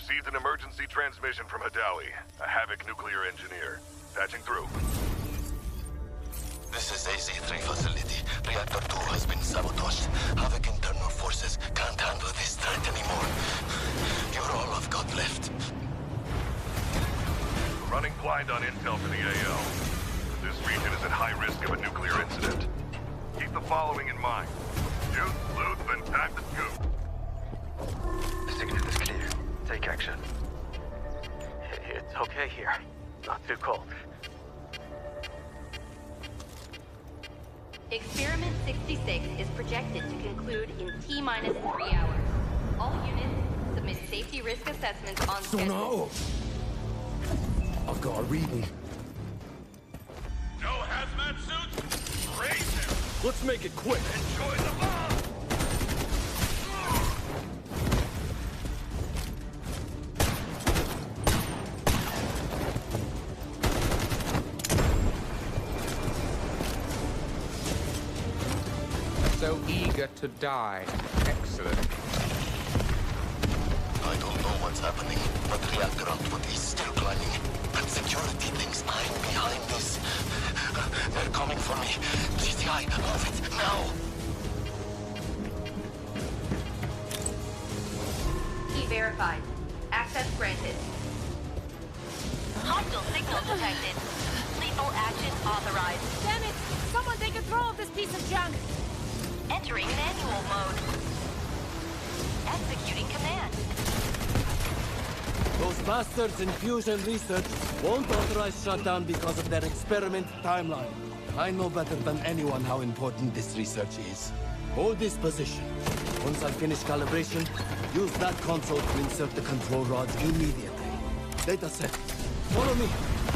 received an emergency transmission from Hadawi, a Havoc nuclear engineer. Patching through. This is AZ-3 facility. Reactor 2 has been sabotaged. Havoc internal forces can't handle this threat anymore. You're all I've got left. We're running blind on intel for the AL. This region is at high risk of a nuclear incident. Keep the following in mind. Shoot, loot, then time to scoop. The signal is clear. Take action. It's okay here. Not too cold. Experiment 66 is projected to conclude in T-minus 3 hours. All units submit safety risk assessments on schedule. I've got a reading. No hazmat suits? Raise him! Let's make it quick. Enjoy the bomb! So eager to die. Excellent. I don't know what's happening, but reactor output is still climbing. And security thinks I'm behind this. They're coming for me. GTI, move it, now! Key verified. Access granted. Hostile signal detected. Lethal action authorized. Damn it! Someone take control of this piece of junk! Entering manual mode. Executing command. Those bastards in Fusion Research won't authorize shutdown because of their experiment timeline. I know better than anyone how important this research is. Hold this position. Once I finish calibration, use that console to insert the control rods immediately. Data set. Follow me.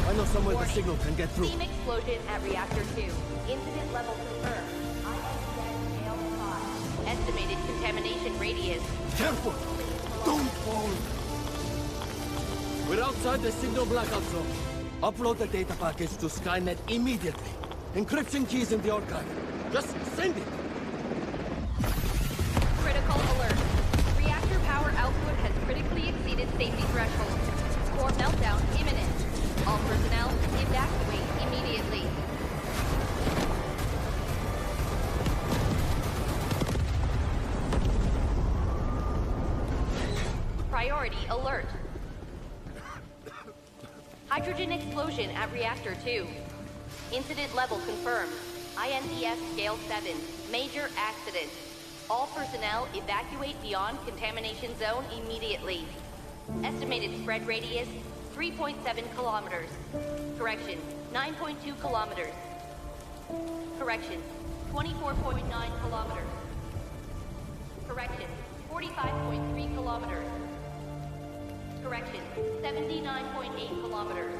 I know somewhere the signal can get through. Steam explosion at reactor 2. Incident level confirmed. Estimated contamination radius. Careful! Don't fall! We're outside the signal blackout zone. Upload the data package to Skynet immediately. Encryption keys in the archive. Just send it! Critical alert. Reactor power output has critically exceeded safety threshold. Core meltdown imminent. All personnel evacuate immediately. Priority alert. Hydrogen explosion at reactor 2. Incident level confirmed. INDS scale 7. Major accident. All personnel evacuate beyond contamination zone immediately. Estimated spread radius 3.7 kilometers. Correction, 9.2 kilometers. Correction, 24.9 kilometers. Correction, 45.3 kilometers. Correction, 79.8 kilometers.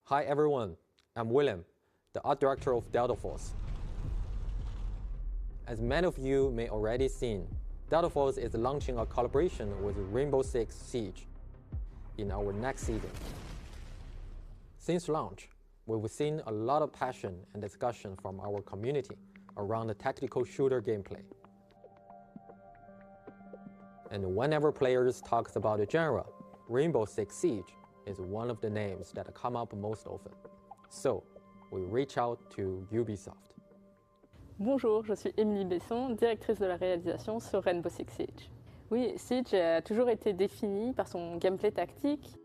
Hi everyone, I'm William, the art director of Delta Force. As many of you may already seen, Delta Force is launching a collaboration with Rainbow Six Siege in our next season. Since launch, we've seen a lot of passion and discussion from our community around the tactical shooter gameplay. And whenever players talk about the genre, Rainbow Six Siege is one of the names that come up most often. So, we reach out to Ubisoft. Bonjour, je suis Émilie Besson, directrice de la réalisation sur Rainbow Six Siege. Oui, Siege a toujours été défini par son gameplay tactique,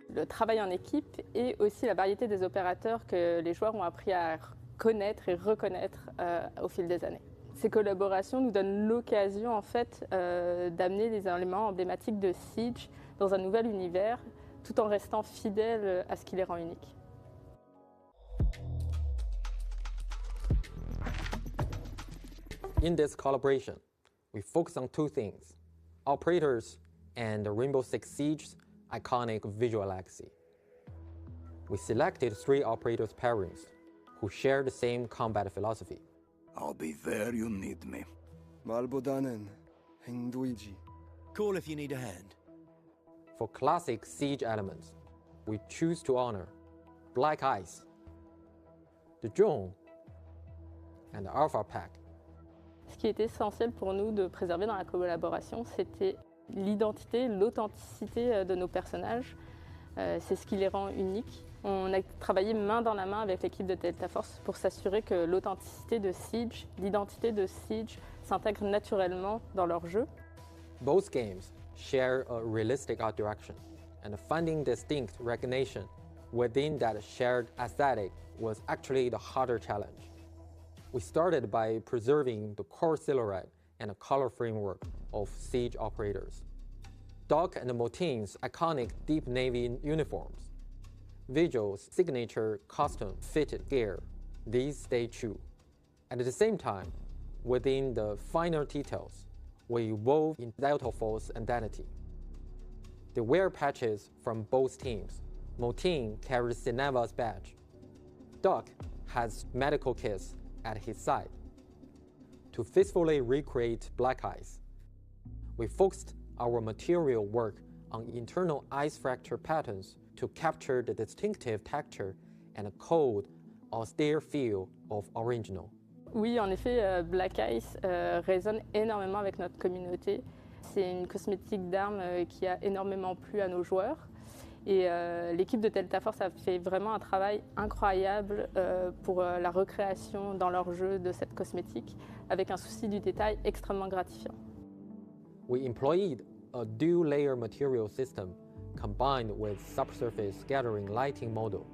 le travail en équipe et aussi la variété des opérateurs que les joueurs ont appris à connaître et reconnaître au fil des années. Ces collaborations nous donnent l'occasion en fait d'amener les éléments emblématiques de Siege dans un nouvel univers tout en restant fidèle à ce qui les rend uniques. In this collaboration, we focus on two things: operators and Rainbow Six Siege's iconic visual legacy. We selected 3 operators pairings who share the same combat philosophy. I'll be there you need me. 말보다는 행동이지. Call if you need a hand. For classic siege elements, we choose to honor Black Ice, the Drone, and the Alpha Pack. Ce qui était essentiel pour nous de préserver dans la collaboration, c'était l'identité, l'authenticité de nos personnages. C'est ce qui les rend uniques. On a travaillé main dans la main avec l'équipe de Delta Force pour s'assurer que l'authenticité de Siege, l'identité de Siege s'intègre naturellement dans leur jeu. Both games share a realistic art direction, and finding distinct recognition within that shared aesthetic was actually the harder challenge. We started by preserving the core silhouette and a color framework of Siege operators. Doc and Motin's iconic deep navy uniforms, Vigil's signature custom fitted gear, these stay true. At the same time, within the finer details, we evolve in Delta Force identity. They wear patches from both teams. Motin carries Cineva's badge. Doc has medical kits at his side. To faithfully recreate Black Ice, we focused our material work on internal ice fracture patterns to capture the distinctive texture and cold, austere feel of original. Oui, en effet, Black Ice résonne énormément avec notre communauté. C'est une cosmétique d'armes qui a énormément plu à nos joueurs. Et l'équipe de Delta Force a fait vraiment un travail incroyable pour la recréation dans leur jeu de cette cosmétique, avec un souci du détail extrêmement gratifiant. We employed a dual-layer material system combined with subsurface scattering lighting model.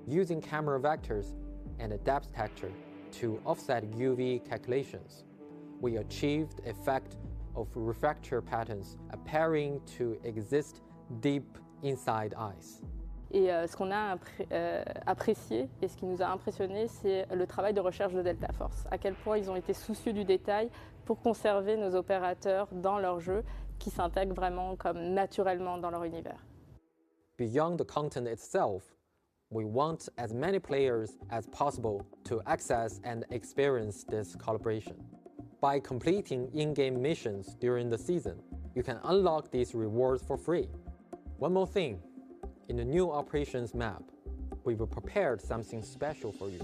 Using camera vectors and a depth texture to offset UV calculations, we achieved effect of refractor patterns appearing to exist deep inside ice. Et ce qu'on a apprécié et ce qui nous a impressionné, c'est le travail de recherche de Delta Force. À quel point ils ont été soucieux du détail pour conserver nos opérateurs dans leur jeu, qui s'intègrent vraiment comme naturellement dans leur univers. Beyond the content itself, we want as many players as possible to access and experience this collaboration. By completing in-game missions during the season, you can unlock these rewards for free. One more thing, in the new operations map, we've prepared something special for you.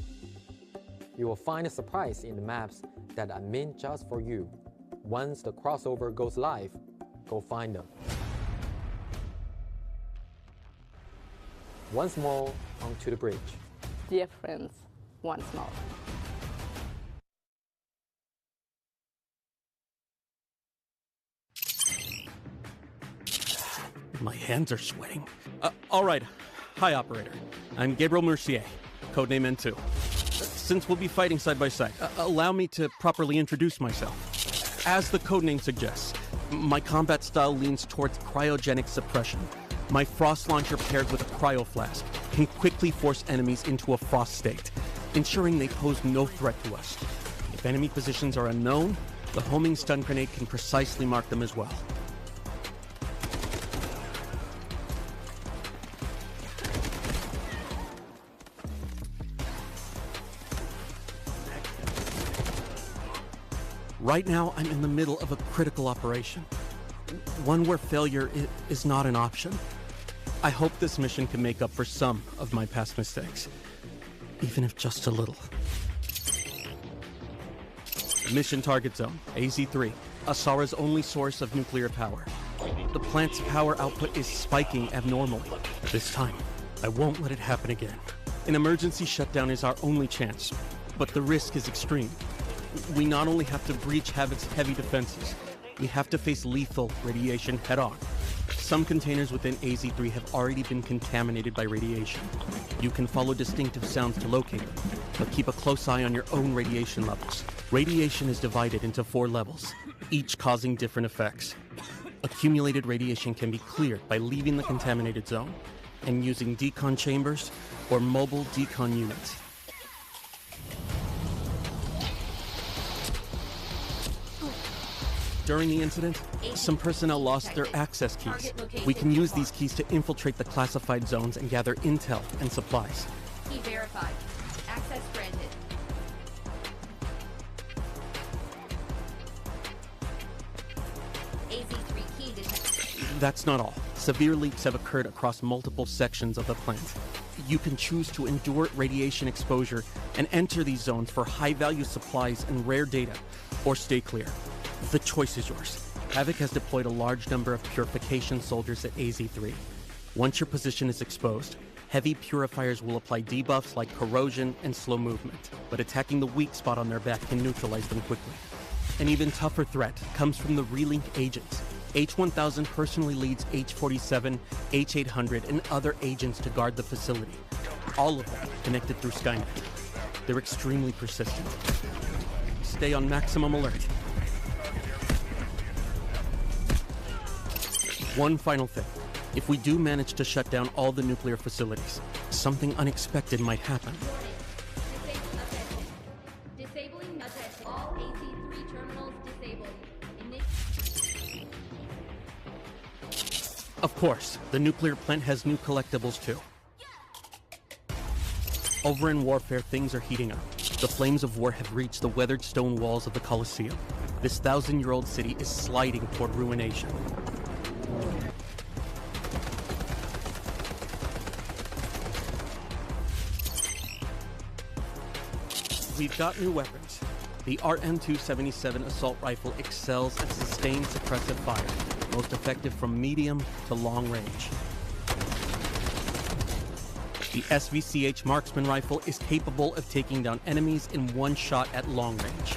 You will find a surprise in the maps that are meant just for you. Once the crossover goes live, go find them. Once more, onto the bridge. Dear friends, once more. My hands are sweating. All right. Hi, operator. I'm Gabriel Mercier, codename N2. Since we'll be fighting side by side, allow me to properly introduce myself. As the codename suggests, my combat style leans towards cryogenic suppression. My frost launcher paired with a cryo flask can quickly force enemies into a frost state, ensuring they pose no threat to us. If enemy positions are unknown, the homing stun grenade can precisely mark them as well. Right now, I'm in the middle of a critical operation. One where failure is not an option. I hope this mission can make up for some of my past mistakes, even if just a little. Mission target zone, AZ-3, Asara's only source of nuclear power. The plant's power output is spiking abnormally. This time, I won't let it happen again. An emergency shutdown is our only chance, but the risk is extreme. We not only have to breach Havoc's heavy defenses, we have to face lethal radiation head-on. Some containers within AZ-3 have already been contaminated by radiation. You can follow distinctive sounds to locate them, but keep a close eye on your own radiation levels. Radiation is divided into 4 levels, each causing different effects. Accumulated radiation can be cleared by leaving the contaminated zone and using decon chambers or mobile decon units. During the incident, some personnel lost their access keys. We can use these keys to infiltrate the classified zones and gather intel and supplies. Key verified. Access granted. AZ-3 That's not all. Severe leaks have occurred across multiple sections of the plant. You can choose to endure radiation exposure and enter these zones for high-value supplies and rare data, or stay clear. The choice is yours. Havoc has deployed a large number of purification soldiers at AZ3. Once your position is exposed, heavy purifiers will apply debuffs like corrosion and slow movement, but attacking the weak spot on their back can neutralize them quickly. An even tougher threat comes from the relink agents. H-1000 personally leads H-47, H-800, and other agents to guard the facility, all of them connected through Skynet. They're extremely persistent. Stay on maximum alert. One final thing. If we do manage to shut down all the nuclear facilities, something unexpected might happen. Disabling attention. All AC3 terminals disabled. Of course, the nuclear plant has new collectibles too. Over in warfare, things are heating up. The flames of war have reached the weathered stone walls of the Colosseum. This 1,000-year-old city is sliding toward ruination. We've got new weapons. The RM-277 assault rifle excels at sustained suppressive fire, most effective from medium to long range. The SVCH marksman rifle is capable of taking down enemies in one shot at long range.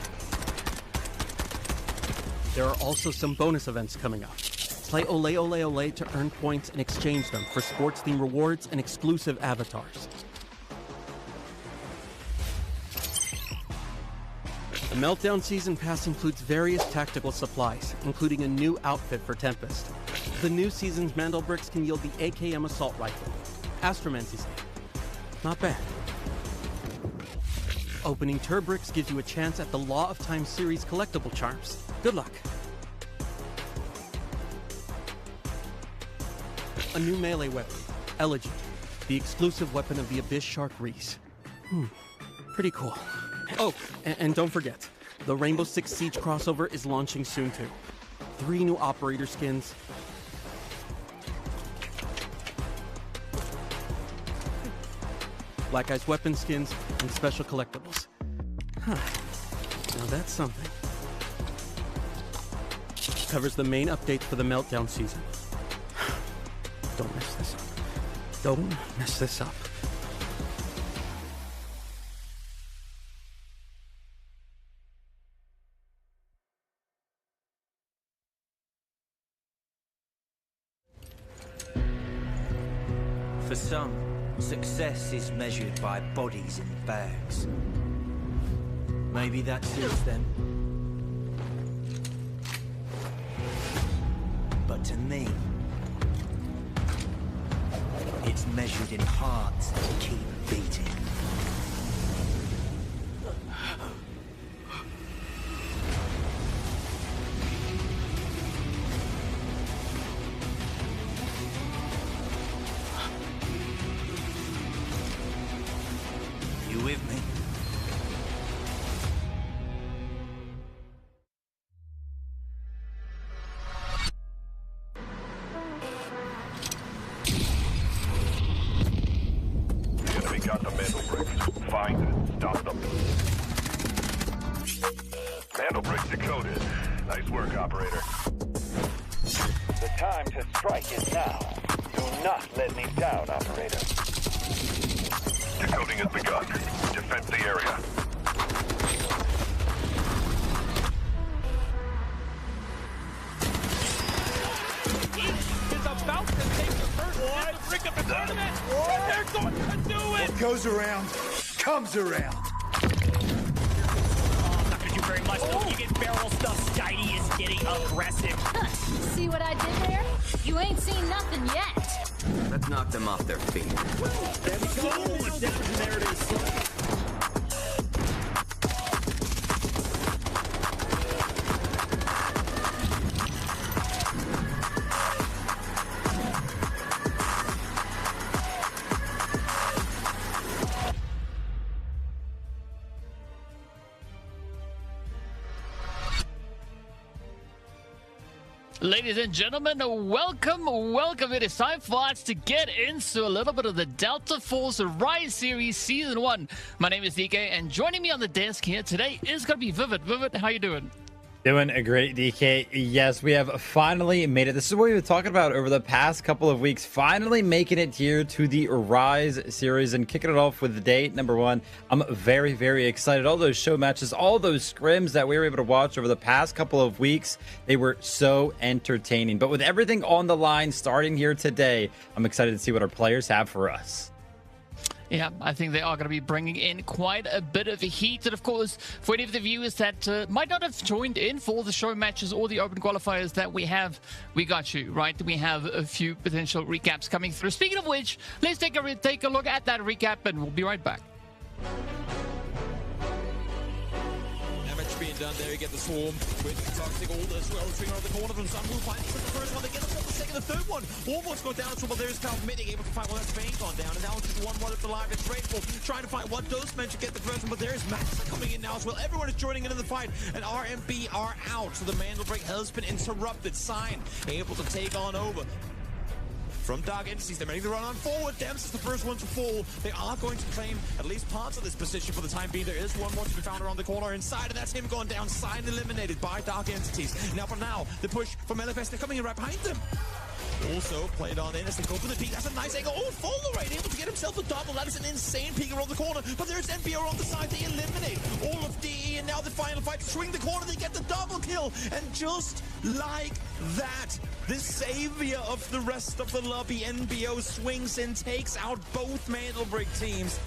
There are also some bonus events coming up. Play Ole Ole Ole to earn points and exchange them for sports-themed rewards and exclusive avatars. The Meltdown Season Pass includes various tactical supplies, including a new outfit for Tempest. The new season's Mandelbricks can yield the AKM assault rifle. Astromancy's name. Not bad. Opening Turbricks gives you a chance at the Law of Time series collectible charms. Good luck. A new melee weapon, Elegy, the exclusive weapon of the Abyss Shark Reese. Pretty cool. Oh, and don't forget, the Rainbow Six Siege crossover is launching soon too. 3 new operator skins. Black Ice weapon skins, and special collectibles. Now that's something. Covers the main updates for the Meltdown season. Don't mess this up. Don't mess this up. For some, success is measured by bodies in bags. Maybe that suits them. But to me, it's measured in hearts that keep beating. You with me? The enemy got the Mandelbrick. Find it. Stop them. Mandelbrick decoded. Nice work, operator. The time to strike is now. Do not let me down, operator. Decoding has begun. Defend the area. Is about to take the first hit to brick of the tournament. They're going to do it. What goes around comes around. Oh, I'm not going to do very much. Though. You get barrel stuff. Skydie is getting aggressive. See what I did there? You ain't seen nothing yet. Let's knock them off their feet. There we go. There it is. Ladies and gentlemen, welcome. It is time for us to get into a little bit of the Delta Force Rise Series Season 1. My name is DK, and joining me on the desk here today is going to be Vivid. Vivid, how you doing? Doing a great, DK. Yes, we have finally made it. This is what we've been talking about over the past couple of weeks. Finally making it here to the Rise series and kicking it off with the day number 1. I'm very, very excited. All those show matches, all those scrims that we were able to watch over the past couple of weeks, they were so entertaining. But with everything on the line starting here today, I'm excited to see what our players have for us. Yeah, I think they are going to be bringing in quite a bit of heat. And of course, for any of the viewers that might not have joined in for the show matches or the open qualifiers that we have, we got you, right? We have a few potential recaps coming through. Speaking of which, let's take a look at that recap and we'll be right back. Being done there, you get the swarm with toxic all as well, swing around the corner from Sun Blue fighting for the first one, they get themselves the second, the third one, almost got down to, but there's Cal Mitting able to fight, well that's Bane gone down, and now it's just 1-1 of the live, it's Grateful trying to fight what Dose meant to get the first one, but there's Max coming in now as well, everyone is joining in the fight, and RMB are out, so the Mandelbrick has been interrupted, Sign able to take on over. From Dark Entities, they're ready to run on forward. Dems is the first one to fall. They are going to claim at least parts of this position for the time being. There is one more to be found around the corner inside, and that's him gone down. Sign eliminated by Dark Entities. Now for now, the push from LFS, they're coming in right behind them. Also played on in as they go for the peek. That's a nice angle. Oh, Follow right, able to get himself a double. That is an insane peek around the corner. But there's NBO on the side. They eliminate all of DE, and now the final fight. Swing the corner, they get the double kill. And just like that, the savior of the rest of the lobby, NBO swings and takes out both Mandelbrick teams.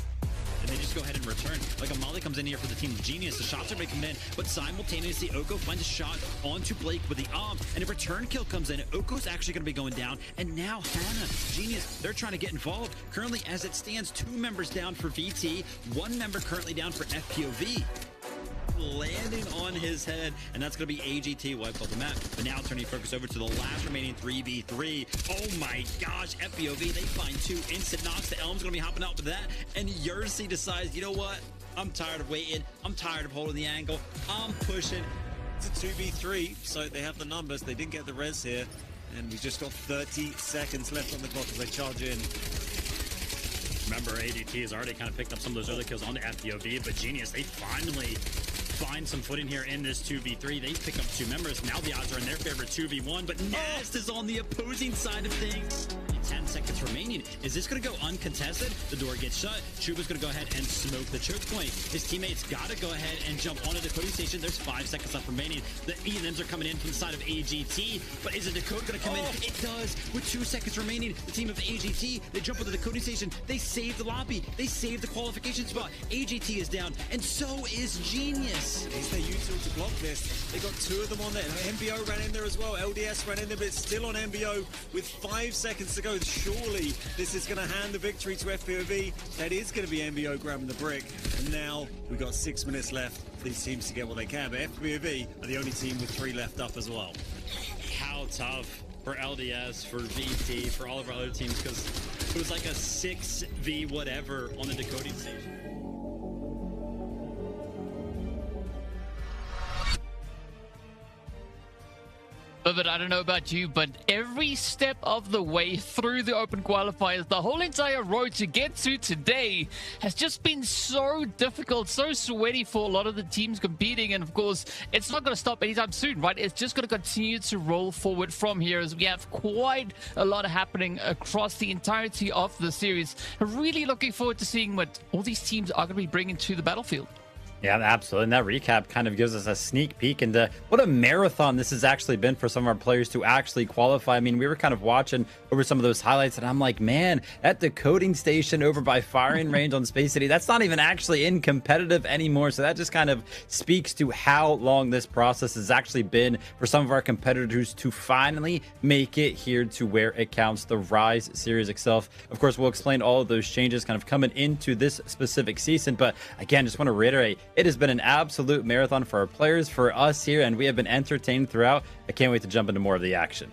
And they just go ahead and return. Like Amali comes in here for the team Genius. The shots are making in, but simultaneously Oko finds a shot onto Blake with the arm, and a return kill comes in. Oko's actually going to be going down, and now Hannah, Genius, they're trying to get involved. Currently, as it stands, 2 members down for VT, 1 member currently down for FPOV. Landing on his head, and that's going to be AGT wiped off the map. But now turning focus over to the last remaining 3v3. Oh my gosh, FPOV, they find 2 instant knocks. The Elm's going to be hopping out with that, and Yersey decides, you know what? I'm tired of waiting. I'm tired of holding the angle. I'm pushing. It's a 2v3, so they have the numbers. They didn't get the res here, and we just got 30 seconds left on the clock as they charge in. Remember, AGT has already kind of picked up some of those other kills on the FPOV, but Genius, they finally find some footing here in this 2v3. They pick up 2 members. Now the odds are in their favor, 2v1, but Nast is on the opposing side of things. 10 seconds remaining. Is this going to go uncontested? The door gets shut. Chuba's going to go ahead and smoke the choke point. His teammates got to go ahead and jump onto the decoding station. There's 5 seconds left remaining. The E&Ms are coming in from the side of AGT, but is a decode going to come in? It does. With 2 seconds remaining, the team of AGT, they jump onto the decoding station. They save the lobby. They save the qualification spot. AGT is down, and so is Genius. It's their usual to block this. They got 2 of them on there. MBO ran in there as well. LDS ran in there, but it's still on MBO with 5 seconds to go. Surely this is going to hand the victory to FPOV. That is going to be MBO grabbing the brick. And now we've got 6 minutes left for these teams to get what they can. But FPOV are the only team with 3 left up as well. How tough for LDS, for VT, for all of our other teams, because it was like a 6v whatever on the decoding station. But I don't know about you, but every step of the way through the open qualifiers, the whole entire road to get to today has just been so difficult, so sweaty for a lot of the teams competing. And of course, it's not going to stop anytime soon, right? It's just going to continue to roll forward from here as we have quite a lot happening across the entirety of the series. Really looking forward to seeing what all these teams are going to be bringing to the battlefield. Yeah, absolutely. And that recap kind of gives us a sneak peek into what a marathon this has actually been for some of our players to actually qualify. I mean, we were kind of watching over some of those highlights, and I'm like, man, that decoding station over by firing range on Space City, that's not even actually in competitive anymore. So that just kind of speaks to how long this process has actually been for some of our competitors to finally make it here to where it counts, the Rise series itself. Of course, we'll explain all of those changes kind of coming into this specific season. But again, just want to reiterate, it has been an absolute marathon for our players, for us here, and we have been entertained throughout. I can't wait to jump into more of the action.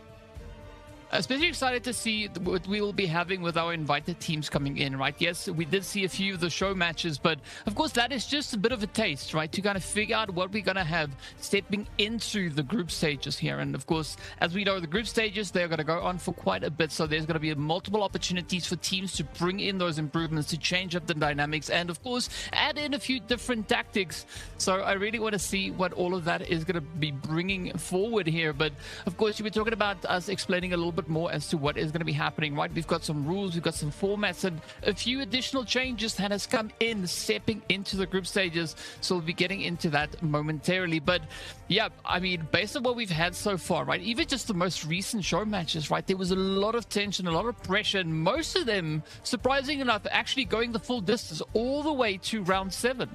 Especially excited to see what we will be having with our invited teams coming in, right? Yes, we did see a few of the show matches, but of course that is just a bit of a taste, right? To kind of figure out what we're going to have stepping into the group stages here. And of course, as we know, the group stages, they're going to go on for quite a bit. So there's going to be multiple opportunities for teams to bring in those improvements, to change up the dynamics, and of course, add in a few different tactics. So I really want to see what all of that is going to be bringing forward here. But of course, you were talking about us explaining a little bit more as to what is going to be happening, right? We've got some rules, we've got some formats, and a few additional changes that has come in stepping into the group stages. So we'll be getting into that momentarily. But yeah, I mean, based on what we've had so far, right? Even just the most recent show matches, right? There was a lot of tension, a lot of pressure, and most of them, surprising enough, actually going the full distance all the way to round 7.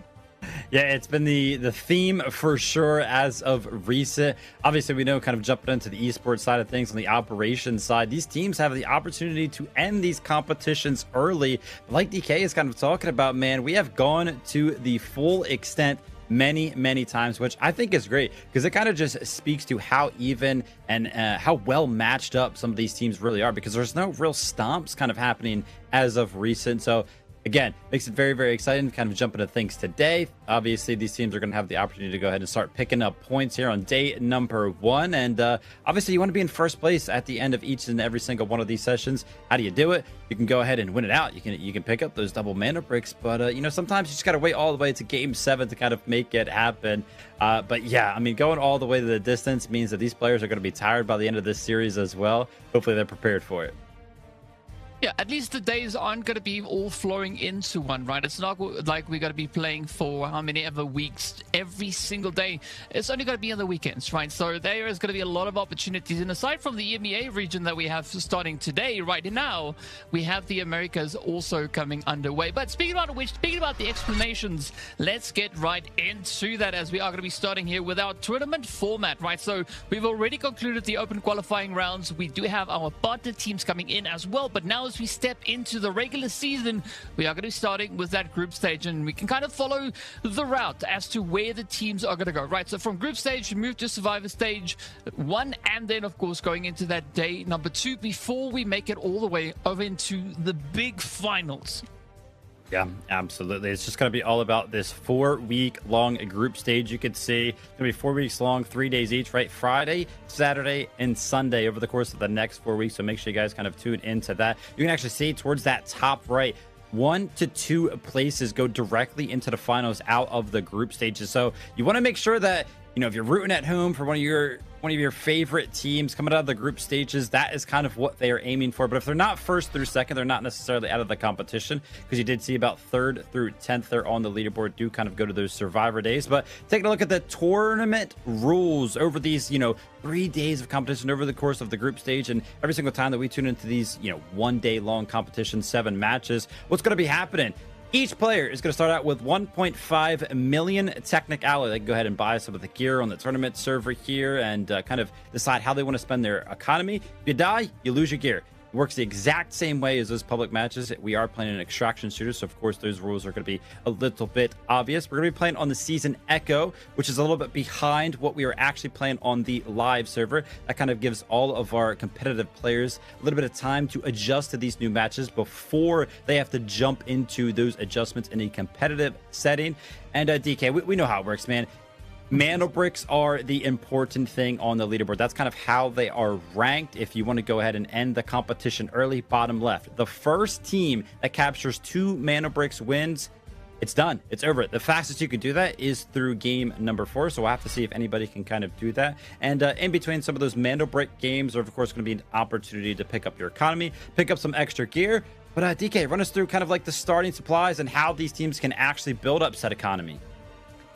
Yeah, it's been the theme for sure as of recent. Obviously, we know, kind of jumping into the esports side of things, on the operations side, these teams have the opportunity to end these competitions early. But like DK is kind of talking about, man, we have gone to the full extent many times, which I think is great, because it kind of just speaks to how even and how well matched up some of these teams really are, because there's no real stomps kind of happening as of recent. So again, makes it very exciting, kind of jumping into things today. Obviously, these teams are going to have the opportunity to go ahead and start picking up points here on day number 1. And obviously, you want to be in first place at the end of each and every single one of these sessions. How do you do it? You can go ahead and win it out. You can pick up those double mana bricks, but you know, sometimes you just got to wait all the way to game 7 to kind of make it happen. But yeah, I mean, going all the way to the distance means that these players are going to be tired by the end of this series as well. Hopefully, they're prepared for it. Yeah, at least the days aren't going to be all flowing into one, right? It's not like we're going to be playing for how many ever weeks every single day. It's only going to be on the weekends, right? So there is going to be a lot of opportunities. And aside from the EMEA region that we have starting today, right now, we have the Americas also coming underway. But speaking about the explanations, let's get right into that, as we are going to be starting here with our tournament format, right? So we've already concluded the open qualifying rounds. We do have our partner teams coming in as well, but now as we step into the regular season, we are going to be starting with that group stage, and we can kind of follow the route as to where the teams are going to go, right? So from group stage, we move to survivor stage 1, and then of course going into that day number 2 before we make it all the way over into the big finals. Yeah, absolutely. It's just going to be all about this 4-week-long group stage. You could see it's going to be 4 weeks long, 3 days each, right? Friday, Saturday, and Sunday over the course of the next 4 weeks. So make sure you guys kind of tune into that. You can actually see towards that top right, 1 to 2 places go directly into the finals out of the group stages. So you want to make sure that, you know, if you're rooting at home for one of your favorite teams coming out of the group stages, that is kind of what they are aiming for. But if they're not first through second, they're not necessarily out of the competition, because you did see about 3rd through 10th there on the leaderboard do kind of go to those survivor days. But taking a look at the tournament rules over these, 3 days of competition over the course of the group stage, and every single time that we tune into these, 1 day long competition, 7 matches, what's going to be happening? Each player is going to start out with 1.5 million Technic Alloy. They can go ahead and buy some of the gear on the tournament server here and kind of decide how they want to spend their economy. If you die, you lose your gear. It works the exact same way as those public matches. We are playing an extraction shooter, so of course those rules are going to be a little bit obvious. We're going to be playing on the Season Echo, which is a little bit behind what we are actually playing on the live server. That kind of gives all of our competitive players a little bit of time to adjust to these new matches before they have to jump into those adjustments in a competitive setting. And DK, we know how it works, man. Mandelbricks are the important thing on the leaderboard. That's kind of how they are ranked. If you want to go ahead and end the competition early, bottom left, the first team that captures 2 Mandelbricks wins. It's done. It's over. The fastest you could do that is through game number 4. So we'll have to see if anybody can kind of do that. And in between some of those Mandelbrick games, are of course going to be an opportunity to pick up your economy, pick up some extra gear. But DK, run us through kind of like the starting supplies and how these teams can actually build up said economy.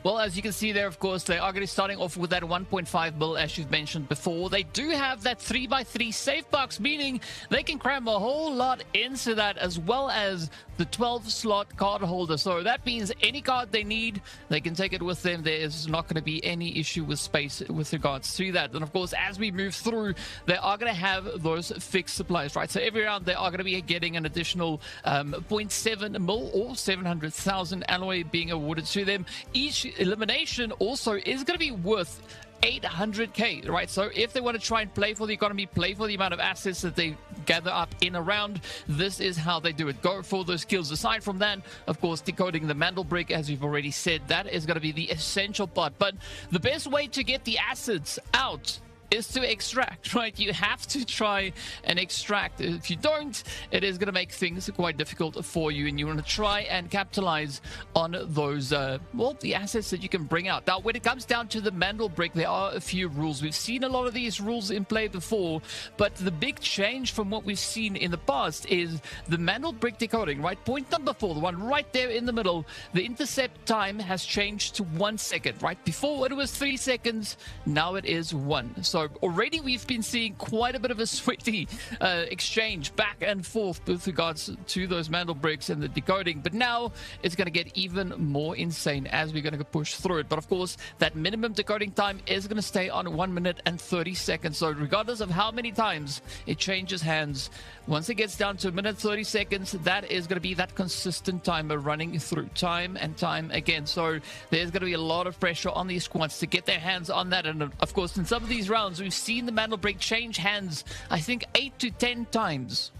Well, as you can see there, of course, they are going to be starting off with that 1.5 mil, as you've mentioned before. They do have that 3x3 safe box, meaning they can cram a whole lot into that, as well as the 12-slot card holder. So that means any card they need, they can take it with them. There is not going to be any issue with space with regards to that. And of course, as we move through, they are going to have those fixed supplies, right? So every round, they are going to be getting an additional 0.7 mil or 700,000 alloy being awarded to them. Each elimination also is going to be worth 800k, right? So if they want to try and play for the economy, play for the amount of assets that they gather up in a round, this is how they do it. Go for those kills. Aside from that, of course, decoding the Mandelbrick, as we've already said, that is going to be the essential part. But the best way to get the assets out is to extract, right? You have to try and extract. If you don't, it is going to make things quite difficult for you, and you want to try and capitalize on those, well, the assets that you can bring out. Now, when it comes down to the Mandelbrick, there are a few rules. We've seen a lot of these rules in play before, but the big change from what we've seen in the past is the Mandelbrick decoding, right? Point number 4, the one right there in the middle, the intercept time has changed to 1 second, right? Before it was 3 seconds, now it is 1. So already we've been seeing quite a bit of a sweaty exchange back and forth with regards to those Mandelbricks and the decoding, but now it's going to get even more insane as we're going to push through it. But of course, that minimum decoding time is going to stay on 1 minute and 30 seconds. So regardless of how many times it changes hands, once it gets down to 1 minute 30 seconds, that is going to be that consistent timer running through time and time again. So there's going to be a lot of pressure on these squads to get their hands on that. And of course, in some of these rounds, we've seen the Mandelbrick change hands, I think 8 to 10 times.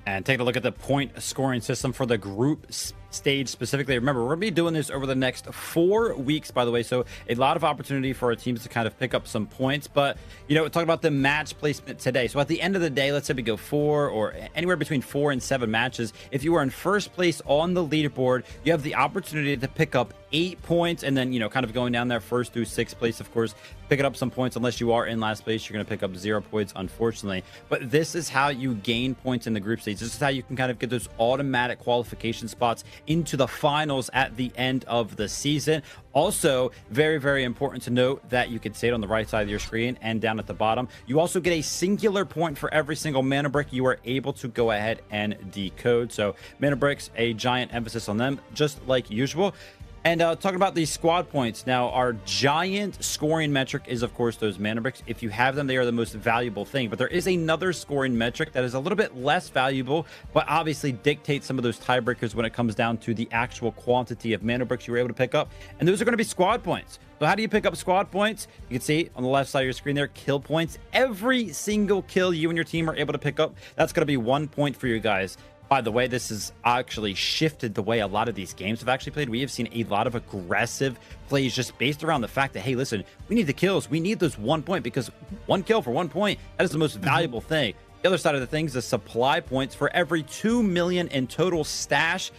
And taking a look at the point scoring system for the group stage specifically. Remember, we're going to be doing this over the next 4 weeks, by the way, so a lot of opportunity for our teams to kind of pick up some points. But, you know, we're talking about the match placement today. So at the end of the day, let's say we go 4 or anywhere between 4 and 7 matches. If you are in first place on the leaderboard, you have the opportunity to pick up 8 points, and then, you know, kind of going down there first through 6th place, of course, picking up some points. Unless you are in last place, you're going to pick up 0 points, unfortunately. But this is how you gain points in the group stage. This is how you can kind of get those automatic qualification spots into the finals at the end of the season. Also, very, very important to note that you can see it on the right side of your screen and down at the bottom. You also get a singular point for every single mana brick you are able to go ahead and decode. So mana bricks, a giant emphasis on them, just like usual. And talking about these squad points, now our giant scoring metric is, of course, those mana bricks. If you have them, they are the most valuable thing. But there is another scoring metric that is a little bit less valuable, but obviously dictates some of those tiebreakers when it comes down to the actual quantity of mana bricks you were able to pick up. And those are going to be squad points. So how do you pick up squad points? You can see on the left side of your screen there, kill points. Every single kill you and your team are able to pick up, that's going to be 1 point for you guys. By the way, this has actually shifted the way a lot of these games have actually played. We have seen a lot of aggressive plays just based around the fact that, hey, listen, we need the kills. We need those 1 point, because 1 kill for 1 point, that is the most valuable thing. The other side of the thing is the supply points. For every 2 million in total stash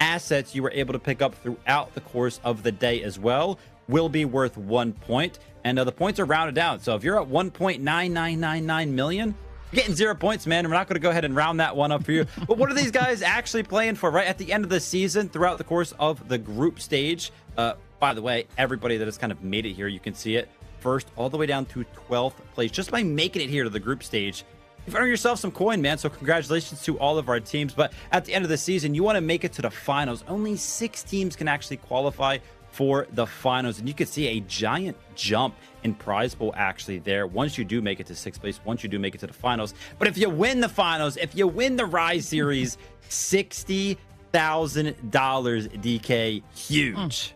assets you were able to pick up throughout the course of the day as well will be worth 1 point. And the points are rounded down. So if you're at 1.9999 million, getting 0 points, man. We're not going to go ahead and round that one up for you. But what are these guys actually playing for right at the end of the season throughout the course of the group stage? By the way, everybody that has kind of made it here, you can see it first all the way down to 12th place just by making it here to the group stage. You've earned yourself some coin, man. So congratulations to all of our teams. But at the end of the season, you want to make it to the finals. Only 6 teams can actually qualify for the finals, and you can see a giant jump in prize pool actually there once you do make it to 6th place, once you do make it to the finals. But if you win the finals, if you win the Rise series, $60,000, DK, huge.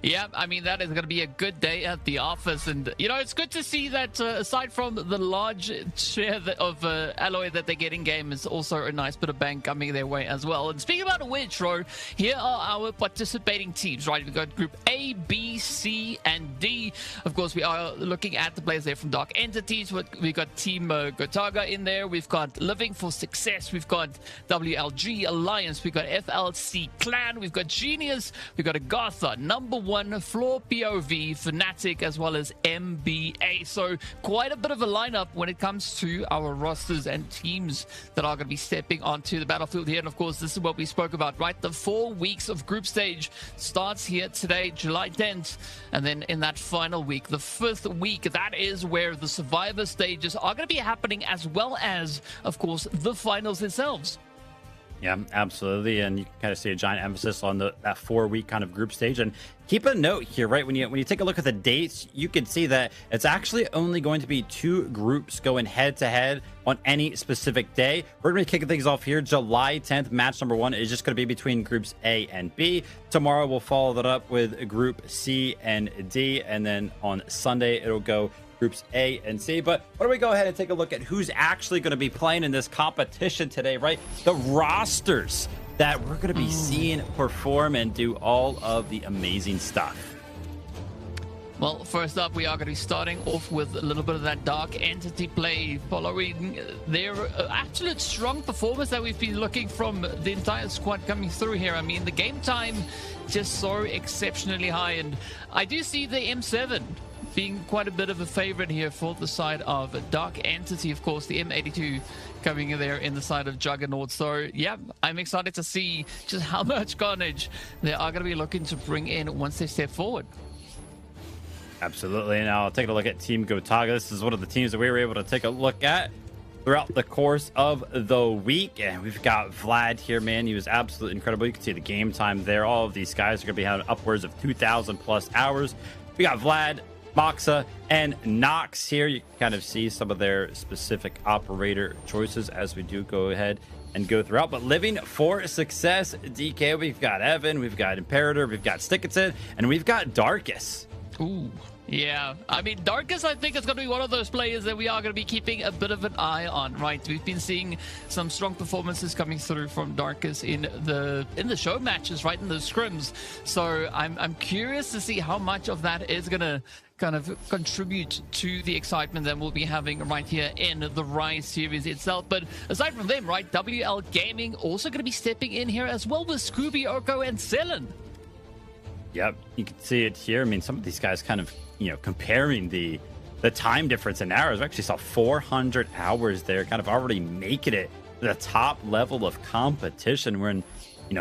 Yeah, I mean, that is going to be a good day at the office. And, you know, it's good to see that aside from the large share of alloy that they get in game, is also a nice bit of bang coming their way as well. And speaking about which, Ro, here are our participating teams, right? We've got Group A, B, C, and D. Of course, we are looking at the players there from Dark Entities. We've got Team Gotaga in there. We've got Living for Success. We've got WLG Alliance. We've got FLC Clan. We've got Genius. We've got AGARTHA, Number 1, FLOORPOV, Fnatic, as well as MBA. So quite a bit of a lineup when it comes to our rosters and teams that are going to be stepping onto the battlefield here. And of course, this is what we spoke about, right? The 4 weeks of group stage starts here today, July 10th. And then in that final week, the 5th week, that is where the survivor stages are going to be happening, as well as, of course, the finals themselves. Yeah, absolutely. And you can kind of see a giant emphasis on that 4-week kind of group stage. And keep a note here, right? When you take a look at the dates, you can see that it's actually only going to be 2 groups going head to head on any specific day. We're going to be kicking things off here. July 10th, match number 1 is just going to be between groups A and B. Tomorrow we'll follow that up with group C and D. And then on Sunday, it'll go groups A and C. But why don't we go ahead and take a look at who's actually going to be playing in this competition today, right? The rosters that we're going to be seeing perform and do all of the amazing stuff. Well, first up, we are going to be starting off with a little bit of that Dark Entity play following their absolute strong performance that we've been looking from the entire squad coming through here. I mean, the game time just so exceptionally high, and I do see the M7 being quite a bit of a favorite here for the side of Dark Entity. Of course, the M82 coming in there in the side of Juggernaut. So, yeah, I'm excited to see just how much carnage they are going to be looking to bring in once they step forward. Absolutely. Now, taking a look at Team Gotaga. This is one of the teams that we were able to take a look at throughout the course of the week. And we've got Vlad here, man. He was absolutely incredible. You can see the game time there. All of these guys are going to be having upwards of 2,000 plus hours. We got Vlad, Moxa, and Nox here. You can kind of see some of their specific operator choices as we do go ahead and go throughout. But living for success, DK, we've got Evan, we've got Imperator, we've got Stickinson, and we've got Darkus. Ooh, yeah. I mean, Darkus, I think, is going to be one of those players that we are going to be keeping a bit of an eye on, right? We've been seeing some strong performances coming through from Darkus in the show matches, right, in the scrims. So I'm curious to see how much of that is going to kind of contribute to the excitement that we'll be having right here in the Rise series itself. But aside from them, right, WLGaming also going to be stepping in here as well with Scooby, Oko, and Selen. Yep, you can see it here. I mean, some of these guys kind of, comparing the time difference in hours. We actually saw 400 hours there, kind of already making it the top level of competition. We're in,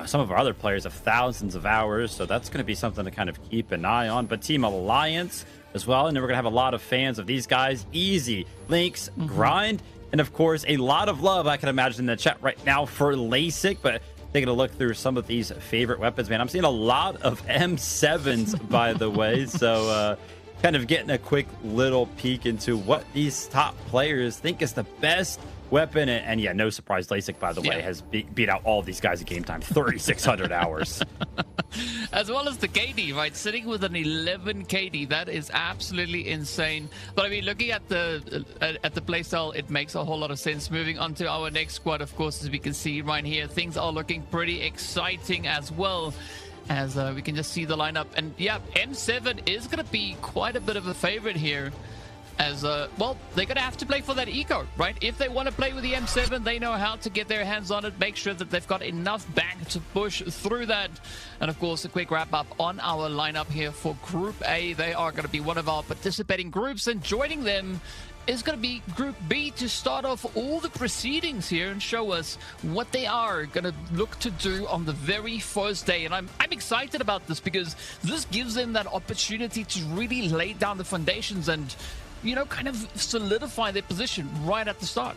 some of our other players have thousands of hours, so that's going to be something to kind of keep an eye on. But Team Alliance as well, and then we're going to have a lot of fans of these guys. Easy, Lynx, Grind, and of course, a lot of love, I can imagine, in the chat right now for LASIK. But taking a look through some of these favorite weapons, man, I'm seeing a lot of M7s, by the way. So kind of getting a quick little peek into what these top players think is the best weapon. And yeah, no surprise, LASIK, by the way, has beat out all of these guys at game time, 3,600 hours. As well as the KD, right? Sitting with an 11 KD. That is absolutely insane. But I mean, looking at the playstyle, it makes a whole lot of sense. Moving on to our next squad, of course, as we can see right here, things are looking pretty exciting as well, as we can just see the lineup. And yeah, M7 is going to be quite a bit of a favorite here. As well, they're gonna have to play for that eco, right? If they want to play with the M7, they know how to get their hands on it, make sure that they've got enough back to push through that. And of course, a quick wrap up on our lineup here for Group A. They are going to be one of our participating groups, and joining them is going to be Group B to start off all the proceedings here and show us what they are going to look to do on the very first day. And I'm excited about this because this gives them that opportunity to really lay down the foundations and kind of solidify their position right at the start.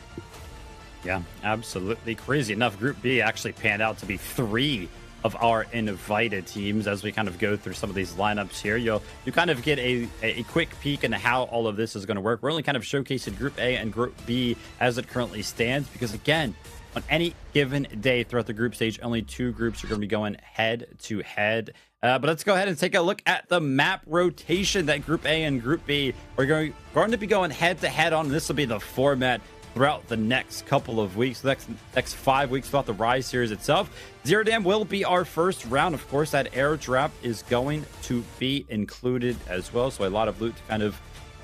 Yeah, absolutely. Crazy enough, Group B actually panned out to be 3 of our invited teams. As we kind of go through some of these lineups here, you kind of get a quick peek into how all of this is going to work. We're only kind of showcasing Group A and Group B as it currently stands, because again, on any given day throughout the group stage, only 2 groups are going to be going head to head. But let's go ahead and take a look at the map rotation that Group A and Group B are going to be going head to head on. This will be the format throughout the next couple of weeks, the next 5 weeks throughout the Rise series itself. Zero Dam will be our first round. Of course, that airdrop is going to be included as well, so a lot of loot to kind of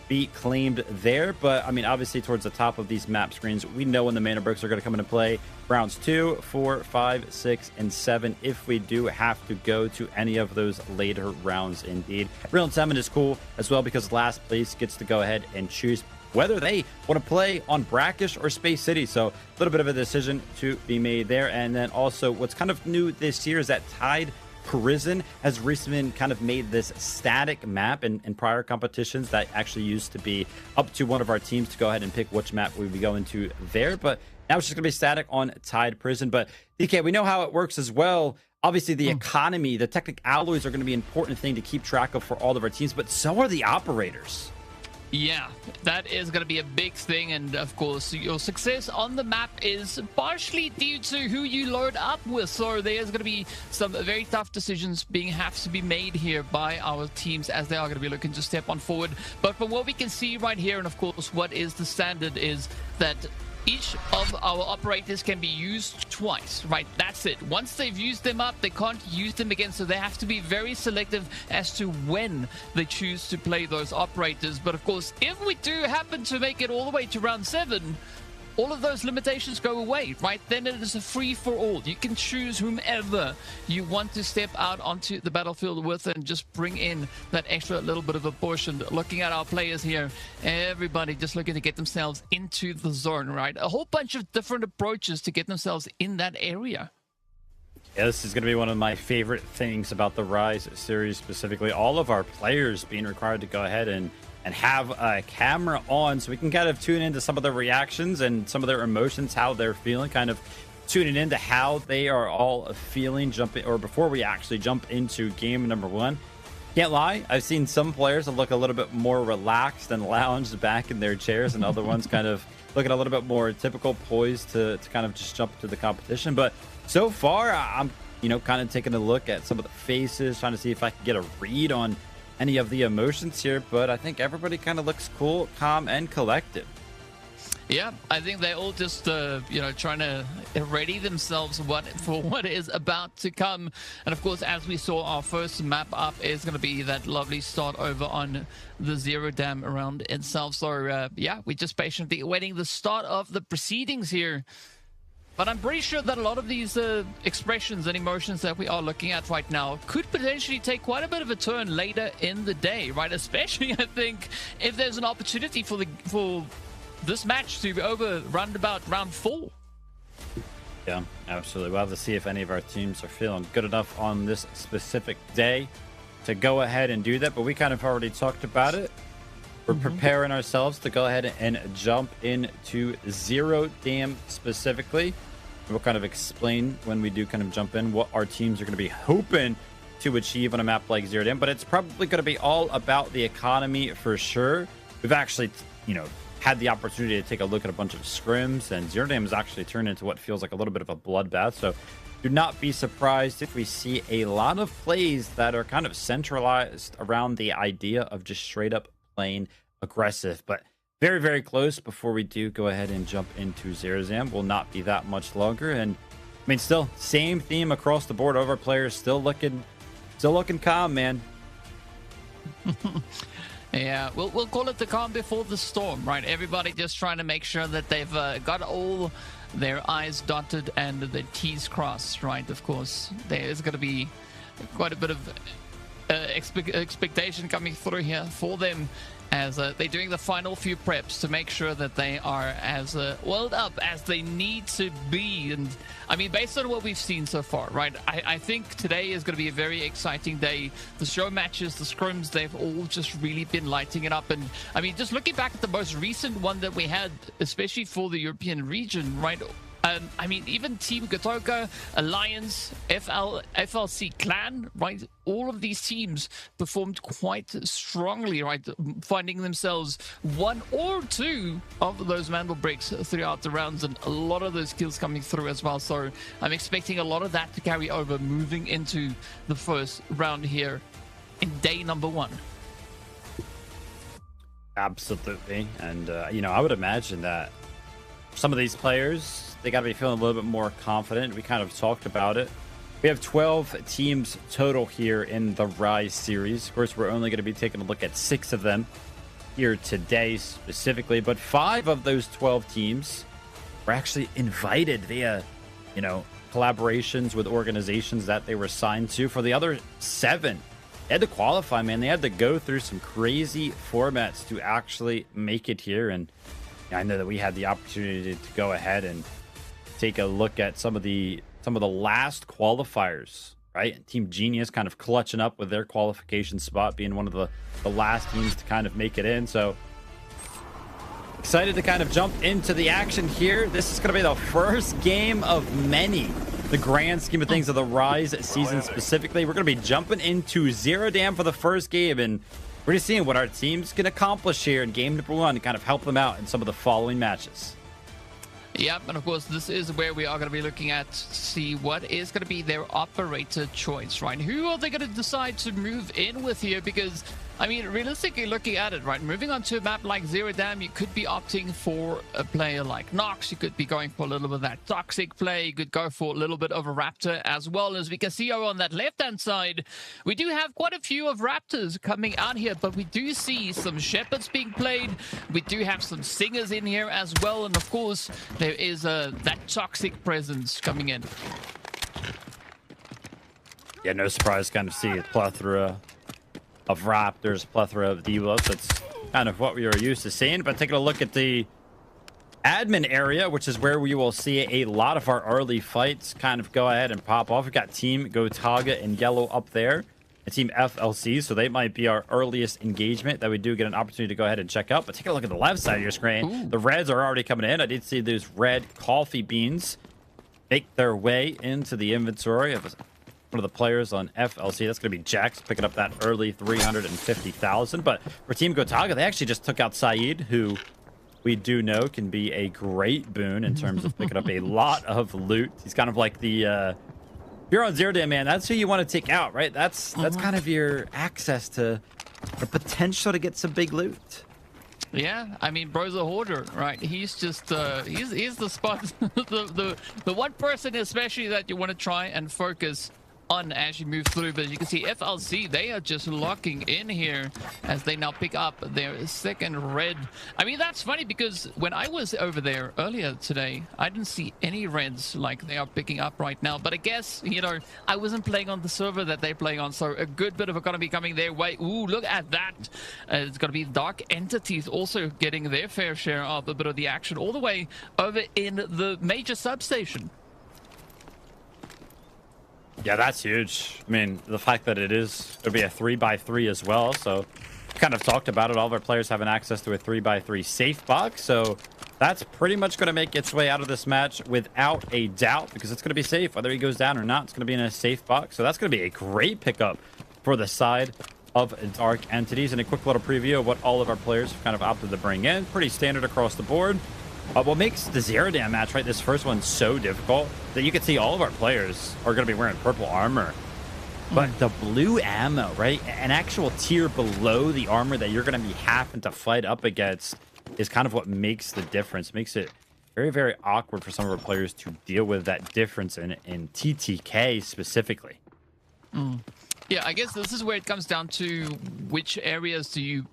be claimed there. But I mean, obviously towards the top of these map screens, we know when the mana bricks are going to come into play. Rounds 2, 4, 5, 6, and 7, if we do have to go to any of those later rounds indeed. Real 7 is cool as well, because last place gets to go ahead and choose whether they want to play on Brakkesh or Space City. So a little bit of a decision to be made there. And then also what's kind of new this year is that Tide Prison has recently kind of made this static map in prior competitions that actually used to be up to one of our teams to go ahead and pick which map we would be going to there. But Now it's just going to be static on Tide Prison. But DK, we know how it works as well. Obviously, the economy, the technic alloys are going to be an important thing to keep track of for all of our teams, but so are the operators. Yeah, that is going to be a big thing, and of course your success on the map is partially due to who you load up with, so there's going to be some very tough decisions have to be made here by our teams as they are going to be looking to step on forward. But from what we can see right here, and of course what is the standard, is that each of our operators can be used twice, right? That's it. Once they've used them up, they can't use them again, so they have to be very selective as to when they choose to play those operators. But of course, if we do happen to make it all the way to round 7, all of those limitations go away, right? Then it is a free-for-all. You can choose whomever you want to step out onto the battlefield with and just bring in that extra little bit of a portion. Looking at our players here, everybody just looking to get themselves into the zone, right? A whole bunch of different approaches to get themselves in that area. Yeah, this is going to be one of my favorite things about the Rise series specifically. All of our players being required to go ahead and have a camera on so we can kind of tune into some of their reactions and some of their emotions, how they're feeling, kind of tuning into how they are all feeling before we actually jump into game number 1. Can't lie, I've seen some players that look a little bit more relaxed and lounged back in their chairs, and other ones kind of looking a little bit more typical, poised to kind of just jump to the competition. But so far, I'm kind of taking a look at some of the faces, trying to see if I can get a read on any of the emotions here, but I think everybody kind of looks cool, calm, and collected. Yeah, I think they all just, trying to ready themselves for what is about to come. And of course, as we saw, our first map up is going to be that lovely start over on the Zero Dam around itself. So, yeah, we're just patiently awaiting the start of the proceedings here. But I'm pretty sure that a lot of these expressions and emotions that we are looking at right now could potentially take quite a bit of a turn later in the day, right? Especially, I think, if there's an opportunity for this match to be over round about round 4. Yeah, absolutely. We'll have to see if any of our teams are feeling good enough on this specific day to go ahead and do that. But we kind of already talked about it. We're preparing ourselves to go ahead and jump into Zero Dam specifically. We'll kind of explain when we do kind of jump in what our teams are going to be hoping to achieve on a map like Zero Dam, but it's probably going to be all about the economy for sure. We've actually, had the opportunity to take a look at a bunch of scrims, and Zero Dam has actually turned into what feels like a little bit of a bloodbath. So do not be surprised if we see a lot of plays that are kind of centralized around the idea of just straight up playing aggressive. But very, very close before we do go ahead and jump into Zero Dam. Will not be that much longer. And I mean, still same theme across the board. All of our players still looking calm, man. Yeah, we'll call it the calm before the storm, right? Everybody just trying to make sure that they've got all their I's dotted and their T's crossed, right? Of course, there is going to be quite a bit of expectation coming through here for them as they're doing the final few preps to make sure that they are as oiled up as they need to be. And I mean, based on what we've seen so far, right, I think today is going to be a very exciting day. The show matches, the scrims, they've all just really been lighting it up. And I mean, just looking back at the most recent one that we had, especially for the European region, right, I mean, even Team Gotaga, Alliance, FLC Clan, right? All of these teams performed quite strongly, right? Finding themselves 1 or 2 of those Mandelbricks throughout the rounds, and a lot of those kills coming through as well. So I'm expecting a lot of that to carry over moving into the first round here in day number 1. Absolutely. And, I would imagine that some of these players, they got to be feeling a little bit more confident. We kind of talked about it. We have 12 teams total here in the Rise series. Of course, we're only going to be taking a look at 6 of them here today specifically, but 5 of those 12 teams were actually invited via, collaborations with organizations that they were signed to. For the other 7, they had to qualify, man. They had to go through some crazy formats to actually make it here. And I know that we had the opportunity to go ahead and take a look at some of the last qualifiers, right? Team Genius kind of clutching up with their qualification spot, being one of the last teams to kind of make it in. So excited to kind of jump into the action here. This is going to be the first game of many. The grand scheme of things of the Rise season specifically. We're going to be jumping into Zero Dam for the first game, and we're just seeing what our teams can accomplish here in game number 1 to kind of help them out in some of the following matches. Yep, and of course, this is where we are going to be looking at to see what is going to be their operator choice, right? Who are they going to decide to move in with here? Because, I mean, realistically looking at it, right, moving on to a map like Zero Dam, you could be opting for a player like Nox. You could be going for a little bit of that toxic play. You could go for a little bit of a Raptor as well. As we can see over on that left-hand side, we do have quite a few of Raptors coming out here, but we do see some Shepherds being played. We do have some Singers in here as well, and of course, there is that toxic presence coming in. Yeah, no surprise to kind of see a plethora of Raptors, plethora of Divos. That's kind of what we are used to seeing. But taking a look at the admin area, which is where we will see a lot of our early fights kind of go ahead and pop off. We've got Team Gotaga in yellow up there, and Team FLC, so they might be our earliest engagement that we do get an opportunity to go ahead and check out. But take a look at the left side of your screen. Ooh. The reds are already coming in. I did see those red coffee beans make their way into the inventory of one of the players on FLC. That's going to be Jax picking up that early 350,000. But for Team Gotaga, they actually just took out Saeed, who we do know can be a great boon in terms of picking up a lot of loot. He's kind of like the if you're on Zero Dam, man, that's who you want to take out, right? That's kind of your access to the potential to get some big loot. Yeah, I mean, bro's a hoarder, right? He's just he's the spot, the one person especially that you want to try and focus on as you move through. But as you can see, FLC, they are just locking in here as they now pick up their second red. I mean, that's funny because when I was over there earlier today, I didn't see any reds like they are picking up right now. But I guess, you know, I wasn't playing on the server that they play on, so a good bit of economy coming their way. Ooh, look at that. It's going to be Dark Entities also getting their fair share of a bit of the action all the way over in the major substation. Yeah, that's huge. I mean, the fact that it is going to be a 3x3 as well. So kind of talked about it. All of our players having access to a 3x3 safe box. So that's pretty much going to make its way out of this match without a doubt, because it's going to be safe. Whether he goes down or not, it's going to be in a safe box. So that's going to be a great pickup for the side of Dark Entities. And a quick little preview of what all of our players have kind of opted to bring in. Pretty standard across the board. What makes the Zero Dam match, right, this first one so difficult, that you can see all of our players are going to be wearing purple armor. But the blue ammo, right, an actual tier below the armor that you're going to be having to fight up against is kind of what makes the difference. Makes it very, very awkward for some of our players to deal with that difference in TTK specifically. Yeah, I guess this is where it comes down to which areas do you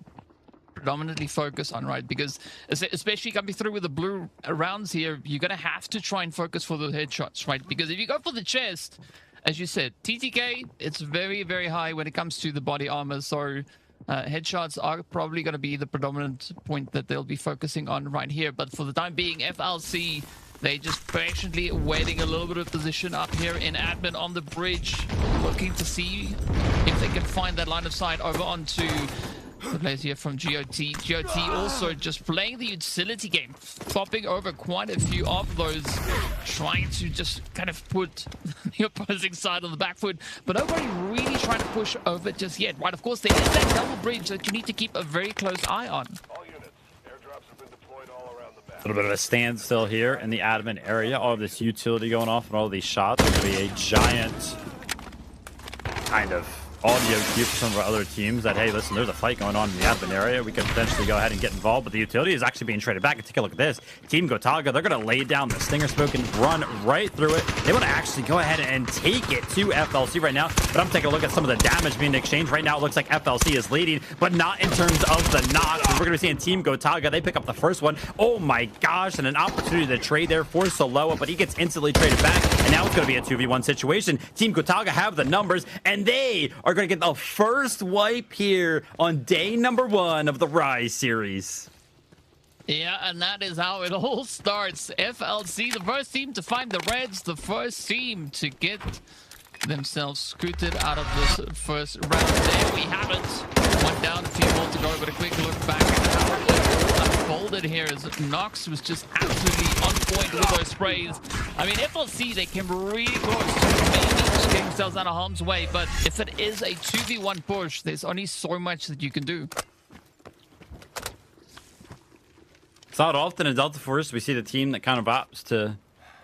predominantly focus on, right? Because especially coming through with the blue rounds here, you're gonna have to try and focus for the headshots, right? Because if you go for the chest, as you said, TTK, it's very, very high when it comes to the body armor. So headshots are probably going to be the predominant point that they'll be focusing on right here. But for the time being, FLC, they just patiently waiting a little bit of position up here in admin on the bridge, looking to see if they can find that line of sight over onto the players here from GOT. GOT also just playing the utility game, popping over quite a few of those, trying to just kind of put the opposing side on the back foot, but nobody really trying to push over just yet, right? Of course, there is that double bridge that you need to keep a very close eye on. A little bit of a standstill here in the admin area. All of this utility going off and all of these shots. It's going to be a giant kind of audio cue for some of our other teams that, hey, listen, there's a fight going on in the admin area. We could potentially go ahead and get involved, but the utility is actually being traded back. And take a look at this. Team Gotaga, they're going to lay down the Stinger Smoke and run right through it. They want to actually go ahead and take it to FLC right now, but I'm taking a look at some of the damage being exchanged. Right now, it looks like FLC is leading, but not in terms of the knocks. We're going to be seeing Team Gotaga. They pick up the first one. Oh my gosh, and an opportunity to trade there for Soloa, but he gets instantly traded back, and now it's going to be a 2v1 situation. Team Gotaga have the numbers, and they are going to get the first wipe here on day number 1 of the Rise series. Yeah, and that is how it all starts. FLC, the first team to find the reds, the first team to get themselves scooted out of this first round. There we have it. One down, a few more to go, but a quick look back at how it unfolded here as as Nox was just absolutely on point with those sprays. I mean, FLC, they came really close to maybe just getting themselves out of harm's way, but if it is a 2v1 push, there's only so much that you can do. It's not often in Delta Force we see the team that kind of opts to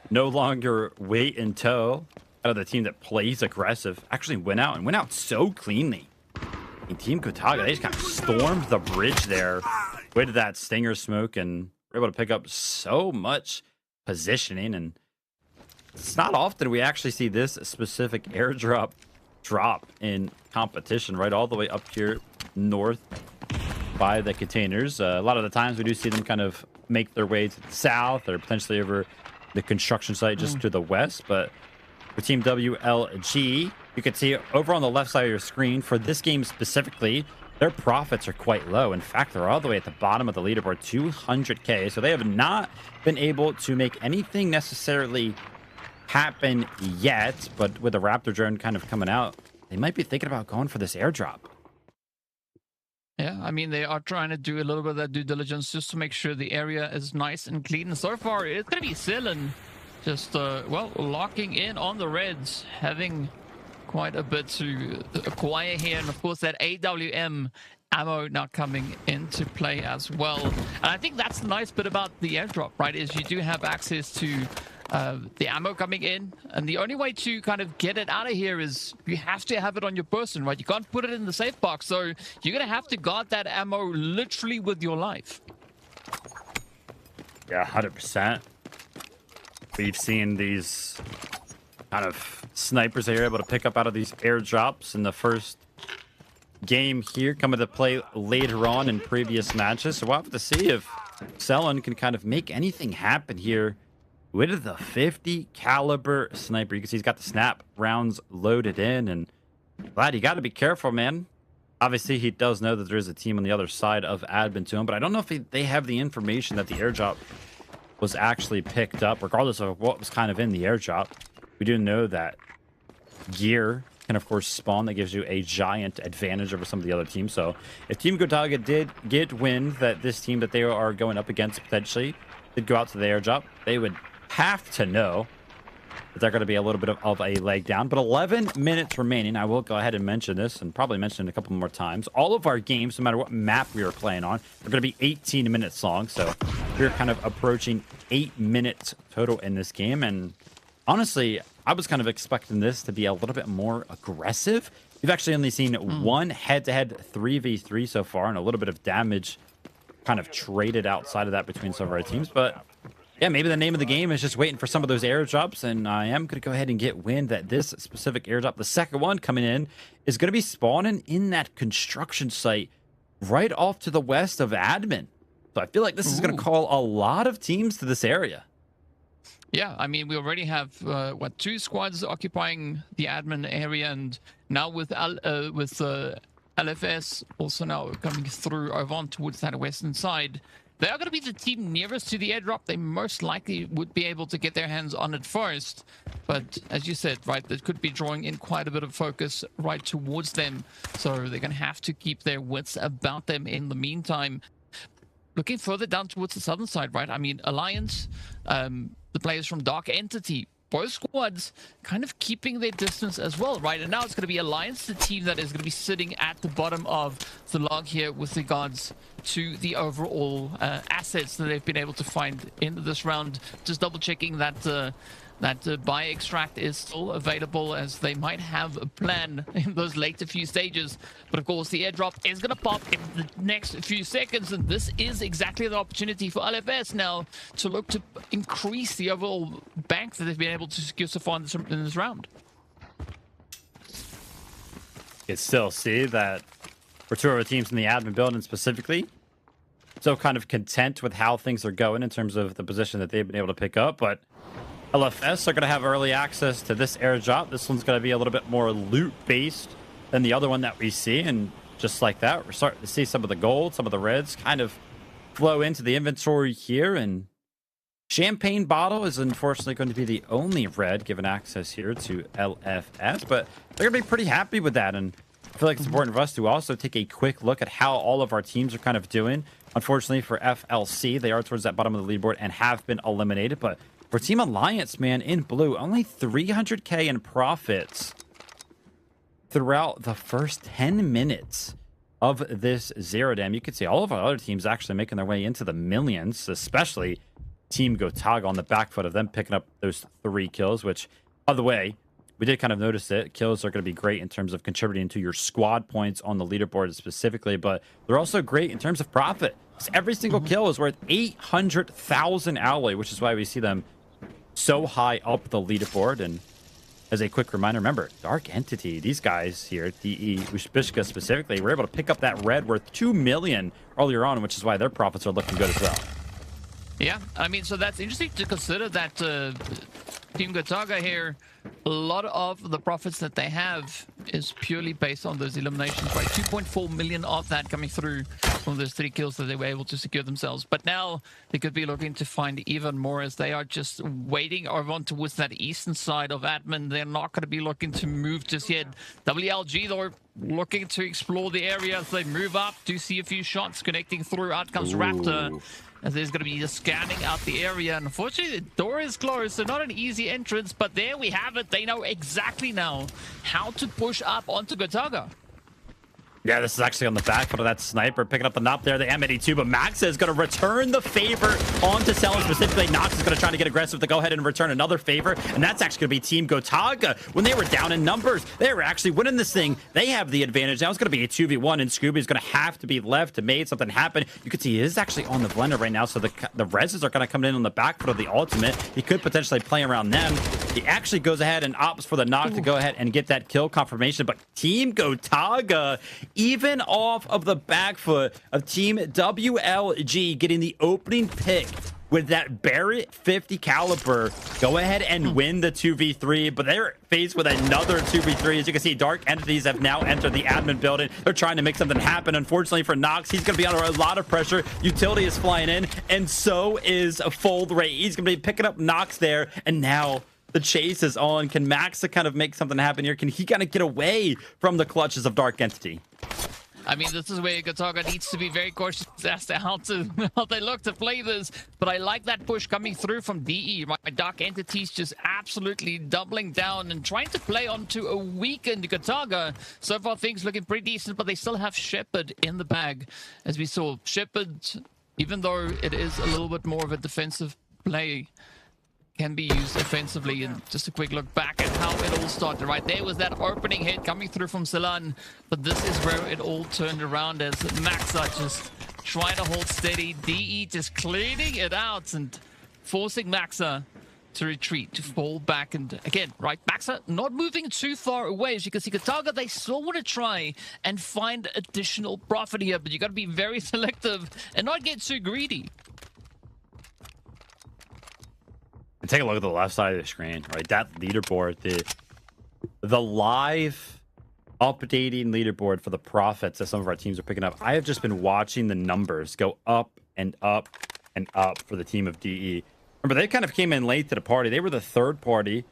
no longer wait in tow out of the team that plays aggressive. Actually went out so cleanly. And Team Gotaga, they just kind of stormed the bridge there, waited that stinger smoke, and were able to pick up so much positioning. And it's not often we actually see this specific airdrop drop in competition, right all the way up here north by the containers. A lot of the times we do see them kind of make their way to the south or potentially over the construction site just to the west. But for Team WLG, you can see over on the left side of your screen, for this game specifically, their profits are quite low. In fact, they're all the way at the bottom of the leaderboard, 200K. So they have not been able to make anything necessarily happen yet. But with the Raptor drone kind of coming out, they might be thinking about going for this airdrop. Yeah, I mean, they are trying to do a little bit of that due diligence just to make sure the area is nice and clean. And so far, it's going to be Ceylon just, well, locking in on the Reds, having quite a bit to acquire here. And of course, that AWM ammo now coming into play as well. And I think that's the nice bit about the airdrop, right, is you do have access to the ammo coming in, and the only way to kind of get it out of here is you have to have it on your person, right? You can't put it in the safe box, so you're gonna have to guard that ammo literally with your life. Yeah, 100%. We've seen these kind of snipers that are able to pick up out of these airdrops in the first game here, coming to play later on in previous matches. So we'll have to see if Ceylon can kind of make anything happen here with the 50 caliber sniper. You can see he's got the snap rounds loaded in, and Vlad, you got to be careful, man. Obviously, he does know that there is a team on the other side of admin to him, but I don't know if they have the information that the airdrop was actually picked up, regardless of what was kind of in the airdrop. We do know that gear can, of course, spawn. That gives you a giant advantage over some of the other teams. So if Team Gotaga did get wind that this team that they are going up against potentially did go out to the airdrop, they would have to know that they're going to be a little bit of a leg down. But 11 minutes remaining. I will go ahead and mention this and probably mention it a couple more times. All of our games, no matter what map we are playing on, are going to be 18 minutes long. So we're kind of approaching 8 minutes total in this game. And honestly, I was kind of expecting this to be a little bit more aggressive. We've actually only seen one head-to-head 3v3 so far, and a little bit of damage kind of traded outside of that between some of our teams. But yeah, maybe the name of the game is just waiting for some of those airdrops, and I am going to go ahead and get wind that this specific airdrop, the second one coming in, is going to be spawning in that construction site right off to the west of admin. So I feel like this is going to call a lot of teams to this area. Yeah, I mean, we already have, what, 2 squads occupying the admin area, and now with LFS also now coming through over on towards that western side, they are going to be the team nearest to the airdrop. They most likely would be able to get their hands on it first. But as you said, right, that could be drawing in quite a bit of focus right towards them. So they're going to have to keep their wits about them in the meantime. Looking further down towards the southern side, right? I mean, Alliance, the players from Dark Entity, both squads kind of keeping their distance as well, right? And now it's going to be Alliance, the team that is going to be sitting at the bottom of the log here with regards to the overall assets that they've been able to find in this round. Just double checking that buy extract is still available, as they might have a plan in those later few stages. But of course, the airdrop is going to pop in the next few seconds, and this is exactly the opportunity for LFS now to look to increase the overall bank that they've been able to secure so far in this round. You can still see that for 2 of our teams in the admin building specifically, so kind of content with how things are going in terms of the position that they've been able to pick up. But LFS are going to have early access to this airdrop. This one's going to be a little bit more loot-based than the other one that we see. And just like that, we're starting to see some of the gold, some of the reds kind of flow into the inventory here. And Champagne Bottle is unfortunately going to be the only red given access here to LFS. But they're going to be pretty happy with that. And I feel like it's important for us to also take a quick look at how all of our teams are kind of doing unfortunately, for FLC. They are towards that bottom of the leaderboard and have been eliminated. But for Team Alliance, man, in blue, only 300K in profits throughout the first 10 minutes of this Zero Dam. You can see all of our other teams actually making their way into the millions, especially Team Gotaga on the back foot of them picking up those 3 kills, which, by the way, we did kind of notice it. Kills are going to be great in terms of contributing to your squad points on the leaderboard specifically, but they're also great in terms of profit. Every single kill is worth 800,000 alloy, which is why we see them so high up the leaderboard. And as a quick reminder, remember, Dark Entity, these guys here, DE, Uzbishka specifically, were able to pick up that red worth 2 million earlier on, which is why their profits are looking good as well. Yeah, I mean, so that's interesting to consider that Team Gotaga here, a lot of the profits that they have is purely based on those eliminations, right? 2.4 million of that coming through from those 3 kills that they were able to secure themselves. But now they could be looking to find even more as they are just waiting over on towards that eastern side of admin. They're not going to be looking to move just yet. WLG, though, looking to explore the area as they move up. Do see a few shots connecting through. Out comes Raptor, as there's going to be just scanning out the area. And unfortunately, the door is closed, so not an easy entrance. But there we have it. They know exactly now how to push up onto Gotaga. Yeah, this is actually on the back foot of that sniper, picking up the knock there, the M82, but Max is going to return the favor onto Selen specifically. Nox is going to try to get aggressive to go ahead and return another favor, and that's actually going to be Team Gotaga. When they were down in numbers, they were actually winning this thing. They have the advantage. Now it's going to be a 2v1, and Scooby's going to have to be left to make something happen. You can see he is actually on the blender right now, so the reses are going to come in on the back foot of the ultimate. He could potentially play around them. He actually goes ahead and opts for the knock to go ahead and get that kill confirmation, but Team Gotaga, even off of the back foot of Team WLG, getting the opening pick with that Barrett 50 caliber, go ahead and win the 2v3, but they're faced with another 2v3. As you can see, Dark Entities have now entered the admin building. They're trying to make something happen. Unfortunately for Nox, he's going to be under a lot of pressure. Utility is flying in, and so is Fold Ray. He's going to be picking up Nox there, and now the chase is on. Can Max kind of make something happen here? Can he kind of get away from the clutches of Dark Entity? I mean, this is where Gotaga needs to be very cautious as to how they look to play this. But I like that push coming through from DE. My Dark Entities just absolutely doubling down and trying to play onto a weakened Gotaga. So far, things looking pretty decent, but they still have Shepard in the bag. As we saw, Shepard, even though it is a little bit more of a defensive play, can be used offensively. And just a quick look back at how it all started. Right there was that opening hit coming through from Selen, but this is where it all turned around as Maxa just trying to hold steady. DE just cleaning it out and forcing Maxa to retreat, to fall back. And again, right, Maxa not moving too far away. As you can see, Gotaga, they still want to try and find additional profit here, but you got to be very selective and not get too greedy. And take a look at the left side of the screen, right? That leaderboard, the live updating leaderboard for the profits that some of our teams are picking up. I have just been watching the numbers go up and up and up for the team of DE. Remember, they kind of came in late to the party. They were the third party.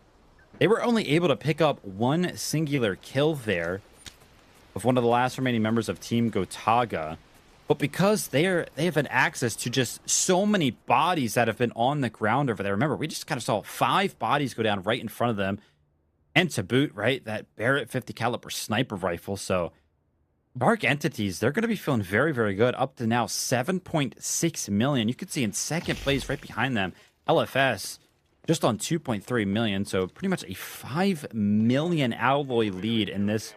They were only able to pick up one singular kill there with one of the last remaining members of Team Gotaga. But because they have had access to just so many bodies that have been on the ground over there. Remember, we just kind of saw 5 bodies go down right in front of them. And to boot, right, that Barrett 50 caliber sniper rifle. So Dark Entities, they're going to be feeling very, very good. Up to now 7.6 million. You can see in second place right behind them, LFS just on 2.3 million. So pretty much a 5 million alloy lead in this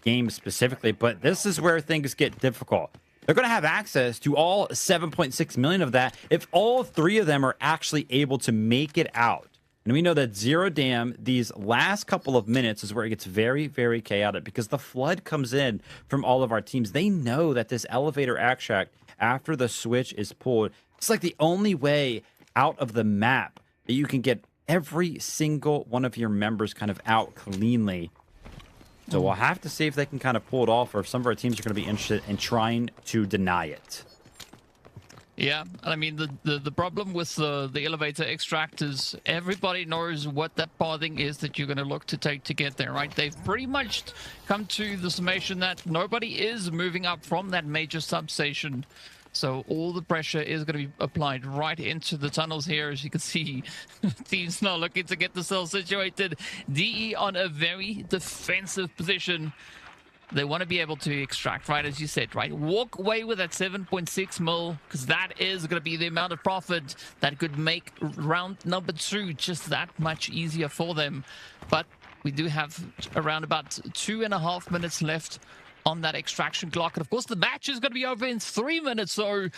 game specifically. But this is where things get difficult. They're going to have access to all 7.6 million of that if all 3 of them are actually able to make it out. And we know that Zero Dam, these last couple of minutes is where it gets very, very chaotic because the flood comes in from all of our teams. They know that this elevator extract, after the switch is pulled, it's like the only way out of the map that you can get every single one of your members kind of out cleanly. So we'll have to see if they can kind of pull it off, or if some of our teams are going to be interested in trying to deny it. Yeah, I mean, the problem with the elevator extract is everybody knows what that pathing is that you're going to look to take to get there, right? They've pretty much come to the summation that nobody is moving up from that major substation. So all the pressure is going to be applied right into the tunnels here. As you can see, team's not looking to get themselves situated. DE on a very defensive position. They want to be able to extract, right, as you said, right? Walk away with that 7.6 mil, because that is going to be the amount of profit that could make round number 2 just that much easier for them. But we do have around about 2.5 minutes left on that extraction clock. And of course, the match is going to be over in 3 minutes. So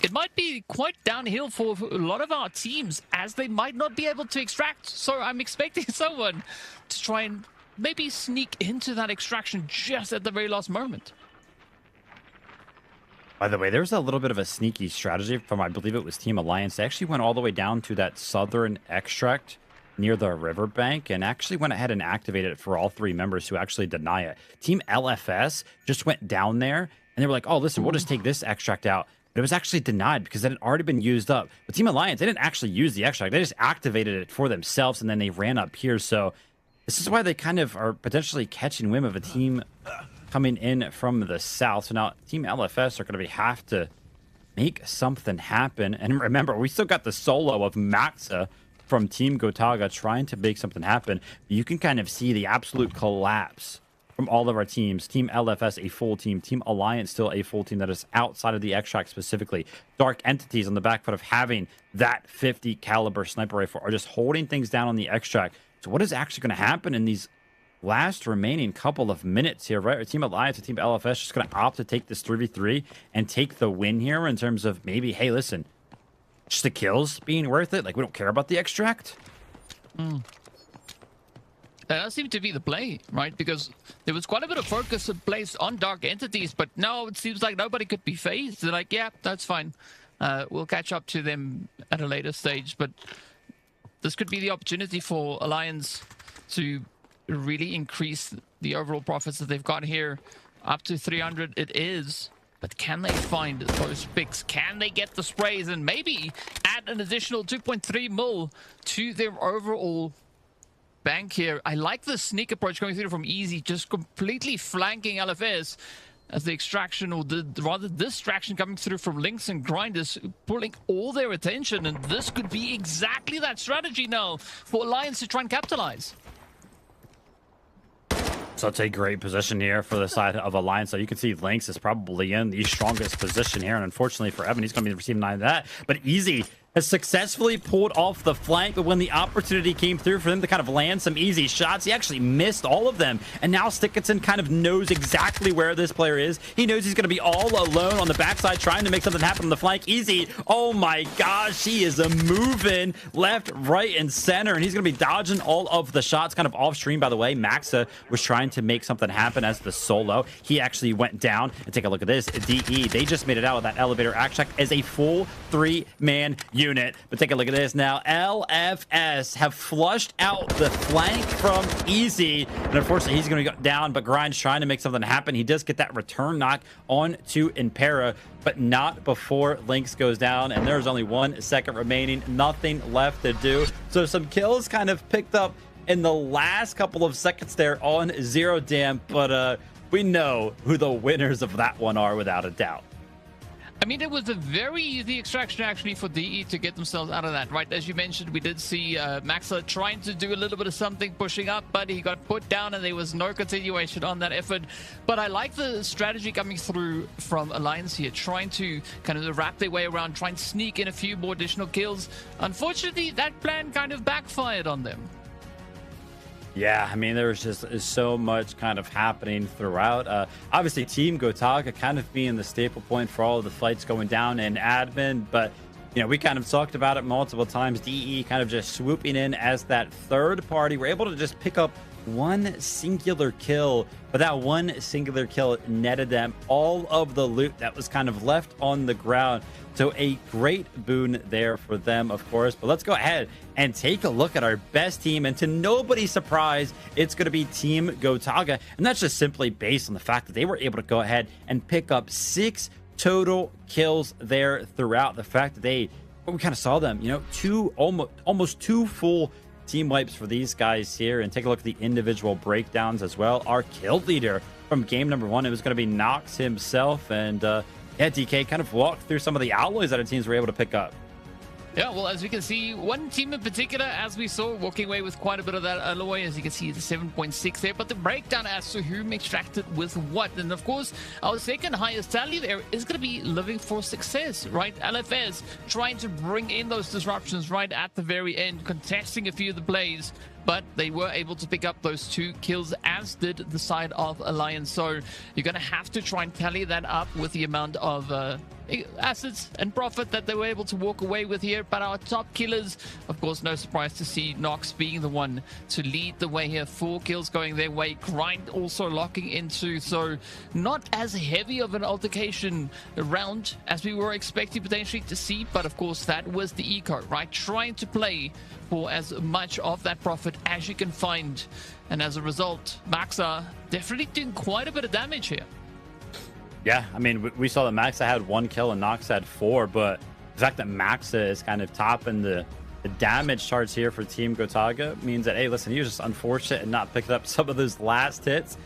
it might be quite downhill for a lot of our teams, as they might not be able to extract. So I'm expecting someone to try and maybe sneak into that extraction just at the very last moment. By the way, there's a little bit of a sneaky strategy from, I believe it was Team Alliance. They actually went all the way down to that southern extract near the riverbank and actually went ahead and activated it for all 3 members who actually deny it. Team LFS just went down there and they were like, oh, listen, we'll just take this extract out. But it was actually denied because it had already been used up. But Team Alliance, they didn't actually use the extract. They just activated it for themselves and then they ran up here. So this is why they kind of are potentially catching whim of a team coming in from the south. So now Team LFS are going to have to make something happen. And remember, we still got the solo of Maxa from Team Gotaga trying to make something happen. You can kind of see the absolute collapse from all of our teams. Team LFS, a full team. Team Alliance, still a full team that is outside of the extract specifically. Dark Entities on the back foot of having that 50 caliber sniper rifle are just holding things down on the extract. So what is actually going to happen in these last remaining couple of minutes here, right? Our Team Alliance and Team LFS just going to opt to take this 3v3 and take the win here in terms of maybe, hey, listen, just the kills being worth it. Like, we don't care about the extract. That seemed to be the play, right? Because there was quite a bit of focus placed on Dark Entities, but now it seems like nobody could be phased. They're like, yeah, that's fine. We'll catch up to them at a later stage. But this could be the opportunity for Alliance to really increase the overall profits that they've got here. Up to 300 it is. But can they find those picks? Can they get the sprays and maybe add an additional 2.3 mil to their overall bank here? I like the sneak approach going through from Easy, just completely flanking LFS as the extraction, or rather distraction coming through from Lynx and Grinders, pulling all their attention. And this could be exactly that strategy now for Alliance to try and capitalize. Such a great position here for the side of Alliance. So you can see Lynx is probably in the strongest position here. And unfortunately for Evan, he's going to be receiving 9 of that. But Easy has successfully pulled off the flank. But when the opportunity came through for them to kind of land some easy shots, he actually missed all of them. And now Stickinson kind of knows exactly where this player is. He knows he's going to be all alone on the backside trying to make something happen on the flank. Easy, oh my gosh, he is moving left, right, and center. And he's going to be dodging all of the shots kind of off stream, by the way. Maxa was trying to make something happen as the solo. He actually went down. And take a look at this. DE, they just made it out of that elevator extract as a full 3-man unit. But take a look at this now. LFS have flushed out the flank from Easy. And unfortunately, he's going to go down. But Grind's trying to make something happen. He does get that return knock on to Impera, but not before Lynx goes down. And there's only 1 second remaining. Nothing left to do. So some kills kind of picked up in the last couple of seconds there on Zero Dam. But we know who the winners of that one are without a doubt. I mean, it was a very easy extraction actually for DE to get themselves out of that, right? As you mentioned, we did see Maxa trying to do a little bit of something, pushing up, but he got put down and there was no continuation on that effort. But I like the strategy coming through from Alliance here, trying to kind of wrap their way around, trying to sneak in a few more additional kills. Unfortunately, that plan kind of backfired on them. Yeah, I mean, there was just so much kind of happening throughout. Obviously, Team Gotaga kind of being the staple point for all of the fights going down in admin. But, you know, we kind of talked about it multiple times. DE kind of just swooping in as that third party. We're able to just pick up 1 singular kill. But that 1 singular kill netted them all of the loot that was kind of left on the ground. So a great boon there for them, of course. But let's go ahead and take a look at our best team. And to nobody's surprise, it's going to be Team Gotaga. And that's just simply based on the fact that they were able to go ahead and pick up 6 total kills there throughout. The fact that we kind of saw them, you know, almost 2 full team wipes for these guys here. And take a look at the individual breakdowns as well. Our kill leader from game number 1, it was going to be Nox himself. And yeah, DK, kind of walk through some of the alloys that our teams were able to pick up. Yeah, well, as we can see, one team in particular, as we saw, walking away with quite a bit of that alloy. As you can see, the 7.6 there. But the breakdown as to who extracted with what. And of course, our second highest tally there is going to be living for success, right? LFS trying to bring in those disruptions right at the very end, contesting a few of the plays. But they were able to pick up those 2 kills, as did the side of Alliance. So you're going to have to try and tally that up with the amount of assets and profit that they were able to walk away with here. But our top killers, of course, no surprise to see Nox being the one to lead the way here. 4 kills going their way. Grind also locking into. So not as heavy of an altercation round as we were expecting potentially to see. But of course, that was the eco, right? Trying to play for as much of that profit as you can find. And as a result, Maxa definitely doing quite a bit of damage here. Yeah, I mean, we saw that Maxa had 1 kill and Nox had 4, but the fact that Maxa is kind of topping the damage charts here for Team Gotaga means that, hey, listen, he was just unfortunate and not picking up some of those last hits.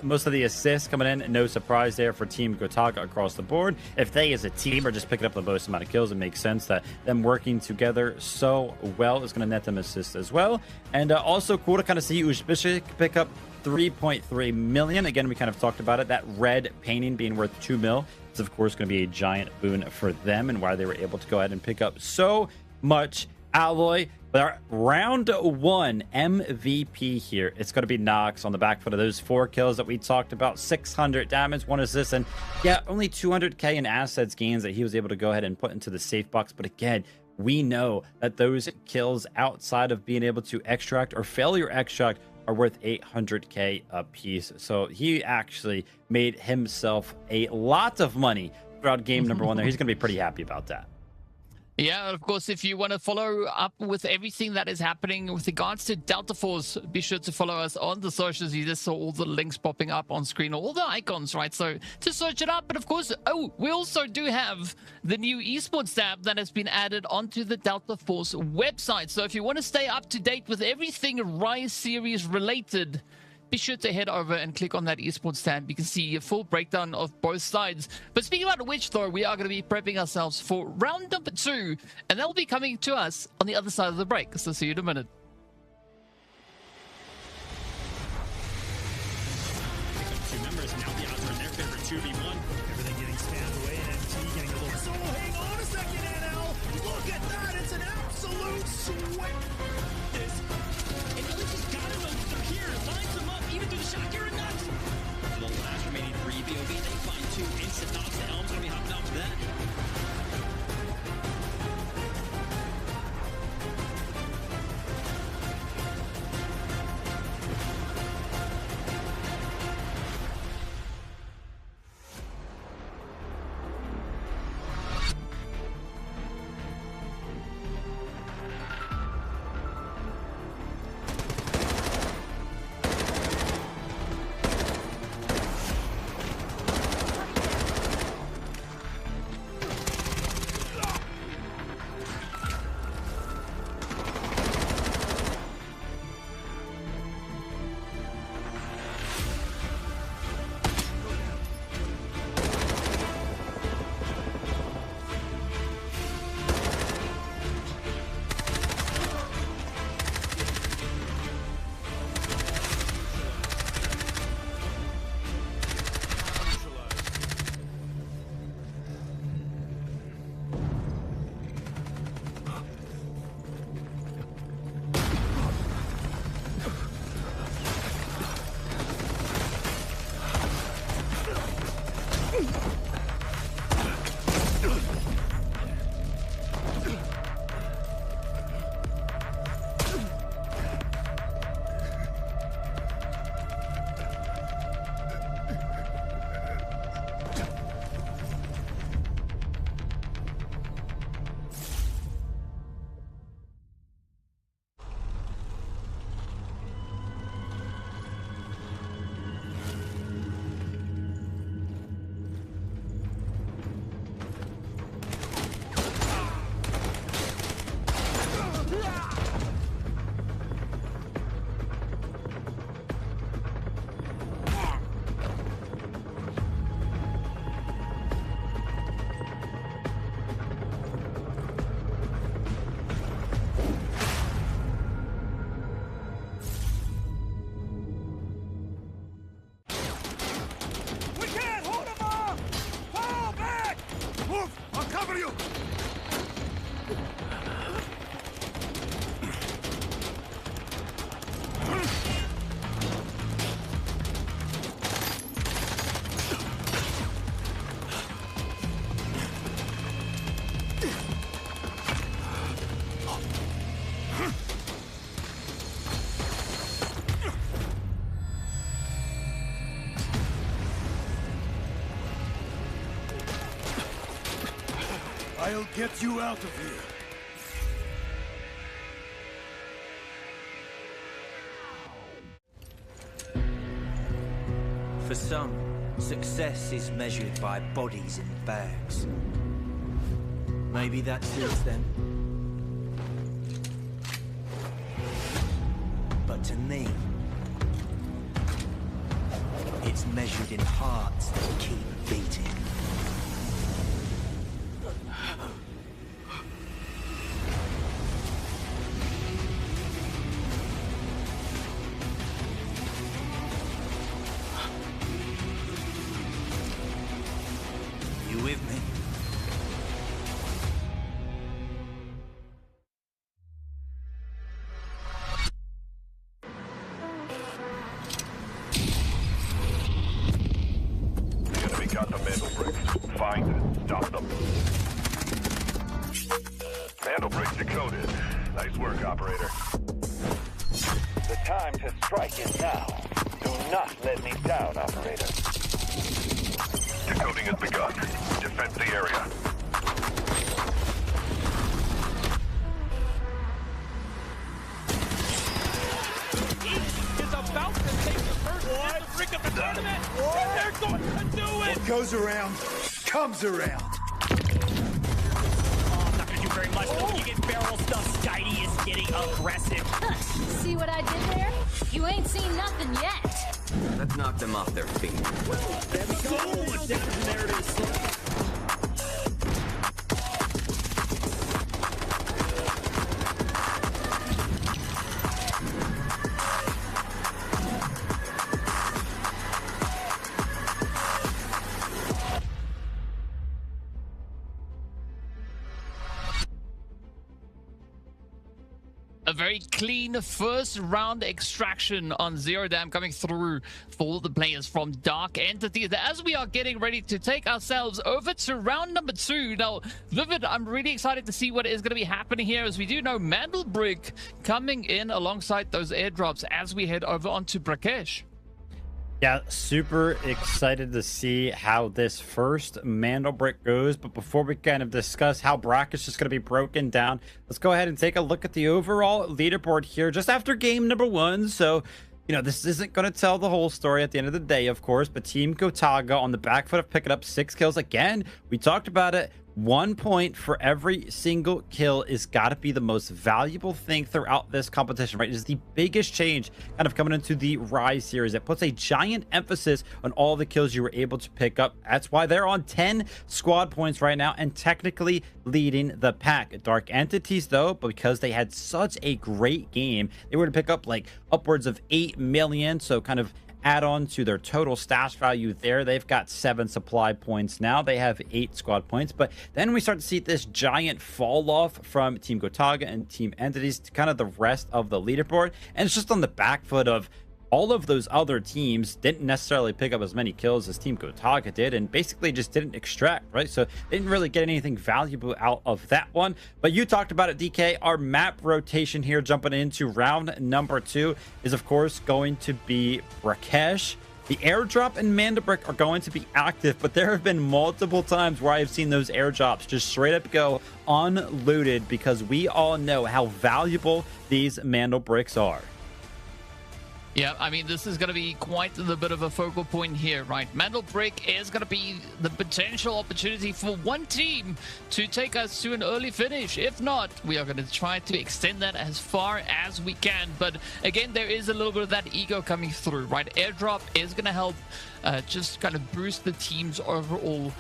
Most of the assists coming in, no surprise there for Team Gotaga across the board. If they as a team are just picking up the most amount of kills, it makes sense that them working together so well is going to net them assists as well. And also cool to kind of see Uzbek pick up 3.3 million. Again, we kind of talked about it. That red painting being worth 2 mil is, of course, going to be a giant boon for them and why they were able to go ahead and pick up so much alloy. But our round 1 MVP here, it's going to be Nox on the back foot of those 4 kills that we talked about. 600 damage, 1 assist, and yeah, only 200k in assets gains that he was able to go ahead and put into the safe box. But again, we know that those kills outside of being able to extract or failure extract are worth 800k a piece. So he actually made himself a lot of money throughout game number 1 there. He's going to be pretty happy about that. Yeah, of course, if you want to follow up with everything that is happening with regards to Delta Force, be sure to follow us on the socials. You just saw all the links popping up on screen, all the icons, right? So to search it up. But of course, we also do have the new Esports tab that has been added onto the Delta Force website. So if you want to stay up to date with everything Rise series related, be sure to head over and click on that Esports tab. You can see a full breakdown of both sides. But speaking about which, though, we are going to be prepping ourselves for round number 2, and that will be coming to us on the other side of the break. So see you in a minute. Two members, now the odds are in their favor, 2v1. Everything getting spammed away, and MT getting a little solo. Hang on a second, NL. Look at that. It's an absolute sweat. And you just gotta know that they're here. Lines them up, even through the shot. You're nuts. For the last remaining 3 BOV, they find 2 instant knocks. The Helm's gonna be hopping off that. I'll get you out of here. For some, success is measured by bodies in bags. Maybe that suits them. But to me, it's measured in hearts that keep beating. You with me? The enemy got the Mandelbrick. Find and stop them. Mandelbrick decoded. Nice work, operator. The time to strike is now. Do not let me down, operator. Decoding has begun. Defend the area. Is about to take the first Mandelbrick of the tournament. And they're going to do it. What goes around, comes around. Oh, I'm not going to do very much. Looking at barrel stuff, Skydie is getting aggressive. See what I did there? You ain't seen nothing yet. Let's knock them off their feet. There we go. So much damage from there it is. A very clean first round extraction on Zero Dam coming through for the players from Dark Entity. As we are getting ready to take ourselves over to round number 2. Now, Vivid, I'm really excited to see what is going to be happening here, as we do know Mandelbrick coming in alongside those airdrops as we head over onto Brakkesh. Yeah, super excited to see how this first Mandelbrick goes. But before we kind of discuss how Brakkesh is going to be broken down, let's go ahead and take a look at the overall leaderboard here just after game number 1. So, you know, this isn't going to tell the whole story at the end of the day, of course, but Team Gotaga on the back foot of picking up 6 kills. Again, we talked about it. 1 point for every single kill is got to be the most valuable thing throughout this competition, right? It is the biggest change kind of coming into the Rise series. It puts a giant emphasis on all the kills you were able to pick up. That's why they're on 10 squad points right now and technically leading the pack. Dark Entities, though, because they had such a great game, they were to pick up like upwards of 8 million. So kind of add on to their total stash value there. They've got 7 supply points now. They have 8 squad points. But then we start to see this giant fall off from Team Gotaga and Team Entities to kind of the rest of the leaderboard. And it's just on the back foot of all of those other teams didn't necessarily pick up as many kills as Team Gotaga did, and basically just didn't extract, right? So they didn't really get anything valuable out of that one. But you talked about it, DK. Our map rotation here jumping into round number 2 is, of course, going to be Brakkesh. The airdrop and Mandelbrick are going to be active, but there have been multiple times where I've seen those airdrops just straight up go unlooted because we all know how valuable these Mandelbricks are. Yeah, I mean, this is going to be quite the bit of a focal point here, right? Mandelbrick is going to be the potential opportunity for one team to take us to an early finish. If not, we are going to try to extend that as far as we can. But again, there is a little bit of that ego coming through, right? Airdrop is going to help just kind of boost the team's overall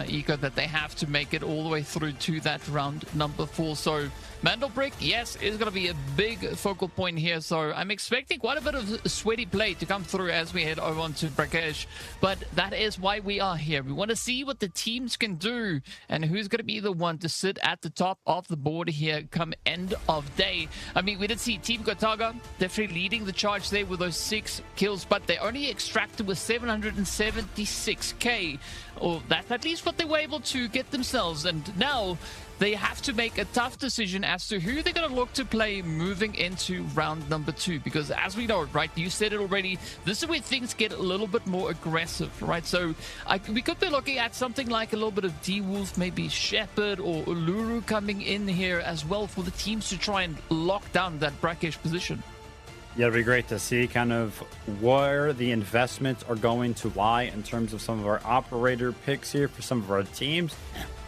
ego that they have to make it all the way through to that round number 4. So Mandelbrick, yes, is going to be a big focal point here. So I'm expecting quite a bit of sweaty play to come through as we head over onto Brakkesh. But that is why we are here. We want to see what the teams can do and who's going to be the one to sit at the top of the board here come end of day. I mean, we did see Team Gotaga definitely leading the charge there with those 6 kills, but they only extracted with 776k. Or that's at least least what they were able to get themselves. And now they have to make a tough decision as to who they're going to look to play moving into round number 2. Because as we know, right, you said it already, this is where things get a little bit more aggressive, right? So we could be looking at something like a little bit of D-Wolf, maybe Shepherd or Uluru coming in here as well for the teams to try and lock down that Brakkesh position. Yeah, it'd be great to see kind of where the investments are going to lie in terms of some of our operator picks here for some of our teams.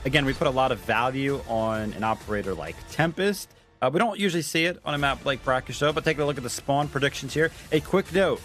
Again, we put a lot of value on an operator like Tempest. We don't usually see it on a map like Brakkesh, though, but taking a look at the spawn predictions here. A quick note.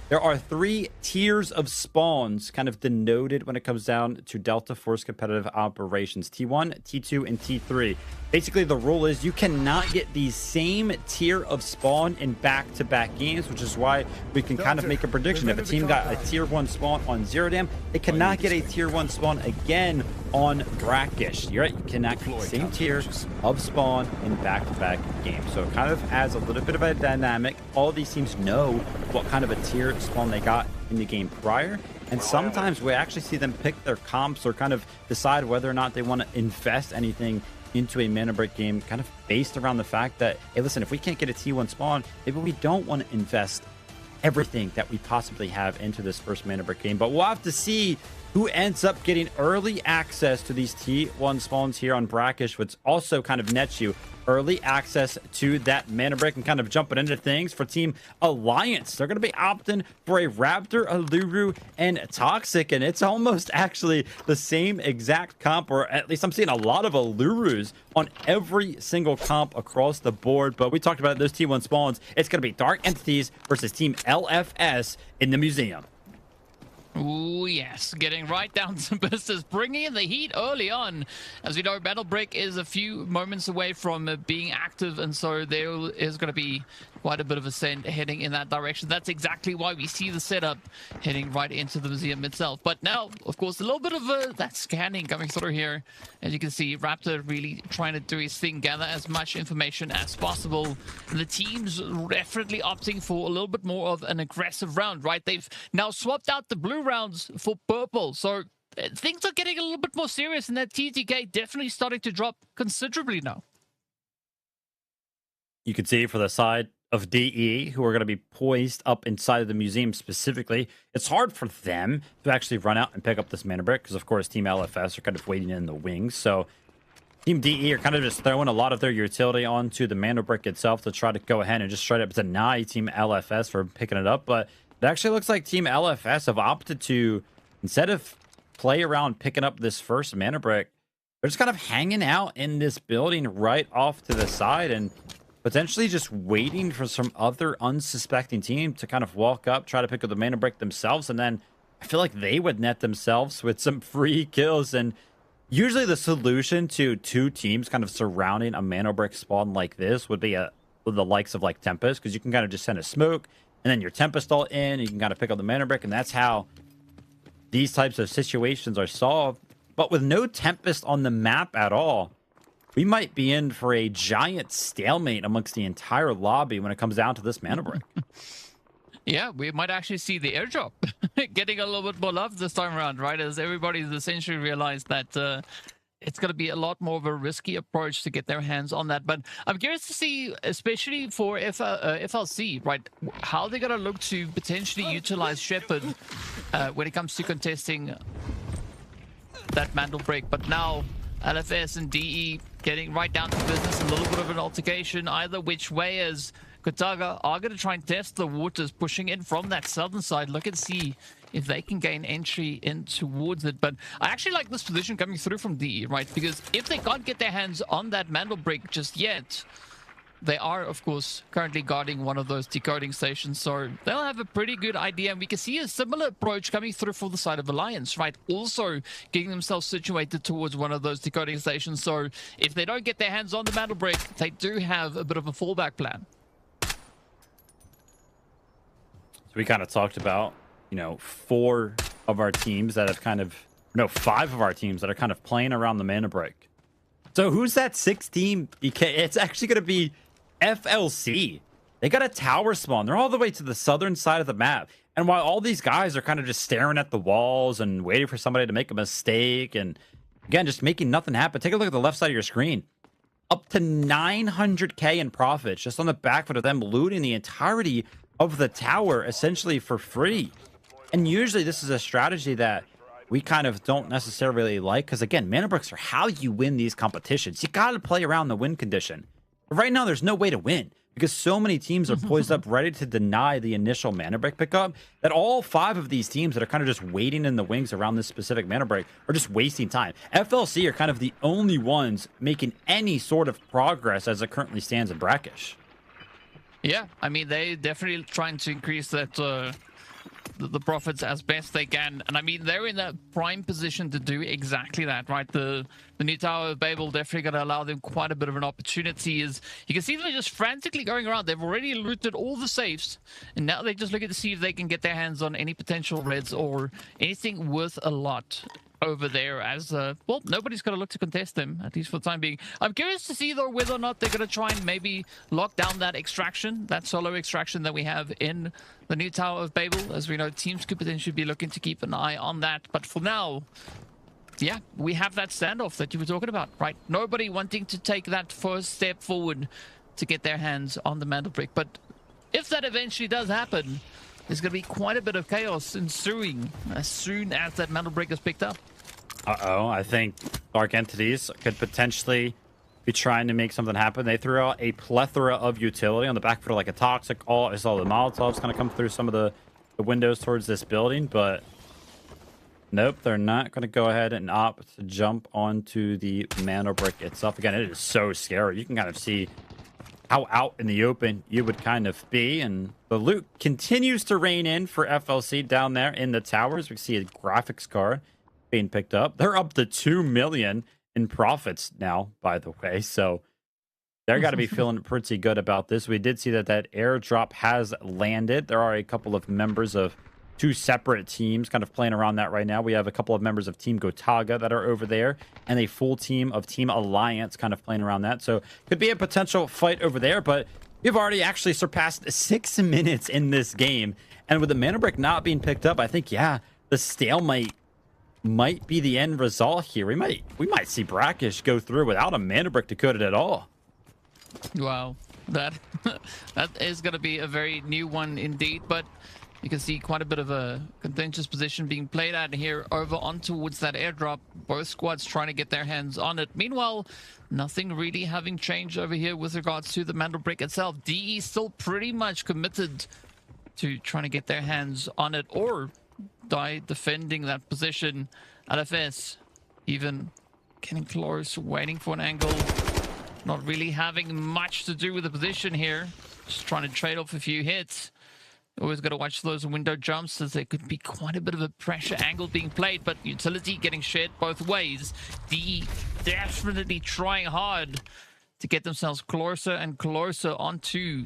There are 3 tiers of spawns kind of denoted when it comes down to Delta Force competitive operations. T1, T2, and T3. Basically, the rule is you cannot get the same tier of spawn in back-to-back games, which is why we can kind of make a prediction. If a team got a tier 1 spawn on Zero Dam, they cannot get a tier 1 spawn again on Brakkesh. You're right, you cannot get the same tier of spawn in back-to-back games. So it kind of adds a little bit of a dynamic. All of these teams know what kind of a tier spawn they got in the game prior, and sometimes we actually see them pick their comps or kind of decide whether or not they want to invest anything into a Mandelbrick game, kind of based around the fact that, hey, listen, if we can't get a T1 spawn, maybe we don't want to invest everything that we possibly have into this first Mandelbrick game. But we'll have to see who ends up getting early access to these T1 spawns here on Brakkesh, which also kind of nets you early access to that Mandelbrick. And kind of jumping into things for Team Alliance, they're going to be opting for a Raptor, Uluru, and Toxic, and it's almost actually the same exact comp, or at least I'm seeing a lot of Ulurus on every single comp across the board. But we talked about those T1 spawns. It's going to be Dark Entities versus Team LFS in the museum. Ooh, yes, getting right down to business, bringing in the heat early on. As we know, Mandelbrick is a few moments away from being active, and so there is going to be quite a bit of a send heading in that direction. That's exactly why we see the setup heading right into the museum itself. But now, of course, a little bit of that scanning coming through here. As you can see, Raptor really trying to do his thing, gather as much information as possible. And the team's definitely opting for a little bit more of an aggressive round, right? They've now swapped out the blue rounds for purple. So things are getting a little bit more serious, and that TTK definitely starting to drop considerably now. You can see for the side of DE, who are going to be poised up inside of the museum specifically, it's hard for them to actually run out and pick up this Mandelbrick because, of course, Team LFS are kind of waiting in the wings. So Team DE are kind of just throwing a lot of their utility onto the Mandelbrick itself to try to go ahead and just straight up deny Team LFS for picking it up. But it actually looks like Team LFS have opted to, instead of play around picking up this first Mandelbrick, they're just kind of hanging out in this building right off to the side and potentially just waiting for some other unsuspecting team to kind of walk up, try to pick up the Mandelbrick themselves, and then I feel like they would net themselves with some free kills. And usually the solution to 2 teams kind of surrounding a Mandelbrick spawn like this would be the likes of like Tempest, because you can kind of just send a smoke and then your Tempest all in, you can kind of pick up the Mandelbrick, and that's how these types of situations are solved. But with no Tempest on the map at all, we might be in for a giant stalemate amongst the entire lobby when it comes down to this Mandelbrick. Yeah, we might actually see the airdrop getting a little bit more love this time around, right? As everybody's essentially realized that it's going to be a lot more of a risky approach to get their hands on that. But I'm curious to see, especially for FLC, right, how they're going to look to potentially utilize Shepherd when it comes to contesting that Mandelbrick. But now LFS and DE getting right down to business, a little bit of an altercation either which way, as Gotaga are going to try and test the waters, pushing in from that southern side. Look and see if they can gain entry in towards it. But I actually like this position coming through from DE, right? Because if they can't get their hands on that Mandelbrick just yet, they are, of course, currently guarding one of those decoding stations, so they'll have a pretty good idea. And we can see a similar approach coming through for the side of Alliance, right? Also getting themselves situated towards one of those decoding stations. So if they don't get their hands on the Mandelbrick, they do have a bit of a fallback plan. So we kind of talked about, you know, 4 of our teams that have kind of, no, 5 of our teams that are kind of playing around the Mandelbrick. So who's that 6th team? It's actually going to be FLC. They got a tower spawn. They're all the way to the southern side of the map. And while all these guys are kind of just staring at the walls and waiting for somebody to make a mistake, and again, just making nothing happen, take a look at the left side of your screen. Up to 900K in profits just on the back foot of them looting the entirety of the tower essentially for free. And usually this is a strategy that we kind of don't necessarily like, because again, mana bricks are how you win these competitions. You got to play around the win condition. But right now, there's no way to win, because so many teams are poised up ready to deny the initial mana break pickup, that all 5 of these teams that are kind of just waiting in the wings around this specific mana break are just wasting time. FLC are kind of the only ones making any sort of progress as it currently stands in Brakkesh. Yeah, I mean, they definitely trying to increase that the profits as best they can, and I mean, they're in a prime position to do exactly that, right? The new Tower of Babel definitely going to allow them quite a bit of an opportunity. As you can see, they're just frantically going around. They've already looted all the safes, and now they're just looking to see if they can get their hands on any potential reds or anything worth a lot over there, as well, nobody's going to look to contest them, at least for the time being. I'm curious to see though whether or not they're going to try and maybe lock down that extraction, that solo extraction that we have in the new Tower of Babel. As we know, teams could potentially be looking to keep an eye on that, but for now, yeah, we have that standoff that you were talking about, right? Nobody wanting to take that first step forward to get their hands on the Mandelbrick, but if that eventually does happen, there's going to be quite a bit of chaos ensuing as soon as that Mandelbrick is picked up. I think Dark Entities could potentially be trying to make something happen. They threw out a plethora of utility on the back foot, like a Toxic Ult. I saw the Molotovs kind of come through some of the windows towards this building, but nope, they're not going to go ahead and opt to jump onto the Mandelbrick itself. Again, it is so scary. You can kind of see how out in the open you would kind of be, and the loot continues to rain in for FLC down there in the towers. We see a graphics card being picked up. They're up to 2 million in profits now, by the way, so they're got to be feeling pretty good about this. We did see that airdrop has landed. There are a couple of members of 2 separate teams kind of playing around that right now. We have a couple of members of Team Gotaga that are over there, and a full team of Team Alliance kind of playing around that. So could be a potential fight over there, but we've already actually surpassed 6 minutes in this game. And with the mana brick not being picked up, I think, yeah, the stalemate might be the end result here. We might see Brakkesh go through without a mana brick to code it at all. Wow, that is going to be a very new one indeed, but you can see quite a bit of a contentious position being played out here over on towards that airdrop. Both squads trying to get their hands on it. Meanwhile, nothing really having changed over here with regards to the Mandelbrick itself. DE still pretty much committed to trying to get their hands on it or die defending that position. LFS even getting close, waiting for an angle. Not really having much to do with the position here. Just trying to trade off a few hits. Always got to watch those window jumps, as there could be quite a bit of a pressure angle being played, but utility getting shared both ways. DE definitely trying hard to get themselves closer and closer onto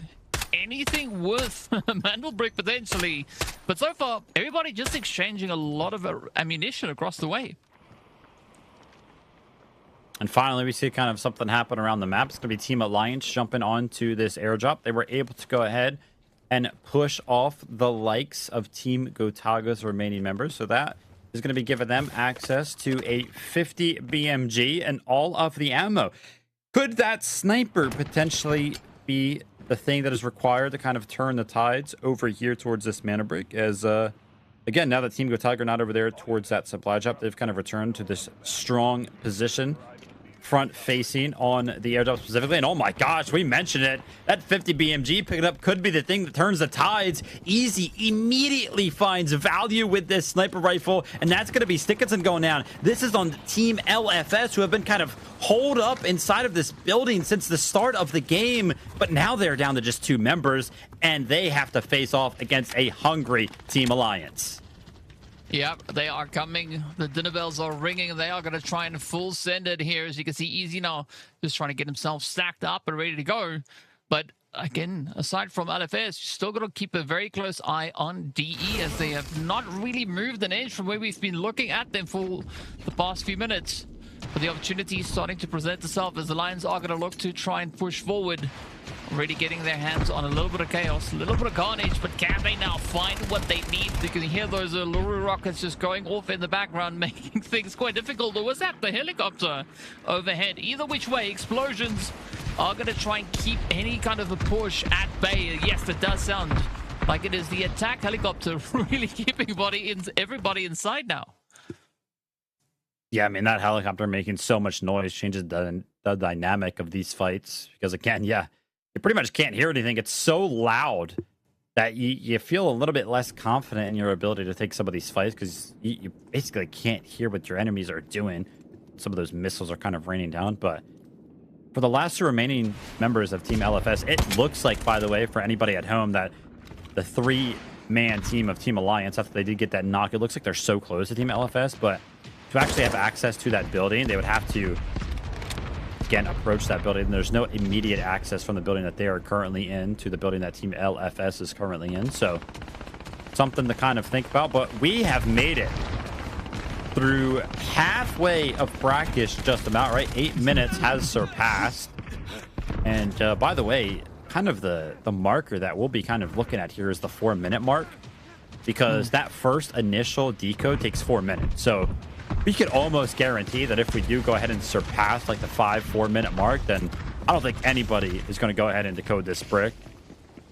anything worth Mandelbrick potentially. But so far, everybody just exchanging a lot of ammunition across the way. And finally, we see kind of something happen around the map. It's going to be Team Alliance jumping onto this airdrop. They were able to go ahead and push off the likes of Team Gotaga's remaining members. So that is going to be giving them access to a 50 BMG and all of the ammo. Could that sniper potentially be the thing that is required to kind of turn the tides over here towards this mana break? As again, now that Team Gotaga are not over there towards that supply drop, they've kind of returned to this strong position, front facing on the airdrop specifically. And oh my gosh, we mentioned it, that 50 BMG picked up could be the thing that turns the tides. Easy immediately finds value with this sniper rifle, and that's going to be Stickinson going down. This is on Team LFS, who have been kind of holed up inside of this building since the start of the game, but now they're down to just 2 members, and they have to face off against a hungry Team Alliance. Yep, they are coming. The dinner bells are ringing. They are going to try and full send it here. As you can see, Easy now just trying to get himself stacked up and ready to go. But again, aside from LFS, you still got to keep a very close eye on DE, as they have not really moved an inch from where we've been looking at them for the past few minutes. But the opportunity is starting to present itself, as the Lions are going to look to try and push forward. really getting their hands on a little bit of chaos, a little bit of carnage, but can they now find what they need? You can hear those Luru rockets just going off in the background, making things quite difficult. Or was that the helicopter overhead? Either which way, explosions are going to try and keep any kind of a push at bay. Yes, it does sound like it is the attack helicopter really keeping everybody inside now. Yeah, I mean, that helicopter making so much noise changes the dynamic of these fights. Because again, yeah, you pretty much can't hear anything. It's so loud that you feel a little bit less confident in your ability to take some of these fights because you basically can't hear what your enemies are doing. Some of those missiles are kind of raining down. But for the last two remaining members of Team LFS, it looks like, by the way, for anybody at home, that the three-man team of Team Alliance, after they did get that knock, it looks like they're so close to Team LFS. But to actually have access to that building, they would have to again approach that building. There's no immediate access from the building that they are currently in to the building that Team LFS is currently in. So something to kind of think about. But we have made it through halfway of Brakkesh, just about, right? 8 minutes has surpassed. And by the way, kind of the marker that we'll be kind of looking at here is the 4-minute mark, because that first initial decode takes 4 minutes. So we could almost guarantee that if we do go ahead and surpass like the 4-minute mark, then I don't think anybody is going to go ahead and decode this brick.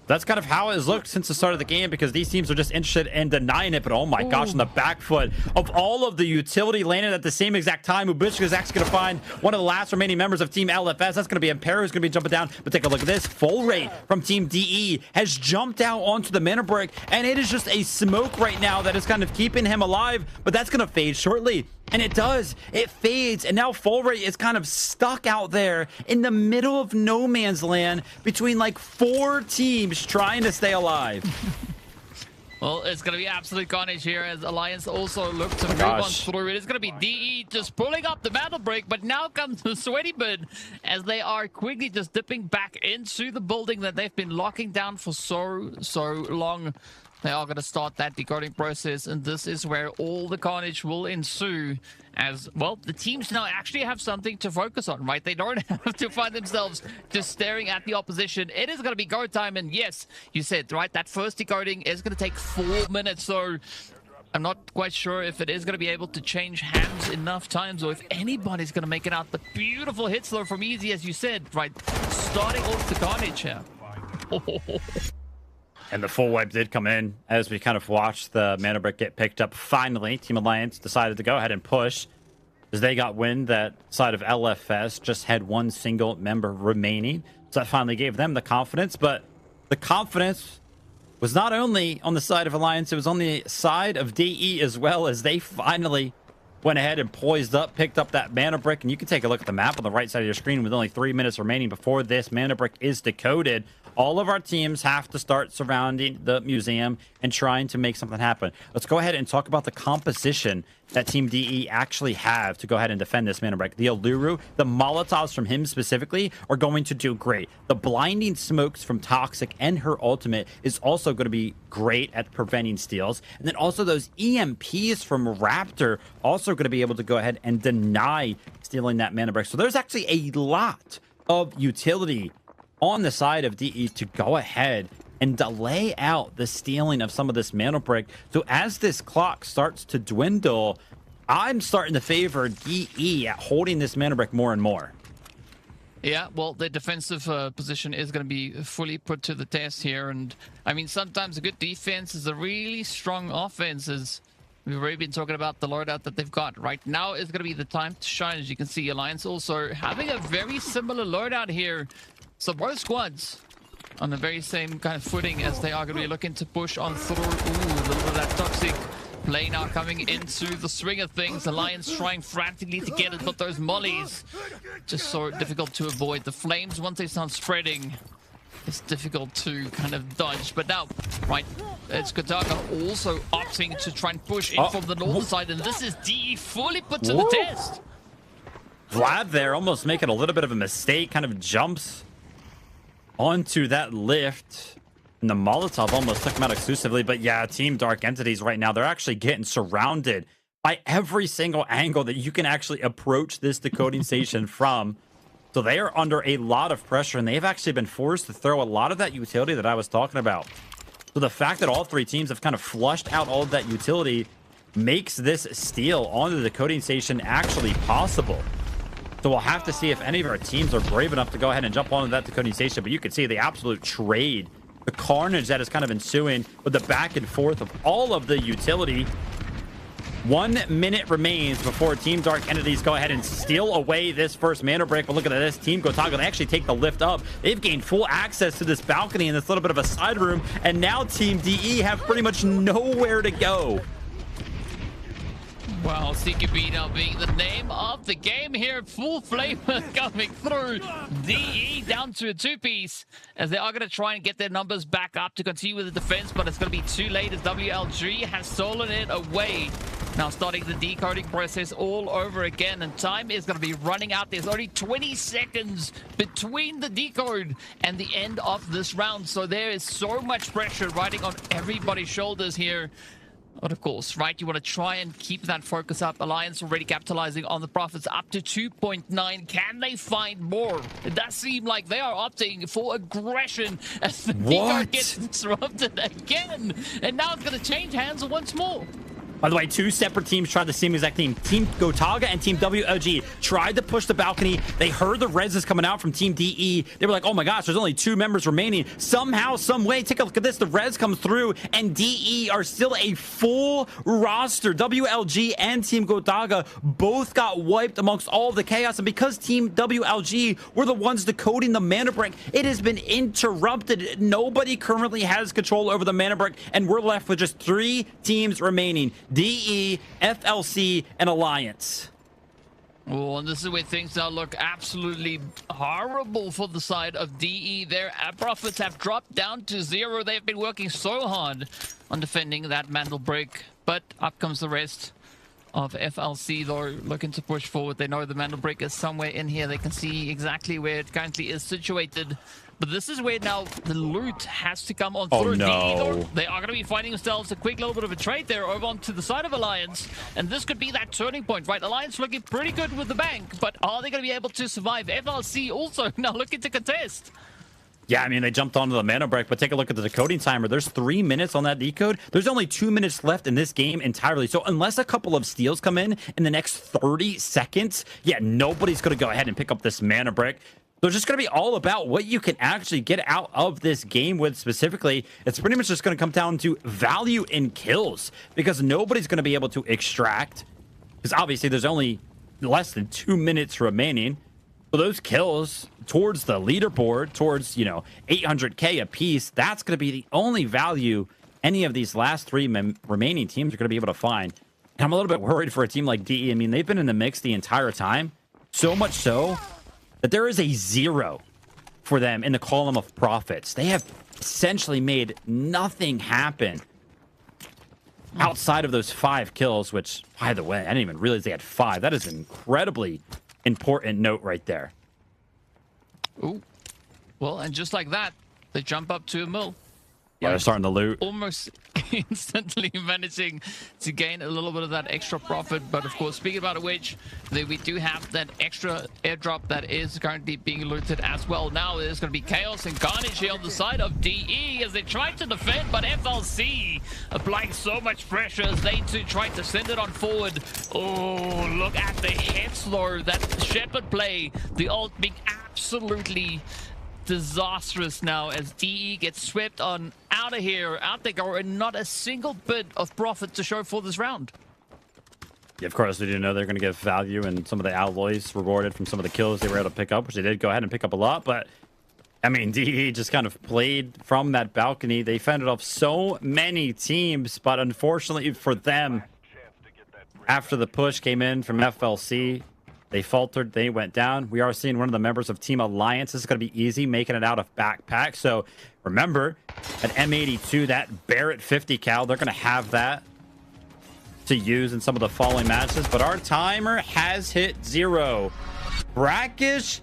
That's kind of how it has looked since the start of the game, because these teams are just interested in denying it. But oh my gosh, on the back foot of all of the utility landed at the same exact time, Ubishka is actually going to find one of the last remaining members of Team LFS. That's going to be Impero, who's going to be jumping down. But take a look at this. Full rate from Team DE has jumped out onto the Mandelbrick, and it is just a smoke right now that is kind of keeping him alive. But that's going to fade shortly. And it does. It fades. And now Full Rate is kind of stuck out there in the middle of no man's land between like 4 teams trying to stay alive. Well, it's going to be absolute carnage here as Alliance also look to move on through. It is going to be DE just pulling up the Mandelbrick, but now comes the Sweaty Bird as they are quickly just dipping back into the building that they've been locking down for so long. They are going to start that decoding process, and this is where all the carnage will ensue as, well, the teams now actually have something to focus on, right? They don't have to find themselves just staring at the opposition. It is going to be go time, and yes, you said, right, that first decoding is going to take 4 minutes, so I'm not quite sure if it is going to be able to change hands enough times or if anybody's going to make it out. But beautiful hits, though, from Easy, as you said, right? Starting off the carnage here. And the full wipe did come in as we kind of watched the Mandelbrick get picked up. Finally, Team Alliance decided to go ahead and push as they got wind that side of LFS just had 1 single member remaining. So that finally gave them the confidence. But the confidence was not only on the side of Alliance, it was on the side of DE as well, as they finally went ahead and poised up, picked up that Mandelbrick. And you can take a look at the map on the right side of your screen with only 3 minutes remaining before this Mandelbrick is decoded. All of our teams have to start surrounding the museum and trying to make something happen. Let's go ahead and talk about the composition that Team DE actually have to go ahead and defend this Mandelbrick. The Alluru, the Molotovs from him specifically, are going to do great. The blinding smokes from Toxic and her ultimate is also going to be great at preventing steals. And then also those EMPs from Raptor also going to be able to go ahead and deny stealing that Mandelbrick. So there's actually a lot of utility on the side of DE to go ahead and delay out the stealing of some of this Mandelbrick. So as this clock starts to dwindle, I'm starting to favor DE at holding this Mandelbrick more and more. Yeah, well, the defensive position is going to be fully put to the test here. And I mean, sometimes a good defense is a really strong offense, as we've already been talking about the loadout that they've got. Right now is going to be the time to shine. As you can see, Alliance also having a very similar loadout here. So both squads on the very same kind of footing as they are going to be looking to push on through. Ooh, a little bit of that Toxic play now coming into the swing of things. Alliance trying frantically to get it, but those mollies just so difficult to avoid. The flames, once they start spreading, it's difficult to kind of dodge. But now, right, it's Gotaga also opting to try and push in from the north side, and this is DE fully put to the test. Vlad there almost making a little bit of a mistake, kind of jumps onto that lift, and the Molotov almost took him out exclusively. But yeah, Team Dark Entities right now, they're actually getting surrounded by every single angle that you can actually approach this decoding station from. So they are under a lot of pressure, and they've actually been forced to throw a lot of that utility that I was talking about. So the fact that all three teams have kind of flushed out all of that utility makes this steal onto the decoding station actually possible. So we'll have to see if any of our teams are brave enough to go ahead and jump onto that decoding station. But you can see the absolute trade, the carnage that is kind of ensuing with the back and forth of all of the utility. 1 minute remains before Team Dark Entities go ahead and steal away this first mana break. But look at this. Team Gotaga, they actually take the lift up. They've gained full access to this balcony and this little bit of a side room. And now Team DE have pretty much nowhere to go. Well, CQB now being the name of the game here. Full flavor coming through. DE down to a 2-piece as they are going to try and get their numbers back up to continue with the defense, but it's going to be too late as WLG has stolen it away. Now starting the decoding process all over again, and time is going to be running out. There's only 20 seconds between the decode and the end of this round, so there is so much pressure riding on everybody's shoulders here. But of course, right, you want to try and keep that focus up. Alliance already capitalizing on the profits up to 2.9. Can they find more? It does seem like they are opting for aggression as the decode gets disrupted again, and now it's going to change hands once more. By the way, two separate teams tried the same exact thing. Team Gotaga and Team WLG tried to push the balcony. They heard the reses coming out from Team DE. They were like, oh my gosh, there's only 2 members remaining. Somehow, some way, take a look at this. The res comes through, and DE are still a full roster. WLG and Team Gotaga both got wiped amongst all of the chaos. And because Team WLG were the ones decoding the mana brick, it has been interrupted. Nobody currently has control over the mana brick, and we're left with just 3 teams remaining. DE, FLC, and Alliance. Oh, and this is where things now look absolutely horrible for the side of DE. Their profits have dropped down to 0. They've been working so hard on defending that Mandelbrick, but up comes the rest of FLC, though, looking to push forward. They know the Mandelbrick is somewhere in here. They can see exactly where it currently is situated. But this is where now the loot has to come on through. No. They are going to be finding themselves a quick little bit of a trade there over onto the side of Alliance. And this could be that turning point, right? Alliance looking pretty good with the bank, but are they going to be able to survive? FLC also now looking to contest. Yeah, I mean, they jumped onto the mana break, but take a look at the decoding timer. There's 3 minutes on that decode. There's only 2 minutes left in this game entirely. So unless a couple of steals come in the next 30 seconds, yeah, nobody's going to go ahead and pick up this mana break. So it's just going to be all about what you can actually get out of this game with specifically. It's pretty much just going to come down to value in kills because nobody's going to be able to extract because obviously there's only less than 2 minutes remaining. So those kills towards the leaderboard, towards, you know, 800K a piece, that's going to be the only value any of these last 3 remaining teams are going to be able to find. And I'm a little bit worried for a team like DE. I mean, they've been in the mix the entire time, so much so that there is a 0 for them in the column of profits. They have essentially made nothing happen outside of those 5 kills, which, by the way, I didn't even realize they had 5. That is an incredibly important note right there. Ooh. Well, and just like that, they jump up to a mil. Yeah, they're starting to loot. Almost instantly managing to gain a little bit of that extra profit. But of course, speaking about which, we do have that extra airdrop that is currently being looted as well. Now there's going to be chaos and carnage here on the side of DE as they try to defend, but FLC applying so much pressure as they too try to send it on forward. Oh, look at the hits though, that Shepherd play, the ult being absolutely disastrous now as DE gets swept on out of here, out they go, and not a single bit of profit to show for this round. Yeah, of course, we do know they're going to get value and some of the alloys rewarded from some of the kills they were able to pick up, which they did go ahead and pick up a lot. But I mean, DE just kind of played from that balcony. They fended off so many teams, but unfortunately for them, after the push came in from FLC, they faltered, they went down. We are seeing one of the members of Team Alliance. This is going to be easy, making it out of backpack. So remember, at M82, that Barrett 50 cal, they're going to have that to use in some of the following matches. But our timer has hit 0. Brakkesh,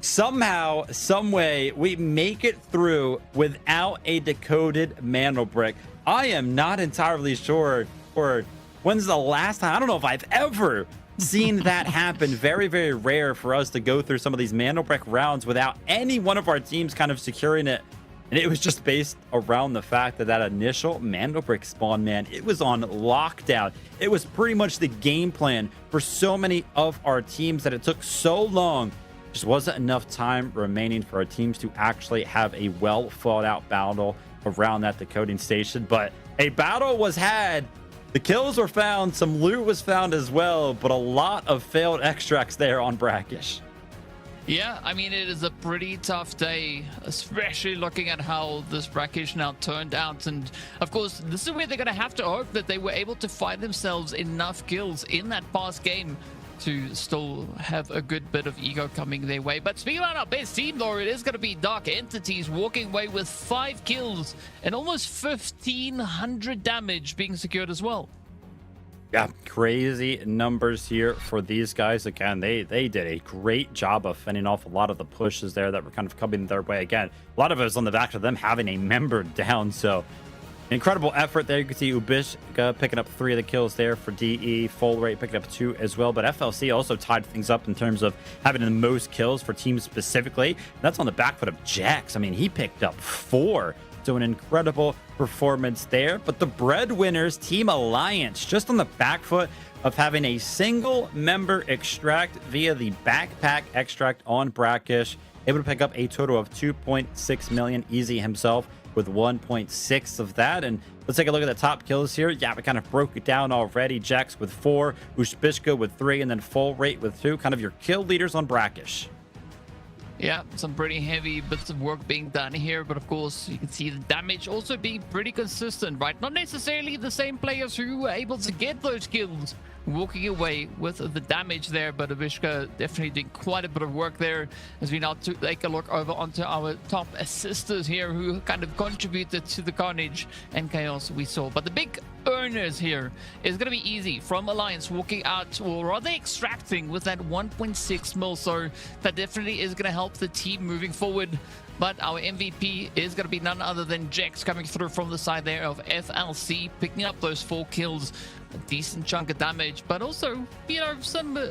somehow, some way, we make it through without a decoded Mandelbrick. I am not entirely sure, or when's the last time? I don't know if I've ever seen that happen. Very, very rare for us to go through some of these Mandelbrick rounds without any one of our teams kind of securing it. And it was just based around the fact that that initial Mandelbrick spawn, man, it was on lockdown. It was pretty much the game plan for so many of our teams that it took so long. Just wasn't enough time remaining for our teams to actually have a well thought out battle around that decoding station. But a battle was had. The kills were found. Some loot was found as well, but a lot of failed extracts there on Brakkesh. Yeah, I mean, it is a pretty tough day, especially looking at how this Brakkesh now turned out. And of course, this is where they're going to have to hope that they were able to find themselves enough kills in that past game to still have a good bit of ego coming their way. But speaking about our best team, though, it is going to be Dark Entities walking away with 5 kills and almost 1,500 damage being secured as well. Yeah, crazy numbers here for these guys. Again, they did a great job of fending off a lot of the pushes there that were kind of coming their way. Again, a lot of it was on the back of them having a member down. So incredible effort there. You can see Ubishka picking up 3 of the kills there for DE. Full rate picking up 2 as well. But FLC also tied things up in terms of having the most kills for teams specifically. And that's on the back foot of Jax. I mean, he picked up 4. So an incredible performance there. But the breadwinners, Team Alliance, just on the back foot of having a single member extract via the backpack extract on Brakkesh, able to pick up a total of 2.6 million. Easy himself with 1.6 of that. And let's take a look at the top kills here. Yeah, we kind of broke it down already. Jax with 4, Ubishka with 3, and then Full Rate with 2. Kind of your kill leaders on Brakkesh. Yeah, some pretty heavy bits of work being done here, but of course you can see the damage also being pretty consistent, right? Not necessarily the same players who were able to get those kills walking away with the damage there, but Ubishka definitely did quite a bit of work there. As we now take a look over onto our top assisters here who kind of contributed to the carnage and chaos we saw. But the big earners here is going to be easy from Alliance walking out, or rather extracting with that 1.6 mil, so that definitely is going to help the team moving forward. But our MVP is going to be none other than Jax coming through from the side there of FLC, picking up those 4 kills, a decent chunk of damage, but also, you know,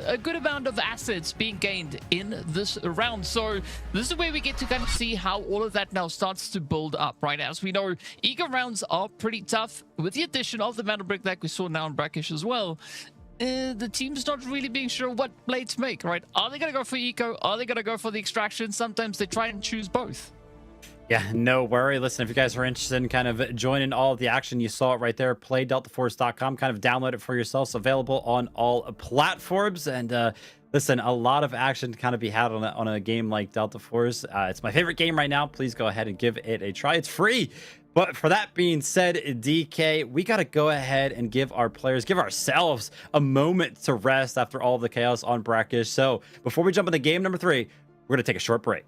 a good amount of assets being gained in this round. So this is where we get to kind of see how all of that now starts to build up, right? As we know, eager rounds are pretty tough with the addition of the Mandelbrick that we saw now in Brakkesh as well. The team's not really being sure what play to make, right? Are they going to go for eco? Are they going to go for the extraction? Sometimes they try and choose both. Yeah, no worry. Listen, if you guys are interested in kind of joining all of the action, you saw it right there. PlayDeltaForce.com. Kind of download it for yourselves. Available on all platforms. And listen, a lot of action to kind of be had on a game like Delta Force. It's my favorite game right now. Please go ahead and give it a try. It's free. But for that being said, DK, we got to go ahead and give our players, give ourselves a moment to rest after all the chaos on Brakkesh. So before we jump into game number 3, we're going to take a short break.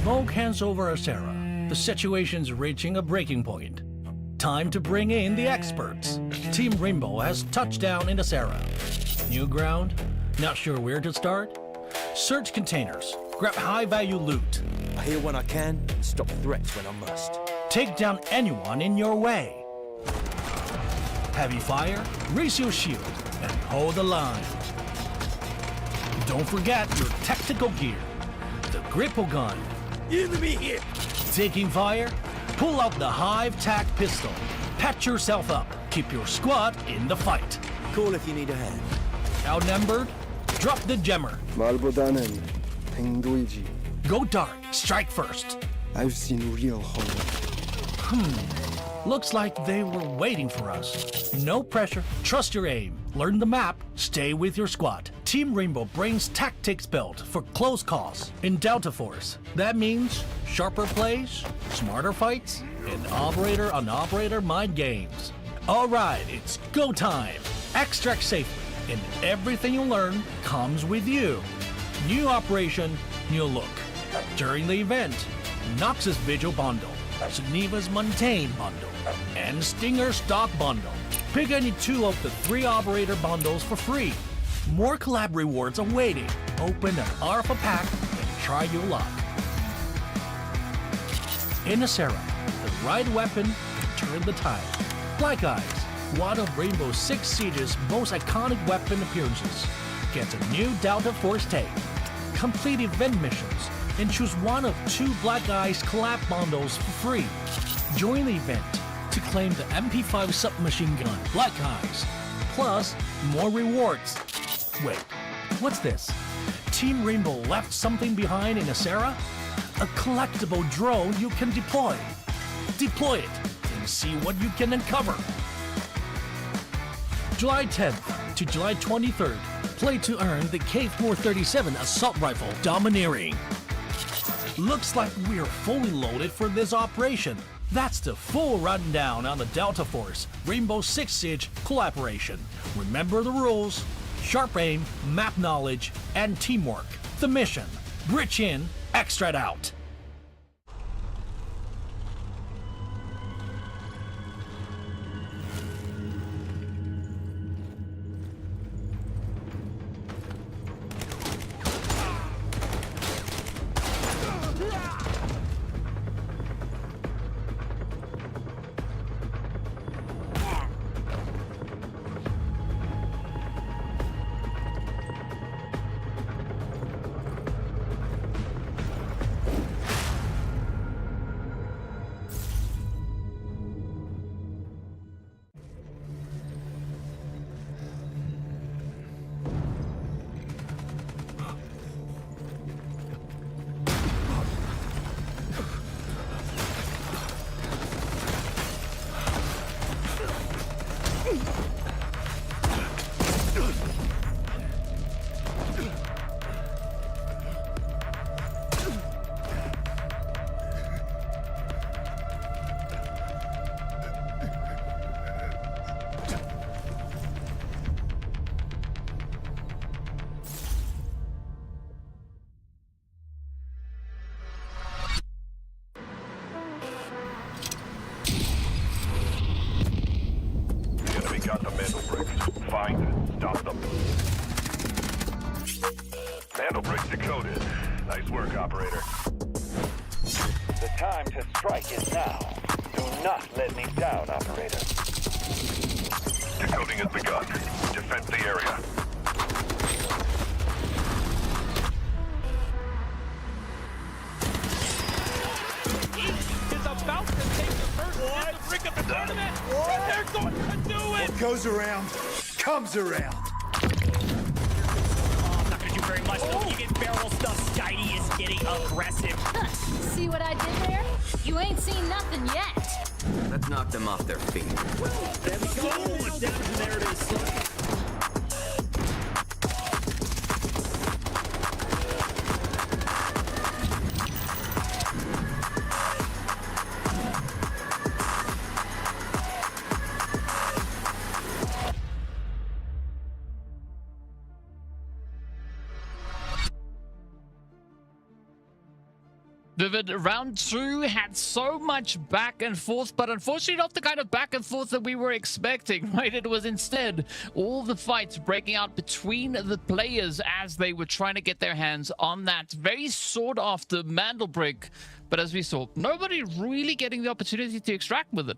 Smoke hands over Asera. The situation's reaching a breaking point. Time to bring in the experts. Team Rainbow has touched down in Asera. New ground? Not sure where to start? Search containers. Grab high-value loot. I hear when I can, and stop threats when I must. Take down anyone in your way. Heavy fire, raise your shield, and hold the line. Don't forget your tactical gear. The gripple gun. Enemy here! Taking fire? Pull out the Hive Tac pistol. Patch yourself up. Keep your squad in the fight. Call if you need a hand. Outnumbered? Drop the jammer. 말보다는 행동이지. Go dark. Strike first. I've seen real horror. Looks like they were waiting for us. No pressure. Trust your aim. Learn the map. Stay with your squad. Team Rainbow brings tactics built for close calls in Delta Force. That means sharper plays, smarter fights, and operator-on-operator mind games. All right, it's go time. Extract safely, and everything you learn comes with you. New operation, new look. During the event, Noxus Vigil Bundle, Suniva's Montaigne Bundle, and Stinger Stock Bundle. Pick any 2 of the 3 operator bundles for free. More collab rewards awaiting. Open an Alpha pack and try your luck. In Asera, the right weapon can turn the tide. Black Eyes, one of Rainbow Six Siege's most iconic weapon appearances, gets a new Delta Force take. Complete event missions and choose one of 2 Black Eyes collab bundles for free. Join the event to claim the MP5 submachine gun Black Eyes, plus more rewards. Wait, what's this? Team Rainbow left something behind in Asera? A collectible drone you can deploy. Deploy it and see what you can uncover. July 10th to July 23rd, play to earn the K437 assault rifle Domineering. Looks like we're fully loaded for this operation. That's the full rundown on the Delta Force Rainbow Six Siege collaboration. Remember the rules: sharp aim, map knowledge, and teamwork. The mission: bridge in, extract out. Got the Mandelbrick. Find it. Stop them. Mandelbrick decoded. Nice work, operator. The time to strike is now. Do not let me down, operator. Decoding has begun. Defend the area. Is about to take the first hit to brick up the tournament. And they're going to do it. What goes around, comes around. Oh, I'm not going to do very much. Though. You get barrel stuff. Skydie is getting aggressive. See what I did there? You ain't seen nothing yet. Let's knock them off their feet. There we go. Down, and there it is. Vivid, round 2 had so much back and forth, but unfortunately not the kind of back and forth that we were expecting, right? It was instead all the fights breaking out between the players as they were trying to get their hands on that very sought after Mandelbrick. But as we saw, nobody really getting the opportunity to extract with it.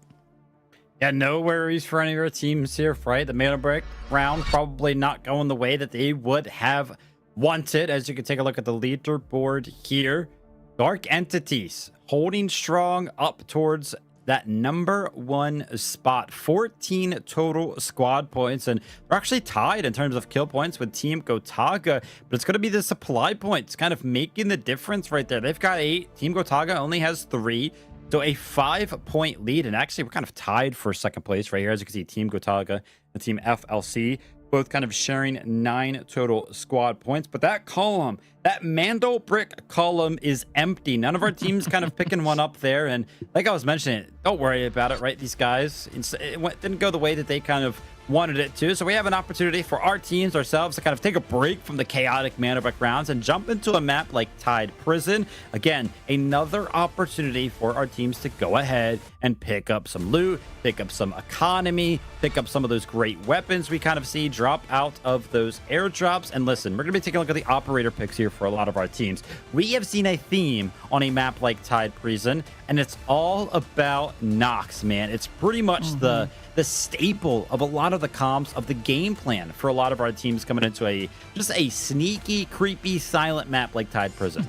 Yeah, no worries for any of our teams here, right? The Mandelbrick round probably not going the way that they would have wanted. As you can take a look at the leaderboard here, Dark Entities holding strong up towards that #1 spot. 14 total squad points, and we're actually tied in terms of kill points with Team Gotaga, but it's going to be the supply points kind of making the difference right there. They've got 8. Team Gotaga only has 3. So a 5-point lead, and actually we're kind of tied for second place right here. As you can see, Team Gotaga and Team FLC both kind of sharing 9 total squad points. But that column, that Mandelbrick column, is empty. None of our teams kind of picking one up there. And like I was mentioning, don't worry about it, right? These guys, it didn't go the way that they kind of wanted it to. So we have an opportunity for our teams ourselves to kind of take a break from the chaotic Mandelbrick rounds and jump into a map like Tide Prison. Again, another opportunity for our teams to go ahead and pick up some loot, pick up some economy, pick up some of those great weapons we kind of see drop out of those airdrops. And listen, we're going to be taking a look at the operator picks here for a lot of our teams. We have seen a theme on a map like Tide Prison, and it's all about Nox, man. It's pretty much the staple of a lot of the comps of the game plan for a lot of our teams coming into just a sneaky, creepy, silent map like Tide Prison.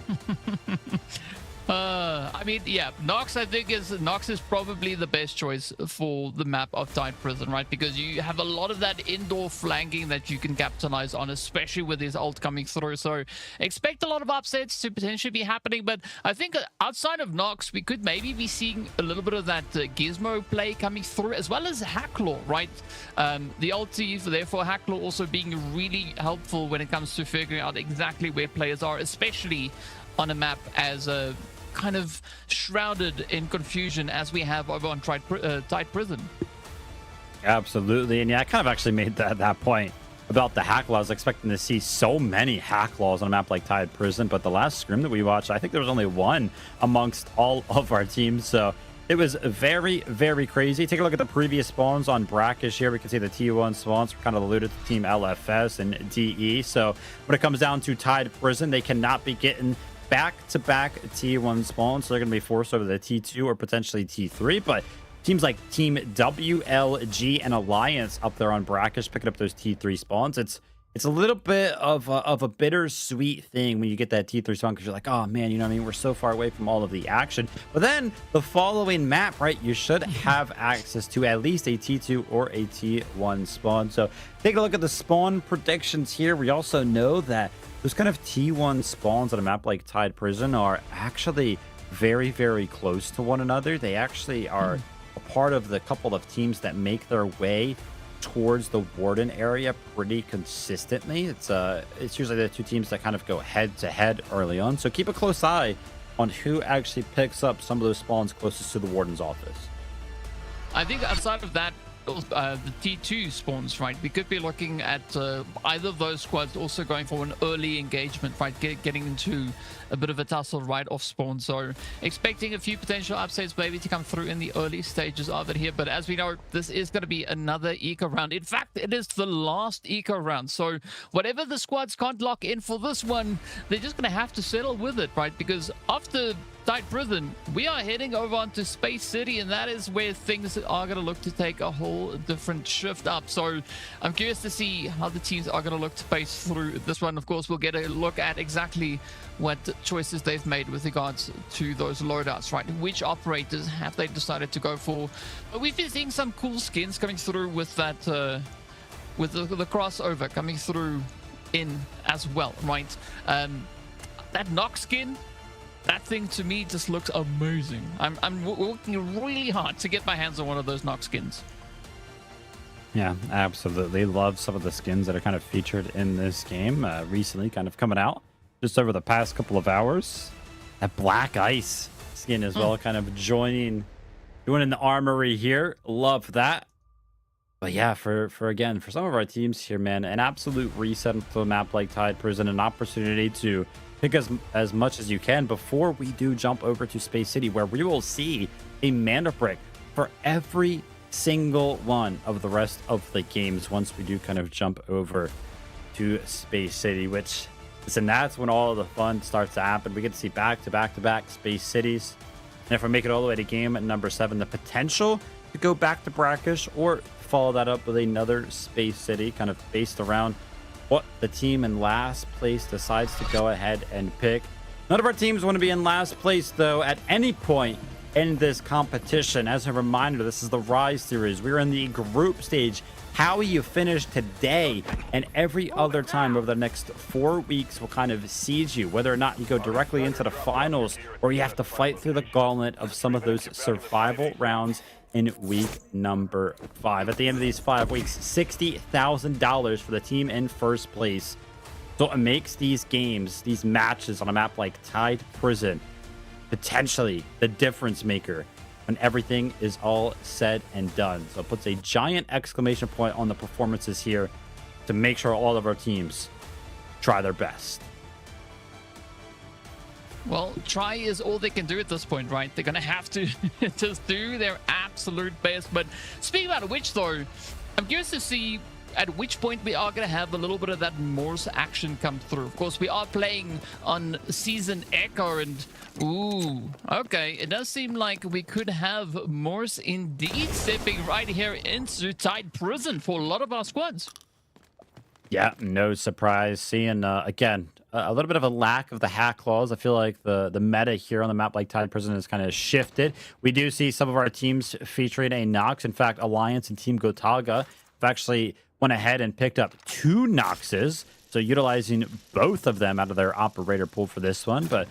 I mean, yeah, Nox, I think Nox is probably the best choice for the map of Tide Prison, right? Because you have a lot of that indoor flanking that you can capitalize on, especially with his ult coming through. So expect a lot of upsets to potentially be happening. But I think outside of Nox, we could maybe be seeing a little bit of that Gizmo play coming through, as well as Hacklaw, right? The ulti, therefore Hacklaw also being really helpful when it comes to figuring out exactly where players are, especially on a map as a kind of shrouded in confusion as we have over on Tide Prison. Absolutely. And yeah, I kind of actually made that point about the Hacklaw. I was expecting to see so many Hacklaws on a map like Tide Prison, but the last scrim that we watched, I think there was only one amongst all of our teams. So it was very, very crazy. Take a look at the previous spawns on Brakkesh here. We can see the T1 spawns were kind of alluded to Team LFS and DE. So when it comes down to Tide Prison, they cannot be getting back-to-back T1 spawns, so they're going to be forced over the T2 or potentially T3. But teams like Team WLG and Alliance up there on Brakkesh picking up those T3 spawns. It's a little bit of a bittersweet thing when you get that T3 spawn, because you're like, oh man, you know what I mean? We're so far away from all of the action. But then the following map, right, you should have access to at least a T2 or a T1 spawn. So take a look at the spawn predictions here. We also know that those kind of T1 spawns on a map like Tide Prison are actually very, very close to one another. They actually are a part of the couple of teams that make their way towards the Warden area pretty consistently. It's usually the two teams that kind of go head to head early on. So keep a close eye on who actually picks up some of those spawns closest to the Warden's office. I think outside of that, the T2 spawns, right? We could be looking at either of those squads also going for an early engagement, right? Getting into a bit of a tussle right off spawn. So expecting a few potential upsets maybe to come through in the early stages of it here. But as we know, this is going to be another eco round. In fact, it is the last eco round. So whatever the squads can't lock in for this one, they're just going to have to settle with it, right? Because after Tide Prison, we are heading over onto Space City, and that is where things are going to look to take a whole different shift up. So I'm curious to see how the teams are going to look to pace through this one. Of course, we'll get a look at exactly what choices they've made with regards to those loadouts, right? Which operators have they decided to go for? But we've been seeing some cool skins coming through with that, with the crossover coming through in as well, right? That Nox skin, that thing to me just looks amazing. I'm working really hard to get my hands on one of those Nox skins. Yeah, absolutely. Love some of the skins that are kind of featured in this game recently, kind of coming out just over the past couple of hours. That Black Ice skin as well, kind of joining the armory here. Love that. But yeah, for some of our teams here, man, an absolute reset to a map like Tide Prison, an opportunity to pick as much as you can before we do jump over to Space City, where we will see a Mandelbrick for every single one of the rest of the games once we do kind of jump over to Space City, which, listen, that's when all of the fun starts to happen. We get to see back-to-back Space Cities. And if we make it all the way to game at number 7, the potential to go back to Brakkesh or follow that up with another Space City kind of based around what the team in last place decides to go ahead and pick. None of our teams want to be in last place, though, at any point in this competition. As a reminder, this is the Rise Series. We're in the group stage. How you finish today and every other time over the next 4 weeks will kind of seed you, whether or not you go directly into the finals or you have to fight through the gauntlet of some of those survival rounds in week number 5. At the end of these 5 weeks, $60,000 for the team in first place. So it makes these games, these matches on a map like Tide Prison, potentially the difference maker when everything is all said and done. So it puts a giant exclamation point on the performances here to make sure all of our teams try their best. Well, try is all they can do at this point, right? They're going to have to just do their absolute best. But speaking about which, though, I'm curious to see at which point we are going to have a little bit of that Morse action come through. Of course, we are playing on Season Echo, and ooh, okay, it does seem like we could have Morse indeed stepping right here into Tide Prison for a lot of our squads. Yeah, no surprise. Seeing, again, a little bit of a lack of the hack clause. I feel like the meta here on the map like Tide Prison has kind of shifted. We do see some of our teams featuring a Nox. In fact, Alliance and Team Gotaga have actually went ahead and picked up 2 Noxes, so utilizing both of them out of their operator pool for this one. But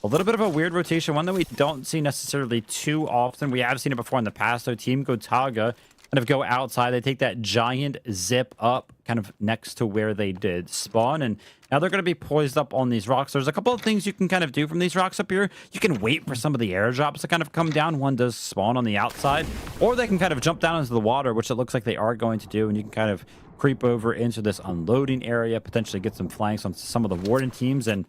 a little bit of a weird rotation, one that we don't see necessarily too often. We have seen it before in the past, though. Team Gotaga kind of go outside. They take that giant zip up kind of next to where they did spawn, and now they're going to be poised up on these rocks. There's a couple of things you can kind of do from these rocks up here. You can wait for some of the airdrops to kind of come down. One does spawn on the outside, or they can kind of jump down into the water, which it looks like they are going to do, and you can kind of creep over into this unloading area, potentially get some flanks on some of the Warden teams. And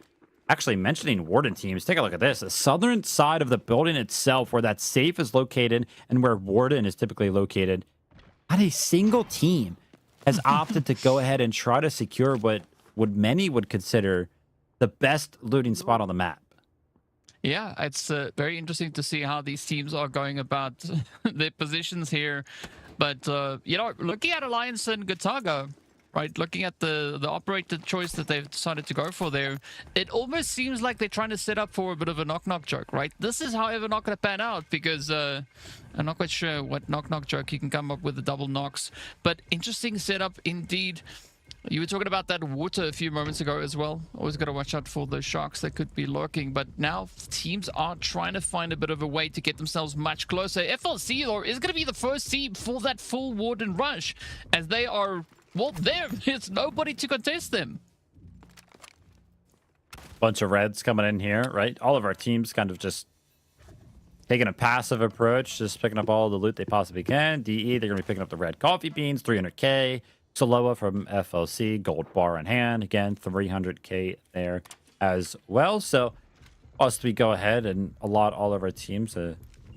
actually, mentioning Warden teams, take a look at this. The southern side of the building itself, where that safe is located and where Warden is typically located, not a single team has opted to go ahead and try to secure what many would consider the best looting spot on the map. Yeah, it's very interesting to see how these teams are going about their positions here. But, you know, looking at Alliance and Gotaga, right, looking at the operator choice that they've decided to go for there, it almost seems like they're trying to set up for a bit of a knock-knock joke, right? This is, however, not going to pan out because I'm not quite sure what knock-knock joke you can come up with the double knocks. But interesting setup indeed. You were talking about that water a few moments ago as well. Always got to watch out for those sharks that could be lurking. But now teams are trying to find a bit of a way to get themselves much closer. FLC, though, is going to be the first team for that full Warden rush, as they are, well, there's nobody to contest them. Bunch of reds coming in here, right? All of our teams kind of just taking a passive approach, just picking up all the loot they possibly can. DE, they're going to be picking up the red coffee beans, 300k. Saloa from FLC, gold bar in hand. Again, 300k there as well. So us, we go ahead and allot all of our teams a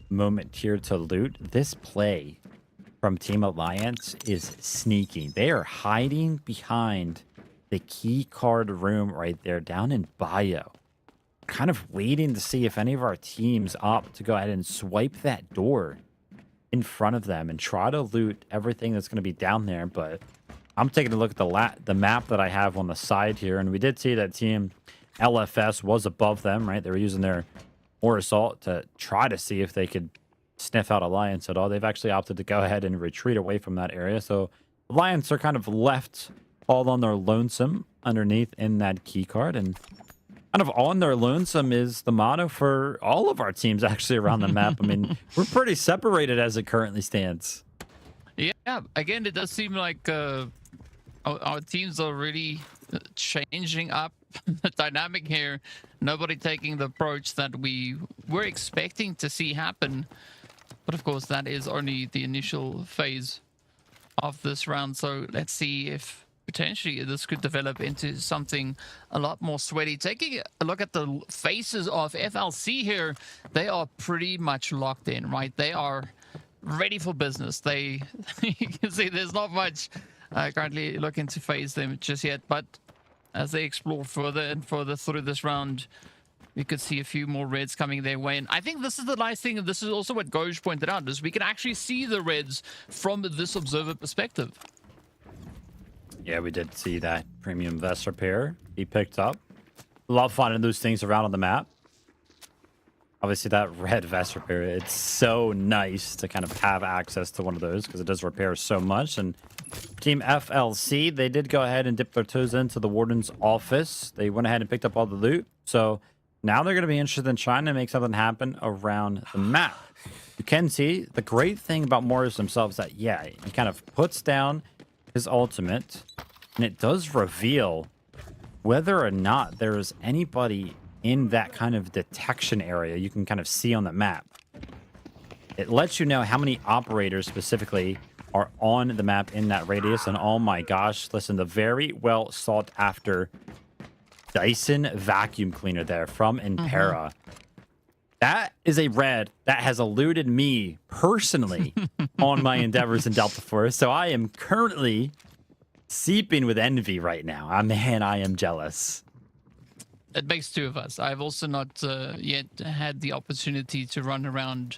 moment here to loot. This play from Team Alliance is sneaking. They are hiding behind the key card room right there down in Bio. Kind of waiting to see if any of our teams opt to go ahead and swipe that door in front of them and try to loot everything that's going to be down there. But I'm taking a look at the map that I have on the side here, and we did see that Team LFS was above them, right? They were using their more assault to try to see if they could sniff out Alliance at all. They've actually opted to go ahead and retreat away from that area. So Alliance are kind of left all on their lonesome underneath in that key card, and kind of on their lonesome is the motto for all of our teams actually around the map. I mean, we're pretty separated as it currently stands. Yeah, again, it does seem like our teams are really changing up the dynamic here. Nobody taking the approach that we were expecting to see happen. But of course, that is only the initial phase of this round. So let's see if potentially this could develop into something a lot more sweaty. Taking a look at the faces of FLC here, they are pretty much locked in, right? They are ready for business. You can see there's not much currently looking to phase them just yet, but as they explore further and further through this round, we could see a few more reds coming their way. And I think this is the nice thing, and this is also what Goj pointed out, is we can actually see the reds from this observer perspective. Yeah, we did see that premium vest repair he picked up. Love finding those things around on the map. Obviously, that red vest repair, it's so nice to kind of have access to one of those because it does repair so much. And Team FLC, they did go ahead and dip their toes into the Warden's office. They went ahead and picked up all the loot. So now they're going to be interested in trying to make something happen around the map. You can see the great thing about Morris himself is that, yeah, he kind of puts down his ultimate, and it does reveal whether or not there is anybody in that kind of detection area you can kind of see on the map. It lets you know how many operators specifically are on the map in that radius. And oh my gosh, listen, the very well sought after Dyson vacuum cleaner there from Impera. That is a red that has eluded me personally on my endeavors in Delta Force. So I am currently seeping with envy right now. Man, I am jealous. It makes two of us. I've also not yet had the opportunity to run around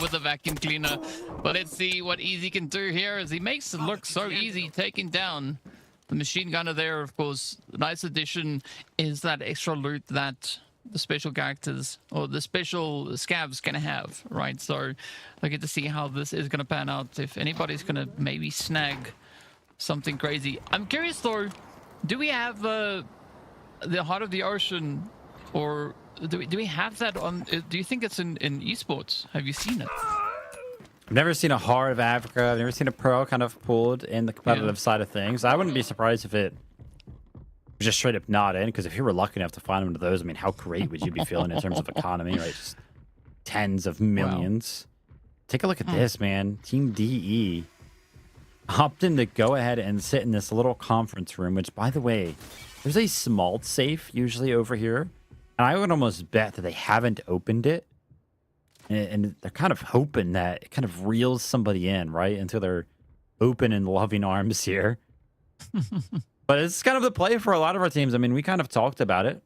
with a vacuum cleaner. But let's see what Easy can do here as he makes it look so easy, taking down the machine gunner there. Of course, the nice addition is that extra loot that the special characters or the special scavs can have, right? So I get to see how this is going to pan out. If anybody's going to maybe snag something crazy. I'm curious though, do we have the Heart of the Ocean, or do we have that on? Do you think it's in esports? Have you seen it? I've never seen a Heart of Africa. I've never seen a pro kind of pulled in the competitive side of things. I wouldn't be surprised if it was just straight up not in, because if you were lucky enough to find one of those, I mean, how great would you be feeling in terms of economy, right? Just tens of millions. Wow. Take a look at this, man. Team DE opting to go ahead and sit in this little conference room, which, by the way, there's a small safe usually over here, and I would almost bet that they haven't opened it, and they're kind of hoping that it kind of reels somebody in, right, until they're open and loving arms here. But it's kind of the play for a lot of our teams. I mean, we kind of talked about it.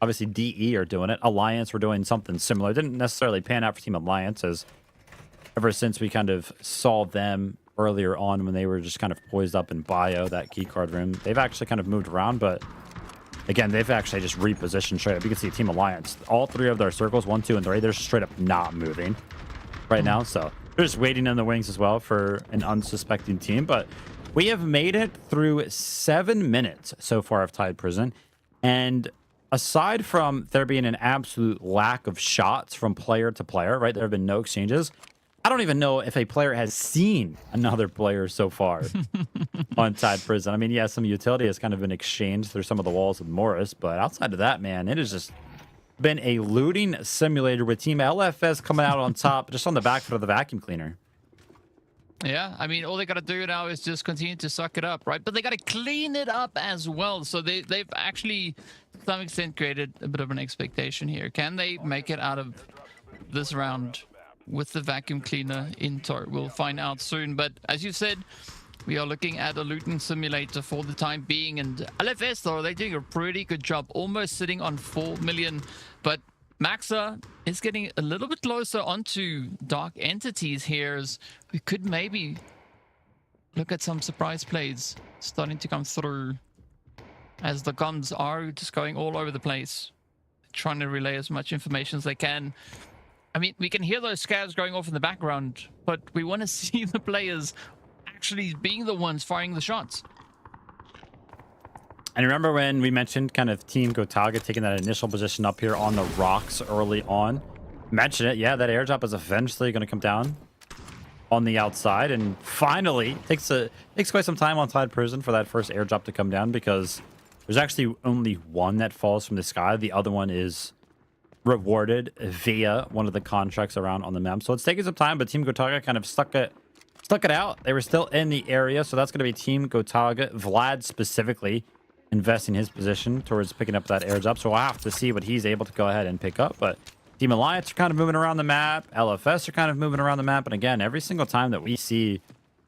Obviously, DE are doing it. Alliance were doing something similar. It didn't necessarily pan out for Team Alliance, as ever since we kind of saw them earlier on when they were just kind of poised up in bio, that keycard room. They've actually kind of moved around, but again, they've actually just repositioned straight up. You can see Team Alliance, all three of their circles, 1, 2, and 3, they're straight up not moving right now. So they're just waiting in the wings as well for an unsuspecting team. But we have made it through 7 minutes so far of Tide Prison. And aside from there being an absolute lack of shots from player to player, right? There have been no exchanges. I don't even know if a player has seen another player so far on Tide Prison. I mean, yeah, some utility has kind of been exchanged through some of the walls with Morris, but outside of that, man, it has just been a looting simulator with Team LFS coming out on top, just on the back foot of the vacuum cleaner. Yeah, I mean, all they got to do now is just continue to suck it up, right? But they got to clean it up as well. So they've actually, to some extent, created a bit of an expectation here. Can they make it out of this round with the vacuum cleaner in tow? We'll find out soon. But as you said, we are looking at a looting simulator for the time being. And LFS, though, they're doing a pretty good job, almost sitting on 4 million. But Maxa is getting a little bit closer onto Dark Entities here, as we could maybe look at some surprise plays starting to come through, as the guns are just going all over the place, trying to relay as much information as they can. I mean, we can hear those scavs going off in the background, but we want to see the players actually being the ones firing the shots. And remember when we mentioned kind of Team Gotaga taking that initial position up here on the rocks early on? Mention it, yeah, that airdrop is eventually going to come down on the outside, and finally takes quite some time on Tide Prison for that first airdrop to come down, because there's actually only one that falls from the sky. The other one is rewarded via one of the contracts around on the map. So it's taking some time, but Team Gotaga kind of stuck it out. They were still in the area, so that's going to be Team Gotaga. Vlad specifically investing his position towards picking up that airdrop, so we'll have to see what he's able to go ahead and pick up. But Team Alliance are kind of moving around the map. LFS are kind of moving around the map. And again, every single time that we see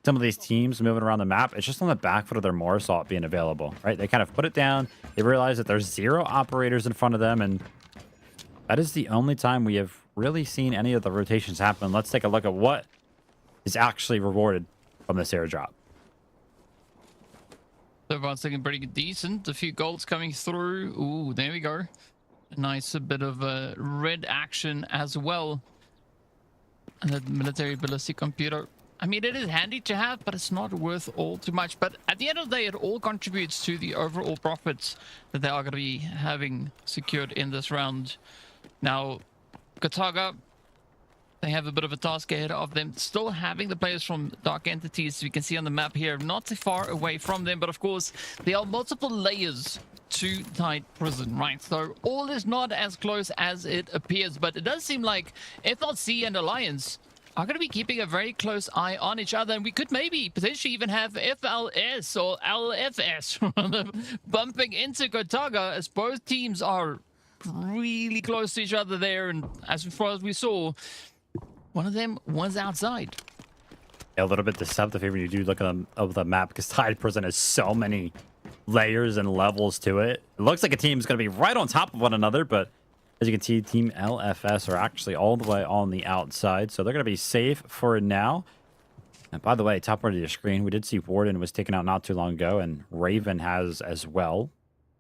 some of these teams moving around the map, it's just on the back foot of their more assault being available, right? They kind of put it down. They realize that there's 0 operators in front of them, and that is the only time we have really seen any of the rotations happen. Let's take a look at what is actually rewarded from this airdrop. So far, it's looking pretty decent. A few goals coming through. Ooh, there we go. A nice bit of red action as well. And that military ballistic computer. I mean, it is handy to have, but it's not worth all too much. But at the end of the day, it all contributes to the overall profits that they are going to be having secured in this round. Now, Gotaga, they have a bit of a task ahead of them. Still having the players from Dark Entities, we can see on the map here, not too far away from them. But of course, there are multiple layers to Tide Prison, right? So all is not as close as it appears. But it does seem like FLC and Alliance are going to be keeping a very close eye on each other. And we could maybe potentially even have FLS or LFS bumping into Gotaga, as both teams are really close to each other there. And as far as we saw, one of them was outside. A little bit deceptive here when you do look at the map, because Tide Prison has so many layers and levels to it. It looks like a team's going to be right on top of one another, but as you can see, Team LFS are actually all the way on the outside, so they're going to be safe for now. And by the way, top right of your screen, we did see Warden was taken out not too long ago, and Raven has as well,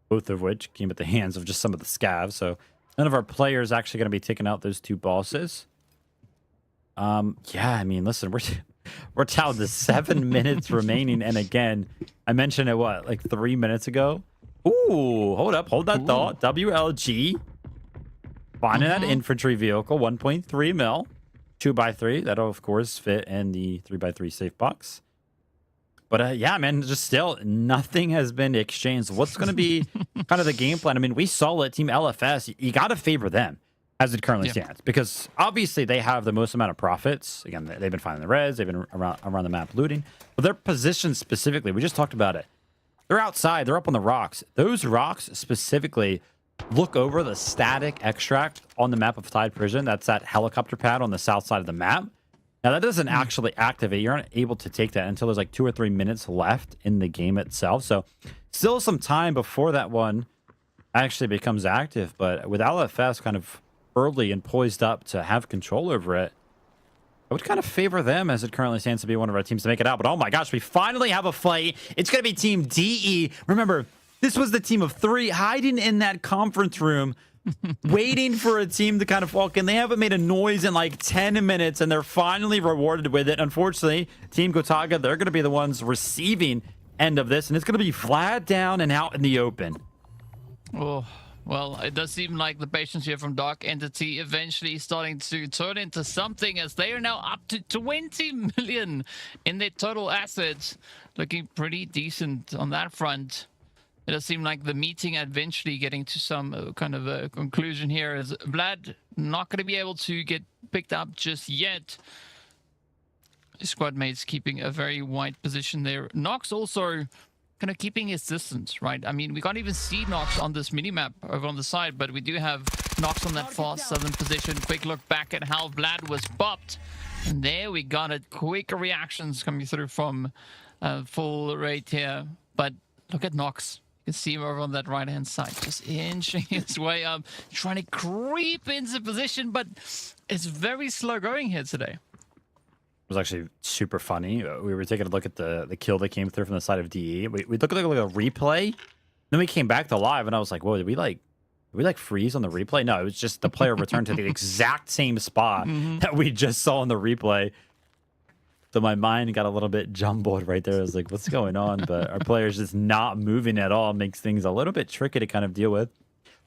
both of which came at the hands of just some of the scavs. So none of our players actually going to be taking out those two bosses. Yeah, I mean, listen, we're down to 7 minutes remaining, and again, I mentioned it, what, like 3 minutes ago? Ooh, hold that thought. WLG. Finding that infantry vehicle, 1.3 mil, 2x3. That'll, of course, fit in the 3x3 safe box. But, yeah, man, just still, nothing has been exchanged. What's going to be kind of the game plan? I mean, we saw it, Team LFS. You got to favor them as it currently stands, because obviously they have the most amount of profits. Again, they've been finding the reds. They've been around the map looting. But their position specifically, we just talked about it. They're outside. They're up on the rocks. Those rocks specifically look over the static extract on the map of Tide Prison. That's that helicopter pad on the south side of the map. Now, that doesn't actually activate. You're not able to take that until there's like 2 or 3 minutes left in the game itself. So still some time before that one actually becomes active. But with LFS kind of early and poised up to have control over it, I would kind of favor them as it currently stands to be one of our teams to make it out. But oh my gosh, we finally have a fight. It's going to be Team DE. Remember, this was the team of 3 hiding in that conference room, waiting for a team to kind of walk in. They haven't made a noise in like 10 minutes, and they're finally rewarded with it. Unfortunately, Team Gotaga, they're going to be the ones receiving end of this, and it's going to be flat down and out in the open. Oh, well, it does seem like the patience here from Dark Entity eventually starting to turn into something, as they are now up to 20 million in their total assets. Looking pretty decent on that front. It does seem like the meeting eventually getting to some kind of a conclusion here, as Vlad not going to be able to get picked up just yet. His squad mates keeping a very wide position there. Nox also kind of keeping his distance, right? I mean, we can't even see Nox on this mini-map over on the side, but we do have Nox on that far southern position. Quick look back at how Vlad was bopped. And there we got it. Quick reactions coming through from full rate here. But look at Nox. You can see him over on that right-hand side, just inching his way up, trying to creep into position, but it's very slow going here today. It was actually super funny. We were taking a look at the kill that came through from the side of DE. We looked at like a replay. Then we came back to live, and I was like, whoa, did we like freeze on the replay? No, it was just the player returned to the exact same spot that we just saw in the replay. So my mind got a little bit jumbled right there. I was like, what's going on? But our player's just not moving at all. Makes things a little bit tricky to kind of deal with.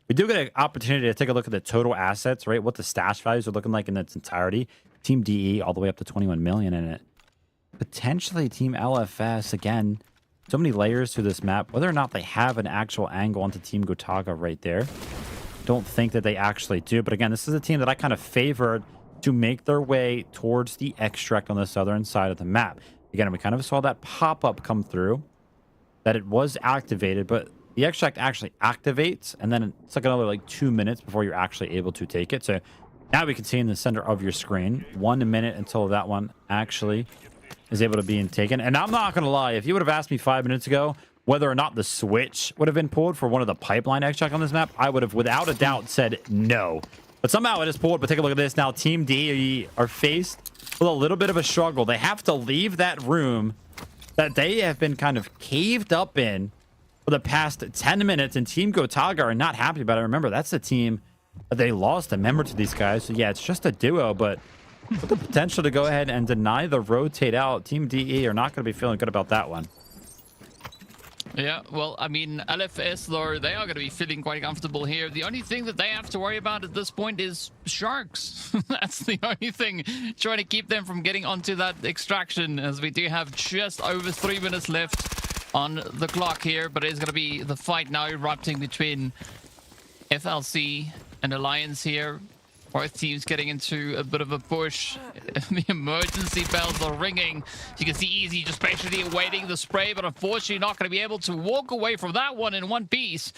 We do get an opportunity to take a look at the total assets, right? What the stash values are looking like in its entirety. Team DE all the way up to 21 million in it. Potentially Team LFS, again, so many layers to this map. Whether or not they have an actual angle onto Team Gotaga right there, don't think that they actually do. But again, this is a team that I kind of favored to make their way towards the extract on the southern side of the map. Again, we kind of saw that pop-up come through, that it was activated, but the extract actually activates, and then it's like another like 2 minutes before you're actually able to take it. So now we can see in the center of your screen, 1 minute until that one actually is able to be taken. And I'm not going to lie, if you would have asked me 5 minutes ago whether or not the switch would have been pulled for one of the pipeline extract on this map, I would have without a doubt said no. But somehow it is pulled. But take a look at this now. Team D are faced with a little bit of a struggle. They have to leave that room that they have been kind of caved up in for the past 10 minutes, and Team Gotaga are not happy about it. Remember, that's the team that they lost a member to these guys. So yeah, it's just a duo, but with the potential to go ahead and deny the rotate out, Team DE are not going to be feeling good about that one. Yeah, well, I mean, LFS, though, they are going to be feeling quite comfortable here. The only thing that they have to worry about at this point is sharks. That's the only thing trying to keep them from getting onto that extraction, as we do have just over 3 minutes left on the clock here. But it's going to be the fight now erupting between FLC and Alliance here. Both teams getting into a bit of a push. The emergency bells are ringing. You can see Easy just patiently awaiting the spray, but unfortunately not going to be able to walk away from that one in one piece.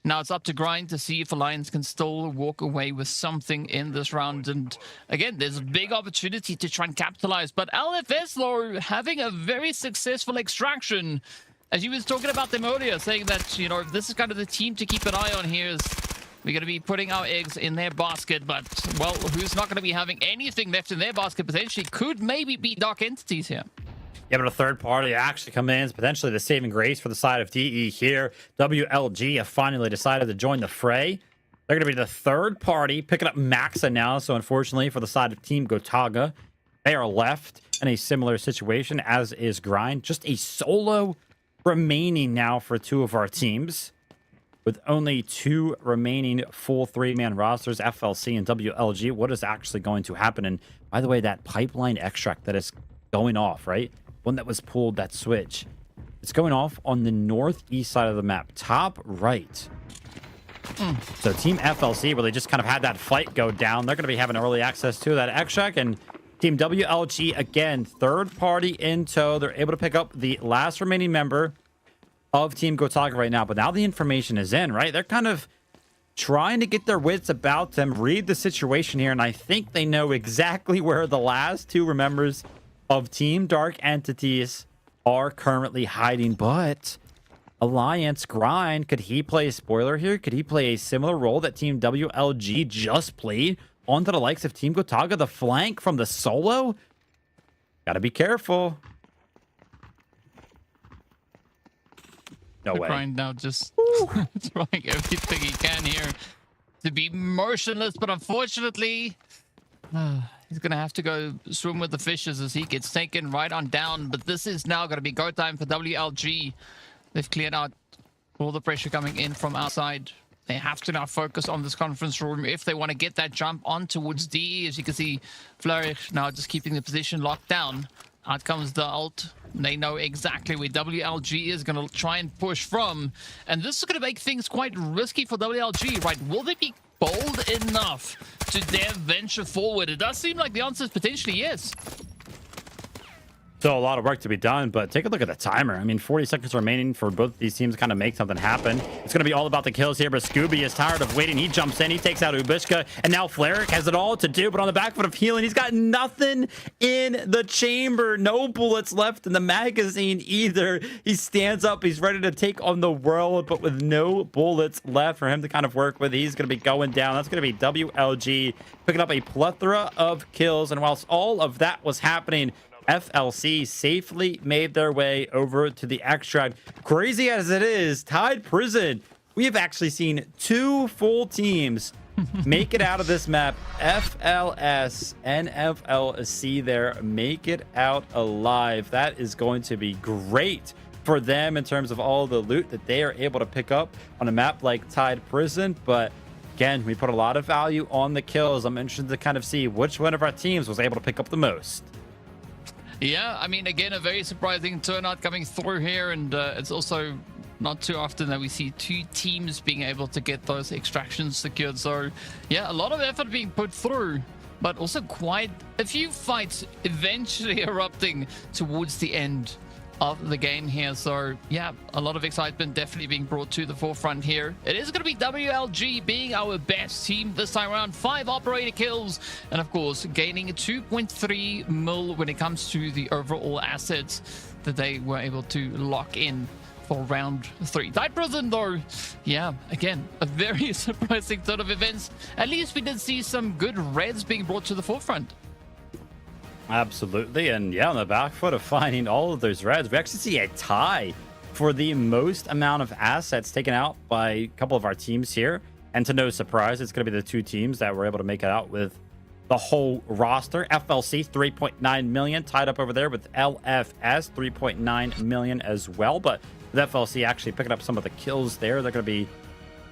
Now it's up to Grind to see if Alliance can still walk away with something in this round. And again, there's a big opportunity to try and capitalize. But LFS, though, having a very successful extraction. As you was talking about them earlier, saying that, you know, this is kind of the team to keep an eye on here. We're going to be putting our eggs in their basket, but, well, who's not going to be having anything left in their basket potentially could maybe be Dark Entities here. Yeah, but a third party actually come in is potentially the saving grace for the side of DE here. WLG have finally decided to join the fray. They're going to be the third party picking up Maxa now. So unfortunately for the side of Team Gotaga, they are left in a similar situation as is Grind. Just a solo remaining now for two of our teams, with only 2 remaining full 3-man rosters, FLC and WLG. What is actually going to happen? And by the way, that pipeline extract that is going off, right? One that was pulled, that switch. It's going off on the northeast side of the map, top right. So Team FLC, where they just kind of had that fight go down, they're going to be having early access to that extract. And Team WLG, again, third party in tow. They're able to pick up the last remaining member of Team Gotaga right now, but now the information is in, right? They're kind of trying to get their wits about them, read the situation here, and I think they know exactly where the last 2 members of Team Dark Entities are currently hiding. But Alliance Grind, could he play a spoiler here? Could he play a similar role that Team WLG just played onto the likes of Team Gotaga, the flank from the solo? Gotta be careful. No way. Grind now just trying everything he can here to be motionless, but unfortunately, he's going to have to go swim with the fishes as he gets taken right on down. But this is now going to be go time for WLG. They've cleared out all the pressure coming in from outside. They have to now focus on this conference room if they want to get that jump on towards DE. As you can see, Flourish now just keeping the position locked down. Out comes the ult. They know exactly where WLG is going to try and push from. And this is going to make things quite risky for WLG, right? Will they be bold enough to dare venture forward? It does seem like the answer is potentially yes. So a lot of work to be done, but take a look at the timer. I mean, 40 seconds remaining for both these teams to kind of make something happen. It's going to be all about the kills here, but Scooby is tired of waiting. He jumps in, he takes out Ubishka, and now Fleric has it all to do, but on the back foot of healing, he's got nothing in the chamber. No bullets left in the magazine either. He stands up, he's ready to take on the world, but with no bullets left for him to kind of work with, he's going to be going down. That's going to be WLG picking up a plethora of kills, and whilst all of that was happening, FLC safely made their way over to the extract. Crazy as it is, Tide Prison, we have actually seen 2 full teams make it out of this map. FLS and FLC there make it out alive. That is going to be great for them in terms of all the loot that they are able to pick up on a map like Tide Prison. But again, we put a lot of value on the kills. I'm interested to kind of see which one of our teams was able to pick up the most. Yeah, I mean, again, a very surprising turnout coming through here, and it's also not too often that we see 2 teams being able to get those extractions secured. So, yeah, a lot of effort being put through, but also quite a few fights eventually erupting towards the end of the game here. So, yeah, a lot of excitement definitely being brought to the forefront here. It is going to be WLG being our best team this time around. 5 operator kills, and of course, gaining 2.3 mil when it comes to the overall assets that they were able to lock in for round 3. Tide Prison, though, yeah, again, a very surprising turn of events. At least we did see some good reds being brought to the forefront. Absolutely, and yeah, on the back foot of finding all of those reds, we actually see a tie for the most amount of assets taken out by a couple of our teams here. And to no surprise, it's going to be the two teams that were able to make it out with the whole roster. FLC 3.9 million tied up over there with LFS 3.9 million as well. But with FLC actually picking up some of the kills there, they're going to be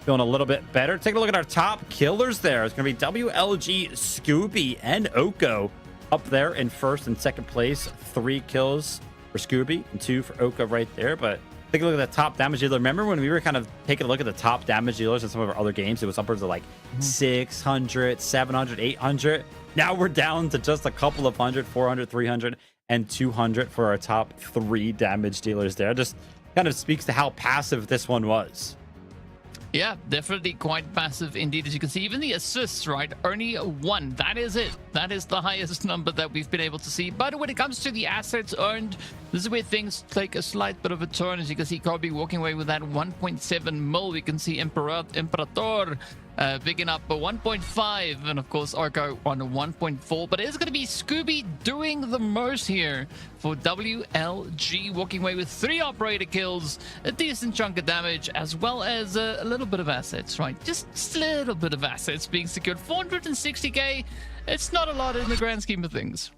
feeling a little bit better. Take a look at our top killers there. It's going to be WLG, Scooby, and Oko up there in first and second place. 3 kills for Scooby and 2 for Oko right there. But take a look at the top damage dealer. Remember when we were kind of taking a look at the top damage dealers in some of our other games? It was upwards of like 600, 700, 800. Now we're down to just a couple of hundred, 400, 300, and 200 for our top 3 damage dealers there. Just kind of speaks to how passive this one was. Yeah, definitely quite passive indeed. As you can see, even the assists, right? Only 1. That is it. That is the highest number that we've been able to see. But when it comes to the assets earned, this is where things take a slight bit of a turn. As you can see, Kobe walking away with that 1.7 mil. We can see Imperator picking up a 1.5, and of course Arco on a 1.4. But it is going to be Scooby doing the most here for WLG, walking away with 3 operator kills, a decent chunk of damage, as well as a little bit of assets, right? Just a little bit of assets being secured. 460k, it's not a lot in the grand scheme of things.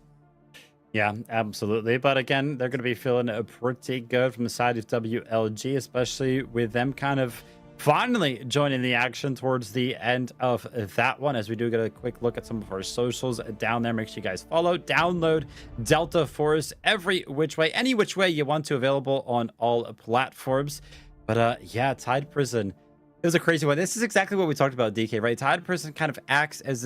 Yeah, absolutely. But again, they're going to be feeling pretty good from the side of WLG, especially with them kind of finally joining the action towards the end of that one. As we do get a quick look at some of our socials down there, make sure you guys follow, download Delta Force every which way, any which way you want to, available on all platforms. But yeah, Tide Prison, it was a crazy one. This is exactly what we talked about, DK, right? Tide Prison kind of acts as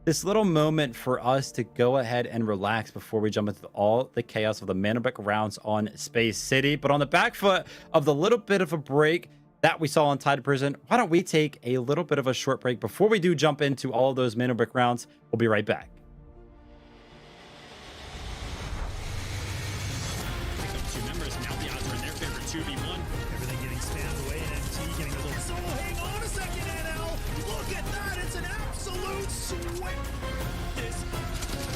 this little moment for us to go ahead and relax before we jump into all the chaos of the Mandelbrick rounds on Space City. But on the back foot of the little bit of a break that we saw on Tide Prison, why don't we take a little bit of a short break before we do jump into all of those Mandelbrick rounds? We'll be right back. Members, now the odds are in their favor, 2v1. Everything getting spammed away, and MT getting a little solo. Hang on a second, NL. Look at that, it's an absolute sweat. This,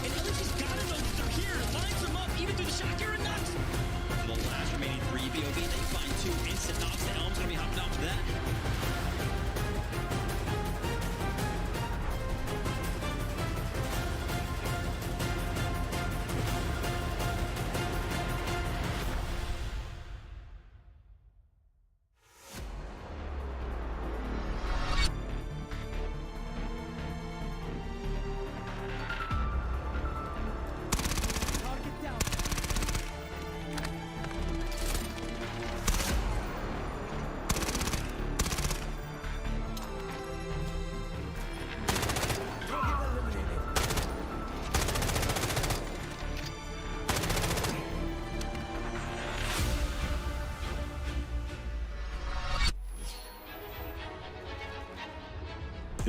and LG's gotta know that they're here. Lines them up, even through the shot, you're nuts. For the last remaining 3 BOV, they find 2 instant knocks. The Elm's gonna be hopping off that.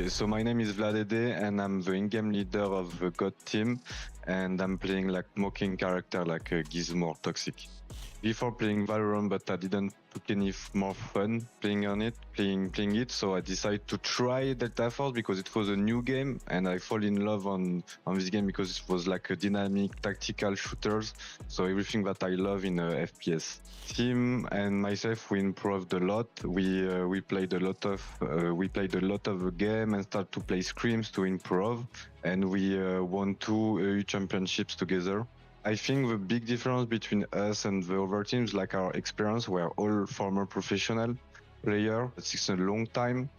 So my name is Vladede and I'm the in-game leader of the God team, and I'm playing like mocking character like Gizmo or Toxic. Before playing Valorant, but I didn't took any more fun playing it, so I decided to try Delta Force because it was a new game and I fall in love on this game because it was like a dynamic tactical shooters, so everything that I love in a FPS. Team and myself, we improved a lot. We played a lot of the game and started to play scrims to improve, and we won 2 EU championships together. I think the big difference between us and the other teams, like our experience, we're all former professional players. It's a long time,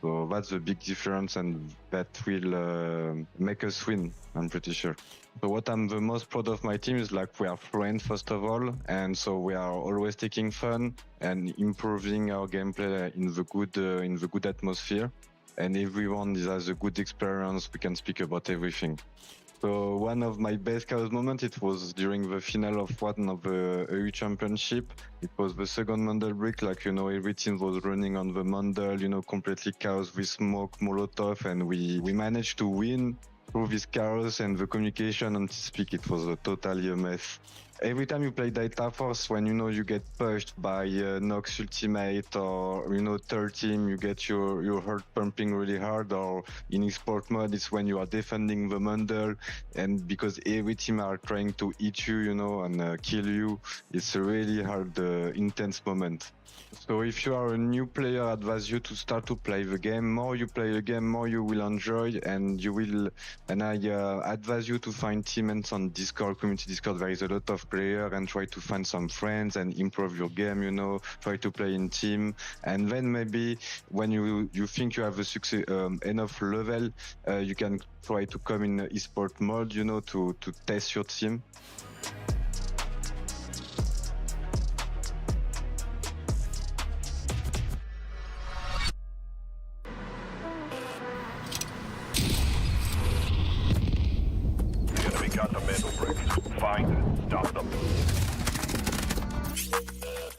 so that's the big difference, and that will make us win, I'm pretty sure. So what I'm the most proud of my team is like we are friends first of all, and so we are always taking fun and improving our gameplay in the good atmosphere, and everyone has a good experience. We can speak about everything. So one of my best chaos moments, it was during the final of one of the EU championship. It was the second Mandelbrick, like, you know, every team was running on the Mandel, you know, completely chaos with smoke, Molotov, and we managed to win through this chaos and the communication on TeamSpeak. It was totally a mess. every time you play Data Force, when you know you get pushed by Nox ultimate or third team, you get your heart pumping really hard, or in Esports mode, it's when you are defending the Mandel, and because every team are trying to eat you, and kill you, it's a really hard, intense moment. So if you are a new player, I advise you to start to play the game. More you play the game, more you will enjoy, and you will. And I advise you to find teammates on Discord, community Discord. There is a lot of players, and try to find some friends and improve your game. Try to play in team, and then maybe when you think you have a success enough level, you can try to come in esport mode. To test your team. Got the Mandelbrick. Find it. Stop them.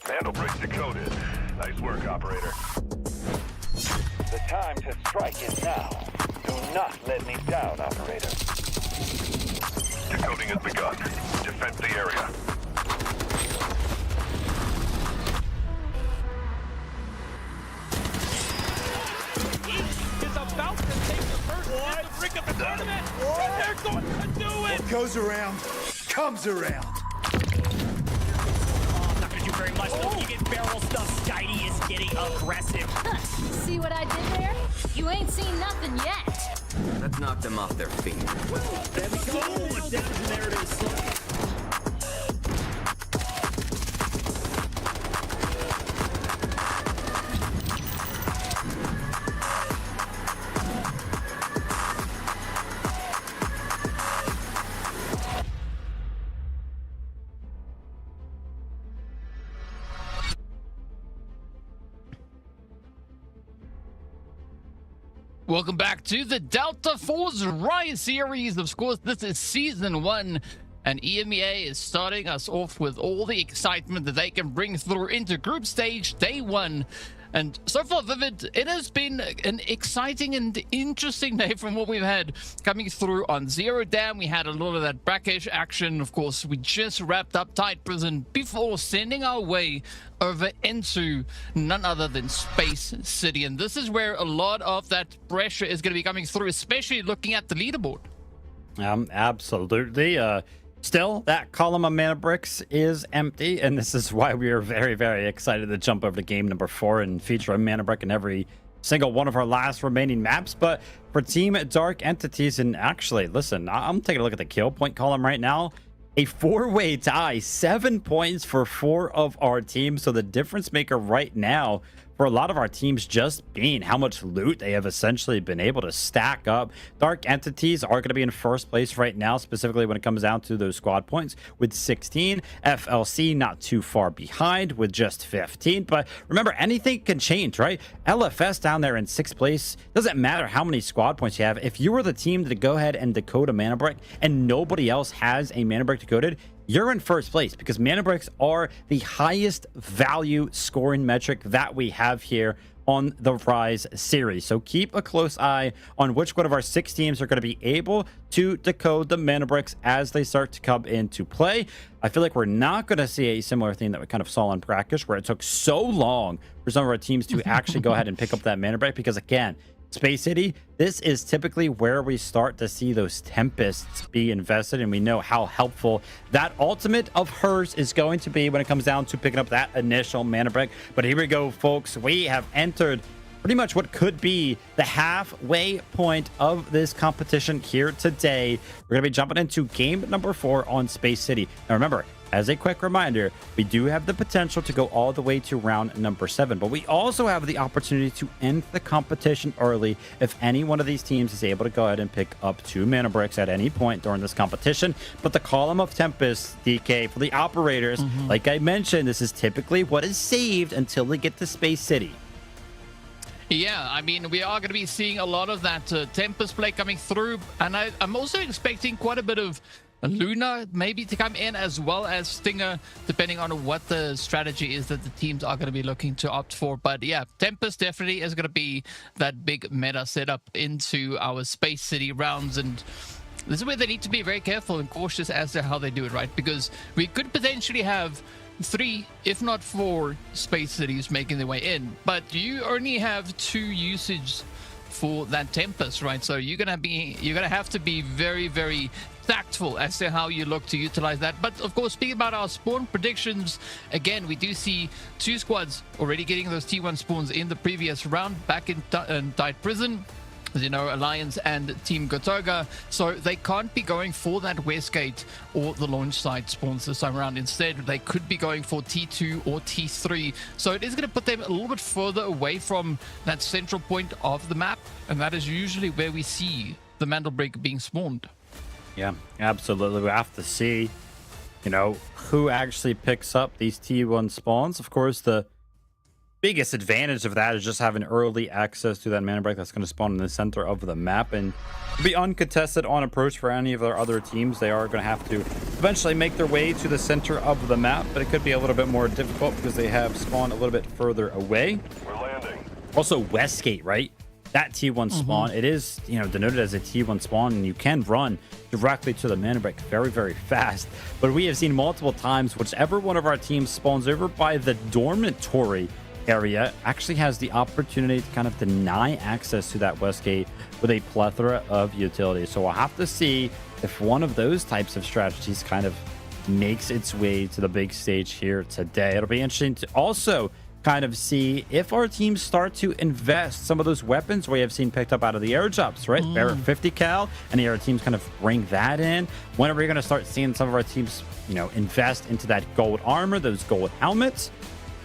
Mandelbrick decoded. Nice work, operator. The time to strike is now. Do not let me down, operator. Decoding has begun. Defend the area. Is about to take the first in the brink of the tournament, and they're going to do it! What goes around, comes around. Oh, not gonna do very much. Though. You get barrel stuff. Skydie is getting aggressive. See what I did there? You ain't seen nothing yet. That knocked them off their feet. There we go. There it is. Welcome back to the Delta Force Rise series. Of course, this is season 1, and EMEA is starting us off with all the excitement that they can bring through into group stage day 1. And so far, Vivid, it has been an exciting and interesting day from what we've had coming through on Zero Dam. We had a lot of that Brakkesh action. Of course, we just wrapped up Tight Prison before sending our way over into none other than Space City. And this is where a lot of that pressure is going to be coming through, especially looking at the leaderboard. Absolutely. Still, that column of mana bricks is empty, and this is why we are very, very excited to jump over to game number 4 and feature a mana brick in every single one of our last remaining maps. But for Team Dark Entities, and actually, listen, I'm taking a look at the kill point column right now. A 4-way tie, 7 points for 4 of our teams. So the difference maker right now for a lot of our teams just being how much loot they have essentially been able to stack up. Dark Entities are going to be in first place right now, specifically when it comes down to those squad points with 16. FLC not too far behind with just 15. But remember, anything can change, right? LFS down there in 6th place. Doesn't matter how many squad points you have. If you were the team to go ahead and decode a mana brick and nobody else has a mana brick decoded, you're in first place, because mana bricks are the highest value scoring metric that we have here on the Rise series. So keep a close eye on which one of our 6 teams are going to be able to decode the mana bricks as they start to come into play. I feel like we're not going to see a similar thing that we kind of saw on Brakkesh, where it took so long for some of our teams to actually go ahead and pick up that mana brick, because again, Space City, this is typically where we start to see those Tempests be invested, and we know how helpful that ultimate of hers is going to be when it comes down to picking up that initial mana brick. But here we go, folks. We have entered pretty much what could be the halfway point of this competition here today. We're going to be jumping into game number 4 on Space City. Now remember, as a quick reminder, we do have the potential to go all the way to round number 7, but we also have the opportunity to end the competition early if any one of these teams is able to go ahead and pick up 2 mana bricks at any point during this competition. But the column of Tempest, DK, for the operators, like I mentioned, this is typically what is saved until they get to Space City. Yeah, I mean, we are going to be seeing a lot of that Tempest play coming through, and I'm also expecting quite a bit of Luna maybe to come in, as well as Stinger, depending on what the strategy is that the teams are going to be looking to opt for. But yeah, Tempest definitely is going to be that big meta setup into our Space City rounds. And this is where they need to be very careful and cautious as to how they do it, right? Because we could potentially have 3, if not 4 space cities making their way in, but you only have 2 usage for that Tempest, right? So you're gonna have to be very, very tactful as to how you look to utilize that. But of course, speaking about our spawn predictions, again, we do see 2 squads already getting those T1 spawns in the previous round back in Tight Prison. As you know, Alliance and Team Gotaga, so they can't be going for that Westgate or the launch site spawns this time around. Instead, they could be going for T2 or T3, so it is going to put them a little bit further away from that central point of the map, and that is usually where we see the Mandelbrick being spawned. Yeah, absolutely. We have to see, you know, who actually picks up these T1 spawns. Of course, the biggest advantage of that is just having early access to that Mandelbrick that's going to spawn in the center of the map and be uncontested on approach for any of our other teams. They are going to have to eventually make their way to the center of the map, but it could be a little bit more difficult because they have spawned a little bit further away. We're landing. Also, Westgate, right? That T1 spawn, it is, you know, denoted as a T1 spawn, and you can run directly to the Mandelbrick very, very fast. But we have seen multiple times whichever one of our teams spawns over by the dormitory area actually has the opportunity to kind of deny access to that Westgate with a plethora of utilities. So we'll have to see if one of those types of strategies kind of makes its way to the big stage here today. It'll be interesting to also kind of see if our teams start to invest some of those weapons we have seen picked up out of the air drops, right? Barrett 50 cal, and the other teams kind of bring that in. When are we going to start seeing some of our teams, you know, invest into that gold armor, those gold helmets?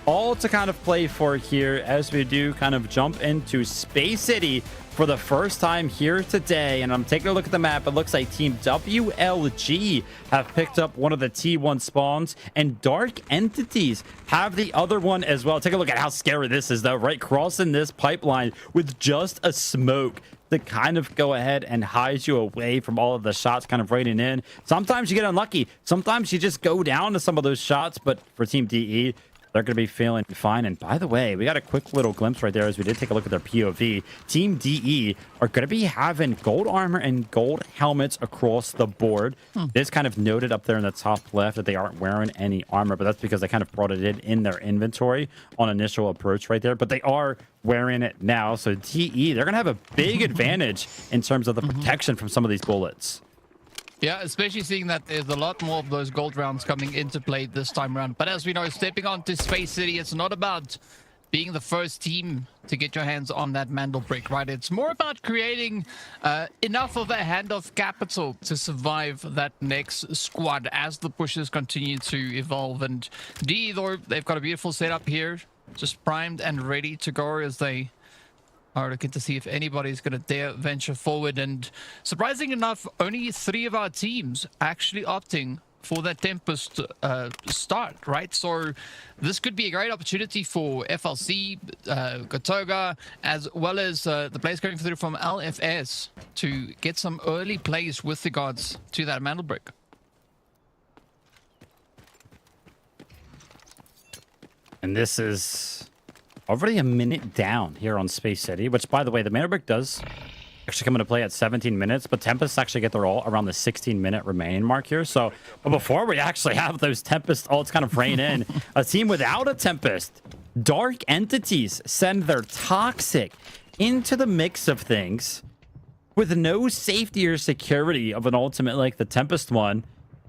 All to kind of play for here as we do kind of jump into Space City for the first time here today. And I'm taking a look at the map. It looks like Team WLG have picked up one of the T1 spawns, and Dark Entities have the other one as well. Take a look at how scary this is, though, right? Crossing this pipeline with just a smoke to kind of go ahead and hide you away from all of the shots kind of raining in. Sometimes you get unlucky. Sometimes you just go down to some of those shots. But for Team DE, they're going to be feeling fine. And by the way, we got a quick little glimpse right there as we did take a look at their POV. Team DE are going to be having gold armor and gold helmets across the board. This kind of noted up there in the top left that they aren't wearing any armor, but that's because they kind of brought it in their inventory on initial approach right there. But they are wearing it now. So DE, they're going to have a big advantage in terms of the protection from some of these bullets. Yeah, especially seeing that there's a lot more of those gold rounds coming into play this time around. But as we know, stepping onto Space City, it's not about being the first team to get your hands on that Mandelbrick, right? It's more about creating enough of a hand of capital to survive that next squad as the pushes continue to evolve. And DE, though, they've got a beautiful setup here, just primed and ready to go as they are looking to see if anybody's going to dare venture forward. And surprising enough, only 3 of our teams actually opting for that Tempest start, right? So this could be a great opportunity for FLC, Gotaga, as well as the players going through from LFS to get some early plays with regards to that Mandelbrick. And this is already a minute down here on Space City, which, by the way, the Mandelbrick does actually come into play at 17 minutes, but Tempests actually get their ult around the 16-minute remaining mark here. So but before we actually have those Tempest ults kind of rain in, a team without a Tempest, Dark Entities send their Toxic into the mix of things with no safety or security of an ultimate like the Tempest one,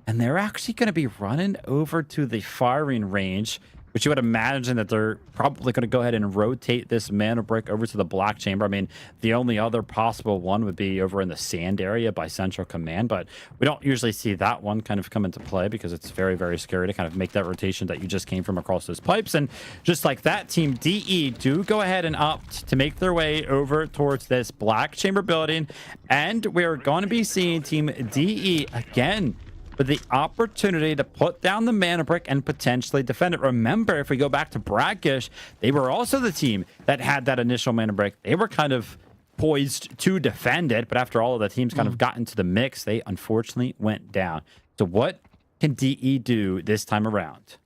and they're actually going to be running over to the firing range, which you would imagine that they're probably going to go ahead and rotate this Mandelbrick over to the Black Chamber. I mean, the only other possible one would be over in the sand area by Central Command, but we don't usually see that one kind of come into play because it's very, very scary to kind of make that rotation that you just came from across those pipes. And just like that, Team DE do go ahead and opt to make their way over towards this Black Chamber building, and we're going to be seeing Team DE again with the opportunity to put down the Mandelbrick and potentially defend it. Remember, if we go back to Brakkesh, they were also the team that had that initial Mandelbrick. They were kind of poised to defend it, but after all of the teams kind of got into the mix, they unfortunately went down. So what can DE do this time around?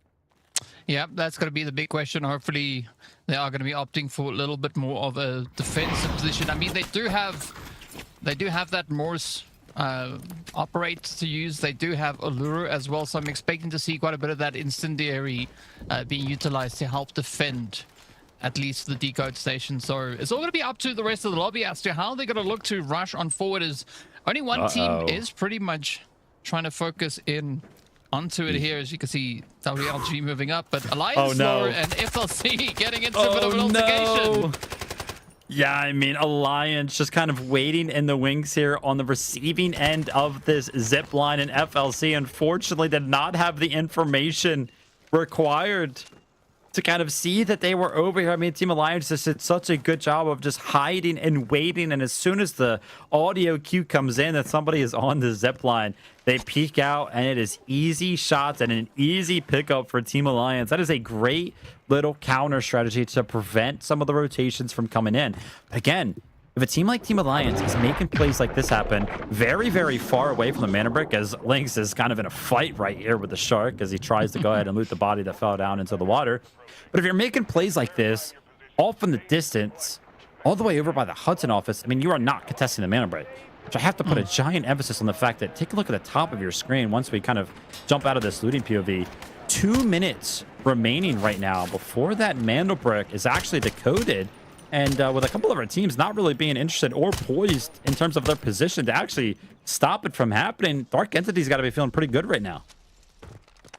Yeah, that's going to be the big question. Hopefully, they are going to be opting for a little bit more of a defensive position. I mean, they do have that Morse operate to use. They do have Allure as well, so I'm expecting to see quite a bit of that incendiary being utilized to help defend at least the decode station. So it's all going to be up to the rest of the lobby as to how they're going to look to rush on forward. As only one team is pretty much trying to focus in onto it here. As you can see, WLG moving up, but Alliance and FLC getting into a bit of an altercation. Yeah, I mean, Alliance just kind of waiting in the wings here on the receiving end of this zip line, and FLC unfortunately did not have the information required to kind of see that they were over here. I mean, Team Alliance just did such a good job of just hiding and waiting, and as soon as the audio cue comes in that somebody is on the zip line, they peek out, and it is easy shots and an easy pickup for Team Alliance. That is a great little counter strategy to prevent some of the rotations from coming in. Again, if a team like Team Alliance is making plays like this happen very, very far away from the Mandelbrick, as Lynx is kind of in a fight right here with the Shark as he tries to go ahead and loot the body that fell down into the water. But if you're making plays like this, all from the distance, all the way over by the Hudson office, I mean, you are not contesting the Mandelbrick. So I have to put a giant emphasis on the fact that take a look at the top of your screen once we kind of jump out of this looting POV. 2 minutes remaining right now before that Mandelbrick is actually decoded. And with a couple of our teams not really being interested or poised in terms of their position to actually stop it from happening, Dark Entity's got to be feeling pretty good right now.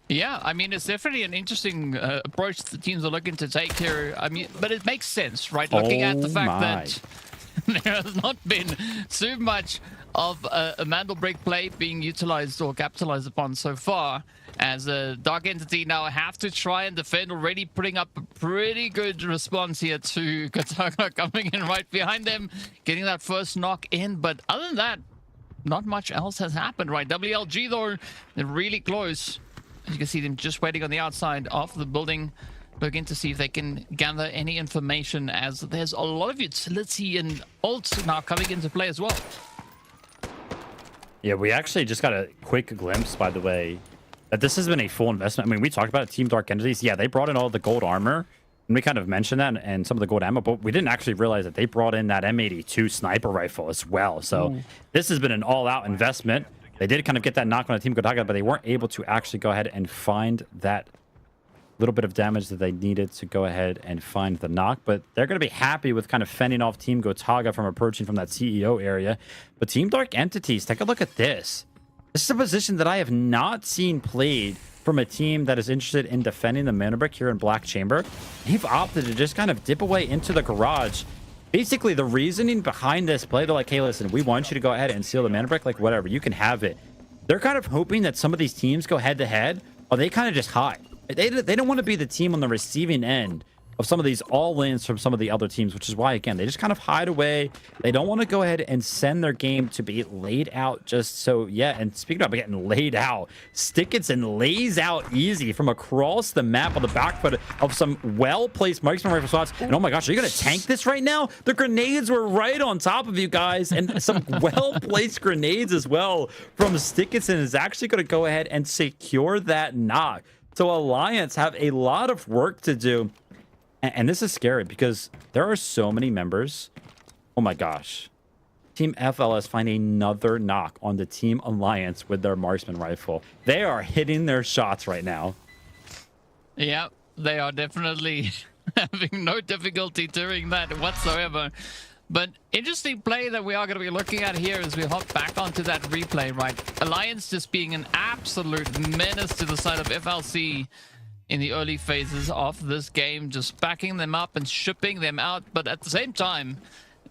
Yeah, I mean, it's definitely an interesting approach the teams are looking to take here. I mean, but it makes sense, right? Looking at the fact that there has not been too much of a Mandelbrick play being utilized or capitalized upon so far, as a Dark Entity now have to try and defend, already putting up a pretty good response here to Gotaga coming in right behind them, getting that first knock in. But other than that, not much else has happened, right? WLG, though, they're really close. As you can see them just waiting on the outside of the building, looking to see if they can gather any information, as there's a lot of utility and ults now coming into play as well. Yeah, we actually just got a quick glimpse, by the way, that this has been a full investment. I mean, we talked about Team Dark Entities. Yeah, they brought in all the gold armor, and we kind of mentioned that, and some of the gold ammo, but we didn't actually realize that they brought in that M82 sniper rifle as well. So this has been an all-out investment. They did kind of get that knock on the Team Gotaga, but they weren't able to actually go ahead and find that little bit of damage that they needed to go ahead and find the knock. But they're going to be happy with kind of fending off Team Gotaga from approaching from that CEO area. But Team Dark Entities, take a look at this. This is a position that I have not seen played from a team that is interested in defending the Mandelbrick here in Black Chamber. They've opted to just kind of dip away into the garage. Basically, the reasoning behind this play, they're like, hey, listen, we want you to go ahead and seal the Mandelbrick, like whatever, you can have it. They're kind of hoping that some of these teams go head-to-head, or they kind of just hide. They don't want to be the team on the receiving end of some of these all-ins from some of the other teams, which is why, again, they just kind of hide away. They don't want to go ahead and send their game to be laid out just so, yeah. And speaking about getting laid out, Stickinson lays out easy from across the map on the back foot of some well-placed marksman rifle shots. And oh my gosh, are you going to tank this right now? The grenades were right on top of you guys, and some well-placed grenades as well from Stickinson is actually going to go ahead and secure that knock. So Alliance have a lot of work to do. And this is scary because there are so many members. Oh my gosh. Team FLS find another knock on the Team Alliance with their marksman rifle. They are hitting their shots right now. Yeah, they are definitely having no difficulty doing that whatsoever. But interesting play that we are going to be looking at here as we hop back onto that replay, right? Alliance just being an absolute menace to the side of FLC in the early phases of this game, just backing them up and shipping them out. But at the same time,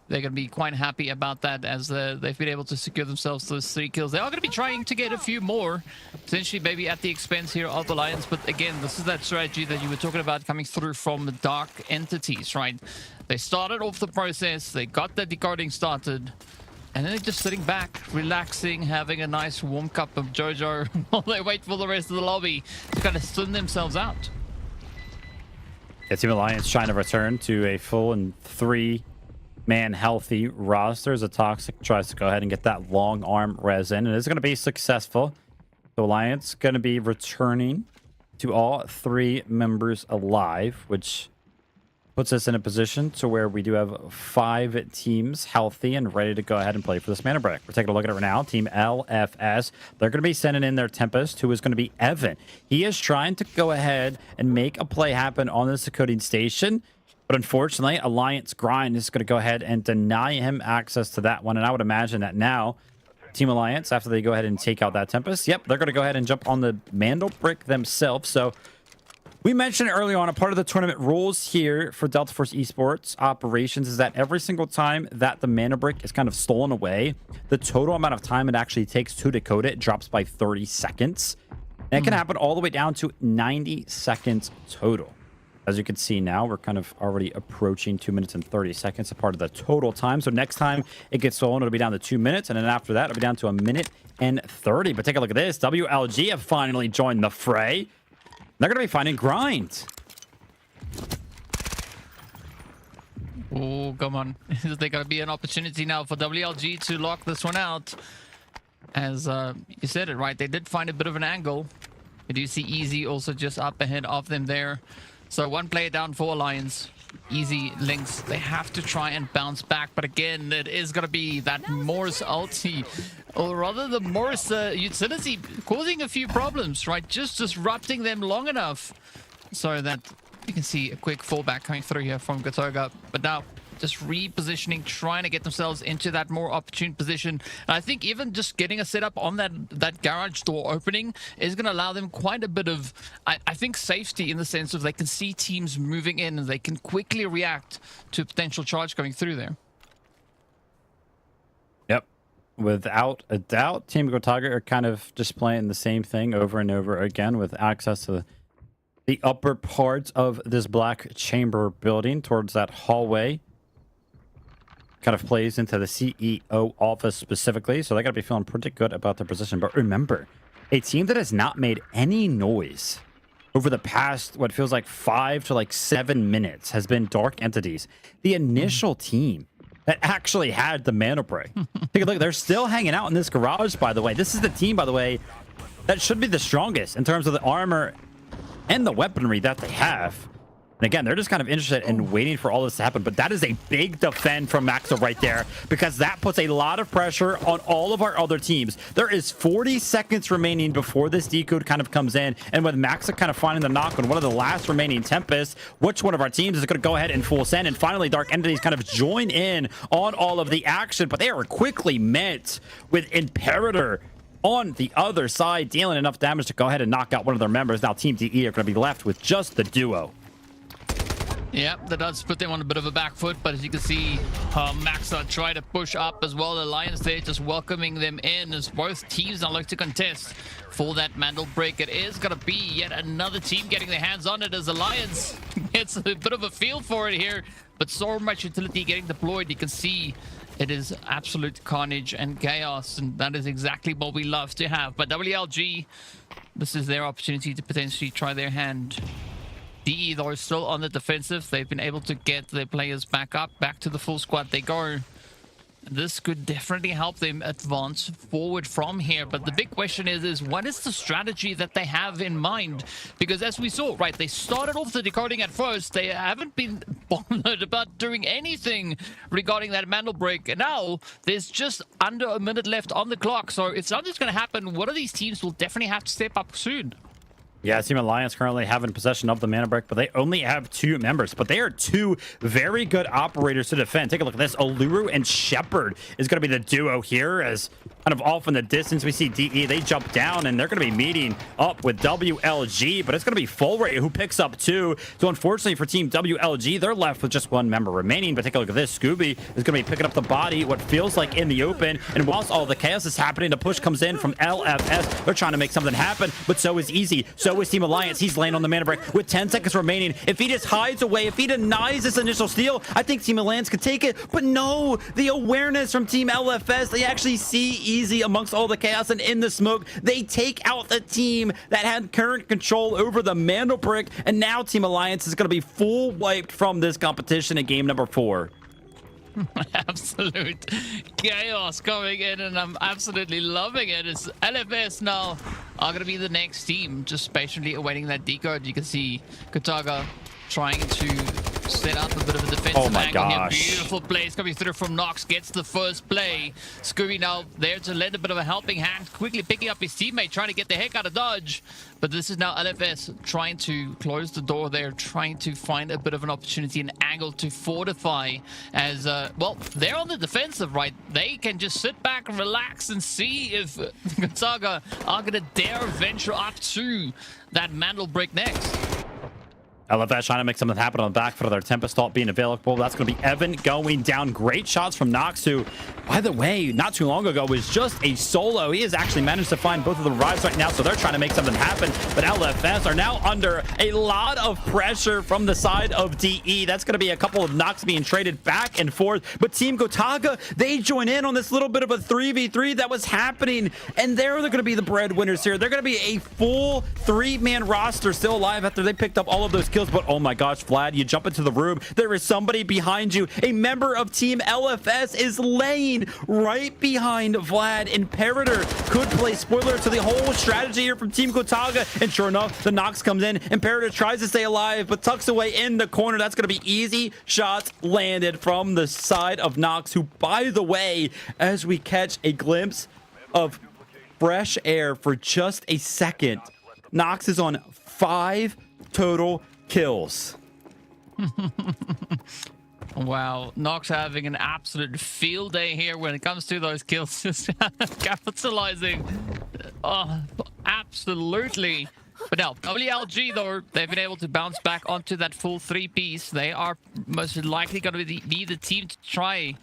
they're going to be quite happy about that, as they've been able to secure themselves those 3 kills. They are going to be trying to get a few more, potentially maybe at the expense here of Alliance. But again, this is that strategy that you were talking about coming through from the Dark Entities, right? They started off the process, they got the decoding started, and then they're just sitting back, relaxing, having a nice warm cup of Jojo while they wait for the rest of the lobby to kind of swim themselves out. Yeah, Team Alliance trying to return to a full and 3-man healthy roster as a Toxic tries to go ahead and get that long arm res in, and it's going to be successful. The Alliance going to be returning to all 3 members alive, which puts us in a position to where we do have 5 teams healthy and ready to go ahead and play for this Mandelbrick. We're taking a look at it right now. Team LFS, they're going to be sending in their Tempest, who is going to be Evan. He is trying to go ahead and make a play happen on this decoding station, but unfortunately, Alliance Grind is going to go ahead and deny him access to that one, and I would imagine that now Team Alliance, after they go ahead and take out that Tempest, yep, they're going to go ahead and jump on the Mandelbrick themselves. So we mentioned earlier on, a part of the tournament rules here for Delta Force Esports operations is that every single time that the Mandelbrick is kind of stolen away, the total amount of time it actually takes to decode it drops by 30 seconds. And it can happen all the way down to 90 seconds total. As you can see now, we're kind of already approaching 2 minutes and 30 seconds, a part of the total time. So next time it gets stolen, it'll be down to 2 minutes. And then after that, it'll be down to 1 minute and 30. But take a look at this. WLG have finally joined the fray. They're going to be finding Grind. Oh, come on. Is there going to be an opportunity now for WLG to lock this one out? As you said it, right? They did find a bit of an angle. We do see Easy also just up ahead of them there. So 1 player down for Alliance. Easy links. They have to try and bounce back. But again, it is going to be that Morse ulti. Or rather the Morse utility causing a few problems, right? Just disrupting them long enough so that you can see a quick fallback coming through here from Gotaga. But now just repositioning, trying to get themselves into that more opportune position. And I think even just getting a setup on that garage door opening is going to allow them quite a bit of, I think, safety in the sense of they can see teams moving in and they can quickly react to a potential charge going through there. Yep. Without a doubt, Team Gotaga are kind of just playing the same thing over and over again with access to the upper parts of this black chamber building towards that hallway. Kind of plays into the CEO office specifically, so they got to be feeling pretty good about their position. But remember, a team that has not made any noise over the past, what feels like 5 to 7 minutes, has been Dark Entities. The initial team that actually had the Mandelbrick. Take a look, they're still hanging out in this garage, by the way. This is the team, by the way, that should be the strongest in terms of the armor and the weaponry that they have. And again, they're just kind of interested in waiting for all this to happen. But that is a big defend from Maxa right there, because that puts a lot of pressure on all of our other teams. There is 40 seconds remaining before this decode kind of comes in. And with Maxa kind of finding the knock on one of the last remaining Tempests, which one of our teams is going to go ahead and full send? And finally, Dark Entities kind of join in on all of the action. But they are quickly met with Imperator on the other side, dealing enough damage to go ahead and knock out one of their members. Now Team DE are going to be left with just the duo. Yeah, that does put them on a bit of a back foot, but as you can see, Maxa try to push up as well. The Alliance there just welcoming them in as both teams now look to contest for that Mandelbrick. It is going to be yet another team getting their hands on it as Alliance gets a bit of a feel for it here, but so much utility getting deployed. You can see it is absolute carnage and chaos, and that is exactly what we love to have. But WLG, this is their opportunity to potentially try their hand. DE, though, is still on the defensive. They've been able to get their players back up, back to the full squad they go. This could definitely help them advance forward from here. But the big question is what is the strategy that they have in mind? Because as we saw, right, they started off the decoding at first. They haven't been bothered about doing anything regarding that Mandelbrick. And now there's just under a minute left on the clock. So it's not just going to happen. One of these teams will definitely have to step up soon. Yeah, Team Alliance currently having possession of the Mandelbrick, but they only have 2 members. But they are 2 very good operators to defend. Take a look at this. Aluru and Shepard is going to be the duo here, as kind of off in the distance we see DE. They jump down, and they're going to be meeting up with WLG, but it's going to be Fulray who picks up 2. So unfortunately for Team WLG, they're left with just 1 member remaining. But take a look at this. Scooby is going to be picking up the body, what feels like in the open. And whilst all the chaos is happening, the push comes in from LFS. They're trying to make something happen, but so is Easy. So is Team Alliance. He's laying on the Mandelbrick with 10 seconds remaining. If he just hides away, if he denies this initial steal, I think Team Alliance could take it. But no, the awareness from Team LFS, they actually see Easy amongst all the chaos, and in the smoke, they take out the team that had current control over the Mandelbrick, and now Team Alliance is going to be full wiped from this competition in game number 4. Absolute chaos coming in, and I'm absolutely loving it. It's LFS now are going to be the next team, just patiently awaiting that decode. You can see Gotaga trying to set up a bit of a defensive angle gosh. here. Beautiful plays coming through from Nox. Gets the first play. Scooby now there to lend a bit of a helping hand. Quickly picking up his teammate, trying to get the heck out of dodge. But this is now LFS trying to close the door there, trying to find a bit of an opportunity, an angle to fortify as, well, they're on the defensive, right? They can just sit back and relax and see if Gotaga are going to dare venture up to that Mandelbrick next. LFS trying to make something happen on the back foot of their Tempest ult being available. That's going to be Evan going down. Great shots from Nox, who, by the way, not too long ago was just a solo. He has actually managed to find both of the revives right now, so they're trying to make something happen. But LFS are now under a lot of pressure from the side of DE. That's going to be a couple of Nox being traded back and forth. But Team Gotaga, they join in on this little bit of a 3v3 that was happening. And they're going to be the breadwinners here. They're going to be a full 3-man roster still alive after they picked up all of those kills. But oh my gosh, Vlad, you jump into the room, there is somebody behind you. A member of Team LFS is laying right behind Vlad. Imperator could play spoiler to the whole strategy here from Team Gotaga, and sure enough, the Nox comes in. Imperator tries to stay alive but tucks away in the corner. That's going to be easy shots landed from the side of Nox, who, by the way, as we catch a glimpse of fresh air for just a second, Nox is on 5 total kills. Wow, Nox having an absolute field day here when it comes to those kills. Just capitalizing. Oh, absolutely. But now, WLG, though, they've been able to bounce back onto that full 3-piece. They are most likely going to be the team to try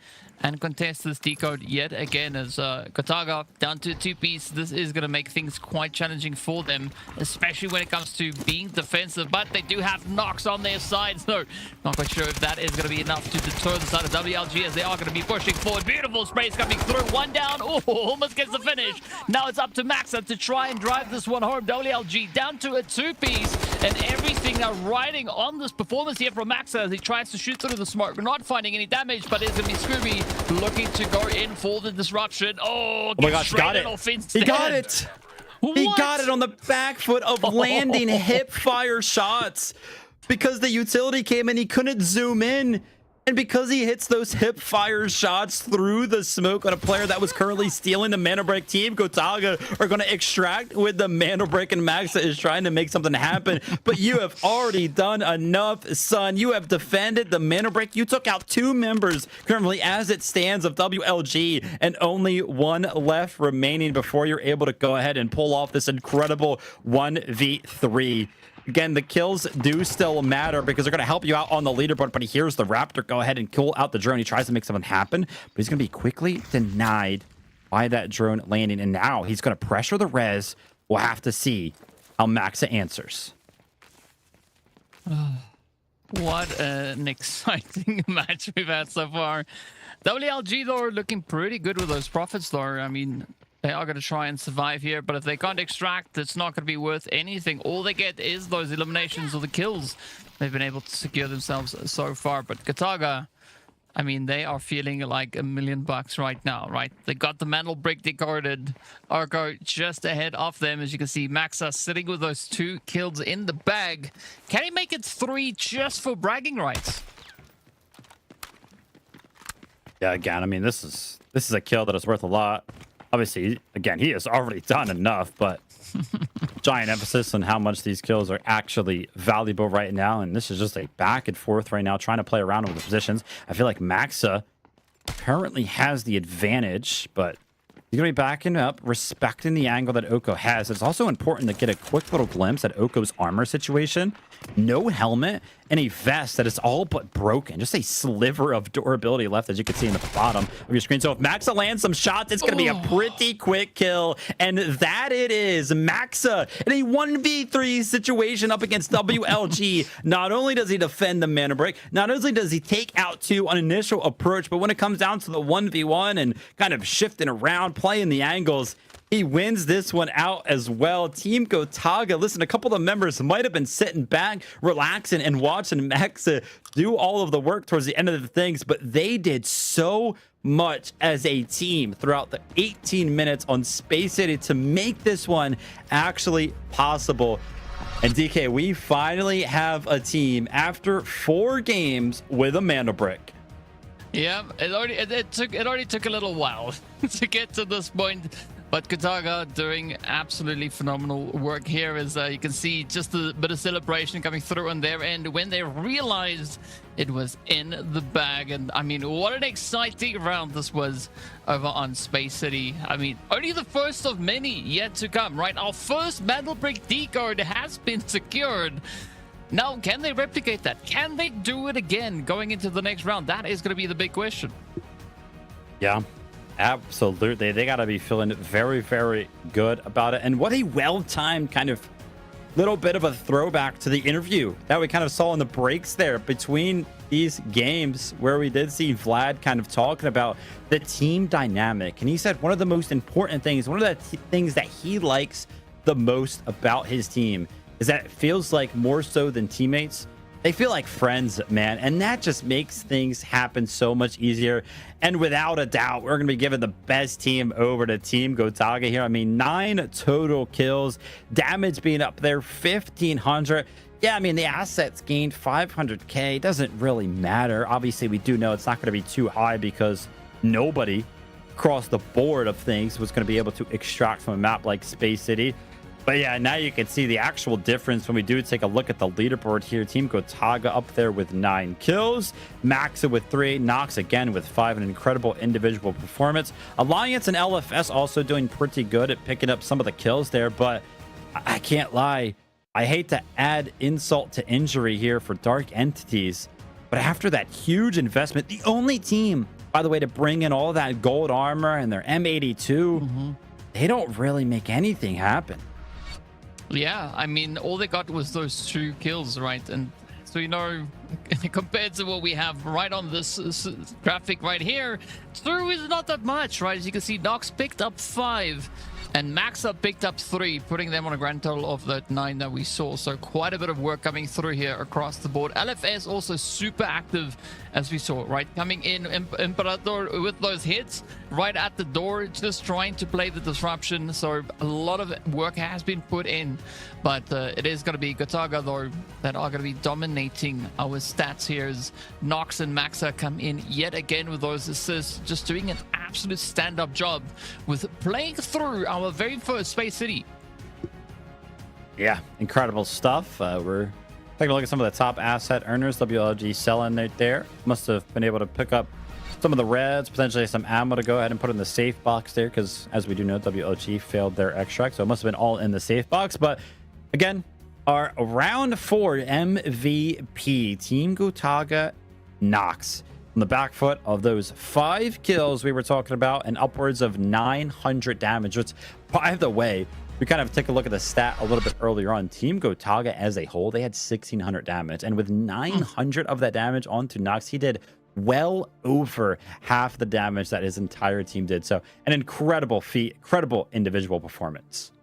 and contest this decode yet again, as Gotaga down to 2-piece. This is going to make things quite challenging for them, especially when it comes to being defensive. But they do have Nox on their side, so not quite sure if that is going to be enough to deter the side of WLG, as they are going to be pushing forward. Beautiful sprays coming through. One down. Oh, almost gets the finish. Now it's up to Maxa to try and drive this one home. WLG down to a 2-piece, and everything are riding on this performance here from Maxa as he tries to shoot through the smoke. We're not finding any damage, but it's going to be Scooby looking to go in for the disruption. Oh my gosh, got it. He got it. He got it on the back foot of landing hip fire shots because the utility came in. He couldn't zoom in. And because he hits those hip fire shots through the smoke on a player that was currently stealing the Mandelbrick, Team Gotaga are going to extract with the Mandelbrick, and Maxa is trying to make something happen. But you have already done enough, son. You have defended the Mandelbrick. You took out 2 members currently as it stands of WLG, and only 1 left remaining before you're able to go ahead and pull off this incredible 1v3. Again, the kills do still matter because they're going to help you out on the leaderboard, but he hears the Raptor go ahead and kill out the drone. He tries to make something happen, but he's going to be quickly denied by that drone landing, and now he's going to pressure the res. We'll have to see how Maxa answers. What an exciting match we've had so far. WLG, though, are looking pretty good with those profits, though. I mean, they are going to try and survive here, but if they can't extract, it's not going to be worth anything. All they get is those eliminations or the kills they've been able to secure themselves so far. But Gotaga, I mean, they are feeling like $1 million right now, right? They got the Mandelbrick decoded. Argo just ahead of them. As you can see, Maxa sitting with those 2 kills in the bag. Can he make it 3 just for bragging rights? Yeah, again, I mean, this is a kill that is worth a lot. Obviously, again, he has already done enough, but giant emphasis on how much these kills are actually valuable right now. And this is just a back and forth right now, trying to play around with the positions. I feel like Maxa currently has the advantage, but he's going to be backing up, respecting the angle that Oko has. It's also important to get a quick little glimpse at Oko's armor situation. No helmet and a vest that is all but broken. Just a sliver of durability left, as you can see in the bottom of your screen. So if Maxa lands some shots, it's going to be a pretty quick kill. And that it is. Maxa in a 1v3 situation up against WLG. Not only does he defend the Mandelbrick, not only does he take out 2 on initial approach, but when it comes down to the 1v1 and kind of shifting around, playing the angles, he wins this one out as well. Team Gotaga, listen, a couple of the members might have been sitting back, relaxing, and watching Maxa do all of the work towards the end of the things, but they did so much as a team throughout the 18 minutes on Space City to make this one actually possible. And DK, we finally have a team after 4 games with a Mandelbrick. Yeah, it already took a little while to get to this point. But Gotaga doing absolutely phenomenal work here, as you can see just a bit of celebration coming through on their end when they realized it was in the bag. And I mean, what an exciting round this was over on Space City. I mean, only the first of many yet to come, right? Our first Mandelbrick decode has been secured. Now, can they replicate that? Can they do it again going into the next round? That is going to be the big question. Yeah. Absolutely. They got to be feeling very, very good about it. And what a well-timed kind of little bit of a throwback to the interview that we kind of saw in the breaks there between these games, where we did see Vlad kind of talking about the team dynamic. And he said one of the most important things, one of the things that he likes the most about his team is that it feels like, more so than teammates, they feel like friends, man. And that just makes things happen so much easier. And without a doubt, we're going to be giving the best team over to Team Gotaga here. I mean, 9 total kills, damage being up there, 1,500. Yeah, I mean, the assets gained 500k. Doesn't really matter. Obviously, we do know it's not going to be too high because nobody across the board of things was going to be able to extract from a map like Space City. But yeah, now you can see the actual difference when we do take a look at the leaderboard here. Team Gotaga up there with 9 kills, Maxa with 3, Nox again with 5, an incredible individual performance. Alliance and LFS also doing pretty good at picking up some of the kills there, but I can't lie, I hate to add insult to injury here for Dark Entities, but after that huge investment, the only team, by the way, to bring in all that gold armor and their M82, they don't really make anything happen. Yeah, I mean, all they got was those 2 kills, right? And so, you know, compared to what we have right on this graphic right here, 2 is not that much, right? As you can see, Nox picked up 5 and Maxa picked up 3, putting them on a grand total of that 9 that we saw. So quite a bit of work coming through here across the board. LFS also super active, as we saw, right? Coming in, Imperator with those hits right at the door, just trying to play the disruption. So a lot of work has been put in, but it is going to be Gotaga, though, that are going to be dominating our stats here, as Nox and Maxa come in yet again with those assists, just doing an absolute stand-up job with playing through our very first Space City. Yeah, incredible stuff. We're taking a look at some of the top asset earners. WLG selling right there. Must have been able to pick up some of the reds, potentially some ammo to go ahead and put in the safe box there, because as we do know, WLG failed their extract, so it must have been all in the safe box. But again, our round 4 MVP, Team Gotaga, Nox. On the back foot of those 5 kills we were talking about and upwards of 900 damage, which, by the way, we kind of take a look at the stat a little bit earlier on. Team Gotaga as a whole, they had 1,600 damage, and with 900 of that damage onto Nox, he did well over half the damage that his entire team did. So an incredible feat, incredible individual performance.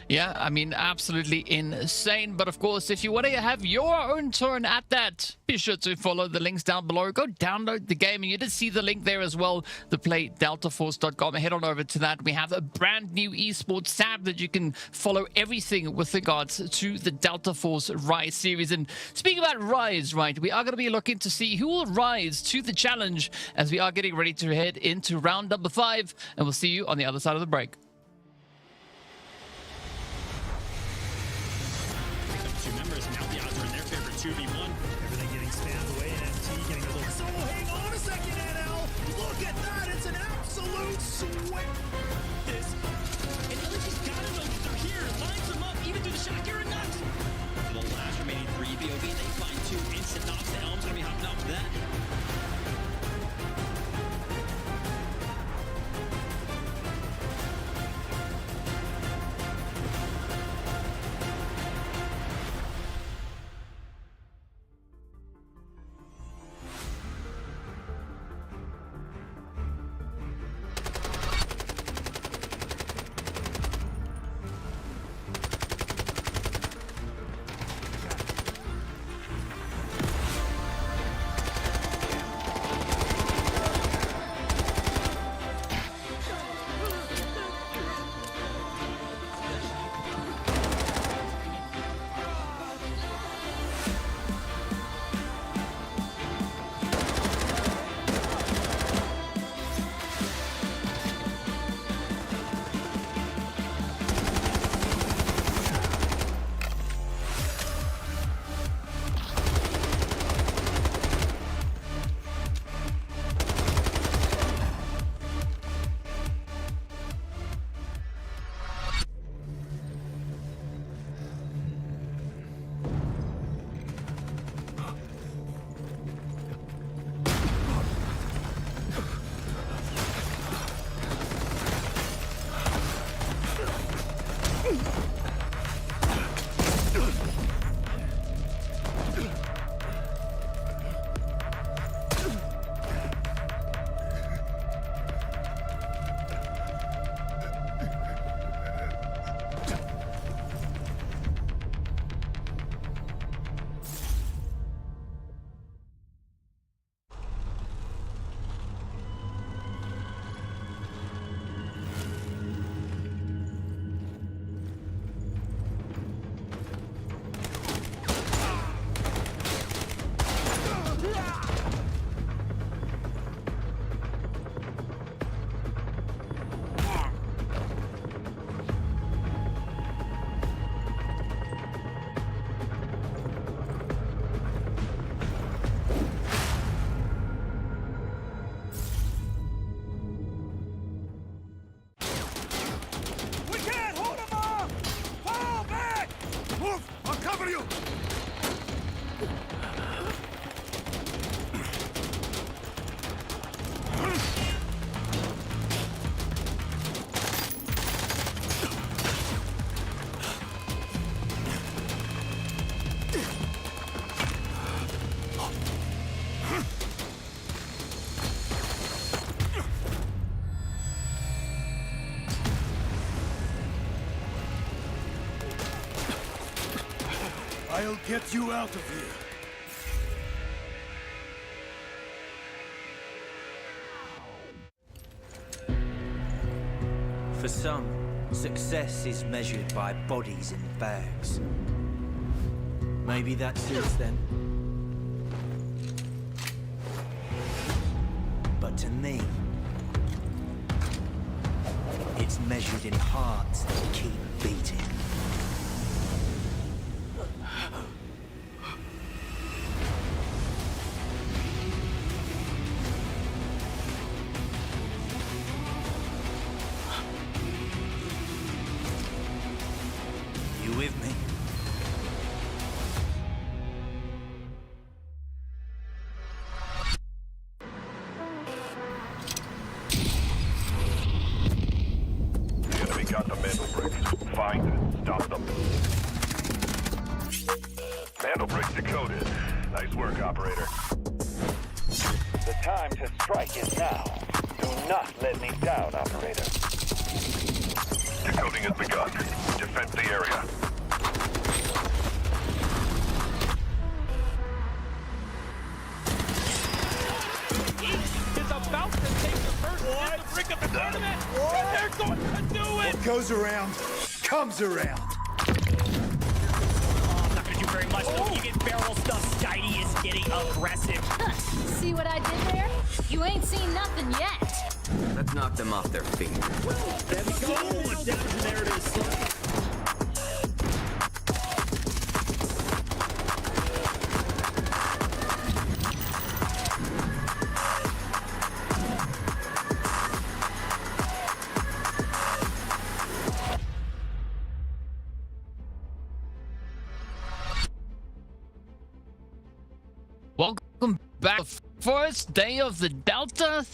Yeah, I mean, absolutely insane. But of course, if you want to have your own turn at that, be sure to follow the links down below. Go download the game, and you did see the link there as well, the playdeltaforce.com. Head on over to that. We have a brand new esports tab that you can follow everything with regards to the Delta Force Rise series. And speaking about Rise, right, we are going to be looking to see who will rise to the challenge as we are getting ready to head into round number 5. And we'll see you on the other side of the break. Members, now the odds are in their favor, 2v1. Everything getting spammed away, and MT getting a little... So hang on a second, NL! Look at that! It's an absolute sweat! This... And LG's gotta know that they're here! Lines them up, even through the shot, you're nuts! For the last remaining 3 BOV, they find 2 instant knocks. The Elm's gonna be hopping off that. I'll get you out of here. For some, success is measured by bodies in bags. Maybe that suits them. But to me, it's measured in hearts that keep beating. You with me? The enemy got the Mandelbrick. Find it. Stop them. Mandelbrick decoded. Nice work, operator. The time to strike is now. Do not let me down, operator. Decoding has begun. Defend the area. Is about to take the first brick of the tournament. And they're going to do it. What goes around, comes around. Oh, I'm not gonna do very much though. You get barrel stuff. Skitey is getting aggressive. See what I did there? You ain't seen nothing yet. Let's knock them off their feet. So much damage, and there it is. Welcome back. First day of the Delta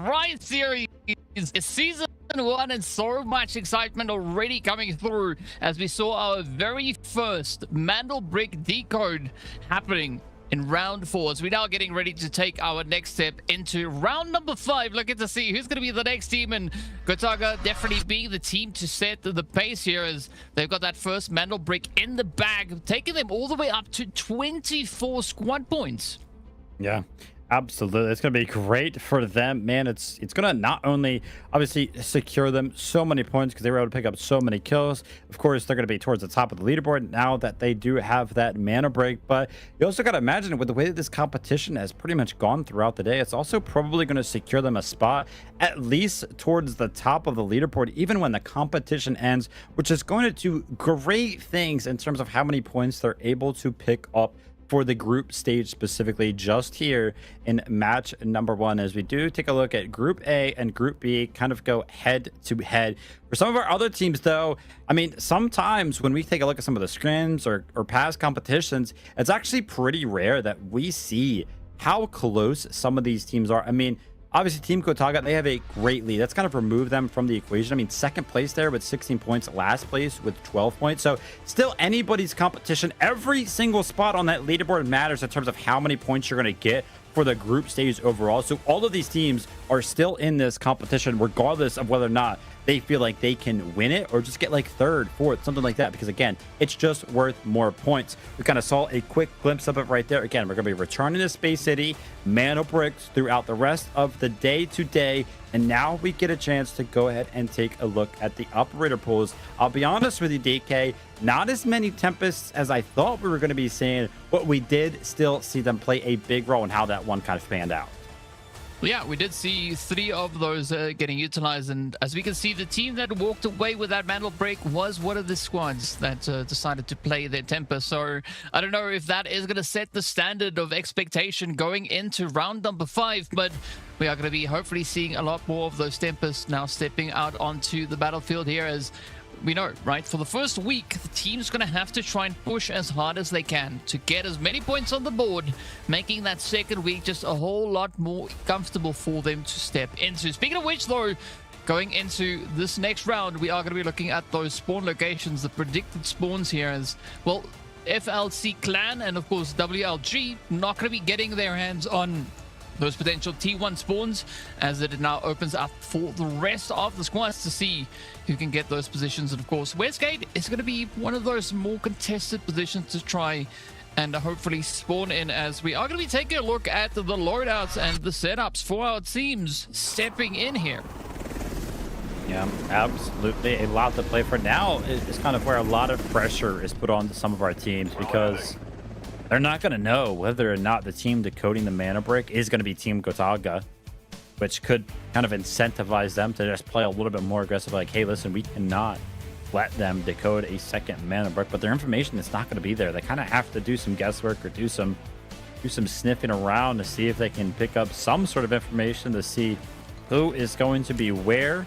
Riot Series. It's season 1 and so much excitement already coming through as we saw our very first Mandelbrick decode happening in round 4. So we're now getting ready to take our next step into round number 5. Looking to see who's going to be the next team, and Gotaga definitely being the team to set the pace here as they've got that first Mandelbrick in the bag, taking them all the way up to 24 squad points. Yeah, absolutely. It's going to be great for them, man. It's going to not only obviously secure them so many points because they were able to pick up so many kills. Of course, they're going to be towards the top of the leaderboard now that they do have that mana break. But you also got to imagine with the way that this competition has pretty much gone throughout the day, it's also probably going to secure them a spot at least towards the top of the leaderboard, even when the competition ends, which is going to do great things in terms of how many points they're able to pick up for the group stage, specifically just here in match number 1. As we do take a look at Group A and Group B, kind of go head to head. For some of our other teams though, I mean, sometimes when we take a look at some of the scrims or past competitions, it's actually pretty rare that we see how close some of these teams are. I mean, obviously, Team Gotaga, they have a great lead. That's kind of removed them from the equation. I mean, second place there with 16 points, last place with 12 points. So still anybody's competition. Every single spot on that leaderboard matters in terms of how many points you're going to get for the group stage overall. So all of these teams are still in this competition, regardless of whether or not they feel like they can win it or just get like 3rd, 4th, something like that, because again, it's just worth more points. We kind of saw a quick glimpse of it right there. Again, we're going to be returning to Space City, Mandelbricks throughout the rest of the day today, and now we get a chance to go ahead and take a look at the operator pools. I'll be honest with you, DK, not as many Tempests as I thought we were going to be seeing, but we did still see them play a big role in how that one kind of panned out. Yeah, we did see 3 of those getting utilized, and as we can see, the team that walked away with that Mandelbrick was one of the squads that decided to play their Tempest. So I don't know if that is going to set the standard of expectation going into round number 5, but we are going to be hopefully seeing a lot more of those Tempests now stepping out onto the battlefield here, as we know, right? For the first week, the team's going to have to try and push as hard as they can to get as many points on the board, making that second week just a whole lot more comfortable for them to step into. Speaking of which, though, going into this next round, we are going to be looking at those spawn locations, the predicted spawns here as, well, FLC Clan and, of course, WLG not going to be getting their hands on those potential T1 spawns, as it now opens up for the rest of the squads to see who can get those positions. And of course, Westgate is going to be one of those more contested positions to try and hopefully spawn in, as we are going to be taking a look at the loadouts and the setups for our teams stepping in here. Yeah, absolutely a lot to play for. Now is kind of where a lot of pressure is put on some of our teams, because they're not going to know whether or not the team decoding the mana brick is going to be Team Gotaga, which could kind of incentivize them to just play a little bit more aggressive. Like, hey, listen, we cannot let them decode a second mana brick, but their information is not going to be there. They kind of have to do some guesswork or do some sniffing around to see if they can pick up some sort of information to see who is going to be where.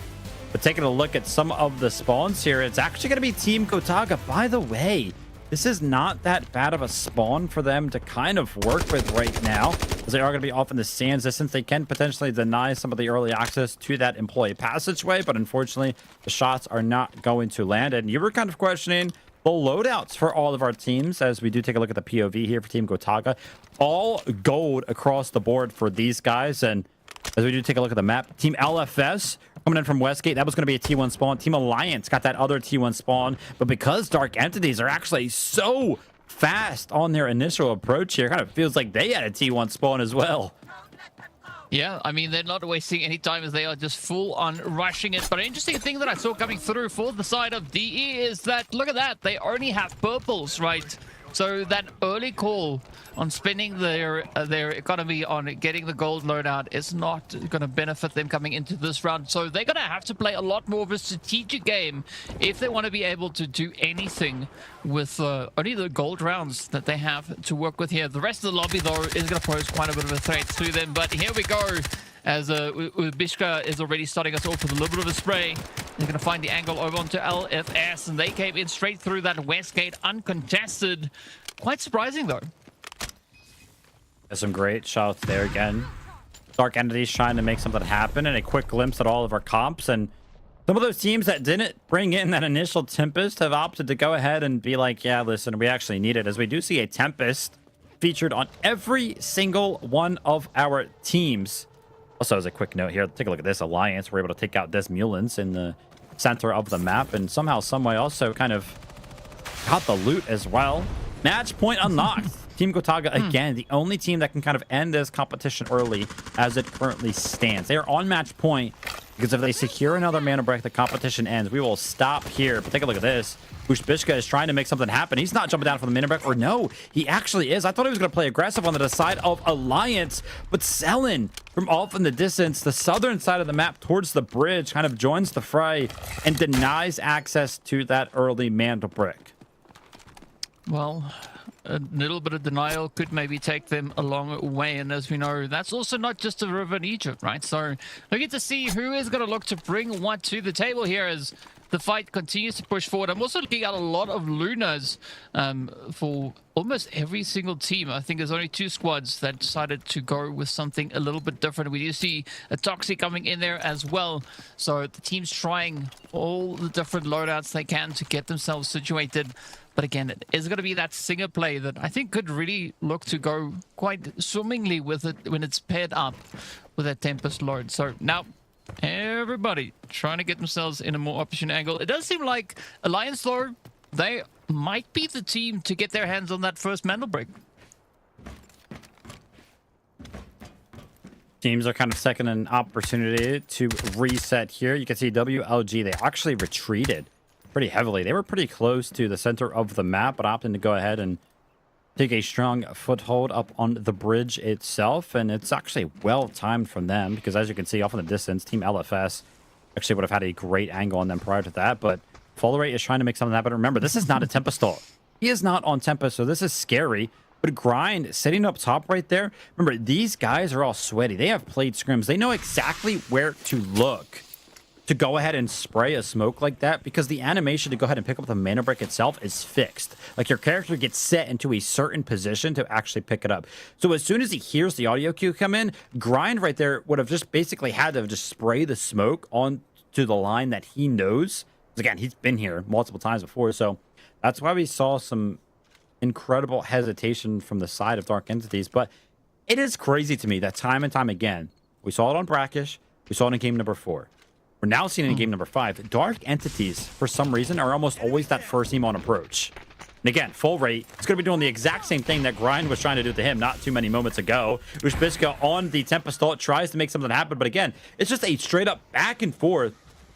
But taking a look at some of the spawns here, it's actually going to be Team Gotaga. By the way, this is not that bad of a spawn for them to kind of work with right now, as they are going to be off in the sands distance. They can potentially deny some of the early access to that employee passageway, but unfortunately, the shots are not going to land. And you were kind of questioning the loadouts for all of our teams, as we do take a look at the POV here for Team Gotaga. All gold across the board for these guys. And as we do take a look at the map, Team LFS coming in from Westgate, that was going to be a T1 spawn. Team Alliance got that other T1 spawn, but because Dark Entities are actually so fast on their initial approach here, kind of feels like they had a T1 spawn as well. Yeah, I mean, they're not wasting any time, as they are just full on rushing it. But an interesting thing that I saw coming through for the side of DE is that, look at that, they only have purples, right? So that early call on spending their economy on getting the gold loadout is not going to benefit them coming into this round. So they're going to have to play a lot more of a strategic game if they want to be able to do anything with only the gold rounds that they have to work with here. The rest of the lobby, though, is going to pose quite a bit of a threat to them. But here we go, as Bishka is already starting us off with a little bit of a spray. They're going to find the angle over onto LFS, and they came in straight through that Westgate uncontested. Quite surprising, though. There's some great shots there again. Dark Entities trying to make something happen, and a quick glimpse at all of our comps. And some of those teams that didn't bring in that initial Tempest have opted to go ahead and be like, yeah, listen, we actually need it, as we do see a Tempest featured on every single one of our teams. Also, as a quick note here, take a look at this Alliance. We're able to take out Desmulans in the center of the map, and somehow, someway also kind of got the loot as well. Match point unlocked. Team Gotaga, again, the only team that can kind of end this competition early as it currently stands. They are on match point, because if they secure another mana break, the competition ends. We will stop here. But take a look at this. Bishka is trying to make something happen. He's not jumping down for the mana break. Or no, he actually is. I thought he was going to play aggressive on the side of Alliance. But Selen, from off in the distance, the southern side of the map towards the bridge, kind of joins the fray and denies access to that early mana brick. Well, a little bit of denial could maybe take them a long way, and as we know, that's also not just a river in Egypt, right? So we get to see who is going to look to bring what to the table here as the fight continues to push forward. I'm also looking at a lot of Lunas for almost every single team. I think there's only 2 squads that decided to go with something a little bit different. We do see a Toxic coming in there as well. So the team's trying all the different loadouts they can to get themselves situated. But again, it is going to be that Singer play that I think could really look to go quite swimmingly with it when it's paired up with that Tempest load. So now everybody trying to get themselves in a more opportune angle. It does seem like Alliance, though, they might be the team to get their hands on that first Mandelbrick. Teams are kind of second an opportunity to reset here. You can see WLG, they actually retreated pretty heavily. They were pretty close to the center of the map, but opting to go ahead and take a strong foothold up on the bridge itself. And it's actually well timed from them, because as you can see off in the distance, Team LFS actually would have had a great angle on them prior to that. But Follerate is trying to make something happen. Remember, this is not a Tempest ult. He is not on Tempest, so this is scary. But Grind sitting up top right there. Remember, these guys are all sweaty. They have played scrims. They know exactly where to look to go ahead and spray a smoke like that, because the animation to go ahead and pick up the mana brick itself is fixed. Like, your character gets set into a certain position to actually pick it up. So as soon as he hears the audio cue come in, Grind right there would have just basically had to just spray the smoke on to the line that he knows. Again, he's been here multiple times before, so that's why we saw some incredible hesitation from the side of Dark Entities. But it is crazy to me that time and time again, we saw it on Brakkesh, we saw it in game number 4. We're now seeing it in game number 5. Dark Entities, for some reason, are almost always that first team on approach. And again, full rate, it's going to be doing the exact same thing that Grind was trying to do to him not too many moments ago. Ushbishka on the Tempest ult tries to make something happen, but again, it's just a straight up back and forth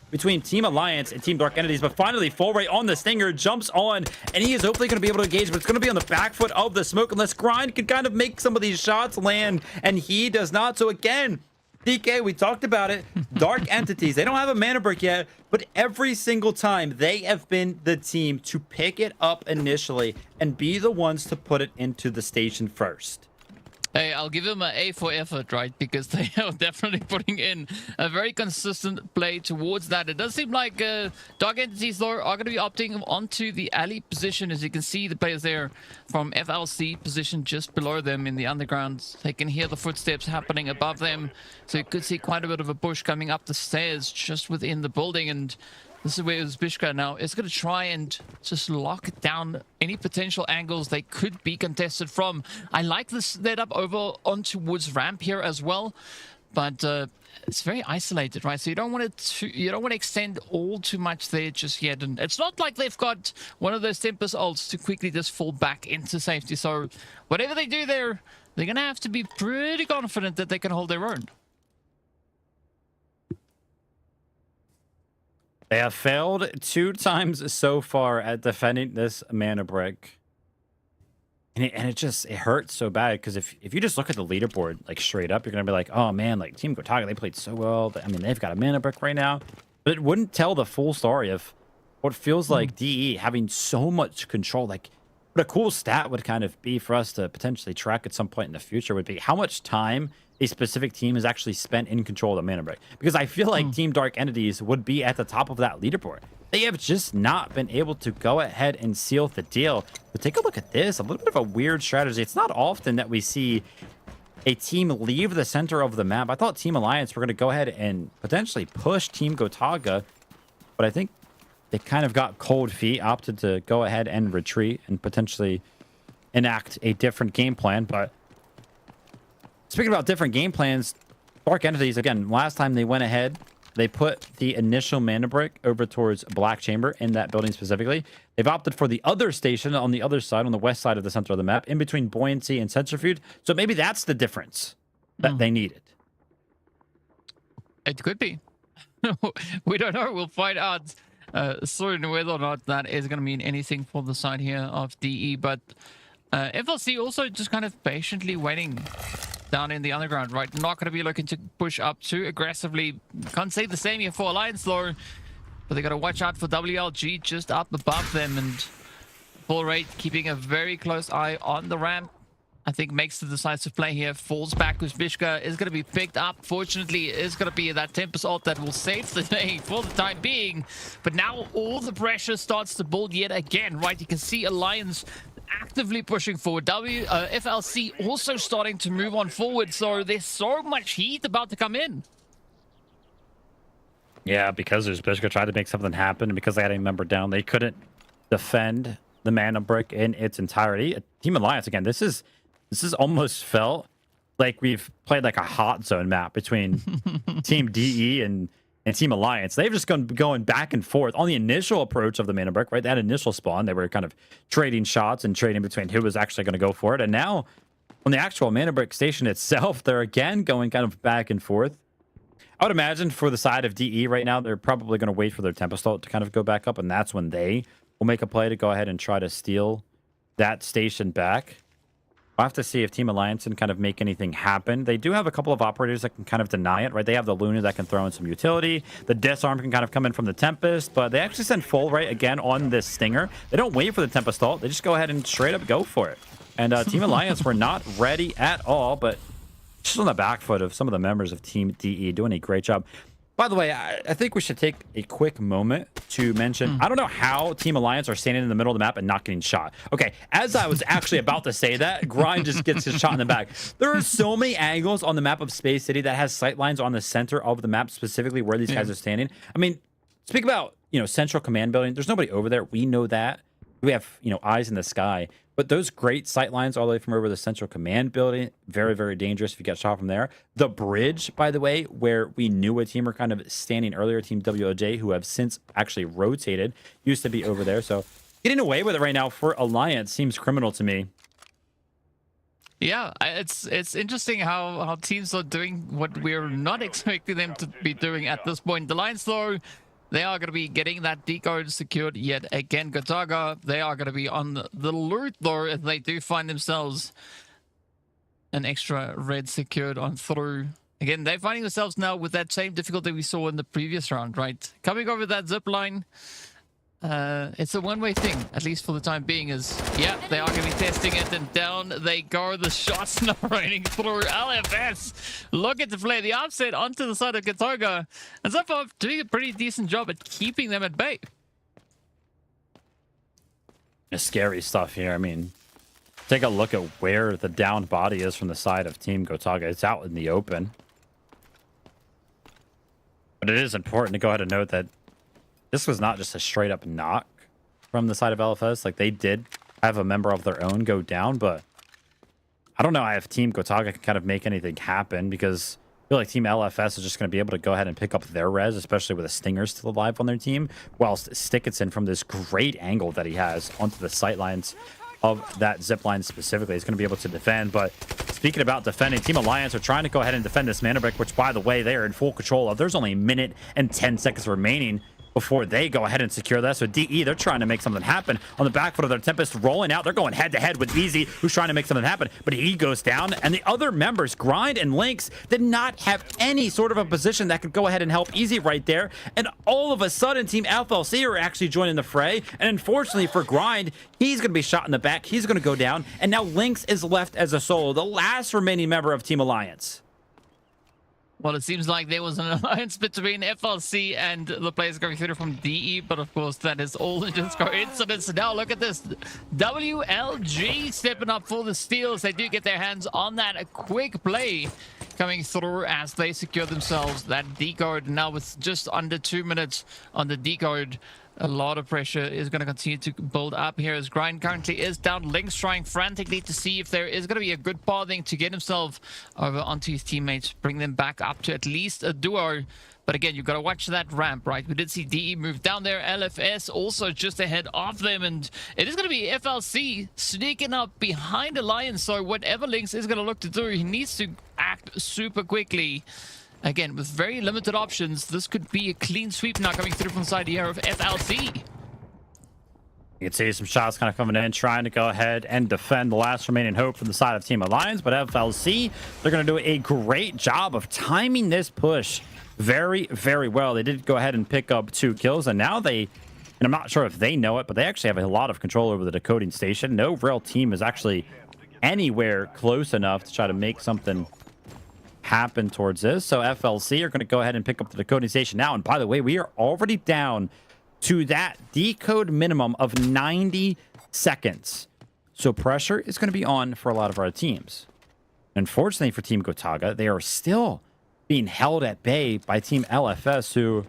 between Team Alliance and Team Dark Entities. But finally, full rate on the Stinger, jumps on, and he is hopefully going to be able to engage, but it's going to be on the back foot of the smoke unless Grind can kind of make some of these shots land, and he does not. So again, DK, we talked about it. Dark Entities, they don't have a mana brick yet, but every single time they have been the team to pick it up initially and be the ones to put it into the station first. Hey, I'll give them an A for effort, right? Because they are definitely putting in a very consistent play towards that. It does seem like Dark Entities, though, are going to be opting onto the alley position. As you can see, the players there from FLC position just below them in the underground. They can hear the footsteps happening above them. So you could see quite a bit of a push coming up the stairs just within the building. And this is where Uzbishka now is going to try and just lock down any potential angles they could be contested from. I like this setup over on towards ramp here as well, but it's very isolated, right? So you don't want to extend all too much there just yet. And it's not like they've got one of those Tempest ults to quickly just fall back into safety. So whatever they do there, they're going to have to be pretty confident that they can hold their own. They have failed 2 times so far at defending this mana brick. And it hurts so bad, because if you just look at the leaderboard, like, straight up, you're going to be like, oh man, like, Team Gotaga, they played so well. I mean, they've got a mana brick right now. But it wouldn't tell the full story of what feels like DE having so much control. Like, what a cool stat would kind of be for us to potentially track at some point in the future would be how much time a specific team is actually spent in control of the mana brick. Because I feel like Team Dark Entities would be at the top of that leaderboard. They have just not been able to go ahead and seal the deal. But take a look at this. A little bit of a weird strategy. It's not often that we see a team leave the center of the map. I thought Team Alliance were going to go ahead and potentially push Team Gotaga. But I think they kind of got cold feet, opted to go ahead and retreat and potentially enact a different game plan. But speaking about different game plans, Dark Entities, again, last time they went ahead, they put the initial mana brick over towards Black Chamber in that building specifically. They've opted for the other station on the other side, on the west side of the center of the map, in between Buoyancy and Centrifuge. So maybe that's the difference that they needed. It could be. We don't know. We'll find out soon whether or not that is going to mean anything for the side here of DE. But FLC also just kind of patiently waiting down in the underground, right? Not going to be looking to push up too aggressively. Can't say the same here for Alliance, though. But they got to watch out for WLG just up above them. And full rate keeping a very close eye on the ramp. I think makes the decisive play here. Falls back. Uzbishka is going to be picked up. Fortunately, it is going to be that Tempest ult that will save the day for the time being. But now all the pressure starts to build yet again, right? You can see Alliance actively pushing forward. FLC also starting to move on forward. So there's so much heat about to come in. Yeah, because Uzbishka tried to make something happen, and because they had a member down, they couldn't defend the mana brick in its entirety. Team Alliance, again, this is almost felt like we've played like a hot zone map between Team DE and Team Alliance. They've just been going back and forth on the initial approach of the mana brick, right? That initial spawn, they were kind of trading shots and trading between who was actually going to go for it. And now on the actual mana brick station itself, they're again going kind of back and forth. I would imagine for the side of DE right now, they're probably going to wait for their Tempest ult to kind of go back up, and that's when they will make a play to go ahead and try to steal that station back. We'll have to see if Team Alliance can kind of make anything happen. They do have a couple of operators that can kind of deny it, right? They have the Luna that can throw in some utility. The Disarm can kind of come in from the Tempest, but they actually send full right again on this Stinger. They don't wait for the Tempest ult. They just go ahead and straight up go for it. And Team Alliance were not ready at all, but just on the back foot of some of the members of Team DE doing a great job. By the way, I think we should take a quick moment to mention, I don't know how Team Alliance are standing in the middle of the map and not getting shot. Okay, as I was actually about to say that, Grind just gets his shot in the back. There are so many angles on the map of Space City that has sight lines on the center of the map, specifically where these guys are standing. I mean, speak about, you know, central command building. There's nobody over there. We know that. We have, you know, eyes in the sky. But those great sight lines all the way from over the central command building, very, very dangerous if you get shot from there. The bridge, by the way, where we knew a team were kind of standing earlier, Team WLJ, who have since actually rotated, used to be over there. So getting away with it right now for Alliance seems criminal to me. Yeah, it's interesting how teams are doing what we're not expecting them to be doing at this point. The Lions, though, they are going to be getting that decode secured yet again. Gotaga, they are going to be on the loot, though, if they do find themselves an extra red secured on through. Again, they're finding themselves now with that same difficulty we saw in the previous round, right? Coming over that zip line, it's a one-way thing, at least for the time being, is, yeah, they are going to be testing it, and down they go. The shots not raining through. LFS look at the play, the upset onto the side of Gotaga, and so far doing a pretty decent job at keeping them at bay. It's scary stuff here. I mean, take a look at where the downed body is from the side of Team Gotaga. It's out in the open. But it is important to go ahead and note that this was not just a straight up knock from the side of LFS. Like, they did have a member of their own go down, but I don't know if Team Gotaga can kind of make anything happen, because I feel like Team LFS is just going to be able to go ahead and pick up their res, especially with a Stinger still alive on their team, whilst Stickinson, from this great angle that he has onto the sight lines of that zip line specifically, is going to be able to defend. But speaking about defending, Team Alliance are trying to go ahead and defend this Mandelbrick, which, by the way, they are in full control of. There's only a minute and 10 seconds remaining before they go ahead and secure that. So DE, they're trying to make something happen on the back foot of their Tempest, rolling out. They're going head to head with Easy, who's trying to make something happen, but he goes down, and the other members, Grind and Lynx, did not have any sort of a position that could go ahead and help Easy right there. And all of a sudden, Team FLC are actually joining the fray, and unfortunately for Grind, he's going to be shot in the back. He's going to go down, and now Lynx is left as a solo, the last remaining member of Team Alliance. Well, it seems like there was an alliance between FLC and the players going through from DE, but of course that is all just coincidence. Now look at this. WLG stepping up for the steals. They do get their hands on that. A quick play coming through as they secure themselves that decode. Now with just under 2 minutes on the decode, a lot of pressure is going to continue to build up here as Grind currently is down. Lynx trying frantically to see if there is going to be a good pathing to get himself over onto his teammates, bring them back up to at least a duo. But again, you've got to watch that ramp, right? We did see DE move down there. LFS also just ahead of them. And it is going to be FLC sneaking up behind Alliance. So whatever Lynx is going to look to do, he needs to act super quickly. Again, with very limited options, this could be a clean sweep now coming through from the side here of FLC. You can see some shots kind of coming in, trying to go ahead and defend the last remaining hope from the side of Team Alliance. But FLC, they're going to do a great job of timing this push very, very well. They did go ahead and pick up 2 kills, and now they, and I'm not sure if they know it, but they actually have a lot of control over the decoding station. No real team is actually anywhere close enough to try to make something happen towards this. So FLC are going to go ahead and pick up the decoding station now. And by the way, we are already down to that decode minimum of 90 seconds. So pressure is going to be on for a lot of our teams. Unfortunately for Team Gotaga, they are still being held at bay by Team LFS, who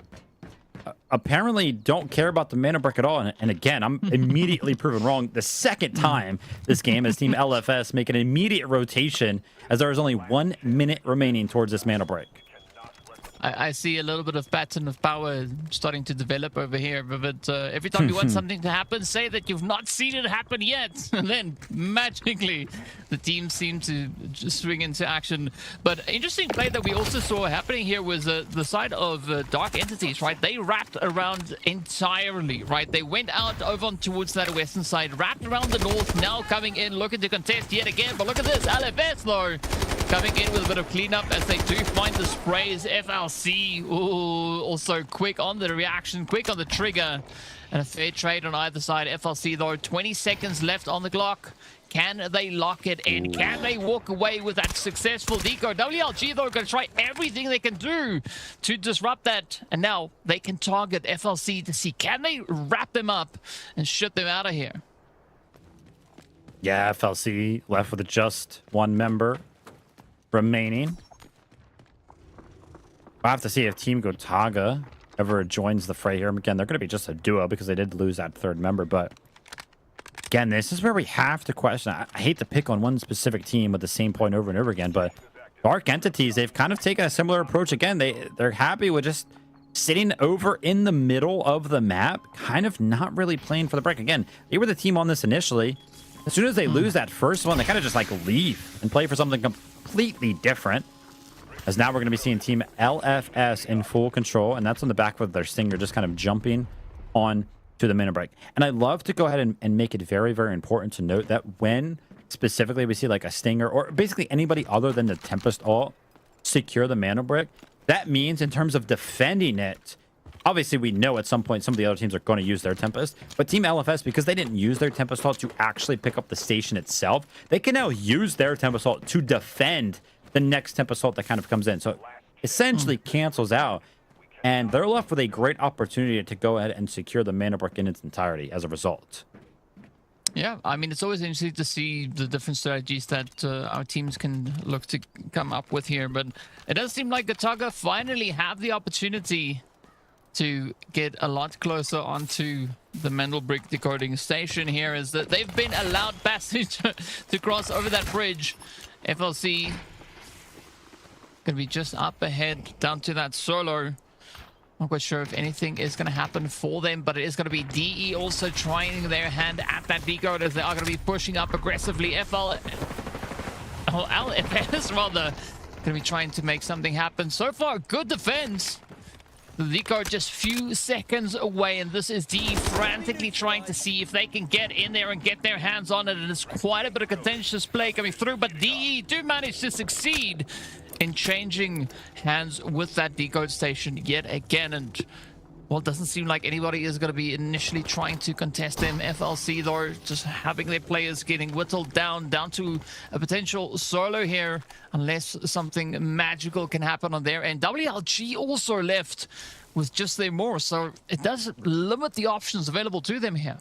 apparently don't care about the Mandelbrick at all. And again, I'm immediately proven wrong the second time this game, as Team LFS make an immediate rotation as there is only 1 minute remaining towards this Mandelbrick. I see a little bit of pattern of power starting to develop over here, but every time you want something to happen, say that you've not seen it happen yet, and then magically the team seem to just swing into action. But interesting play that we also saw happening here was the side of Dark Entities, right? They wrapped around entirely, right? They went out over on towards that western side, wrapped around the north, now coming in, looking to contest yet again. But look at this, LFS though, coming in with a bit of cleanup as they do find the sprays. FLC, ooh, also quick on the reaction, quick on the trigger, and a fair trade on either side. FLC though, 20 seconds left on the clock. Can they lock it in? Can they walk away with that successful deco? WLG, though, are going to try everything they can do to disrupt that. And now they can target FLC to see, can they wrap them up and shut them out of here? Yeah, FLC left with just one member remaining. We'll have to see if Team Gotaga ever joins the fray here. Again, they're going to be just a duo because they did lose that third member. But again, this is where we have to question. I hate to pick on one specific team with the same point over and over again, but Dark Entities, they've kind of taken a similar approach. Again, they're happy with just sitting over in the middle of the map, kind of not really playing for the break. Again, they were the team on this initially. As soon as they lose that first one, they kind of just like leave and play for something completely different. As now we're going to be seeing Team LFS in full control, and that's on the back of their Stinger, just kind of jumping on to the minute break. And I love to go ahead and make it very, very important to note that when specifically we see like a Stinger or basically anybody other than the Tempest ult secure the Mandelbrick, that means in terms of defending it, obviously we know at some point some of the other teams are going to use their Tempest, but Team LFS, because they didn't use their Tempest ult to actually pick up the station itself, they can now use their Tempest ult to defend the next Tempest ult that kind of comes in. So it essentially cancels out, and they're left with a great opportunity to go ahead and secure the Mandelbrick in its entirety as a result. Yeah, I mean, it's always interesting to see the different strategies that our teams can look to come up with here, but it does seem like Gotaga finally have the opportunity to get a lot closer onto the Mandelbrick decoding station here, is that they've been allowed passage to cross over that bridge. FLC going to be just up ahead down to that solo. Not quite sure if anything is going to happen for them, but it is going to be DE also trying their hand at that decode as they are going to be pushing up aggressively. LFS rather going to be trying to make something happen. So far, good defense. The decode just few seconds away, and this is DE frantically trying to see if they can get in there and get their hands on it, and it's quite a bit of contentious play coming through, but DE do manage to succeed in changing hands with that decode station yet again. And well, it doesn't seem like anybody is going to be initially trying to contest them. FLC, though, just having their players getting whittled down to a potential solo here, unless something magical can happen on their end. WLG also left with just their more, so it does limit the options available to them here.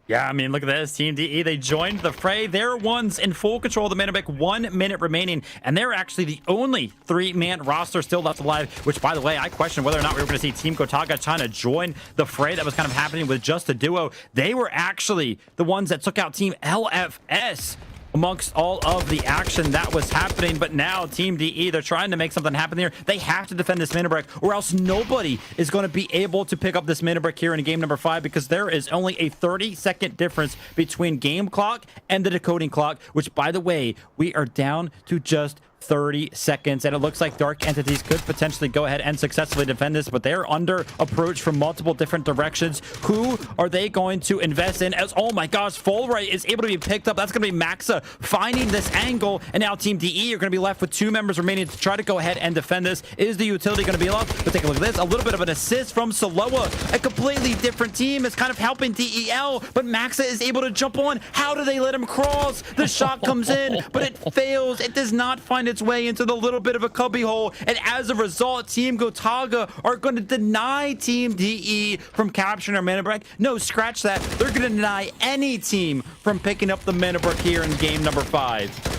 Yeah, I mean, look at this. Team DE, they joined the fray. They're ones in full control of the Mandelbrick. 1 minute remaining, and they're actually the only 3-man roster still left alive, which, by the way, I question whether or not we were going to see Team Gotaga trying to join the fray that was kind of happening with just a duo. They were actually the ones that took out Team LFS amongst all of the action that was happening. But now Team DE, they're trying to make something happen here. They have to defend this Mandelbrick, or else nobody is going to be able to pick up this Mandelbrick here in game number 5, because there is only a 30-second difference between game clock and the decoding clock, which, by the way, we are down to just 30 seconds, and it looks like Dark Entities could potentially go ahead and successfully defend this, but they're under approach from multiple different directions. Who are they going to invest in? As, oh my gosh, Fulbright is able to be picked up. That's going to be Maxa finding this angle, and now Team DE are going to be left with 2 members remaining to try to go ahead and defend this. Is the utility going to be enough? But take a look at this. A little bit of an assist from Saloa. A completely different team is kind of helping DEL, but Maxa is able to jump on. How do they let him cross? The shot comes in, but it fails. It does not find its way into the little bit of a cubby hole, and as a result, Team Gotaga are going to deny Team DE from capturing our Mandelbrick. No, scratch that. They're going to deny any team from picking up the Mandelbrick here in game number 5.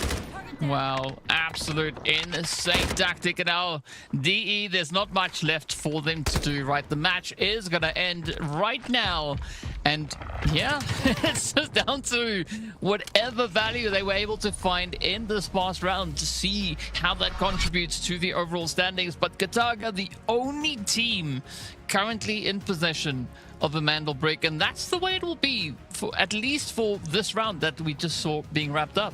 Wow, absolute insane tactic. And now DE, there's not much left for them to do, right? The match is going to end right now. And yeah, it's just down to whatever value they were able to find in this past round to see how that contributes to the overall standings. But Gotaga, the only team currently in possession of a Mandelbrick, and that's the way it will be, for at least for this round that we just saw being wrapped up.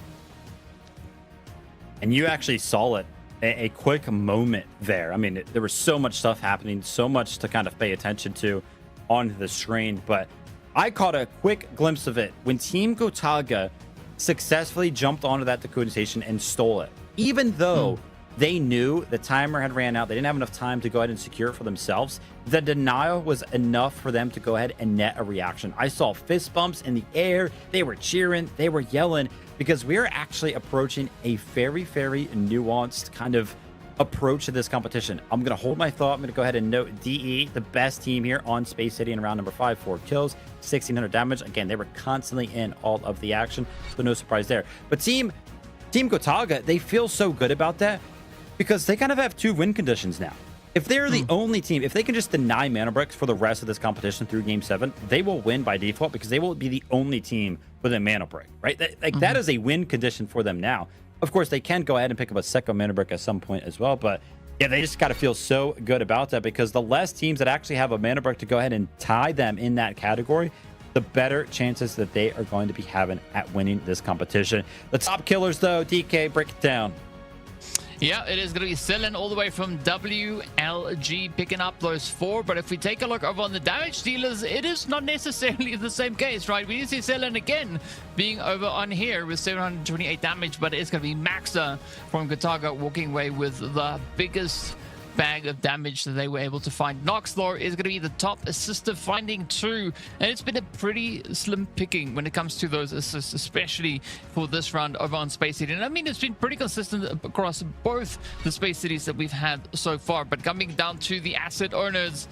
And you actually saw it, a quick moment there. I mean, there was so much stuff happening, so much to kind of pay attention to on the screen, but I caught a quick glimpse of it when Team Gotaga successfully jumped onto that decoding station and stole it. Even though they knew the timer had ran out. They didn't have enough time to go ahead and secure it for themselves. The denial was enough for them to go ahead and net a reaction. I saw fist bumps in the air. They were cheering. They were yelling because we are actually approaching a very, very nuanced kind of approach to this competition. I'm going to hold my thought. I'm going to go ahead and note DE, the best team here on Space City in round number 5, 4 kills, 1,600 damage. Again, they were constantly in all of the action, so no surprise there. But Team Gotaga, they feel so good about that because they kind of have 2 win conditions now. If they're the only team, if they can just deny Mandelbrick for the rest of this competition through Game 7, they will win by default because they will be the only team with a Mandelbrick, right? That is a win condition for them now. Of course, they can go ahead and pick up a second Mandelbrick at some point as well, but yeah, they just got to feel so good about that because the less teams that actually have a Mandelbrick to go ahead and tie them in that category, the better chances that they are going to be having at winning this competition. The top killers, though, DK, break it down. Yeah, it is going to be Selen all the way from WLG picking up those 4. But if we take a look over on the damage dealers, it is not necessarily the same case, right? We do see Selen again being over on here with 728 damage, but it's going to be Maxa from Gotaga walking away with the biggest bag of damage that they were able to find. Nox, though, is going to be the top assister, finding 2, and it's been a pretty slim picking when it comes to those assists, especially for this round over on Space City. And I mean, it's been pretty consistent across both the Space Cities that we've had so far, but coming down to the asset owners,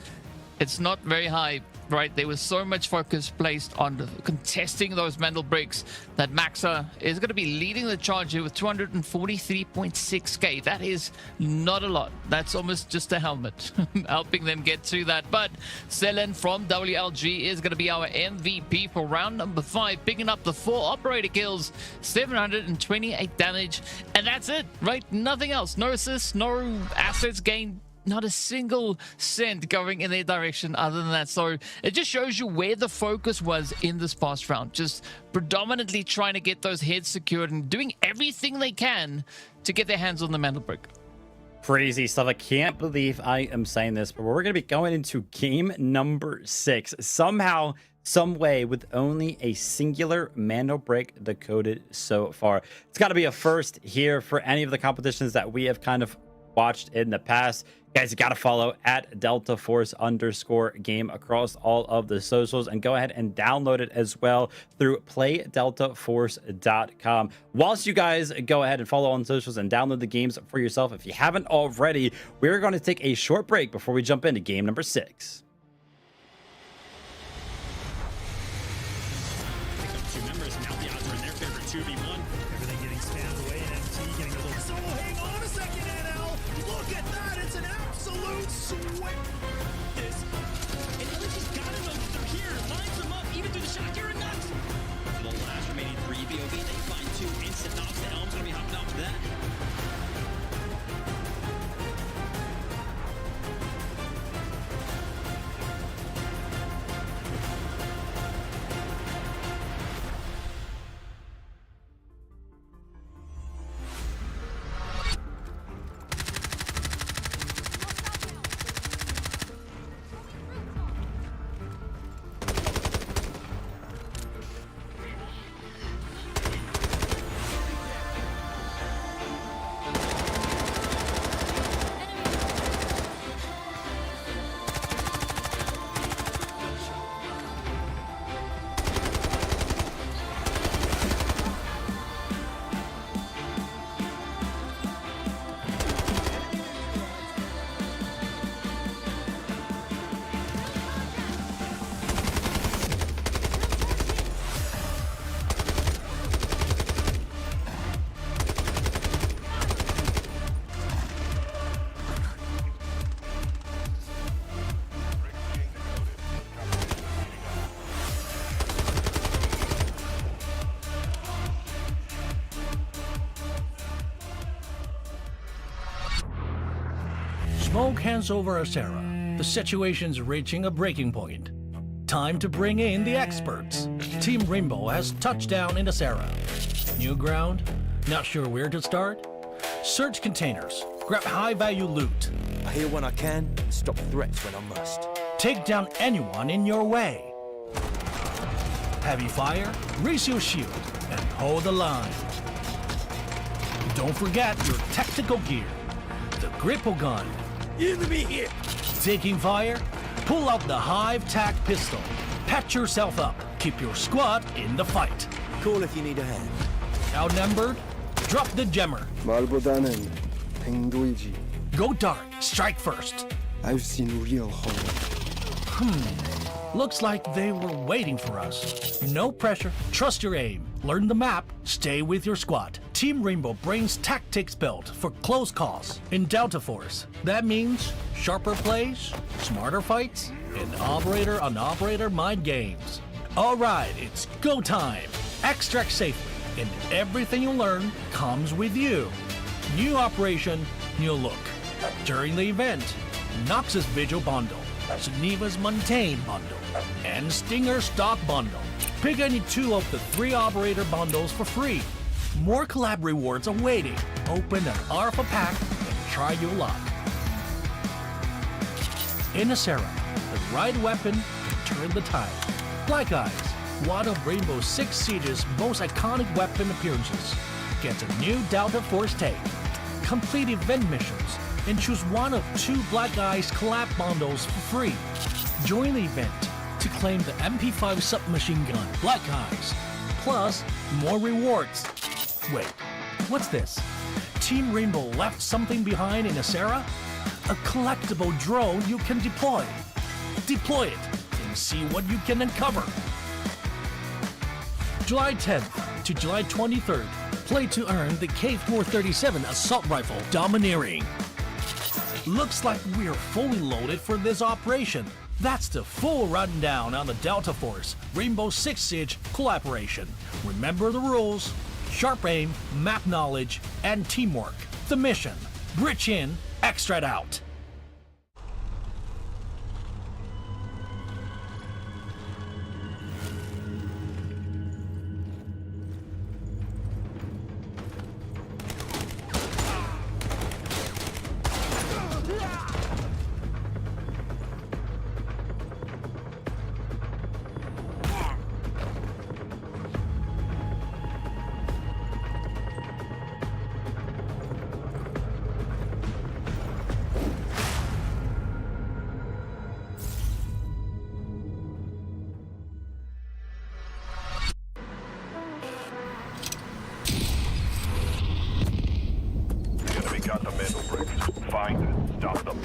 it's not very high, right? There was so much focus placed on contesting those Mandelbricks that Maxa is going to be leading the charge here with 243.6k. That is not a lot. That's almost just a helmet helping them get to that. But Selen from WLG is going to be our MVP for round number 5, picking up the 4 operator kills, 728 damage, and that's it, right? Nothing else. No assists, no assets gained. Not a single cent going in their direction other than that. So it just shows you where the focus was in this past round. Just predominantly trying to get those heads secured and doing everything they can to get their hands on the Mandelbrick. Crazy stuff. I can't believe I am saying this, but we're going to be going into game number 6. Somehow, some way, with only a singular Mandelbrick decoded so far. It's got to be a first here for any of the competitions that we have kind of watched in the past. Guys, you got to follow at @DeltaForce_game across all of the socials and go ahead and download it as well through playdeltaforce.com. Whilst you guys go ahead and follow on socials and download the games for yourself, if you haven't already, we're going to take a short break before we jump into game number 6. Two members, now the odds are in their favor, 2v1. Everything getting spammed away, and MT getting a little... So hang on a second, NL! Look at that! It's an absolute sweat! This... And LG's gotta know that they're here! Lines them up, even through the shot, you're nuts! For the last remaining 3 BOV, they find 2 instant knocks. The Elm's gonna be hopping off to that. Smoke hands over Asera. The situation's reaching a breaking point. Time to bring in the experts. Team Rainbow has touched down in Asera. New ground? Not sure where to start? Search containers. Grab high-value loot. I hear when I can, and stop threats when I must. Take down anyone in your way. Heavy fire, raise your shield, and hold the line. Don't forget your tactical gear. the gripple gun. Enemy here! Taking fire? Pull out the Hive Tac pistol. Patch yourself up. Keep your squad in the fight. Call if you need a hand. Outnumbered? Drop the jammer. 말보다는 행동이지. Go dark. Strike first. I've seen real horror. Looks like they were waiting for us. No pressure. Trust your aim. Learn the map. Stay with your squad. Team Rainbow brings tactics built for close calls. In Delta Force, that means sharper plays, smarter fights, and operator-on-operator mind games. All right, it's go time. Extract safely, and everything you learn comes with you. New operation, new look. During the event, Noxus Vigil Bundle, Geneva's Montaigne Bundle, and Stinger Stock Bundle. Pick any 2 of the 3 operator bundles for free. More collab rewards awaiting. Open an Alpha pack and try your luck. In Asera, the right weapon can turn the tide. Black Eyes, one of Rainbow Six Siege's most iconic weapon appearances, gets a new Delta Force take. Complete event missions and choose one of 2 Black Eyes collab bundles for free. Join the event to claim the MP5 submachine gun Black Eyes, plus more rewards. Wait, what's this? Team Rainbow left something behind in Asera? A collectible drone you can deploy. Deploy it and see what you can uncover. July 10th to July 23rd, play to earn the K437 assault rifle Domineering. Looks like we're fully loaded for this operation. That's the full rundown on the Delta Force Rainbow Six Siege collaboration. Remember the rules: sharp aim, map knowledge, and teamwork. The mission: bridge in, extract out. Got the Mandelbrick. Find it. Stop them.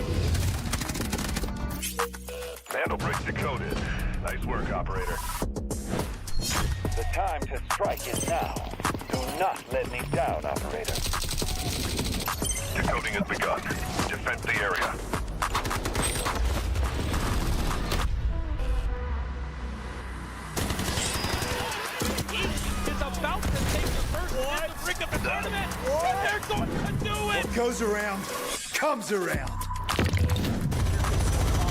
Mandelbrick decoded. Nice work, operator. The time to strike is now. Do not let me down, operator. Decoding has begun. Defend the area. Is about to take the first Mandelbrick of the tournament, and they're going to do it! What goes around, comes around. Oh,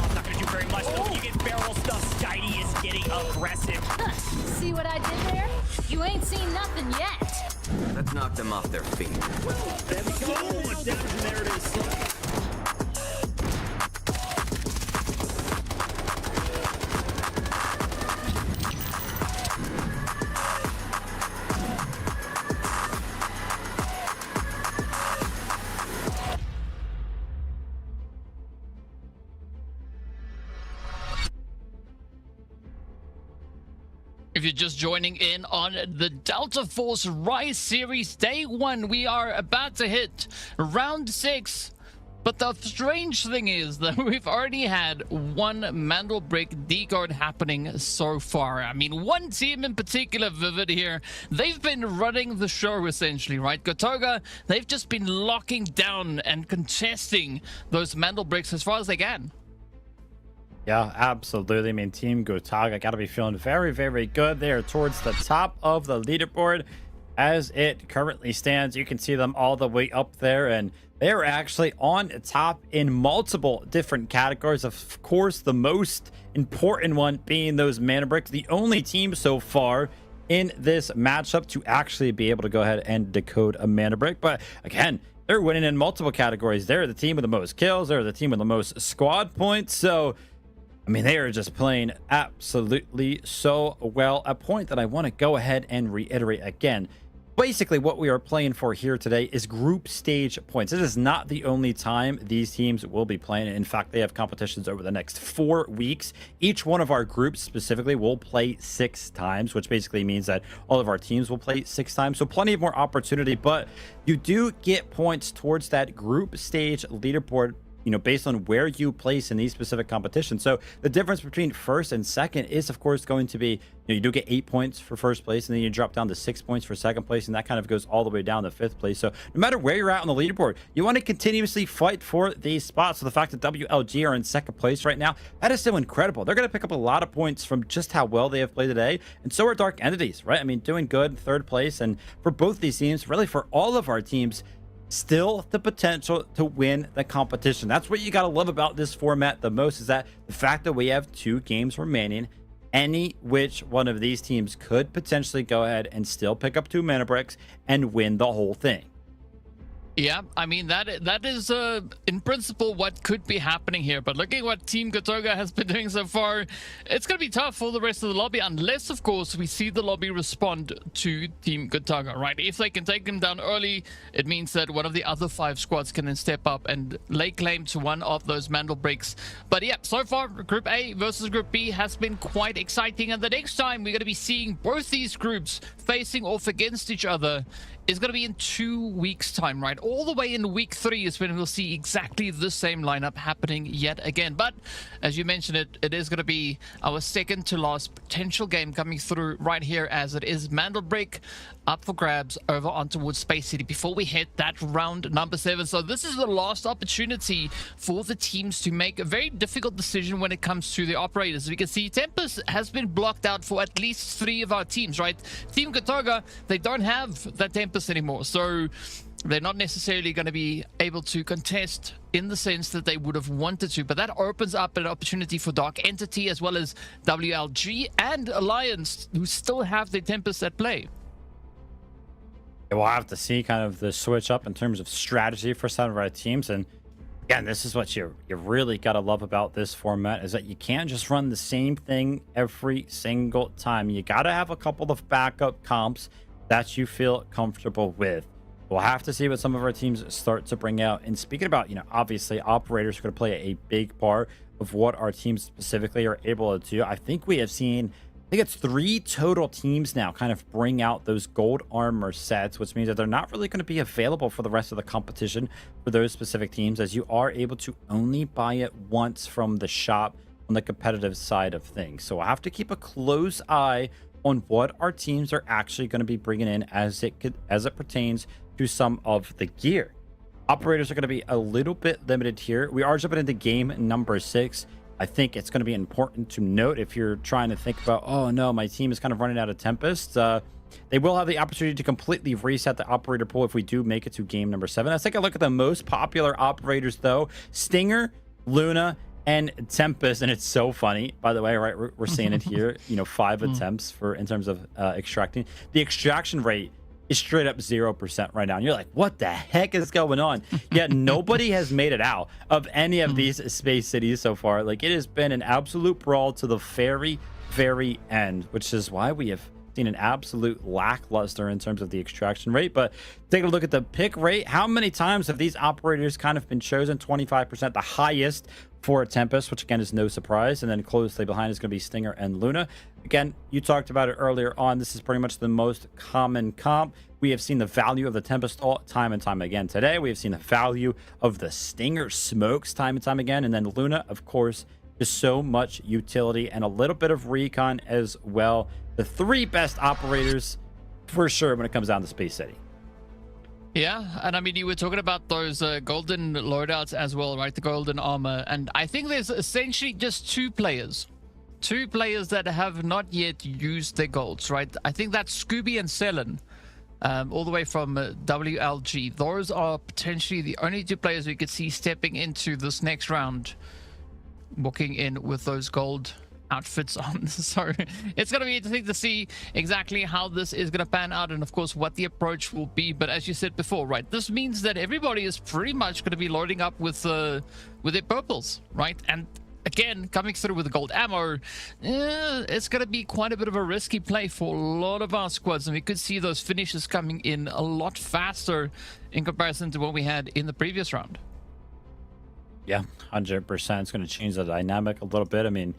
I'm not gonna do very much. When you get barrel stuff, Skydie is getting aggressive. See what I did there? You ain't seen nothing yet. Let's knock them off their feet. There we go. Much damage, and there it is. If you're just joining in on the Delta Force Rise Series Day 1, we are about to hit round 6. But the strange thing is that we've already had one Mandelbrick decode happening so far. I mean, one team in particular, Vivid here, they've been running the show essentially, right? Gotaga, they've just been locking down and contesting those Mandelbricks as far as they can. Yeah, absolutely. I mean, Team Gotaga got to be feeling very, very good there towards the top of the leaderboard. As it currently stands, you can see them all the way up there, and they're actually on top in multiple different categories. Of course, the most important one being those Mandelbricks, the only team so far in this matchup to actually be able to go ahead and decode a Mandelbrick. But again, they're winning in multiple categories. They're the team with the most kills. They're the team with the most squad points. So I mean, they are just playing absolutely so well. A point that I want to go ahead and reiterate again. Basically, what we are playing for here today is group stage points. This is not the only time these teams will be playing. In fact, they have competitions over the next 4 weeks. Each one of our groups specifically will play 6 times, which basically means that all of our teams will play 6 times. So plenty of more opportunity, but you do get points towards that group stage leaderboard, you know, based on where you place in these specific competitions. So the difference between first and second is, of course, going to be, you know, you do get 8 points for first place, and then you drop down to 6 points for second place, and that kind of goes all the way down to 5th place. So no matter where you're at on the leaderboard, you want to continuously fight for these spots. So the fact that WLG are in second place right now, that is still incredible. They're going to pick up a lot of points from just how well they have played today, and so are Dark Entities, right? I mean, doing good, 3rd place, and for both these teams, really for all of our teams, still the potential to win the competition. That's what you got to love about this format the most, is that the fact that we have 2 games remaining, any which one of these teams could potentially go ahead and still pick up 2 Mandelbricks and win the whole thing. Yeah, I mean, that is in principle what could be happening here, but looking at what Team Gotaga has been doing so far, it's going to be tough for the rest of the lobby, unless, of course, we see the lobby respond to Team Gotaga, right? If they can take them down early, it means that one of the other 5 squads can then step up and lay claim to one of those Mandelbricks. But yeah, so far, Group A versus Group B has been quite exciting, and the next time we're going to be seeing both these groups facing off against each other is going to be in 2 weeks' time, right? All the way in week 3 is when we'll see exactly the same lineup happening yet again. But as you mentioned, it is going to be our second to last potential game coming through right here, as it is Mandelbrick up for grabs over on towards Space City before we hit that round number 7. So this is the last opportunity for the teams to make a very difficult decision when it comes to the operators. As we can see, Tempest has been blocked out for at least 3 of our teams, right? Team Gotaga, they don't have that Tempest anymore, so they're not necessarily going to be able to contest in the sense that they would have wanted to, but that opens up an opportunity for Dark Entity as well as WLG and Alliance, who still have their Tempest at play. We'll have to see kind of the switch up in terms of strategy for some of our teams. And again, this is what you really got to love about this format, is that you can't just run the same thing every single time. You got to have a couple of backup comps that you feel comfortable with. We'll have to see what some of our teams start to bring out. And speaking about, you know, obviously operators are going to play a big part of what our teams specifically are able to do. I think we have seen, I think it's 3 total teams now kind of bring out those gold armor sets, which means that they're not really going to be available for the rest of the competition for those specific teams, as you are able to only buy it once from the shop on the competitive side of things. So we'll have to keep a close eye on what our teams are actually going to be bringing in as it pertains to some of the gear. Operators are going to be a little bit limited here. We are jumping into game number 6. I think it's going to be important to note, if you're trying to think about, oh no, my team is kind of running out of Tempest, they will have the opportunity to completely reset the operator pool if we do make it to game number 7. Let's take a look at the most popular operators though. Stinger, Luna, and Tempest. And it's so funny, by the way, right? We're seeing it here, you know, 5 attempts in terms of extracting. The extraction rate is straight up 0% right now. And you're like, what the heck is going on? Yet nobody has made it out of any of these space cities so far. Like, it has been an absolute brawl to the very, very end, which is why we have seen an absolute lackluster in terms of the extraction rate. But take a look at the pick rate. How many times have these operators kind of been chosen? 25%, the highest for Tempest, which again is no surprise. And then closely behind is going to be Stinger and Luna. Again, you talked about it earlier on. This is pretty much the most common comp. We have seen the value of the Tempest time and time again today. We have seen the value of the Stinger smokes time and time again. And then Luna, of course, is so much utility and a little bit of recon as well. The 3 best operators for sure when it comes down to Space City. Yeah, and I mean, you were talking about those golden loadouts as well, right? The golden armor. And I think there's essentially just 2 players that have not yet used their golds, right? I think that's Scooby and Selen, all the way from WLG. Those are potentially the only 2 players we could see stepping into this next round, walking in with those gold outfits on. So it's going to be interesting to see exactly how this is going to pan out, and of course what the approach will be. But as you said before, right, this means that everybody is pretty much going to be loading up with their purples, right? And again, coming through with the gold ammo, it's going to be quite a bit of a risky play for a lot of our squads, and we could see those finishes coming in a lot faster in comparison to what we had in the previous round. Yeah, 100%. It's going to change the dynamic a little bit. I mean,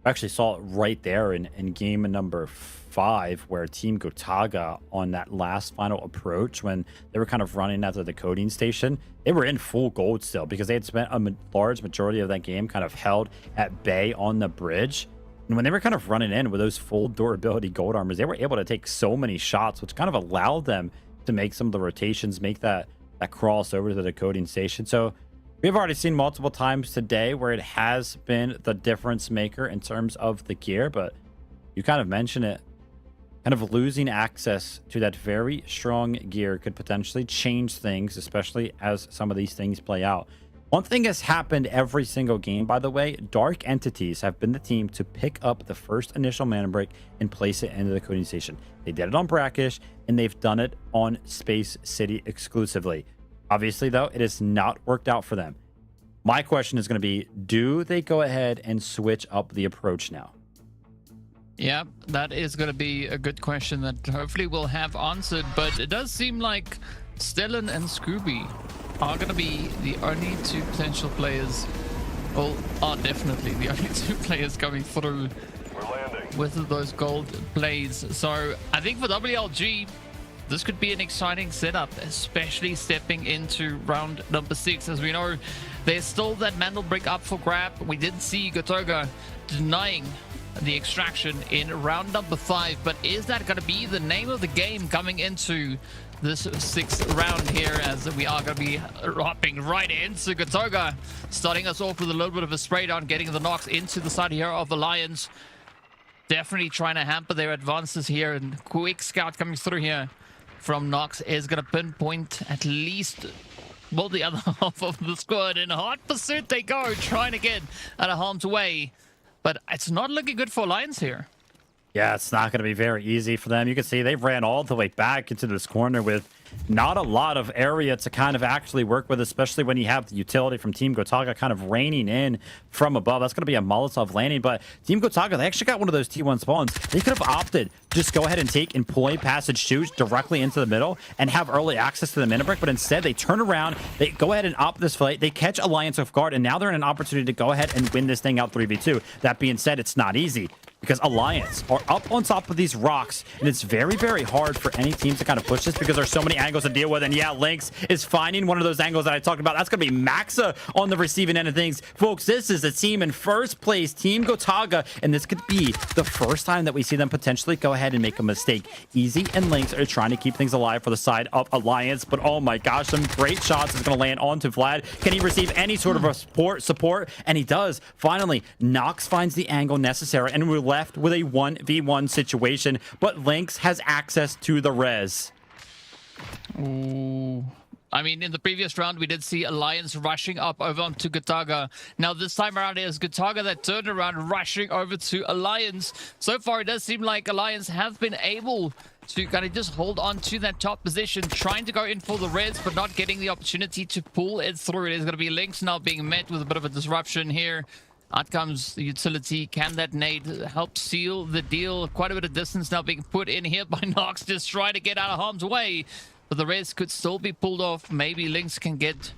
I actually saw it right there in game number 5, where Team Gotaga on that last final approach, when they were kind of running out of the coding station, they were in full gold still because they had spent a large majority of that game kind of held at bay on the bridge. And when they were kind of running in with those full durability gold armors, they were able to take so many shots, which kind of allowed them to make some of the rotations, make that cross over to the coding station. So we've already seen multiple times today where it has been the difference maker in terms of the gear, but you kind of mentioned it. Kind of losing access to that very strong gear could potentially change things, especially as some of these things play out. One thing has happened every single game, by the way. Dark Entities have been the team to pick up the first initial Mandelbrick and place it into the coding station. They did it on Brakkesh, and they've done it on Space City exclusively. Obviously, though, it has not worked out for them. My question is going to be, do they go ahead and switch up the approach now? Yeah, that is going to be a good question that hopefully we'll have answered, but it does seem like Stellan and Scooby are going to be the only two potential players, well, are definitely the only two players coming through with those gold plays. So I think for WLG, this could be an exciting setup, especially stepping into round number 6. As we know, there's still that Mandelbrick up for grab. We did see Gotaga denying the extraction in round number 5, but is that going to be the name of the game coming into this 6th round here, as we are going to be hopping right into Gotaga, starting us off with a little bit of a spray down, getting the knocks into the side here of Alliance. Definitely trying to hamper their advances here, and quick scout coming through here from Nox is going to pinpoint at least, well, the other half of the squad. In hot pursuit they go, trying to get out of harm's way. But it's not looking good for Alliance here. Yeah, it's not going to be very easy for them. You can see they ran all the way back into this corner with not a lot of area to kind of actually work with, especially when you have the utility from Team Gotaga kind of raining in from above. That's going to be a Molotov landing, but Team Gotaga, they actually got one of those T1 spawns. They could have opted just go ahead and take Employee Passage 2 directly into the middle and have early access to the Mandelbrick, but instead they turn around, they go ahead and opt this fight, they catch Alliance off guard, and now they're in an opportunity to go ahead and win this thing out 3v2. That being said, it's not easy, because Alliance are up on top of these rocks, and it's very, very hard for any teams to kind of push this because there's so many angles to deal with. And yeah, Lynx is finding one of those angles that I talked about. That's going to be Maxa on the receiving end of things. Folks, this is a team in first place, Team Gotaga, and this could be the first time that we see them potentially go ahead and make a mistake. Easy and Lynx are trying to keep things alive for the side of Alliance, but oh my gosh, some great shots is going to land onto Vlad. Can he receive any sort of a support? And he does. Finally, Nox finds the angle necessary, and we're left with a 1v1 situation, but Lynx has access to the res. Ooh. I mean, in the previous round, we did see Alliance rushing up over onto Gotaga. Now, this time around, it is Gotaga that turned around, rushing over to Alliance. So far, it does seem like Alliance has been able to kind of just hold on to that top position, trying to go in for the res, but not getting the opportunity to pull it through. It is going to be Lynx now being met with a bit of a disruption here. Out comes the utility. Can that nade help seal the deal? Quite a bit of distance now being put in here by Nox, just trying to get out of harm's way. But the res could still be pulled off. Maybe Lynx can get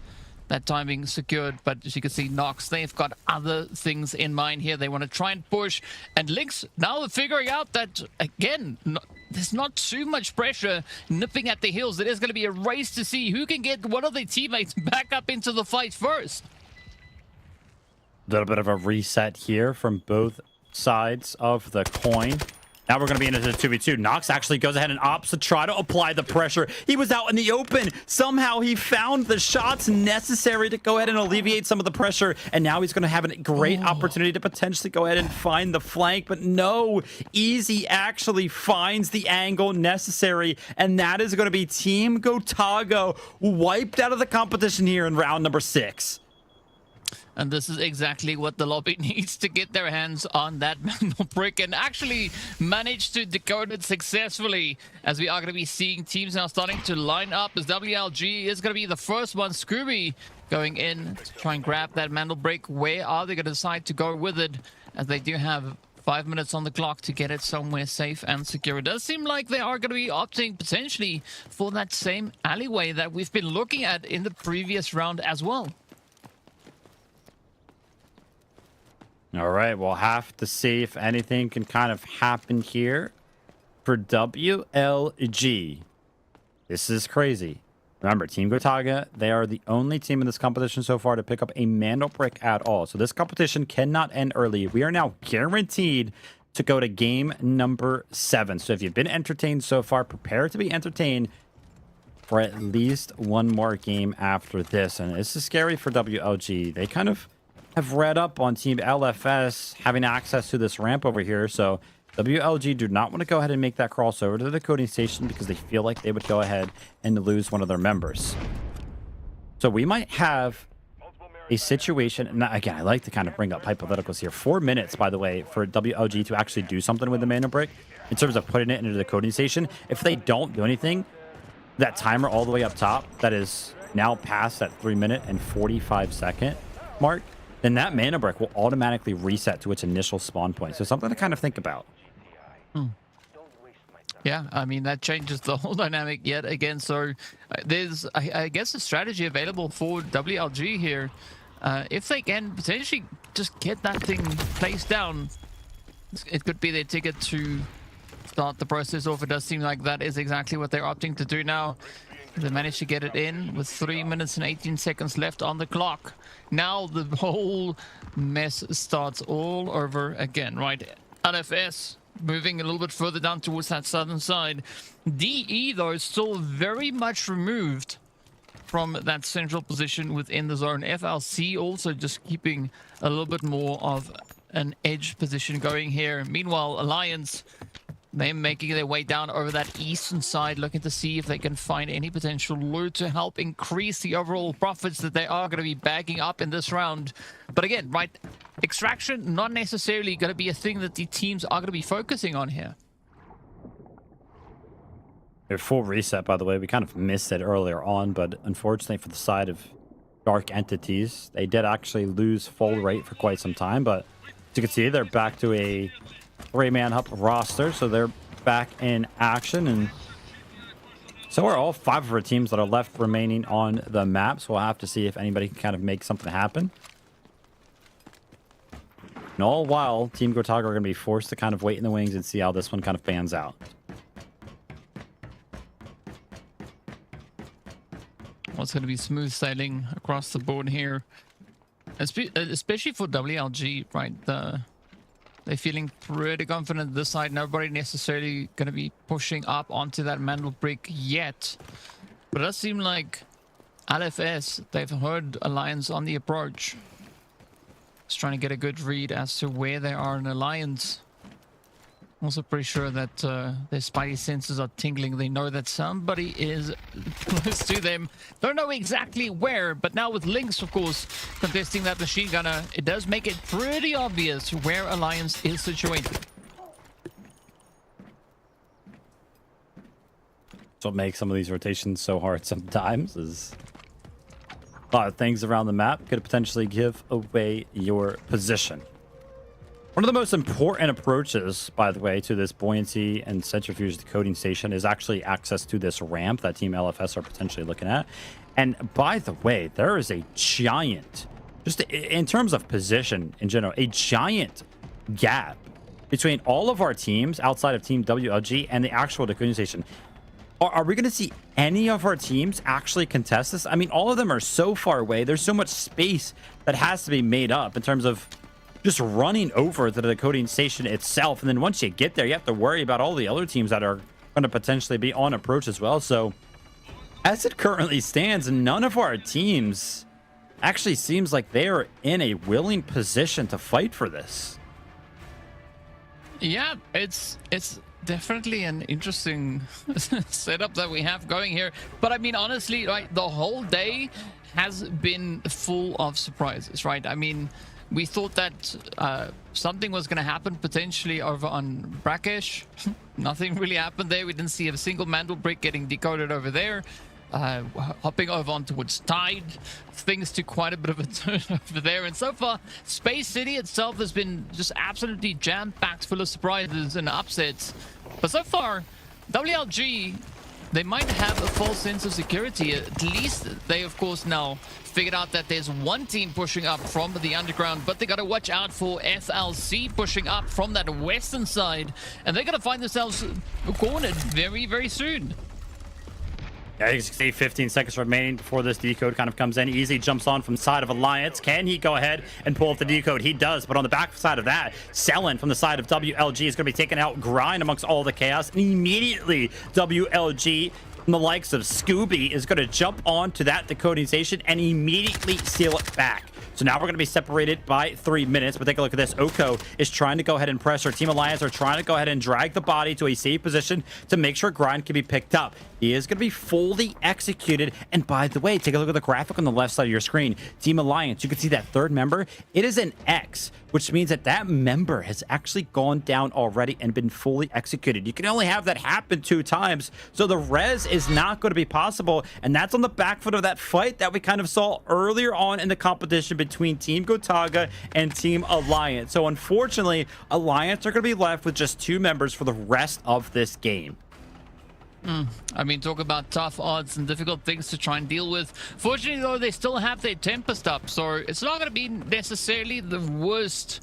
that timing secured. But as you can see, Nox, they've got other things in mind here. They want to try and push. And Lynx now figuring out that, again, there's not too much pressure nipping at the heels. It is going to be a race to see who can get one of their teammates back up into the fight first. A little bit of a reset here from both sides of the coin. Now we're going to be into the 2v2. Nox actually goes ahead and opts to try to apply the pressure. He was out in the open. Somehow he found the shots necessary to go ahead and alleviate some of the pressure. And now he's going to have a great opportunity to potentially go ahead and find the flank. But no, Easy actually finds the angle necessary. And that is going to be Team Gotaga wiped out of the competition here in round number 6. And this is exactly what the lobby needs to get their hands on that Mandelbrick and actually manage to decode it successfully, as we are going to be seeing teams now starting to line up as WLG is going to be the first one. Scooby going in to try and grab that Mandelbrick. Where are they going to decide to go with it, as they do have 5 minutes on the clock to get it somewhere safe and secure? It does seem like they are going to be opting potentially for that same alleyway that we've been looking at in the previous round as well. All right, we'll have to see if anything can kind of happen here for WLG. This is crazy. Remember, Team Gotaga, they are the only team in this competition so far to pick up a Mandelbrick at all. So this competition cannot end early. We are now guaranteed to go to game number 7. So if you've been entertained so far, prepare to be entertained for at least one more game after this. And this is scary for WLG. They kind of have read up on Team LFS having access to this ramp over here. So WLG do not want to go ahead and make that crossover to the coding station because they feel like they would go ahead and lose one of their members. So we might have a situation. And again, I like to kind of bring up hypotheticals here. 4 minutes, by the way, for WLG to actually do something with the Mandelbrick in terms of putting it into the coding station. If they don't do anything, that timer all the way up top that is now past that 3 minute and 45 second mark, then that Mandelbrick will automatically reset to its initial spawn point. So something to kind of think about. Yeah, I mean, that changes the whole dynamic yet again. So there's, I guess, a strategy available for WLG here. If they can potentially just get that thing placed down, it could be their ticket to start the process off. It does seem like that is exactly what they're opting to do now. They managed to get it in with 3 minutes and 18 seconds left on the clock. Now the whole mess starts all over again, right? LFS moving a little bit further down towards that southern side. DE, though, is still very much removed from that central position within the zone. FLC also just keeping a little bit more of an edge position going here. Meanwhile, Alliance, they're making their way down over that eastern side, looking to see if they can find any potential loot to help increase the overall profits that they are going to be bagging up in this round. But again, right, extraction not necessarily going to be a thing that the teams are going to be focusing on here. Their full reset, by the way, we kind of missed it earlier on, but unfortunately for the side of Dark Entities, they did actually lose full rate for quite some time. But as you can see, they're back to a 3-man up roster, so they're back in action, and so are all 5 of our teams that are left remaining on the map. So we'll have to see if anybody can kind of make something happen. And all while Team Gotaga are going to be forced to kind of wait in the wings and see how this one kind of pans out. Well, it's going to be smooth sailing across the board here, especially for WLG, right? They're feeling pretty confident this side. Nobody necessarily going to be pushing up onto that Mandelbrick yet. But it does seem like LFS, they've heard Alliance on the approach. Just trying to get a good read as to where they are in Alliance. Also pretty sure that their spidey senses are tingling. They know that somebody is close to them. Don't know exactly where, but now with Lynx, of course, contesting that machine gunner, it does make it pretty obvious where Alliance is situated. That's what makes some of these rotations so hard sometimes, is a lot of things around the map could potentially give away your position. One of the most important approaches, by the way, to this buoyancy and centrifuge decoding station is actually access to this ramp that Team LFS are potentially looking at. And by the way, there is a giant, just in terms of position in general, a giant gap between all of our teams outside of Team WLG and the actual decoding station. Are we going to see any of our teams actually contest this? I mean, all of them are so far away. There's so much space that has to be made up in terms of just running over to the decoding station itself. And then once you get there, you have to worry about all the other teams that are going to potentially be on approach as well. So as it currently stands, none of our teams actually seems like they are in a willing position to fight for this. Yeah, it's definitely an interesting setup that we have going here. But I mean, honestly, right, the whole day has been full of surprises, right? I mean, we thought that something was going to happen potentially over on Brakkesh. Nothing really happened there. We didn't see a single Mandelbrick getting decoded over there. Hopping over on towards Tide, things took quite a bit of a turn over there, and so far Space City itself has been just absolutely jam-packed full of surprises and upsets. But so far WLG, they might have a false sense of security. At least they of course now figured out that there's one team pushing up from the underground, but they got to watch out for FLC pushing up from that western side, and they're going to find themselves cornered very, very soon. Yeah, you can see 15 seconds remaining before this decode kind of comes in. Easy jumps on from the side of Alliance. Can he go ahead and pull up the decode? He does, but on the back side of that, Selen from the side of WLG is going to be taking out Grind amongst all the chaos. And immediately, WLG, from the likes of Scooby, is going to jump onto that decoding station and immediately seal it back. So now we're going to be separated by 3 minutes, but take a look at this. Oko is trying to go ahead and pressure. Team Alliance are trying to go ahead and drag the body to a safe position to make sure Grind can be picked up. He is going to be fully executed. And by the way, take a look at the graphic on the left side of your screen. Team Alliance, you can see that third member. It is an X, which means that that member has actually gone down already and been fully executed. You can only have that happen 2 times, so the res is not going to be possible. And that's on the back foot of that fight that we kind of saw earlier on in the competition between Team Gotaga and Team Alliance. So unfortunately, Alliance are going to be left with just 2 members for the rest of this game. I mean, talk about tough odds and difficult things to try and deal with. Fortunately, though, they still have their Tempest up, so it's not going to be necessarily the worst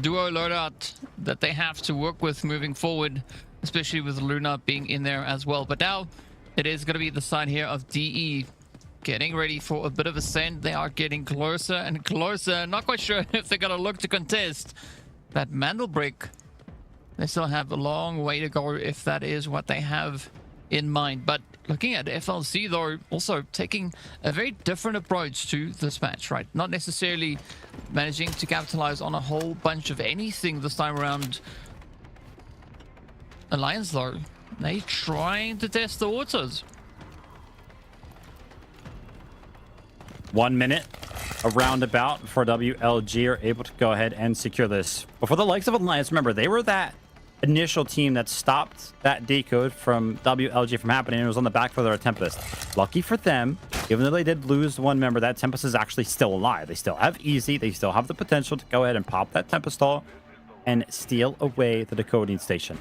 duo loadout that they have to work with moving forward, especially with Luna being in there as well. But now it is going to be the side here of DE getting ready for a bit of a send. They are getting closer and closer. Not quite sure if they're going to look to contest that Mandelbrick. They still have a long way to go if that is what they have in mind. But looking at FLC, though, also taking a very different approach to this match, right? Not necessarily managing to capitalize on a whole bunch of anything this time around. Alliance, though, they trying to test the waters. 1 minute, a roundabout before WLG are able to go ahead and secure this. But for the likes of Alliance, remember, they were that initial team that stopped that decode from WLG from happening. It was on the back for their Tempest. Lucky for them, even though they did lose 1 member, that Tempest is actually still alive. They still have Easy. They still have the potential to go ahead and pop that Tempest all and steal away the decoding station.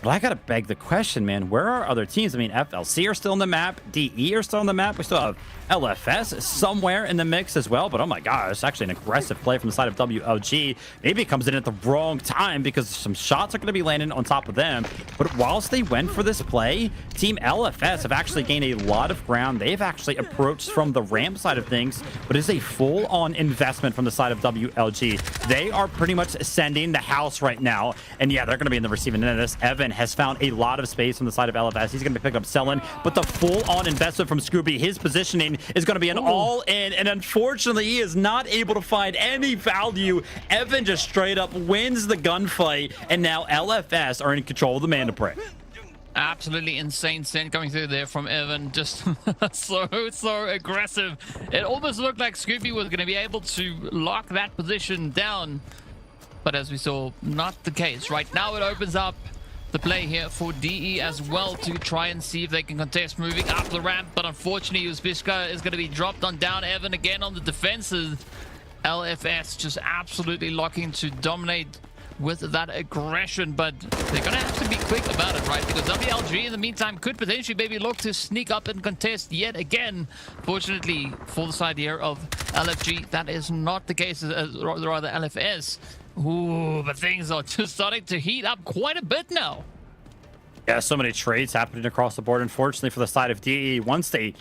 But I gotta beg the question, man, where are other teams? I mean, FLC are still on the map, DE are still on the map, we still have LFS somewhere in the mix as well, but oh my gosh, it's actually an aggressive play from the side of WLG. Maybe it comes in at the wrong time because some shots are going to be landing on top of them. But whilst they went for this play, Team LFS have actually gained a lot of ground. They've actually approached from the ramp side of things, but it's a full-on investment from the side of WLG. They are pretty much sending the house right now, and yeah, they're going to be in the receiving end of this. Evan has found a lot of space from the side of LFS. He's going to be picking up Selen, but the full-on investment from Scooby, his positioning is going to be an all-in, and unfortunately, he is not able to find any value. Evan just straight up wins the gunfight, and now LFS are in control of the Mandelbrick. Absolutely insane send coming through there from Evan. Just so aggressive. It almost looked like Scooby was going to be able to lock that position down, but as we saw, not the case. Right now, it opens up the play here for DE as well to try and see if they can contest moving up the ramp, but unfortunately Uzbishka is going to be dropped on down. Evan again on the defenses. LFS just absolutely locking to dominate with that aggression, but they're going to have to be quick about it, right? Because WLG in the meantime could potentially maybe look to sneak up and contest yet again. Fortunately for the side here of LFG, that is not the case, rather LFS. Ooh, but things are just starting to heat up quite a bit now. Yeah, so many trades happening across the board. Unfortunately for the side of DE, once they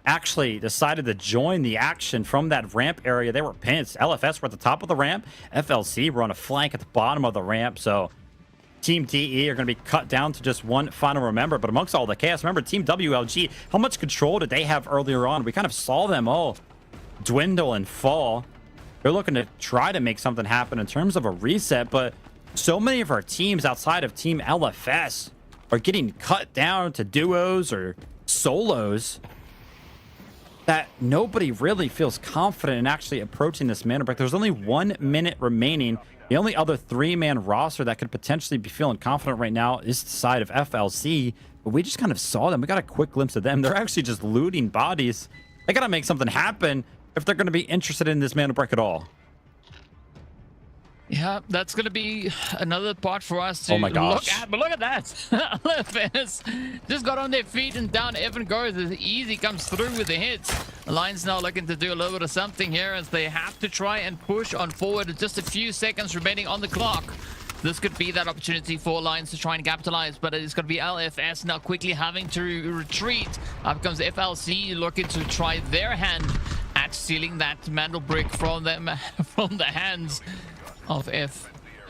actually decided to join the action from that ramp area, they were pinched. LFS were at the top of the ramp. FLC were on a flank at the bottom of the ramp. So Team DE are going to be cut down to just one final member. But amongst all the chaos, remember Team WLG, how much control did they have earlier on? We kind of saw them all dwindle and fall. They're looking to try to make something happen in terms of a reset, but so many of our teams outside of Team LFS are getting cut down to duos or solos that nobody really feels confident in actually approaching this Mandelbrick. There's only 1 minute remaining. The only other 3-man roster that could potentially be feeling confident right now is the side of FLC, but we just kind of saw them. We got a quick glimpse of them. They're actually just looting bodies. They got to make something happen if they're going to be interested in this Mandelbrick at all. Yeah, that's going to be another part for us to look at. But look at that. LFS just got on their feet and down Evan goes as Easy comes through with the hits. Alliance now looking to do a little bit of something here as they have to try and push on forward. Just a few seconds remaining on the clock. This could be that opportunity for Alliance to try and capitalize, but it's going to be LFS now quickly having to retreat. Up comes FLC looking to try their hand at stealing that Mandelbrick from them, from the hands of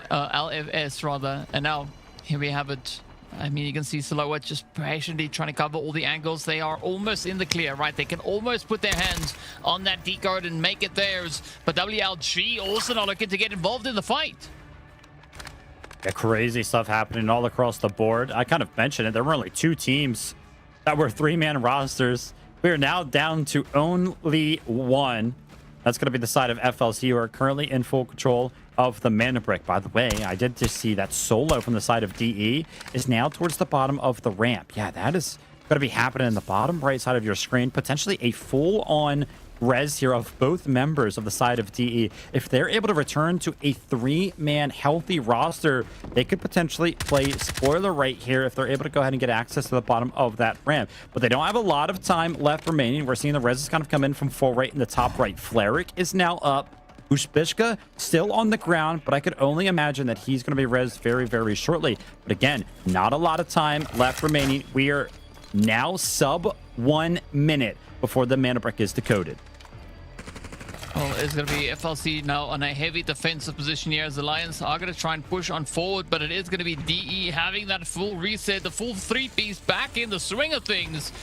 LFS rather. And now here we have it. I mean, you can see Saloa just patiently trying to cover all the angles. They are almost in the clear, right? They can almost put their hands on that decode and make it theirs. But WLG also not looking to get involved in the fight. Yeah, crazy stuff happening all across the board. I kind of mentioned it. There were only 2 teams that were 3-man rosters. We are now down to only 1. That's going to be the side of FLC, who are currently in full control of the Mandelbrick. By the way, I did just see that Solo from the side of DE is now towards the bottom of the ramp. Yeah, that is going to be happening in the bottom right side of your screen. Potentially a full-on res here of both members of the side of DE. If they're able to return to a 3-man healthy roster, they could potentially play spoiler right here if they're able to go ahead and get access to the bottom of that ramp. But they don't have a lot of time left remaining. We're seeing the reses kind of come in from full right in the top right. Fleric is now up. Ushbishka still on the ground, but I could only imagine that he's going to be res very, very shortly. But again, not a lot of time left remaining. We are now sub 1 minute before the Mandelbrick is decoded. Well, it's going to be FLC now on a heavy defensive position here as the Lions are going to try and push on forward, but it is going to be DE having that full reset, the full 3-piece back in the swing of things.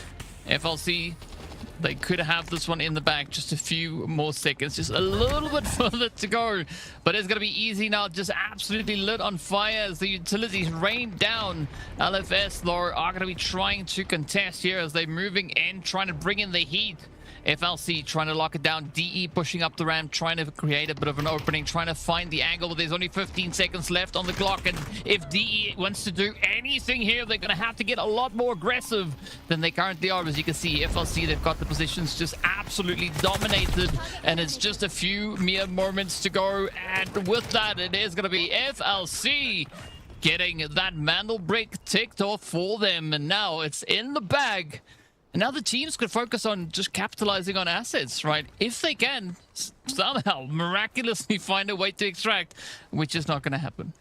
FLC, they could have this one in the back. Just a few more seconds, just a little bit further to go. But it's going to be Easy now, just absolutely lit on fire as the utilities rain down. LFS, though, are going to be trying to contest here as they're moving in, trying to bring in the heat. FLC trying to lock it down. DE pushing up the ramp, trying to create a bit of an opening, trying to find the angle. But there's only 15 seconds left on the clock. And if DE wants to do anything here, they're going to have to get a lot more aggressive than they currently are. As you can see, FLC, they've got the positions just absolutely dominated. And it's just a few mere moments to go. And with that, it is going to be FLC getting that Mandelbrick ticked off for them. And now it's in the bag. And now the teams could focus on just capitalizing on assets, right? If they can somehow miraculously find a way to extract, which is not going to happen.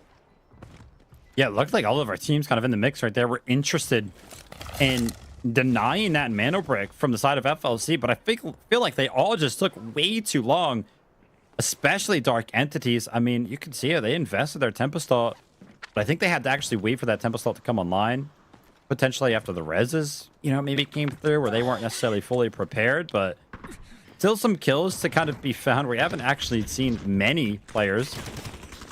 Yeah, it looked like all of our teams kind of in the mix right there were interested in denying that Mandelbrick from the side of FLC, but I feel like they all just took way too long, especially Dark Entities. I mean, you can see how they invested their Tempestalt, but I think they had to actually wait for that Tempestalt to come online. Potentially after the reses, you know, maybe came through where they weren't necessarily fully prepared, but still some kills to kind of be found. We haven't actually seen many players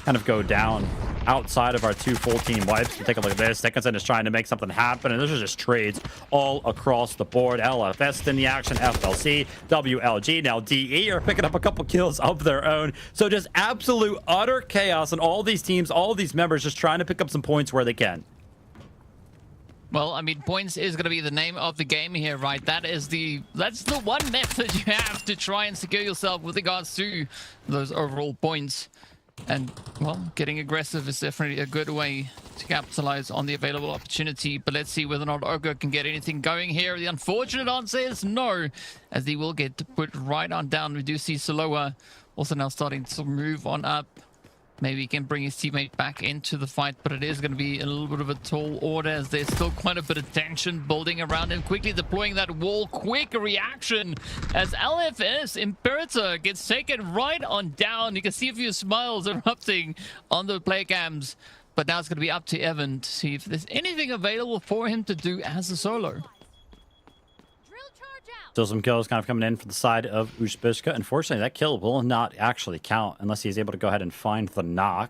kind of go down outside of our 2 full team wipes. Take a look at this. Dickinson is trying to make something happen, and this is just trades all across the board. LFS in the action, FLC, WLG, now DE are picking up a couple kills of their own. So just absolute utter chaos, and all these teams, all these members just trying to pick up some points where they can. Well, I mean, points is going to be the name of the game here, right? That's the one method you have to try and secure yourself with regards to those overall points. And, well, getting aggressive is definitely a good way to capitalize on the available opportunity. But let's see whether or not Ogre can get anything going here. The unfortunate answer is no, as he will get put right on down. We do see Saloa also now starting to move on up. Maybe he can bring his teammate back into the fight, but it is going to be a little bit of a tall order as there's still quite a bit of tension building around him. Quickly deploying that wall. Quick reaction as LFS Imperator gets taken right on down. You can see a few smiles erupting on the play cams, but now it's going to be up to Evan to see if there's anything available for him to do as a solo. Still some kills kind of coming in for the side of Ushbishka. Unfortunately, that kill will not actually count unless he's able to go ahead and find the knock.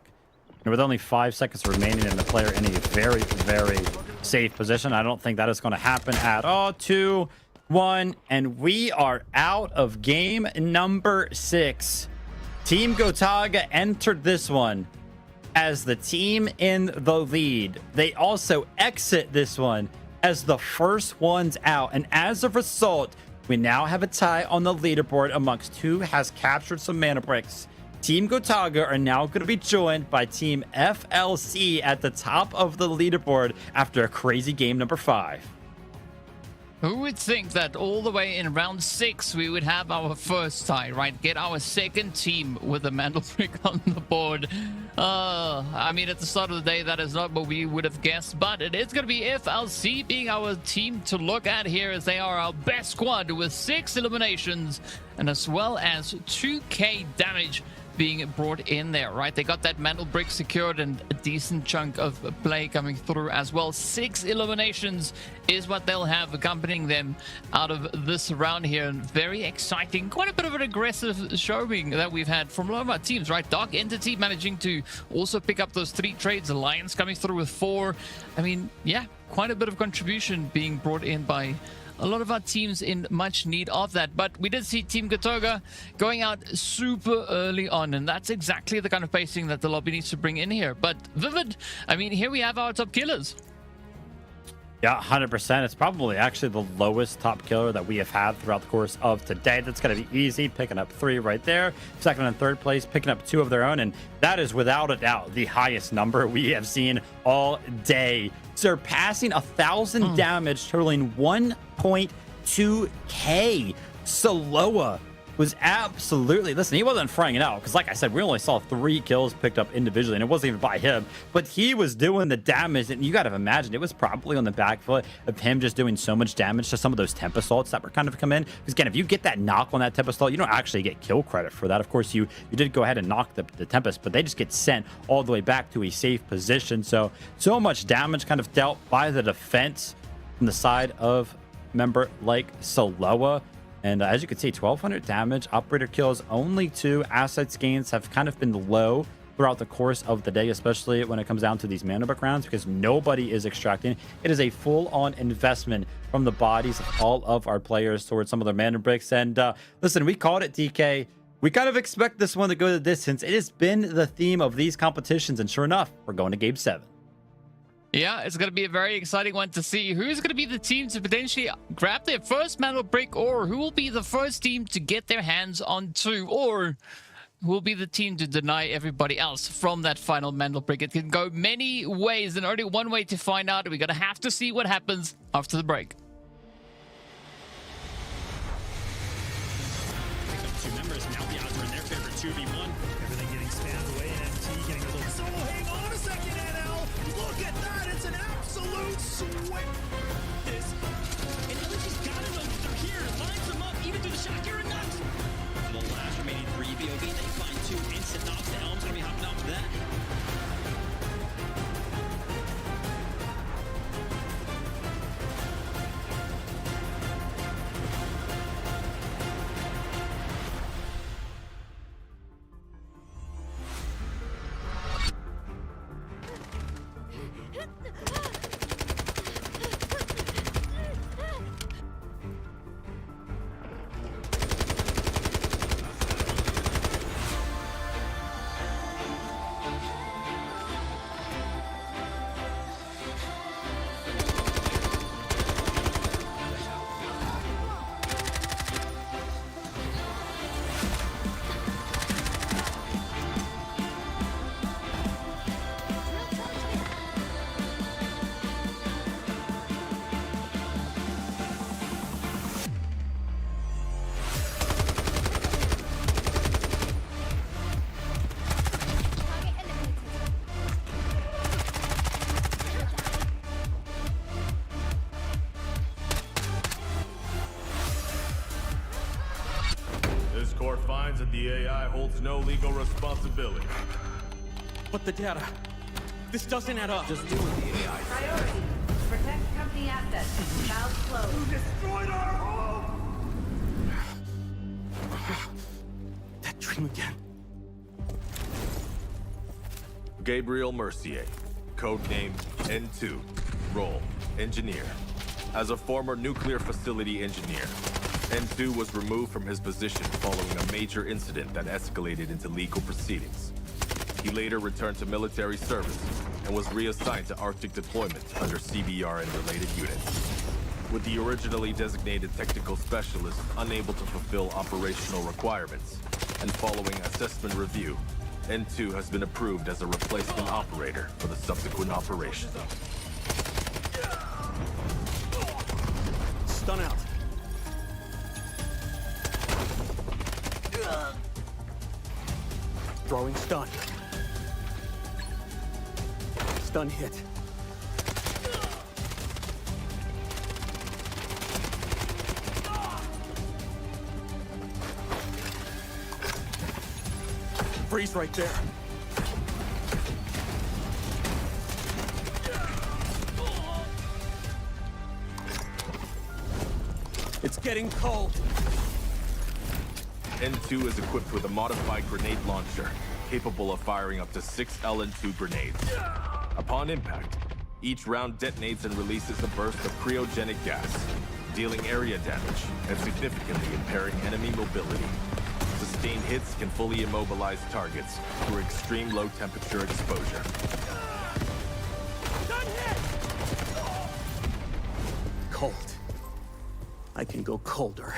And with only 5 seconds remaining and the player in a very, very safe position, I don't think that is going to happen at all. 2, 1, and we are out of game number 6. Team Gotaga entered this one as the team in the lead. They also exit this one as the first ones out. And as a result, we now have a tie on the leaderboard amongst who has captured some mana bricks. Team Gotaga are now going to be joined by Team FLC at the top of the leaderboard after a crazy game number 5. Who would think that all the way in round 6 we would have our first tie, right? Get our second team with the Mandelbrick on the board. I mean, at the start of the day, that is not what we would have guessed, but it is going to be FLC being our team to look at here, as they are our best squad with 6 eliminations and as well as 2k damage being brought in there, right? They got that Mandelbrick secured and a decent chunk of play coming through as well. 6 eliminations is what they'll have accompanying them out of this round here. And very exciting. Quite a bit of an aggressive showing that we've had from a lot of our teams, right? Dark Entity managing to also pick up those 3 trades. Alliance coming through with 4. I mean, yeah, quite a bit of contribution being brought in by a lot of our teams in much need of that. But we did see Team Gotaga going out super early on, and that's exactly the kind of pacing that the lobby needs to bring in here. But Vivid, I mean, here we have our top killers. Yeah, 100%. It's probably actually the lowest top killer that we have had throughout the course of today. That's going to be easy, picking up 3 right there. Second and third place, picking up 2 of their own. And that is without a doubt the highest number we have seen all day. Surpassing 1,000 damage, totaling 1.2k. Soloa was absolutely, listen, he wasn't frying it out because, like I said, we only saw 3 kills picked up individually, and it wasn't even by him, but he was doing the damage. And you got to imagine it was probably on the back foot of him just doing so much damage to some of those temp assaults that were kind of come in. Because again, if you get that knock on that temp assault, you don't actually get kill credit for that. Of course, you did go ahead and knock the Tempest, but they just get sent all the way back to a safe position. So much damage kind of dealt by the defense from the side of member like Soloa. And as you can see, 1,200 damage, operator kills, only 2. Assets gains have kind of been low throughout the course of the day, especially when it comes down to these Mandelbrick rounds, because nobody is extracting. It is a full-on investment from the bodies of all of our players towards some of their Mandelbricks. And listen, we called it, DK. We kind of expect this one to go the distance. It has been the theme of these competitions, and sure enough, we're going to game 7. Yeah, it's going to be a very exciting one to see who's going to be the team to potentially grab their first Mandelbrick, or who will be the first team to get their hands on 2, or who will be the team to deny everybody else from that final Mandelbrick. It can go many ways, and only one way to find out. We're going to have to see what happens after the break. 2 members, now the odds are in their favor, 2v1. Everything getting spammed away, and MT getting a little solo. Hang on a second, NL! Look at that! It's an absolute sweat! This. And LG's gotta know that they're here. Lines them up, even through the shot. You're nuts! The last remaining 3 BOV, they find 2 instant knocks. The Helm's gonna be hopping off that. Court finds that the AI holds no legal responsibility. But the data, this doesn't add up. Just deal with the AI. Priority, protect company assets. Valve closed. You destroyed our home! That dream again. Gabriel Mercier, codename N2, role engineer. As a former nuclear facility engineer, N2 was removed from his position following a major incident that escalated into legal proceedings. He later returned to military service and was reassigned to Arctic deployment under CBR and related units. With the originally designated technical specialist unable to fulfill operational requirements, and following assessment review, N2 has been approved as a replacement operator for the subsequent operation. Stun out. Throwing stun. Stun hit. Freeze right there. It's getting cold. N2 is equipped with a modified grenade launcher, capable of firing up to 6 LN2 grenades. Upon impact, each round detonates and releases a burst of cryogenic gas, dealing area damage and significantly impairing enemy mobility. Sustained hits can fully immobilize targets through extreme low temperature exposure. Cold. I can go colder.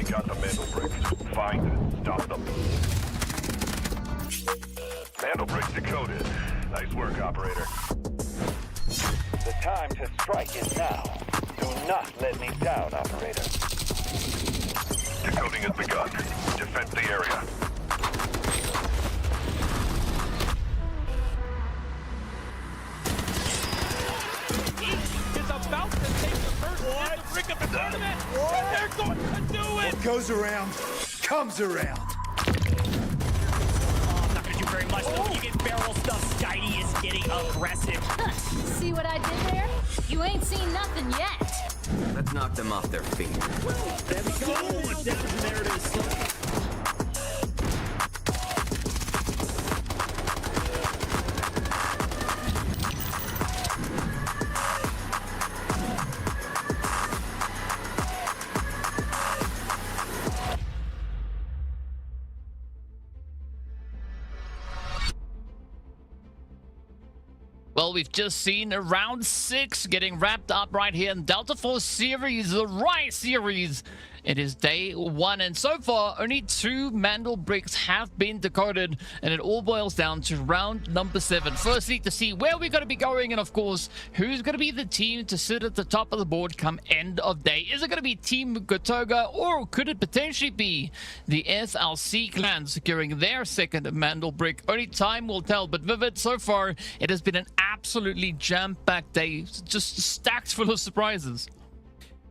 Got the Mandelbrick. Find and stop them. Mandelbrick decoded. Nice work, operator. The time to strike is now. Do not let me down, operator. Decoding has begun. Defend the area. Is about to take the first Mandelbrick of the tournament. They're going to do it. What goes around, comes around. Oh, I'm not gonna do very much though. You get barrel stuff. Skydie is getting aggressive. See what I did there? You ain't seen nothing yet. Let's knock them off their feet. There we go. Down from there it is. Well, we've just seen round 6 getting wrapped up right here in Delta Force Series, the Rise Series. It is day 1, and so far, only 2 Mandelbricks have been decoded, and it all boils down to round number 7. Firstly, to see where we're going to be going, and of course, who's going to be the team to sit at the top of the board come end of day. Is it going to be Team Gotaga, or could it potentially be the SLC clan securing their second Mandelbrick? Only time will tell, but Vivid, so far, it has been an absolutely jam-packed day, just stacked full of surprises.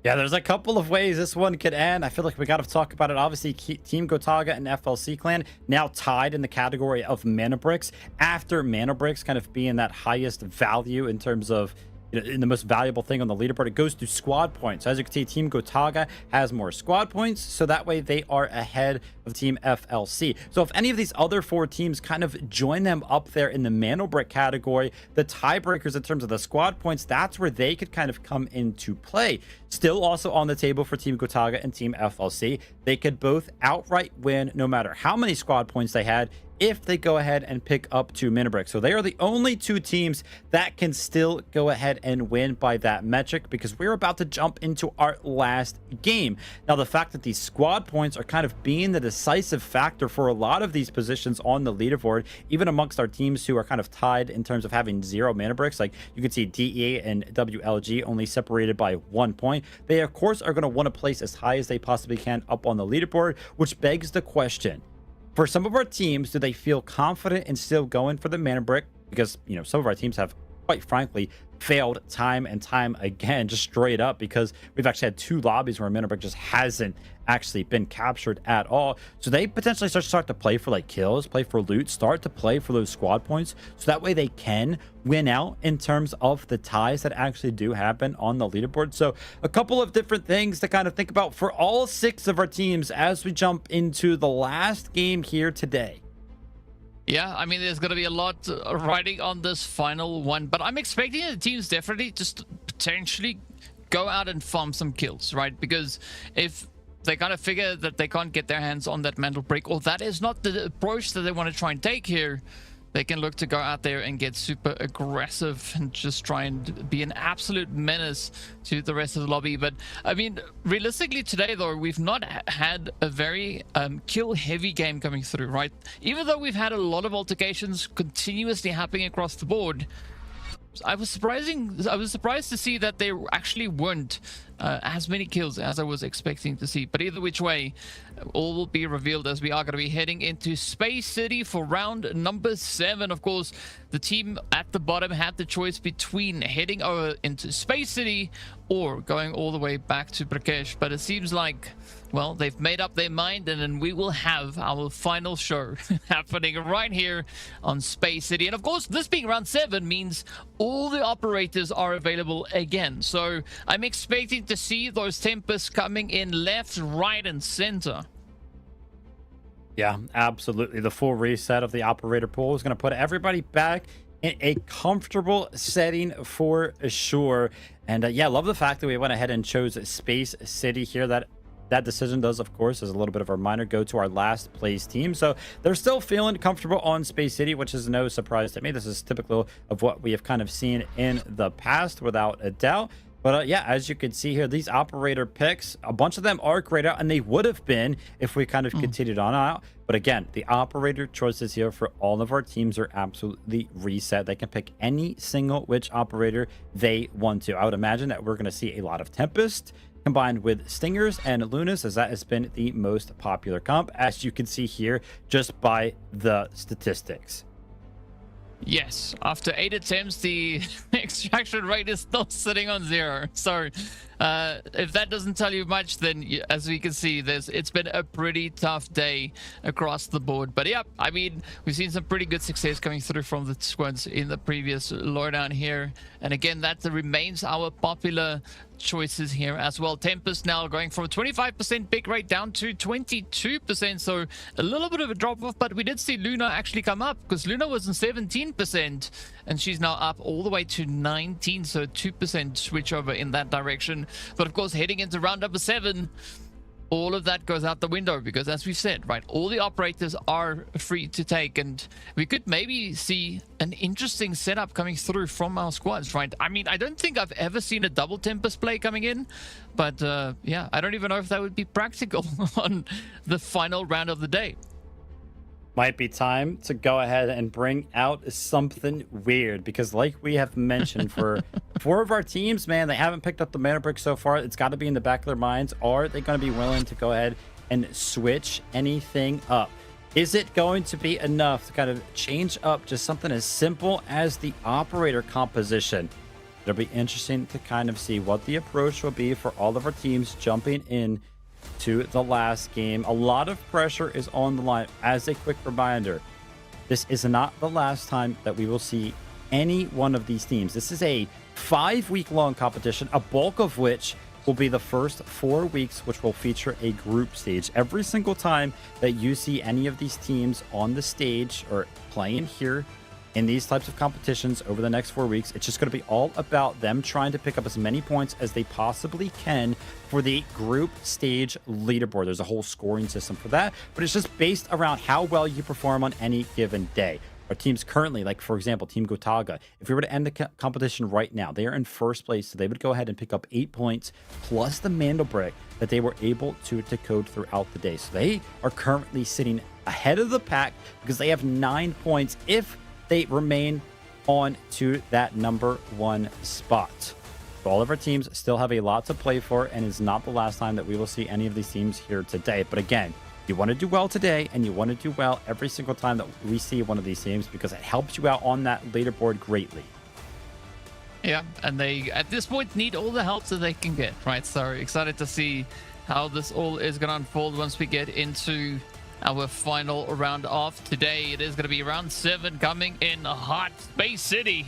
Yeah, there's a couple of ways this one could end. I feel like we got to talk about it. Obviously, Team Gotaga and FLC Clan now tied in the category of Mandelbricks, after Mandelbricks kind of being that highest value in terms of, in the most valuable thing on the leaderboard. It goes to squad points. So as you can see, Team Gotaga has more squad points, so that way they are ahead of Team FLC. So if any of these other 4 teams kind of join them up there in the Mandelbrick category, the tiebreakers in terms of the squad points, that's where they could kind of come into play. Still also on the table for Team Gotaga and Team FLC. They could both outright win no matter how many squad points they had, if they go ahead and pick up 2 Mandelbrick. So they are the only 2 teams that can still go ahead and win by that metric, because we're about to jump into our last game. Now, the fact that these squad points are kind of being the decisive factor for a lot of these positions on the leaderboard, even amongst our teams who are kind of tied in terms of having 0 Mandelbricks. Like you can see DEA and WLG only separated by 1 point. They, of course, are going to want to place as high as they possibly can up on the leaderboard, which begs the question, for some of our teams, do they feel confident in still going for the Mandelbrick? Because, some of our teams have, quite frankly, failed time and time again, just straight up, because we've actually had 2 lobbies where Mandelbrick just hasn't actually been captured at all. So they potentially start to play for like kills, play for loot, start to play for those squad points, so that way they can win out in terms of the ties that actually do happen on the leaderboard. So a couple of different things to kind of think about for all 6 of our teams as we jump into the last game here today. Yeah, I mean, there's going to be a lot riding on this final one, but I'm expecting the teams definitely just potentially go out and farm some kills, right? Because if they kind of figure that they can't get their hands on that Mandelbrick, or that is not the approach that they want to try and take here, they can look to go out there and get super aggressive and just try and be an absolute menace to the rest of the lobby. But I mean, realistically today though, we've not had a very kill heavy game coming through, right? Even though we've had a lot of altercations continuously happening across the board, I was surprised to see that there actually weren't as many kills as I was expecting to see. But either which way, all will be revealed as we are going to be heading into Space City for round number 7. Of course, the team at the bottom had the choice between heading over into Space City or going all the way back to Brakkesh. But it seems like, well, they've made up their mind, and then we will have our final show happening right here on Space City. And of course, this being round 7 means all the operators are available again. So I'm expecting to see those Tempests coming in left, right, and center. Yeah, absolutely. The full reset of the operator pool is going to put everybody back in a comfortable setting for sure. And yeah, love the fact that we went ahead and chose Space City here. That decision does, of course, as a little bit of a reminder, go to our last place team. So they're still feeling comfortable on Space City, which is no surprise to me. This is typical of what we have kind of seen in the past, without a doubt. But yeah, as you can see here, these operator picks, a bunch of them are grayed out, and they would have been if we kind of continued on out. But again, the operator choices here for all of our teams are absolutely reset. They can pick any single which operator they want to. I would imagine that we're going to see a lot of Tempest combined with Stingers and Lunas, as that has been the most popular comp, as you can see here just by the statistics. Yes, after 8 attempts, the extraction rate is still sitting on 0. So if that doesn't tell you much, then as we can see, it's been a pretty tough day across the board. But yeah, I mean, we've seen some pretty good success coming through from the squads in the previous lowdown here. And again, that remains our popular choices here as well. Tempest now going from 25% pick rate down to 22%, so a little bit of a drop off, but we did see Luna actually come up, because Luna was in 17% and she's now up all the way to 19, so 2% switch over in that direction. But of course, heading into round number 7, all of that goes out the window, because as we've said, right, all the operators are free to take, and we could maybe see an interesting setup coming through from our squads, right? I mean, I don't think I've ever seen a double Tempest play coming in, but yeah, I don't even know if that would be practical on the final round of the day. Might be time to go ahead and bring out something weird, because like we have mentioned, for 4 of our teams, man, they haven't picked up the Mandelbrick so far. It's got to be in the back of their minds. Are they going to be willing to go ahead and switch anything up? Is it going to be enough to kind of change up just something as simple as the operator composition? It'll be interesting to kind of see what the approach will be for all of our teams jumping in to the last game. A lot of pressure is on the line. As a quick reminder, this is not the last time that we will see any one of these teams. This is a 5-week-long competition, a bulk of which will be the first 4 weeks, which will feature a group stage. Every single time that you see any of these teams on the stage or playing here in these types of competitions over the next 4 weeks, it's just going to be all about them trying to pick up as many points as they possibly can for the group stage leaderboard. There's a whole scoring system for that, but it's just based around how well you perform on any given day. Our teams currently, like for example, Team Gotaga, if we were to end the competition right now, they are in first place, so they would go ahead and pick up 8 points plus the Mandelbrick that they were able to decode throughout the day. So they are currently sitting ahead of the pack because they have 9 points if they remain on to that #1 spot. So all of our teams still have a lot to play for, and it's not the last time that we will see any of these teams here today. But again, you want to do well today, and you want to do well every single time that we see one of these teams because it helps you out on that leaderboard greatly. Yeah, and they, at this point, need all the help that they can get, right? So excited to see how this all is going to unfold once we get into our final round of today. It is going to be round 7 coming in hot. Space City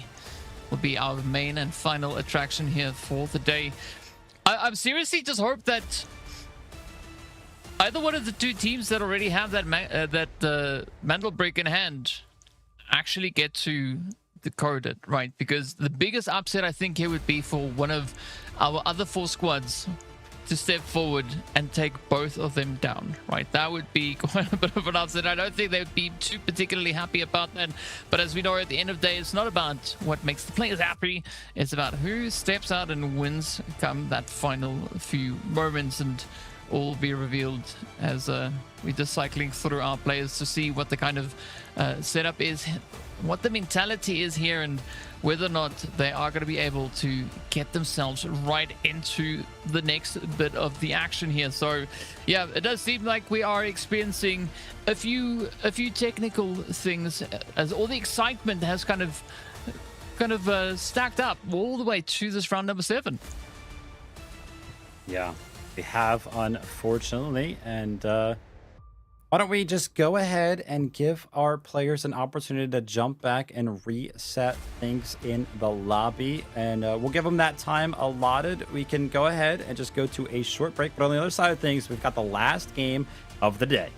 will be our main and final attraction here for the day. I'm seriously just hope that either one of the two teams that already have that Mandelbrick in hand actually get to decode it, right? Because the biggest upset I think here would be for one of our other 4 squads to step forward and take both of them down, right? That would be quite a bit of an upset. I don't think they would be too particularly happy about that. But as we know, at the end of the day, it's not about what makes the players happy. It's about who steps out and wins come that final few moments, and all will be revealed as we're just cycling through our players to see what the kind of setup is, what the mentality is here, and whether or not they are going to be able to get themselves right into the next bit of the action here. So yeah, it does seem like we are experiencing a few technical things as all the excitement has kind of stacked up all the way to this round number 7. Yeah, we have, unfortunately, and why don't we just go ahead and give our players an opportunity to jump back and reset things in the lobby, and we'll give them that time allotted. We can go ahead and just go to a short break, but on the other side of things, we've got the last game of the day.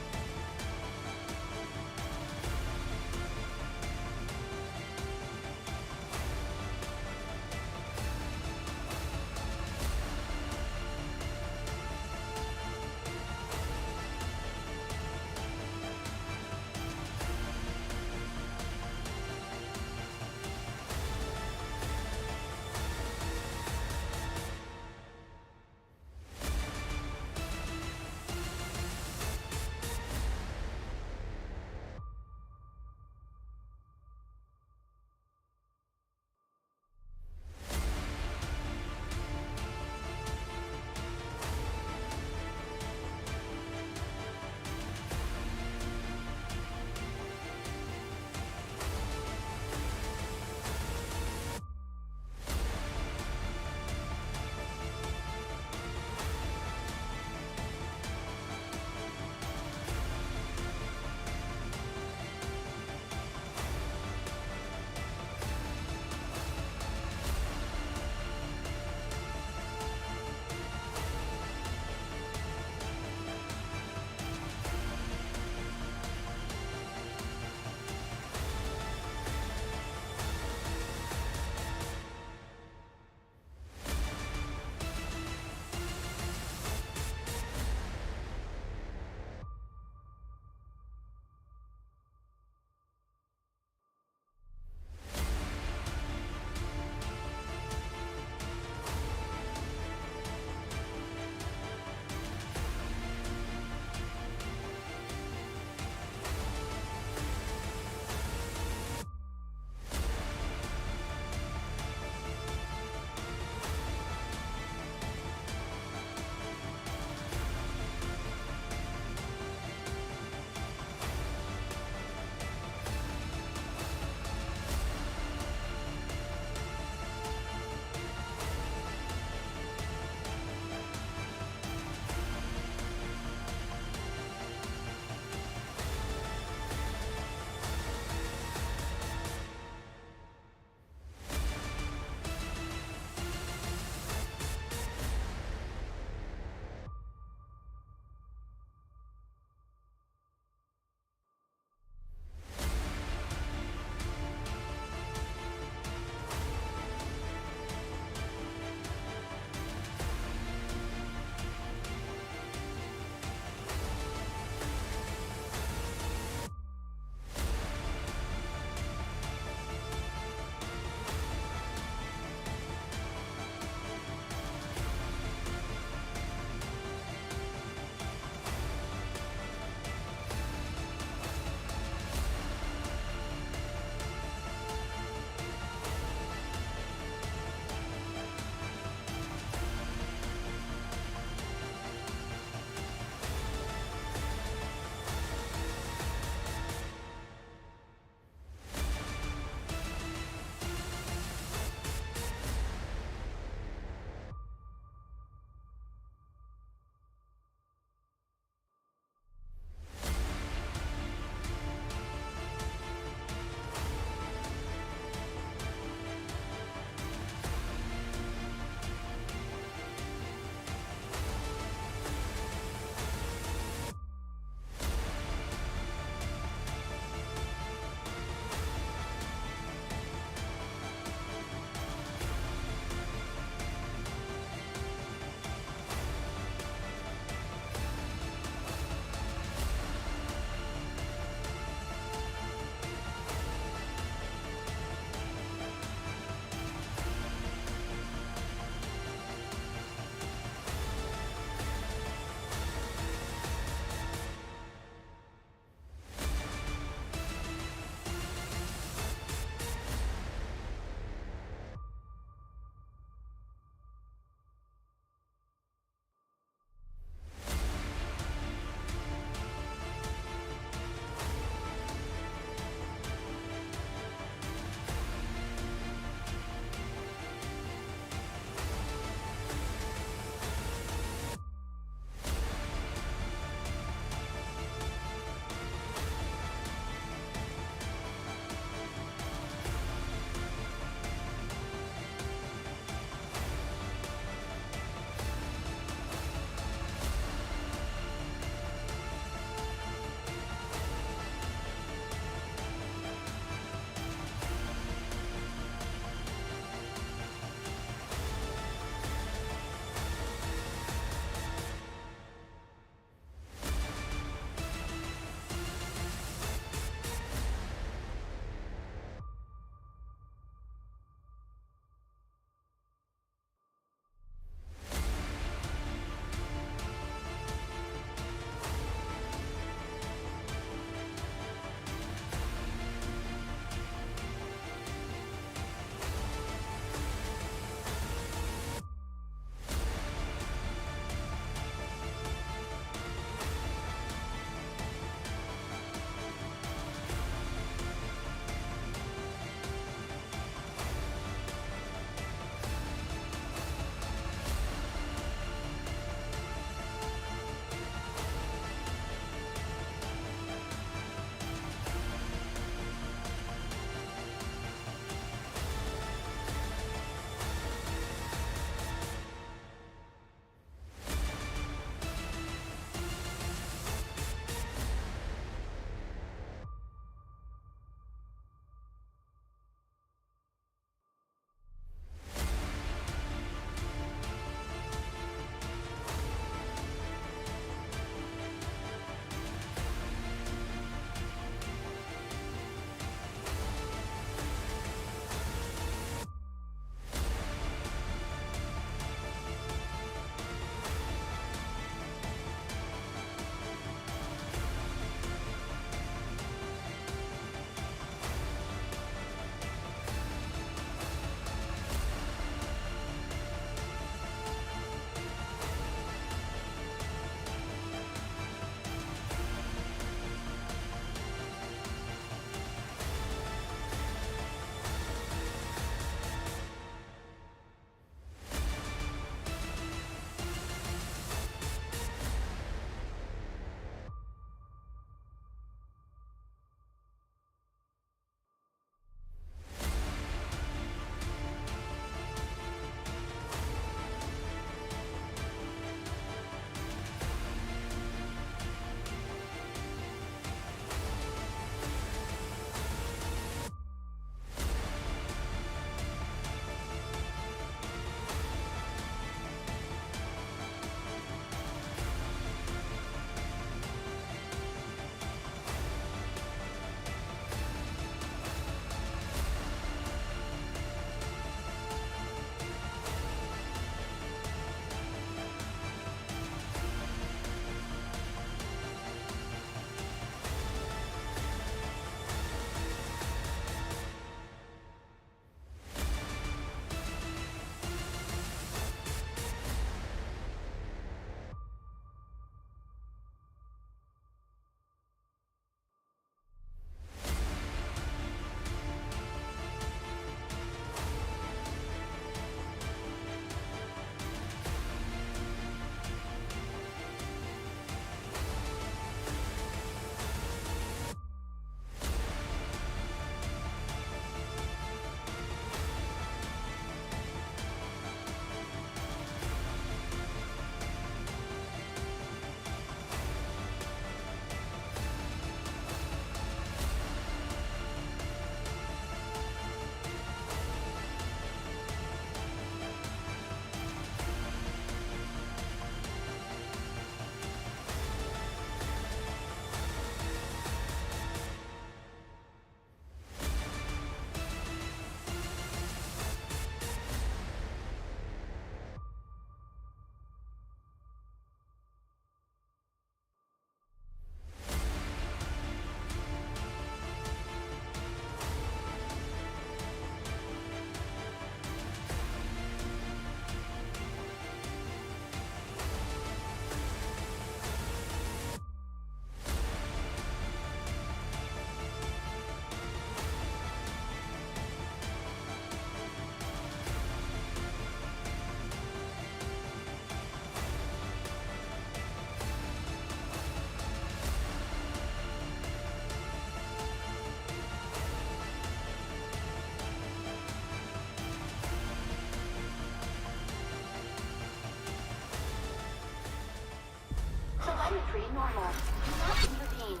Telemetry normal. Do not intervene.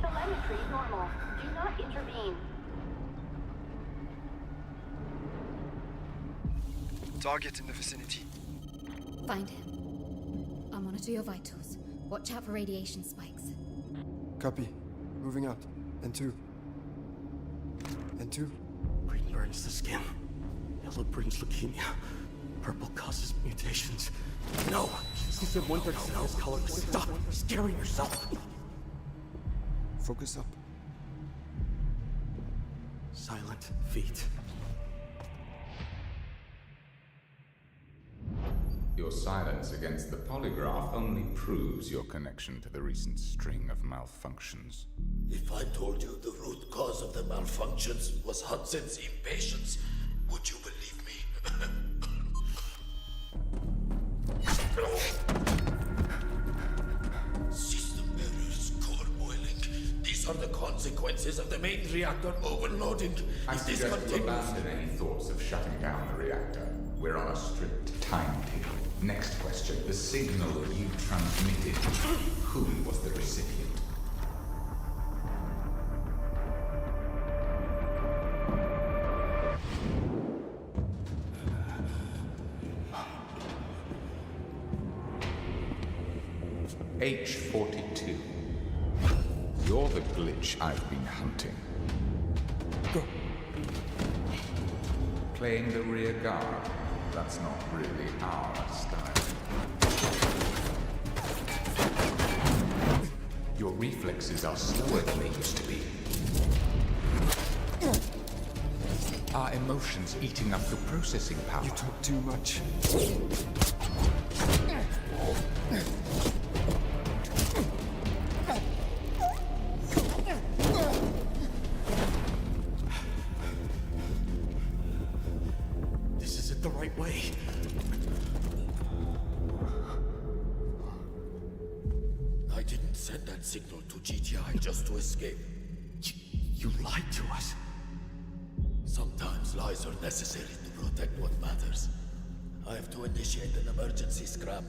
Telemetry normal. Do not intervene. Target in the vicinity. Find him. I'll monitor your vitals. Watch out for radiation spikes. Copy. Moving out. N2. N2. Green burns the skin. Yellow brings leukemia. Purple causes mutations. No! You said 137 is color. Stop scaring yourself! Focus up. Silent feet. Your silence against the polygraph only proves your connection to the recent string of malfunctions. If I told you the root cause of the malfunctions was Hudson's impatience, would you believe me? System errors, core boiling. These are the consequences of the main reactor overloading. I If this suggest you continues... abandon any thoughts of shutting down the reactor. We're on a strict timetable. Next question. The signal you transmitted. Who was the recipient? H42. You're the glitch I've been hunting. Go. Playing the rear guard. That's not really our style. Your reflexes are slower than they used to be. Are emotions eating up your processing power? You talk too much. This isn't the right way. I didn't send that signal to GTI just to escape. You lied to us. Sometimes lies are necessary to protect what matters. I have to initiate an emergency scrap.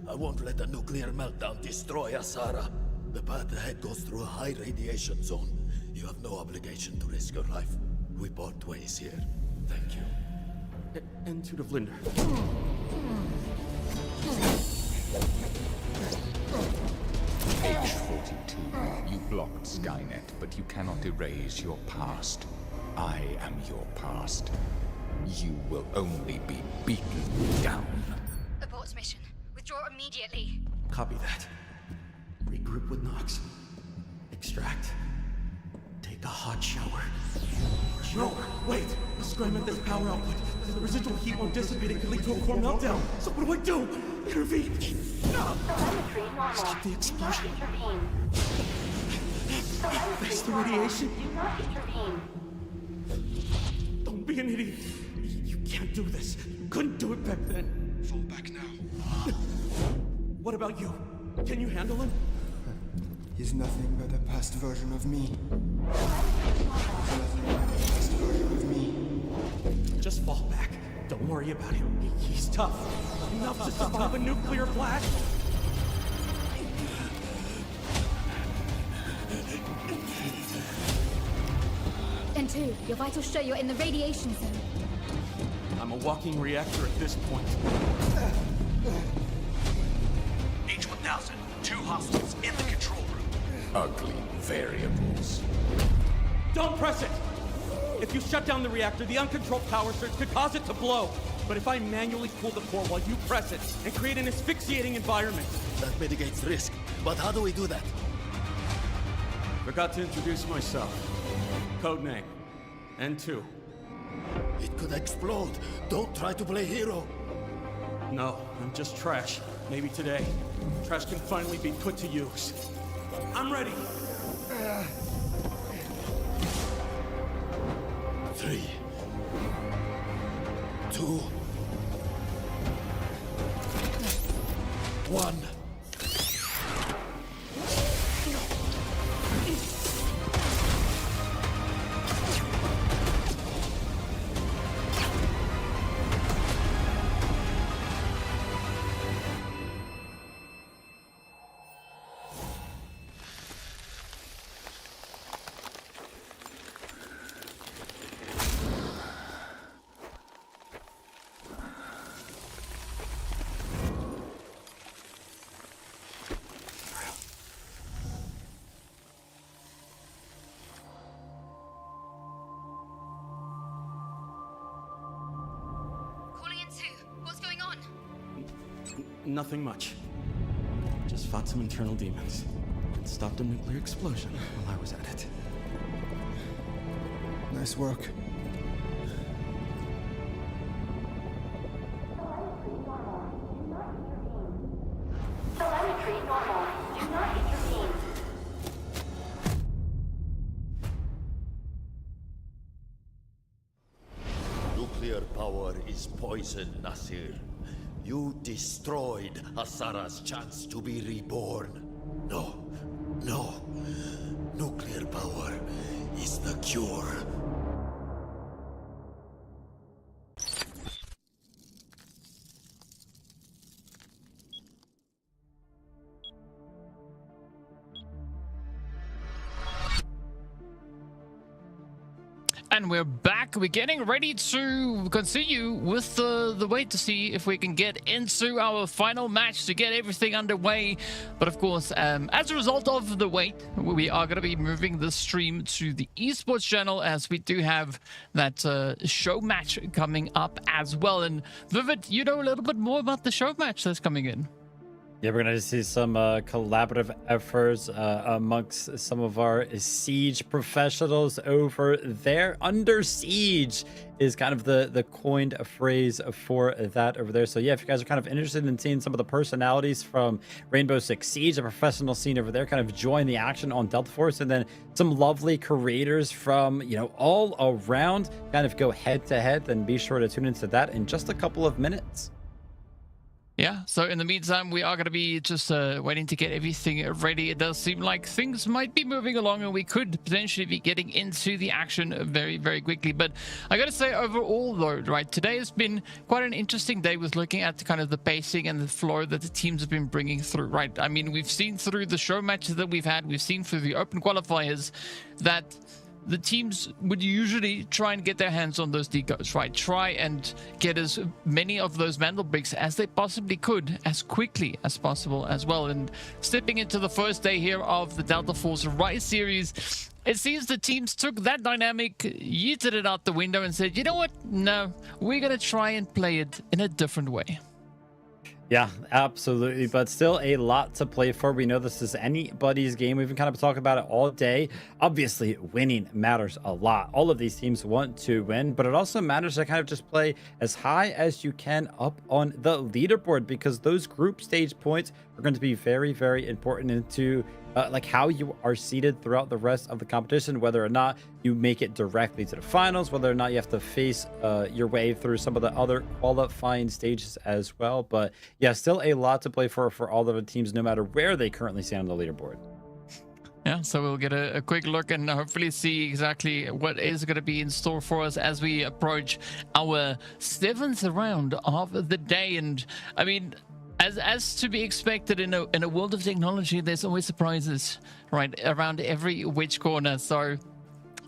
I won't let a nuclear meltdown destroy Asara. The path ahead goes through a high radiation zone. You have no obligation to risk your life. We part ways here. Thank you. N2 to Vlinder. H42. You blocked Skynet, but you cannot erase your past. I am your past. You will only be beaten down. Abort mission. Withdraw immediately. Copy that. Regroup with Nox. Extract. Take a hot shower. No, wait! The scram at this power output. The residual heat won't dissipate and could lead to a core meltdown. So what do? Intervene! Telemetry normal. Stop the explosion. Do not intervene. Face the radiation. Do not intervene. Don't be an idiot. You can't do this. You couldn't do it back then. Fall back now. What about you? Can you handle him? He's nothing but a past version of me. Nothing but a past version of me. Just fall back. Don't worry about him. He's tough. Enough to survive a nuclear blast. N2, your vitals show you're in the radiation zone. I'm a walking reactor at this point. H-1000, 2 hostiles in the control room. Ugly variables. Don't press it! If you shut down the reactor, the uncontrolled power surge could cause it to blow. But if I manually pull the core while you press it and create an asphyxiating environment... That mitigates risk. But how do we do that? Forgot to introduce myself. Codename. N2. It could explode. Don't try to play hero. No, I'm just trash. Maybe today. Trash can finally be put to use. I'm ready. 3, 2, 1. Nothing much. Just fought some internal demons and stopped a nuclear explosion while I was at it. Nice work. Telemetry normal. Do not intervene. Nuclear power is poison, Nasir. You destroyed Asara's chance to be reborn. No, no. Nuclear power is the cure. And we're back. We're getting ready to continue with the wait to see if we can get into our final match to get everything underway. But of course, as a result of the wait, we are going to be moving the stream to the esports channel, as we do have that show match coming up as well. And Vivid, you know a little bit more about the show match that's coming in. Yeah, we're going to see some collaborative efforts amongst some of our Siege professionals over there. Under Siege is kind of the coined phrase for that over there. So yeah, if you guys are kind of interested in seeing some of the personalities from Rainbow Six Siege, a professional scene over there, kind of join the action on Delta Force, and then some lovely creators from, you know, all around kind of go head to head, then be sure to tune into that in just a couple of minutes. Yeah, so in the meantime, we are going to be just waiting to get everything ready. It does seem like things might be moving along, and we could potentially be getting into the action very, very quickly. But I got to say, overall, though, right, today has been quite an interesting day with looking at kind of the pacing and the flow that the teams have been bringing through, right? I mean, we've seen through the show matches that we've had, we've seen through the open qualifiers that the teams would usually try and get their hands on those decos, right? Try and get as many of those Mandelbricks as they possibly could, as quickly as possible as well. And stepping into the first day here of the Delta Force Rise series, it seems the teams took that dynamic, yeeted it out the window and said, you know what? No, we're going to try and play it in a different way. Yeah, absolutely. But still a lot to play for. We know this is anybody's game. We've been kind of talking about it all day. Obviously, winning matters a lot. All of these teams want to win, but it also matters to kind of just play as high as you can up on the leaderboard, because those group stage points are going to be very, very important into like how you are seated throughout the rest of the competition, whether or not you make it directly to the finals, whether or not you have to face your way through some of the other qualifying stages as well. But yeah, still a lot to play for all of the teams, no matter where they currently stand on the leaderboard. Yeah, so we'll get a quick look and hopefully see exactly what is going to be in store for us as we approach our 7th round of the day. And I mean, as to be expected in a world of technology, there's always surprises right around every which corner. So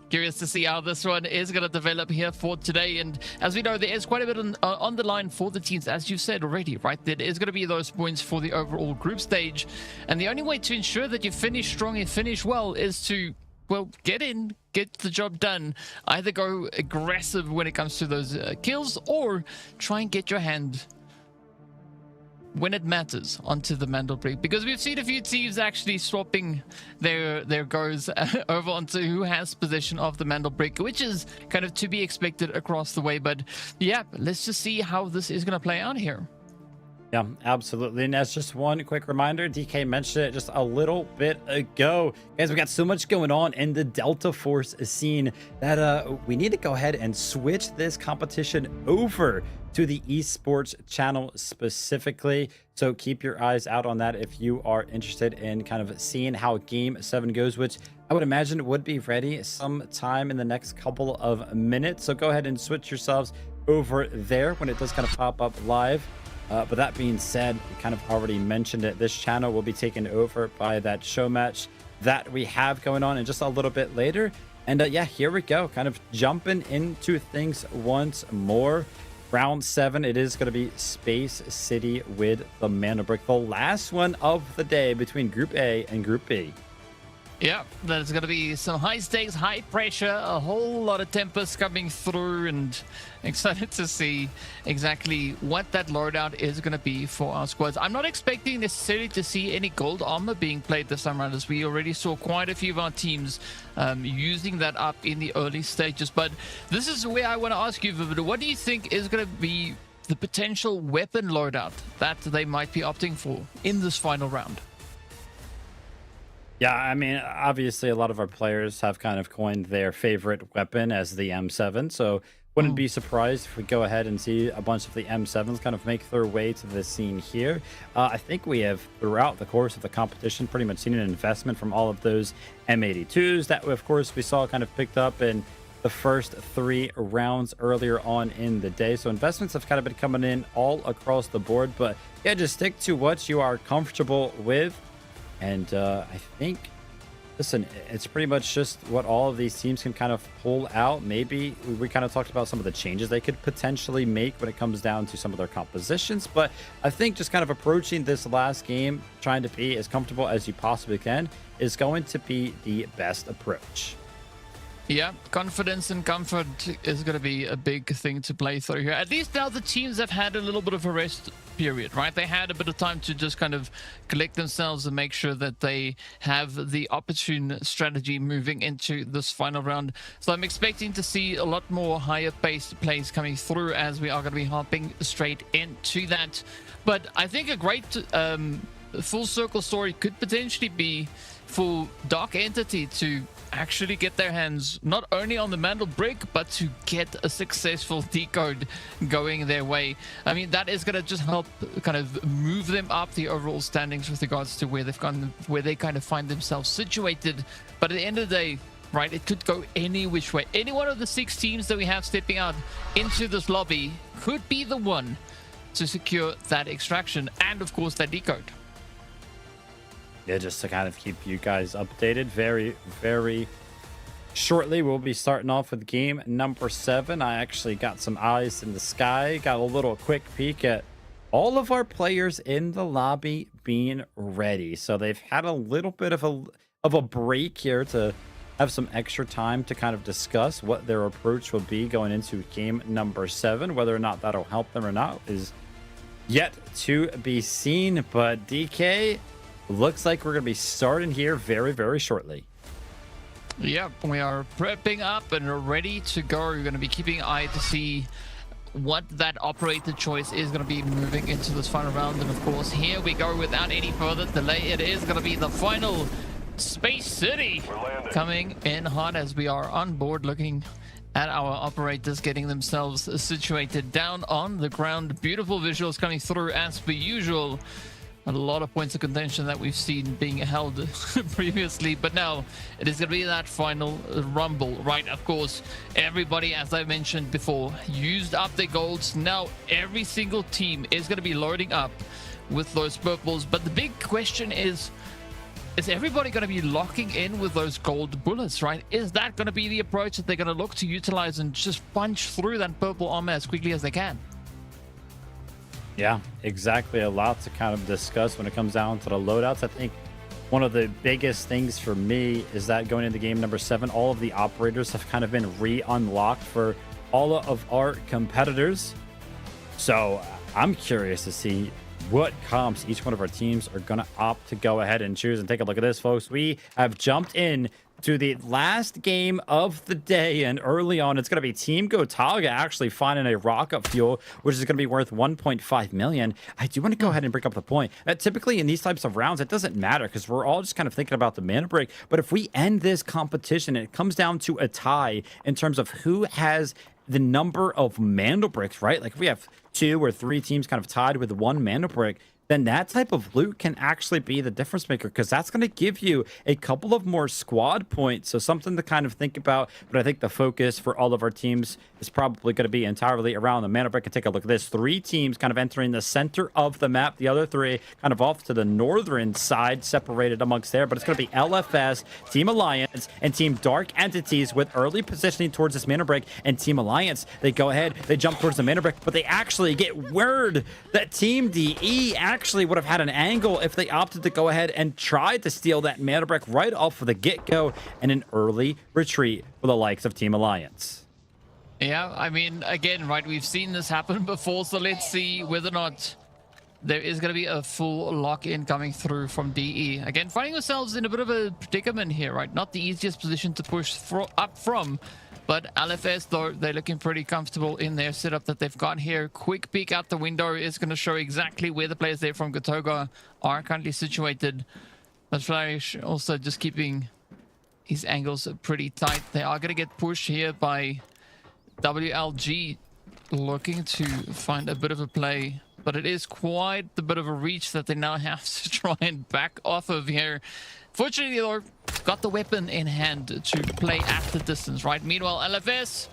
curious to see how this one is going to develop here for today. And as we know, there is quite a bit on the line for the teams, as you said already, right? There is going to be those points for the overall group stage. And the only way to ensure that you finish strong and finish well is to, well, get in, get the job done. Either go aggressive when it comes to those kills, or try and get your hand, when it matters, onto the Mandelbrick, because we've seen a few teams actually swapping their goes over onto who has possession of the Mandelbrick, which is kind of to be expected across the way. But yeah, let's just see how this is going to play out here. Yeah, absolutely. And as just one quick reminder, DK mentioned it just a little bit ago. Guys, we got so much going on in the Delta Force scene that we need to go ahead and switch this competition over to the esports channel specifically. So keep your eyes out on that if you are interested in kind of seeing how Game 7 goes, which I would imagine would be ready sometime in the next couple of minutes. So go ahead and switch yourselves over there when it does kind of pop up live. But that being said, we kind of already mentioned it. This channel will be taken over by that show match that we have going on in just a little bit later. And yeah, here we go. Kind of jumping into things once more. Round 7, it is going to be Space City with the Mandelbrick, the last one of the day between Group A and Group B. Yeah, there's going to be some high stakes, high pressure, a whole lot of tempers coming through, and excited to see exactly what that loadout is going to be for our squads. I'm not expecting necessarily to see any gold armor being played this time around, as we already saw quite a few of our teams using that up in the early stages. But this is where I want to ask you, Vivid, what do you think is going to be the potential weapon loadout that they might be opting for in this final round? Yeah, I mean, obviously a lot of our players have kind of coined their favorite weapon as the M7, so wouldn't be surprised if we go ahead and see a bunch of the M7s kind of make their way to the scene here. I think we have, throughout the course of the competition, pretty much seen an investment from all of those M82s that, of course, we saw kind of picked up in the first 3 rounds earlier on in the day. So investments have kind of been coming in all across the board, but yeah, just stick to what you are comfortable with. And I think, listen, it's pretty much just what all of these teams can kind of pull out. Maybe we kind of talked about some of the changes they could potentially make when it comes down to some of their compositions. But I think just kind of approaching this last game, trying to be as comfortable as you possibly can, is going to be the best approach. Yeah, confidence and comfort is going to be a big thing to play through here. At least now the teams have had a little bit of a rest period, right? They had a bit of time to just kind of collect themselves and make sure that they have the opportune strategy moving into this final round. So I'm expecting to see a lot more higher paced plays coming through, as we are going to be hopping straight into that. But I think a great full circle story could potentially be for Dark Entity to actually get their hands not only on the Mandelbrick, but to get a successful decode going their way. I mean, that is going to just help kind of move them up the overall standings with regards to where they've gone, where they kind of find themselves situated. But at the end of the day, right, it could go any which way. Any one of the 6 teams that we have stepping out into this lobby could be the one to secure that extraction and, of course, that decode. Yeah, just to kind of keep you guys updated, very, very shortly, we'll be starting off with game number 7. I actually got some eyes in the sky, got a little quick peek at all of our players in the lobby being ready. So they've had a little bit of a break here to have some extra time to kind of discuss what their approach will be going into game number 7. Whether or not that'll help them or not is yet to be seen. But DK, looks like we're going to be starting here very, very shortly. Yeah, we are prepping up and are ready to go. We're going to be keeping an eye to see what that operator choice is going to be moving into this final round. And of course, here we go without any further delay. It is going to be the final Space City coming in hot as we are on board looking at our operators getting themselves situated down on the ground. Beautiful visuals coming through as per usual. A lot of points of contention that we've seen being held previously, but now it is going to be that final rumble, right? Of course, everybody, as I mentioned before, used up their golds. Now every single team is going to be loading up with those purples, but the big question is everybody going to be locking in with those gold bullets, right? Is that going to be the approach that they're going to look to utilize and just punch through that purple armor as quickly as they can? Yeah, exactly. A lot to kind of discuss when it comes down to the loadouts. I think one of the biggest things for me is that going into game number 7, all of the operators have kind of been re-unlocked for all of our competitors. So I'm curious to see what comps each one of our teams are going to opt to go ahead and choose. And take a look at this, folks. We have jumped in to the last game of the day, and early on it's going to be Team Gotaga actually finding a rocket fuel, which is going to be worth 1.5 million. I do want to go ahead and bring up the point that typically in these types of rounds it doesn't matter because we're all just kind of thinking about the mana break. But if we end this competition and it comes down to a tie in terms of who has the number of Mandelbricks, right? Like if we have 2 or 3 teams kind of tied with 1 Mandelbrick, then that type of loot can actually be the difference maker, because that's going to give you a couple of more squad points. So something to kind of think about. But I think the focus for all of our teams is probably going to be entirely around the Mandelbrick. And take a look at this. 3 teams kind of entering the center of the map. The other 3 kind of off to the northern side, separated amongst there. But it's going to be LFS, Team Alliance, and Team Dark Entities with early positioning towards this Mandelbrick. And Team Alliance, they go ahead, they jump towards the Mandelbrick, but they actually get word that Team DE actually would have had an angle if they opted to go ahead and try to steal that Mandelbrick right off of the get-go and an early retreat for the likes of Team Alliance. Yeah, I mean, again, right, we've seen this happen before, so let's see whether or not there is going to be a full lock-in coming through from DE. Again, finding ourselves in a bit of a predicament here, right? Not the easiest position to push up from, but LFS, though, they're looking pretty comfortable in their setup that they've got here. Quick peek out the window is going to show exactly where the players there from Gotaga are currently situated. But Flash also just keeping his angles pretty tight. They are going to get pushed here by WLG, looking to find a bit of a play. But it is quite the bit of a reach that they now have to try and back off of here. Fortunately, though, got the weapon in hand to play at the distance, right? Meanwhile, LFS,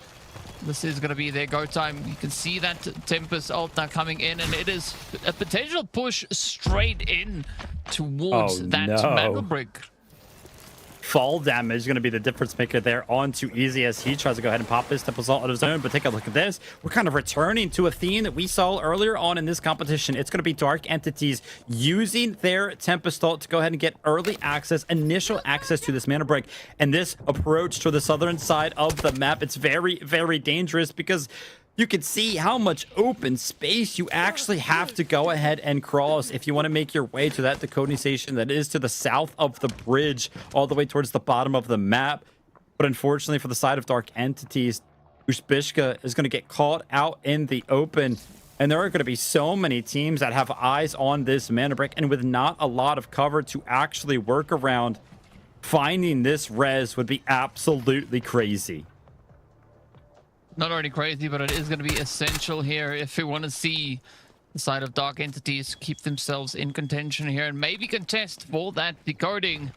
this is going to be their go time. You can see that Tempest ult now coming in, and it is a potential push straight in towards that Mandelbrick. Fall damage is going to be the difference maker there on to Easy as he tries to go ahead and pop his Tempest ult out of his own. But take a look at this. We're kind of returning to a theme that we saw earlier on in this competition. It's going to be Dark Entities using their Tempest ult to go ahead and get early access, initial access to this Mandelbrick. And this approach to the southern side of the map, it's very, very dangerous because you can see how much open space you actually have to go ahead and cross if you want to make your way to that decoding station that is to the south of the bridge, all the way towards the bottom of the map. But unfortunately for the side of Dark Entities, Uzbishka is going to get caught out in the open. And there are going to be so many teams that have eyes on this Mandelbrick, and with not a lot of cover to actually work around, finding this res would be absolutely crazy. Not only crazy, but it is going to be essential here if we want to see the side of Dark Entities keep themselves in contention here and maybe contest for that decoding.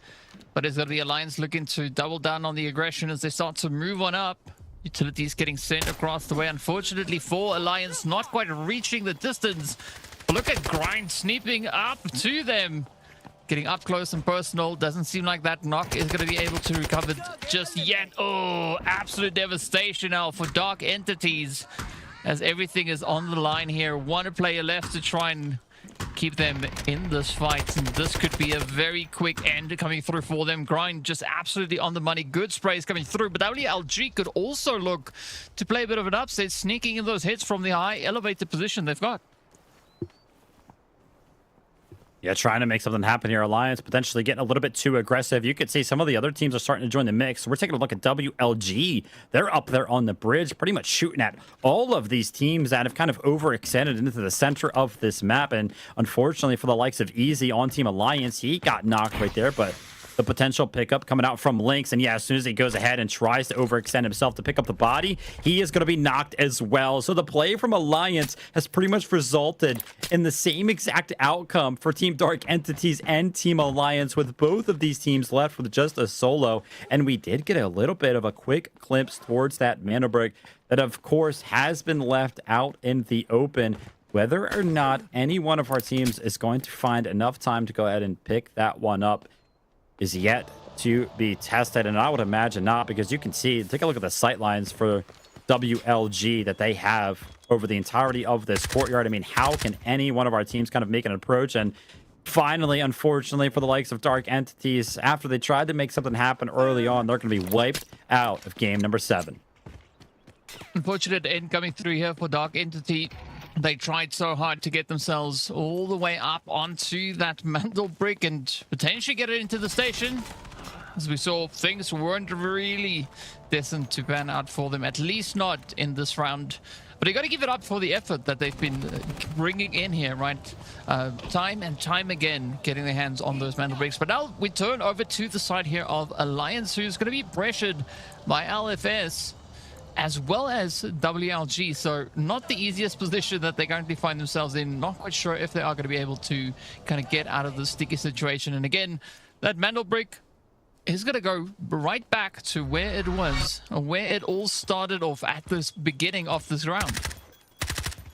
But is going to be Alliance looking to double down on the aggression as they start to move on up. Utilities getting sent across the way. Unfortunately for Alliance, not quite reaching the distance. But look at Grind sneaking up to them. Getting up close and personal. Doesn't seem like that knock is going to be able to recover just yet. Oh, absolute devastation now for Dark Entities, as everything is on the line here. One player left to try and keep them in this fight, and this could be a very quick end coming through for them. Grind just absolutely on the money. Good sprays coming through, but WLG could also look to play a bit of an upset, sneaking in those hits from the high elevated position they've got. Yeah, trying to make something happen here. Alliance potentially getting a little bit too aggressive. You could see some of the other teams are starting to join the mix. We're taking a look at WLG. They're up there on the bridge, pretty much shooting at all of these teams that have kind of overextended into the center of this map. And unfortunately for the likes of Easy on Team Alliance, he got knocked right there, but the potential pickup coming out from Lynx. And yeah, as soon as he goes ahead and tries to overextend himself to pick up the body, he is going to be knocked as well. So the play from Alliance has pretty much resulted in the same exact outcome for Team Dark Entities and Team Alliance, with both of these teams left with just a solo. And we did get a little bit of a quick glimpse towards that Mandelbrick that, of course, has been left out in the open. Whether or not any one of our teams is going to find enough time to go ahead and pick that one up is yet to be tested, and I would imagine not, because you can see, take a look at the sight lines for WLG that they have over the entirety of this courtyard. I mean, how can any one of our teams kind of make an approach? And finally, unfortunately for the likes of Dark Entities, after they tried to make something happen early on, they're going to be wiped out of game number 7. Unfortunate end coming through here for Dark Entity. They tried so hard to get themselves all the way up onto that Mandelbrick and potentially get it into the station. As we saw, things weren't really destined to pan out for them, at least not in this round. But you got to give it up for the effort that they've been bringing in here, right? Time and time again, getting their hands on those Mandelbricks. But now we turn over to the side here of Alliance, who's going to be pressured by LFS as well as WLG. So not the easiest position that they currently find themselves in. Not quite sure if they are going to be able to kind of get out of the sticky situation. And again, that Mandelbrick is going to go right back to where it was, where it all started off at this beginning of this round.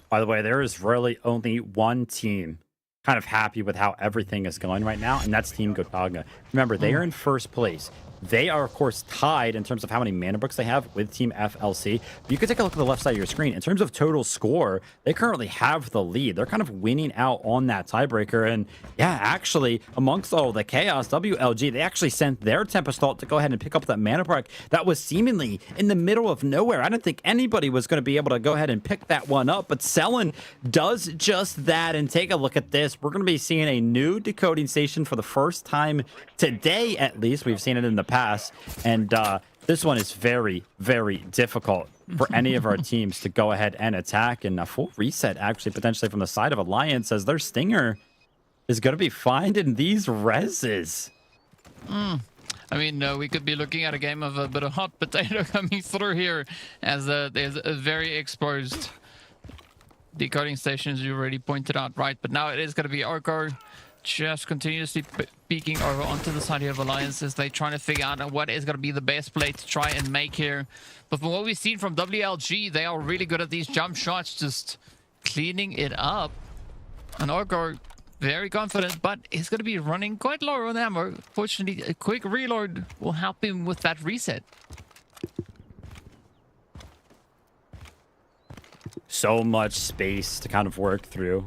By the way, there is really only one team kind of happy with how everything is going right now, and that's Team Gotaga. Remember, they are in first place. They are, of course, tied in terms of how many mana bricks they have with Team FLC. But you can take a look at the left side of your screen. In terms of total score, they currently have the lead. They're kind of winning out on that tiebreaker. And yeah, actually, amongst all the chaos, WLG, they actually sent their Tempest Ult to go ahead and pick up that mana brick that was seemingly in the middle of nowhere. I didn't think anybody was going to be able to go ahead and pick that one up, but Selen does just that. And take a look at this. We're going to be seeing a new decoding station for the first time today, at least. We've seen it in the past, and this one is very, very difficult for any of our teams to go ahead and attack. And a full reset, actually, potentially from the side of Alliance, as their Stinger is going to be finding these reses. I mean, we could be looking at a game of a bit of hot potato coming through here, as there's a very exposed decoding station, as you already pointed out, right? But now it is going to be Oko just continuously peeking over onto the side here of Alliance as they trying to figure out what is going to be the best play to try and make here. But from what we've seen from WLG, they are really good at these jump shots, just cleaning it up. And Oko, very confident, but he's going to be running quite low on ammo. Fortunately, a quick reload will help him with that reset. So much space to kind of work through.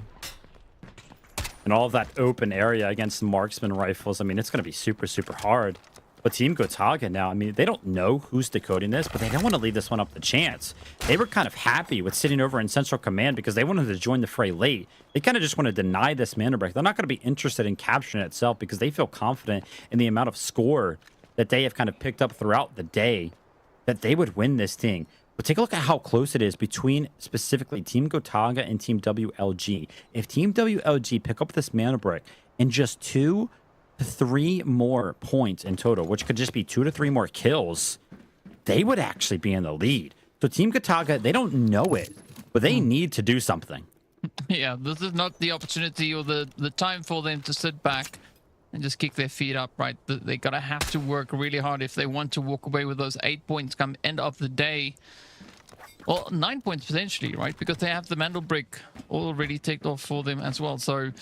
And all of that open area against marksman rifles, I mean, it's going to be super, super hard. But Team Gotaga now, I mean, they don't know who's decoding this, but they don't want to leave this one up to chance. They were kind of happy with sitting over in Central Command because they wanted to join the fray late. They kind of just want to deny this mana break. They're not going to be interested in capturing it itself because they feel confident in the amount of score that they have kind of picked up throughout the day that they would win this thing. But take a look at how close it is between specifically Team Gotaga and Team WLG. If Team WLG pick up this mana brick in just 2 to 3 more points in total, which could just be 2 to 3 more kills, they would actually be in the lead. So Team Gotaga, they don't know it, but they need to do something. Yeah, this is not the opportunity or the time for them to sit back and just kick their feet up, right? They're going to have to work really hard if they want to walk away with those 8 points come end of the day. Well, 9 points potentially, right? Because they have the Mandelbrick already ticked off for them as well. So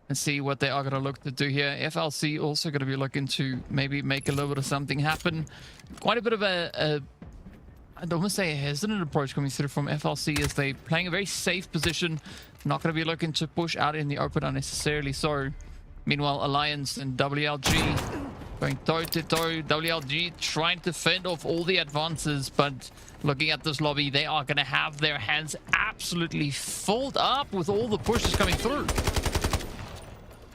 let's see what they are going to look to do here. FLC also going to be looking to maybe make a little bit of something happen. Quite a bit of I'd almost say a hesitant approach coming through from FLC as they playing a very safe position. Not going to be looking to push out in the open unnecessarily. So meanwhile, Alliance and WLG going toe-to-toe. WLG trying to fend off all the advances, but looking at this lobby, they are going to have their hands absolutely filled up with all the pushes coming through.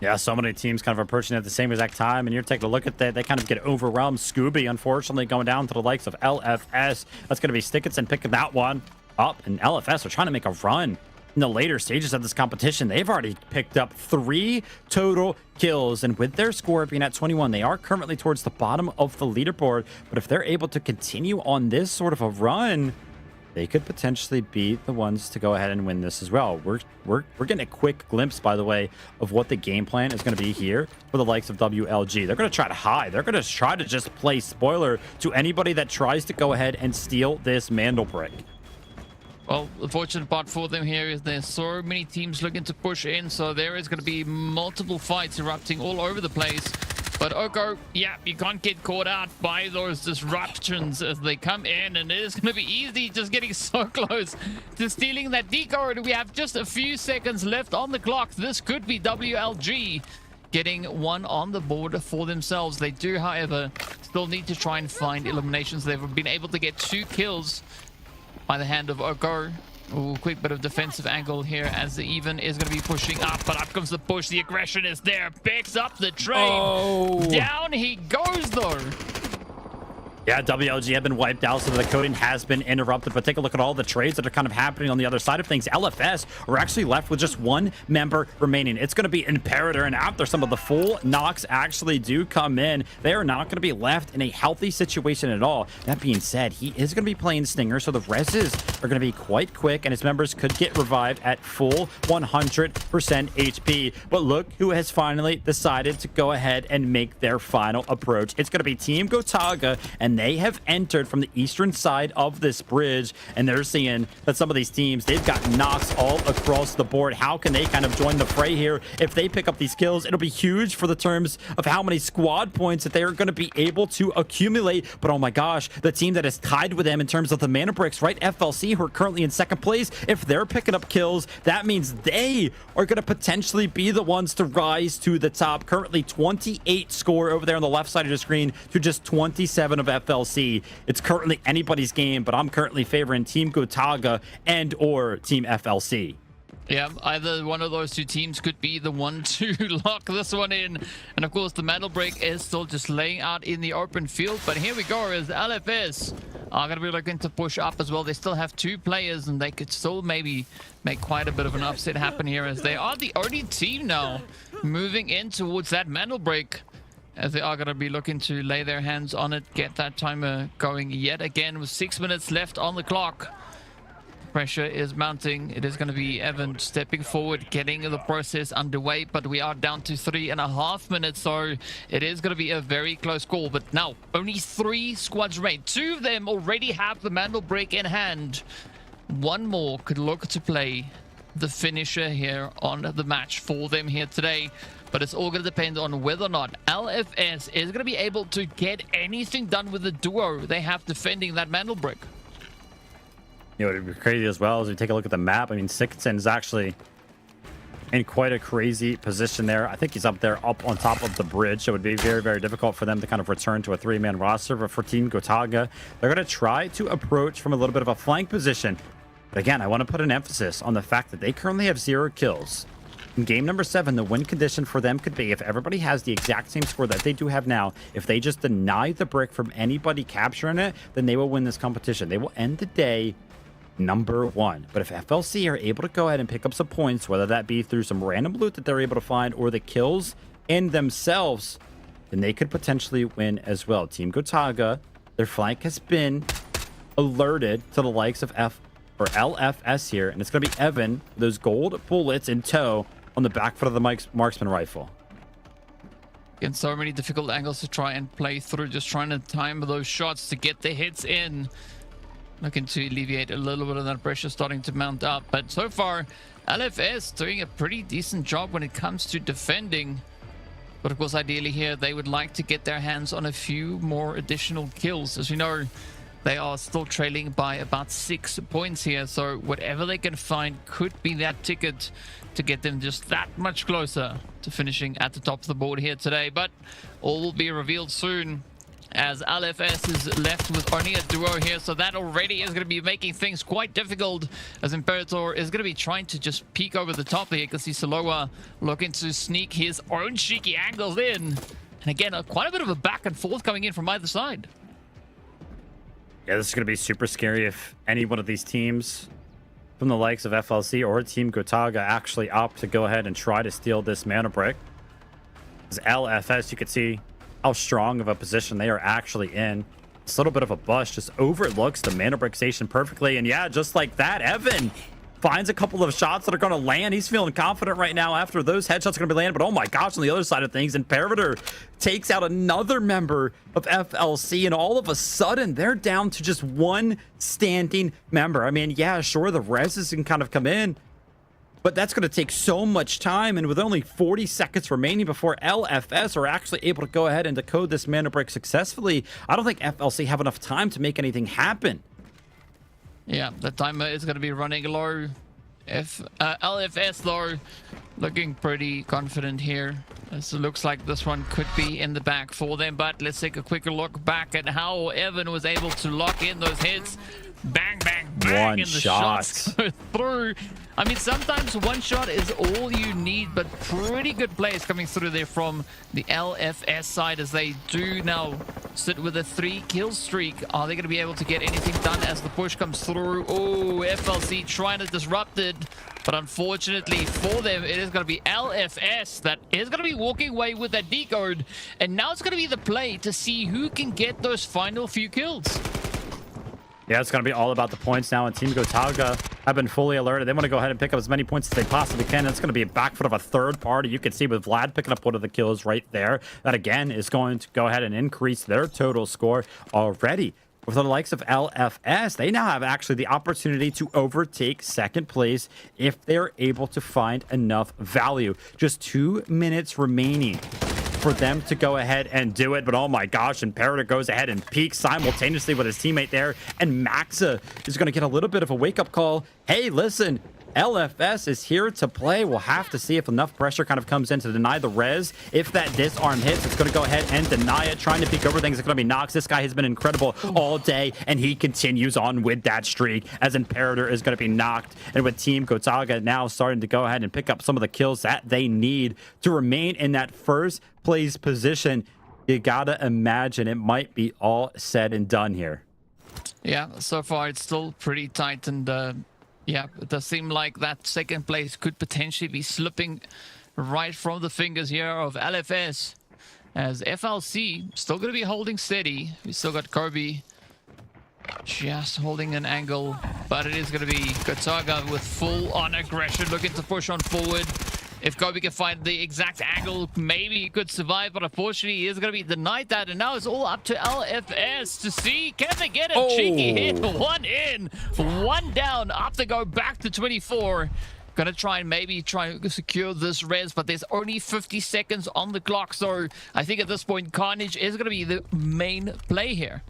Yeah, so many teams kind of approaching at the same exact time, and you're taking a look at that. They kind of get overwhelmed. Scooby, unfortunately, going down to the likes of LFS. That's going to be Stickinson picking that one up, and LFS are trying to make a run in the later stages of this competition. They've already picked up 3 total kills, and with their score being at 21, they are currently towards the bottom of the leaderboard. But if they're able to continue on this sort of a run, they could potentially be the ones to go ahead and win this as well. We're getting a quick glimpse, by the way, of what the game plan is going to be here for the likes of WLG. They're going to try to hide. They're going to try to just play spoiler to anybody that tries to go ahead and steal this Mandelbrick. Well, the fortunate part for them here is there's so many teams looking to push in, so there is going to be multiple fights erupting all over the place. But Oko, yeah, you can't get caught out by those disruptions as they come in, and it is going to be easy just getting so close to stealing that decode. We have just a few seconds left on the clock. This could be WLG getting one on the board for themselves. They do, however, still need to try and find eliminations. They've been able to get 2 kills by the hand of Oko. Ooh, quick bit of defensive angle here as the Even is going to be pushing up, but up comes the push. The aggression is there. Picks up the train. Oh. Down he goes, though. Yeah, WLG have been wiped out, so the coding has been interrupted. But take a look at all the trades that are kind of happening on the other side of things. LFS are actually left with just 1 member remaining. It's going to be Imperator, and after some of the full knocks actually do come in, they are not going to be left in a healthy situation at all. That being said, he is going to be playing Stinger, so the reses are going to be quite quick, and his members could get revived at full 100% HP. But look who has finally decided to go ahead and make their final approach. It's going to be Team Gotaga, and they have entered from the eastern side of this bridge, and they're seeing that some of these teams, they've got knocks all across the board. How can they kind of join the fray here? If they pick up these kills, it'll be huge for the terms of how many squad points that they're going to be able to accumulate. But oh my gosh, the team that is tied with them in terms of the mana bricks, right? FLC, who are currently in second place, if they're picking up kills, that means they are going to potentially be the ones to rise to the top. Currently 28 score over there on the left side of the screen to just 27 of FLC. It's currently anybody's game, but I'm currently favoring Team Gotaga and or Team FLC. Yeah, either one of those two teams could be the one to lock this one in. And of course, the Mandelbrick is still just laying out in the open field. But here we go, as LFS are going to be looking to push up as well. They still have 2 players, and they could still maybe make quite a bit of an upset happen here, as they are the only team now moving in towards that Mandelbrick, as they are going to be looking to lay their hands on it, get that timer going yet again with 6 minutes left on the clock. Pressure is mounting. It is going to be Evan stepping forward, getting the process underway, but we are down to 3.5 minutes, so it is going to be a very close call. But now only 3 squads remain. 2 of them already have the Mandelbrick in hand. 1 more could look to play the finisher here on the match for them here today. But it's all going to depend on whether or not LFS is going to be able to get anything done with the duo they have defending that Mandelbrick. You know, it'd be crazy as well as we take a look at the map. I mean, Sixton is actually in quite a crazy position there. I think he's up there, up on top of the bridge. So it would be very, very difficult for them to kind of return to a 3-man roster. But for Team Gotaga, they're going to try to approach from a little bit of a flank position. But again, I want to put an emphasis on the fact that they currently have 0 kills. In game number 7, the win condition for them could be, if everybody has the exact same score that they do have now, if they just deny the brick from anybody capturing it, then they will win this competition. They will end the day number 1. But if FLC are able to go ahead and pick up some points, whether that be through some random loot that they're able to find or the kills in themselves, then they could potentially win as well. Team Gotaga, their flank has been alerted to the likes of LFS here, and it's going to be Evan, those gold bullets in tow on the back foot of the marksman rifle. And so many difficult angles to try and play through, just trying to time those shots to get the hits in. Looking to alleviate a little bit of that pressure starting to mount up. But so far, LFS doing a pretty decent job when it comes to defending. But of course, ideally here, they would like to get their hands on a few more additional kills. As we know, they are still trailing by about 6 points here. So whatever they can find could be that ticket to get them just that much closer to finishing at the top of the board here today. But all will be revealed soon, as LFS is left with only a duo here, so that already is going to be making things quite difficult, as Imperator is going to be trying to just peek over the top here. You can see Saloa looking to sneak his own cheeky angles in. And again, quite a bit of a back and forth coming in from either side. Yeah, this is going to be super scary if any one of these teams from the likes of FLC or Team Gotaga actually opt to go ahead and try to steal this mana brick. As LFS, you can see how strong of a position they are actually in. This little bit of a bust just overlooks the mana brick station perfectly. And yeah, just like that, Evan finds a couple of shots that are going to land. He's feeling confident right now after those headshots are going to be landed. But oh my gosh, on the other side of things, Imperator takes out another member of FLC. And all of a sudden, they're down to just 1 standing member. I mean, yeah, sure, the reses can kind of come in, but that's going to take so much time, and with only 40 seconds remaining before LFS are actually able to go ahead and decode this mana brick successfully, I don't think FLC have enough time to make anything happen. Yeah, the timer is going to be running low. LFS, though, looking pretty confident here. It looks like this one could be in the back for them, but let's take a quicker look back at how Evan was able to lock in those hits. Bang, bang, bang, and the shots go through. I mean, sometimes one shot is all you need, but pretty good plays coming through there from the LFS side, as they do now sit with a 3-kill streak. Are they going to be able to get anything done as the push comes through? Oh, FLC trying to disrupt it, but unfortunately for them, it is going to be LFS that is going to be walking away with that decode. And now it's going to be the play to see who can get those final few kills. Yeah, it's going to be all about the points now, and Team Gotaga have been fully alerted. They want to go ahead and pick up as many points as they possibly can. It's going to be a back foot of a third party. You can see with Vlad picking up one of the kills right there. That, again, is going to go ahead and increase their total score already. For the likes of LFS, they now have actually the opportunity to overtake second place if they're able to find enough value. Just 2 minutes remaining for them to go ahead and do it. But oh my gosh, Imperator goes ahead and peaks simultaneously with his teammate there. And Maxa is going to get a little bit of a wake-up call. Hey, listen, LFS is here to play. We'll have to see if enough pressure kind of comes in to deny the res. If that disarm hits, it's going to go ahead and deny it. Trying to peek over things, it's going to be Nox. This guy has been incredible all day, and he continues on with that streak as Imperator is going to be knocked. And with Team Gotaga now starting to go ahead and pick up some of the kills that they need to remain in that first place position, you gotta imagine it might be all said and done here. Yeah, so far it's still pretty tight, and yeah, it does seem like that second place could potentially be slipping right from the fingers here of LFS, as FLC still going to be holding steady. We still got Kobe just holding an angle, but it is going to be Gotaga with full-on aggression, looking to push on forward. If Kobe can find the exact angle, maybe he could survive, but unfortunately he is going to be denied that, and now it's all up to LFS to see, can they get a cheeky hit? One in, one down, up to go back to 24. Gonna try and maybe secure this res, but there's only 50 seconds on the clock, so I think at this point Carnage is going to be the main play here.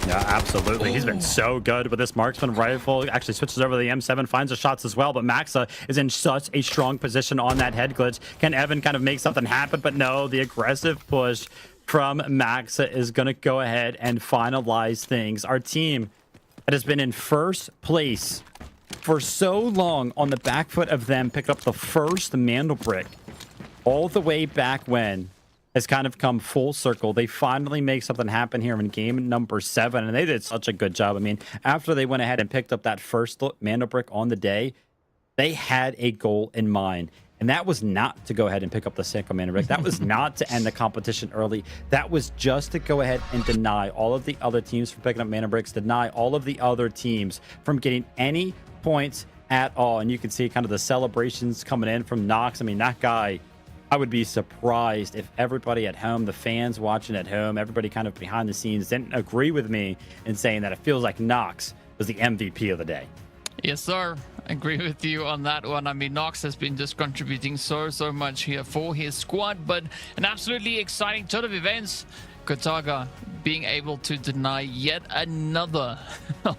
Yeah, absolutely. He's been so good with this marksman rifle. Actually switches over to the M7, finds the shots as well, but Maxa is in such a strong position on that head glitch. Can Evan kind of make something happen? But no, the aggressive push from Maxa is going to go ahead and finalize things. Our team that has been in first place for so long on the back foot of them picked up the first Mandelbrick all the way back when has kind of come full circle. They finally make something happen here in game number 7, and they did such a good job. I mean, after they went ahead and picked up that first Mandelbrick on the day, they had a goal in mind, and that was not to go ahead and pick up the second Mandelbrick. That was not to end the competition early. That was just to go ahead and deny all of the other teams from picking up Mandelbricks, deny all of the other teams from getting any points at all. And you can see kind of the celebrations coming in from Nox. I mean, that guy, I would be surprised if everybody at home, the fans watching at home, everybody kind of behind the scenes didn't agree with me in saying that it feels like Nox was the MVP of the day. Yes, sir. I agree with you on that one. I mean, Nox has been just contributing so much here for his squad, but an absolutely exciting turn of events. Gotaga being able to deny yet another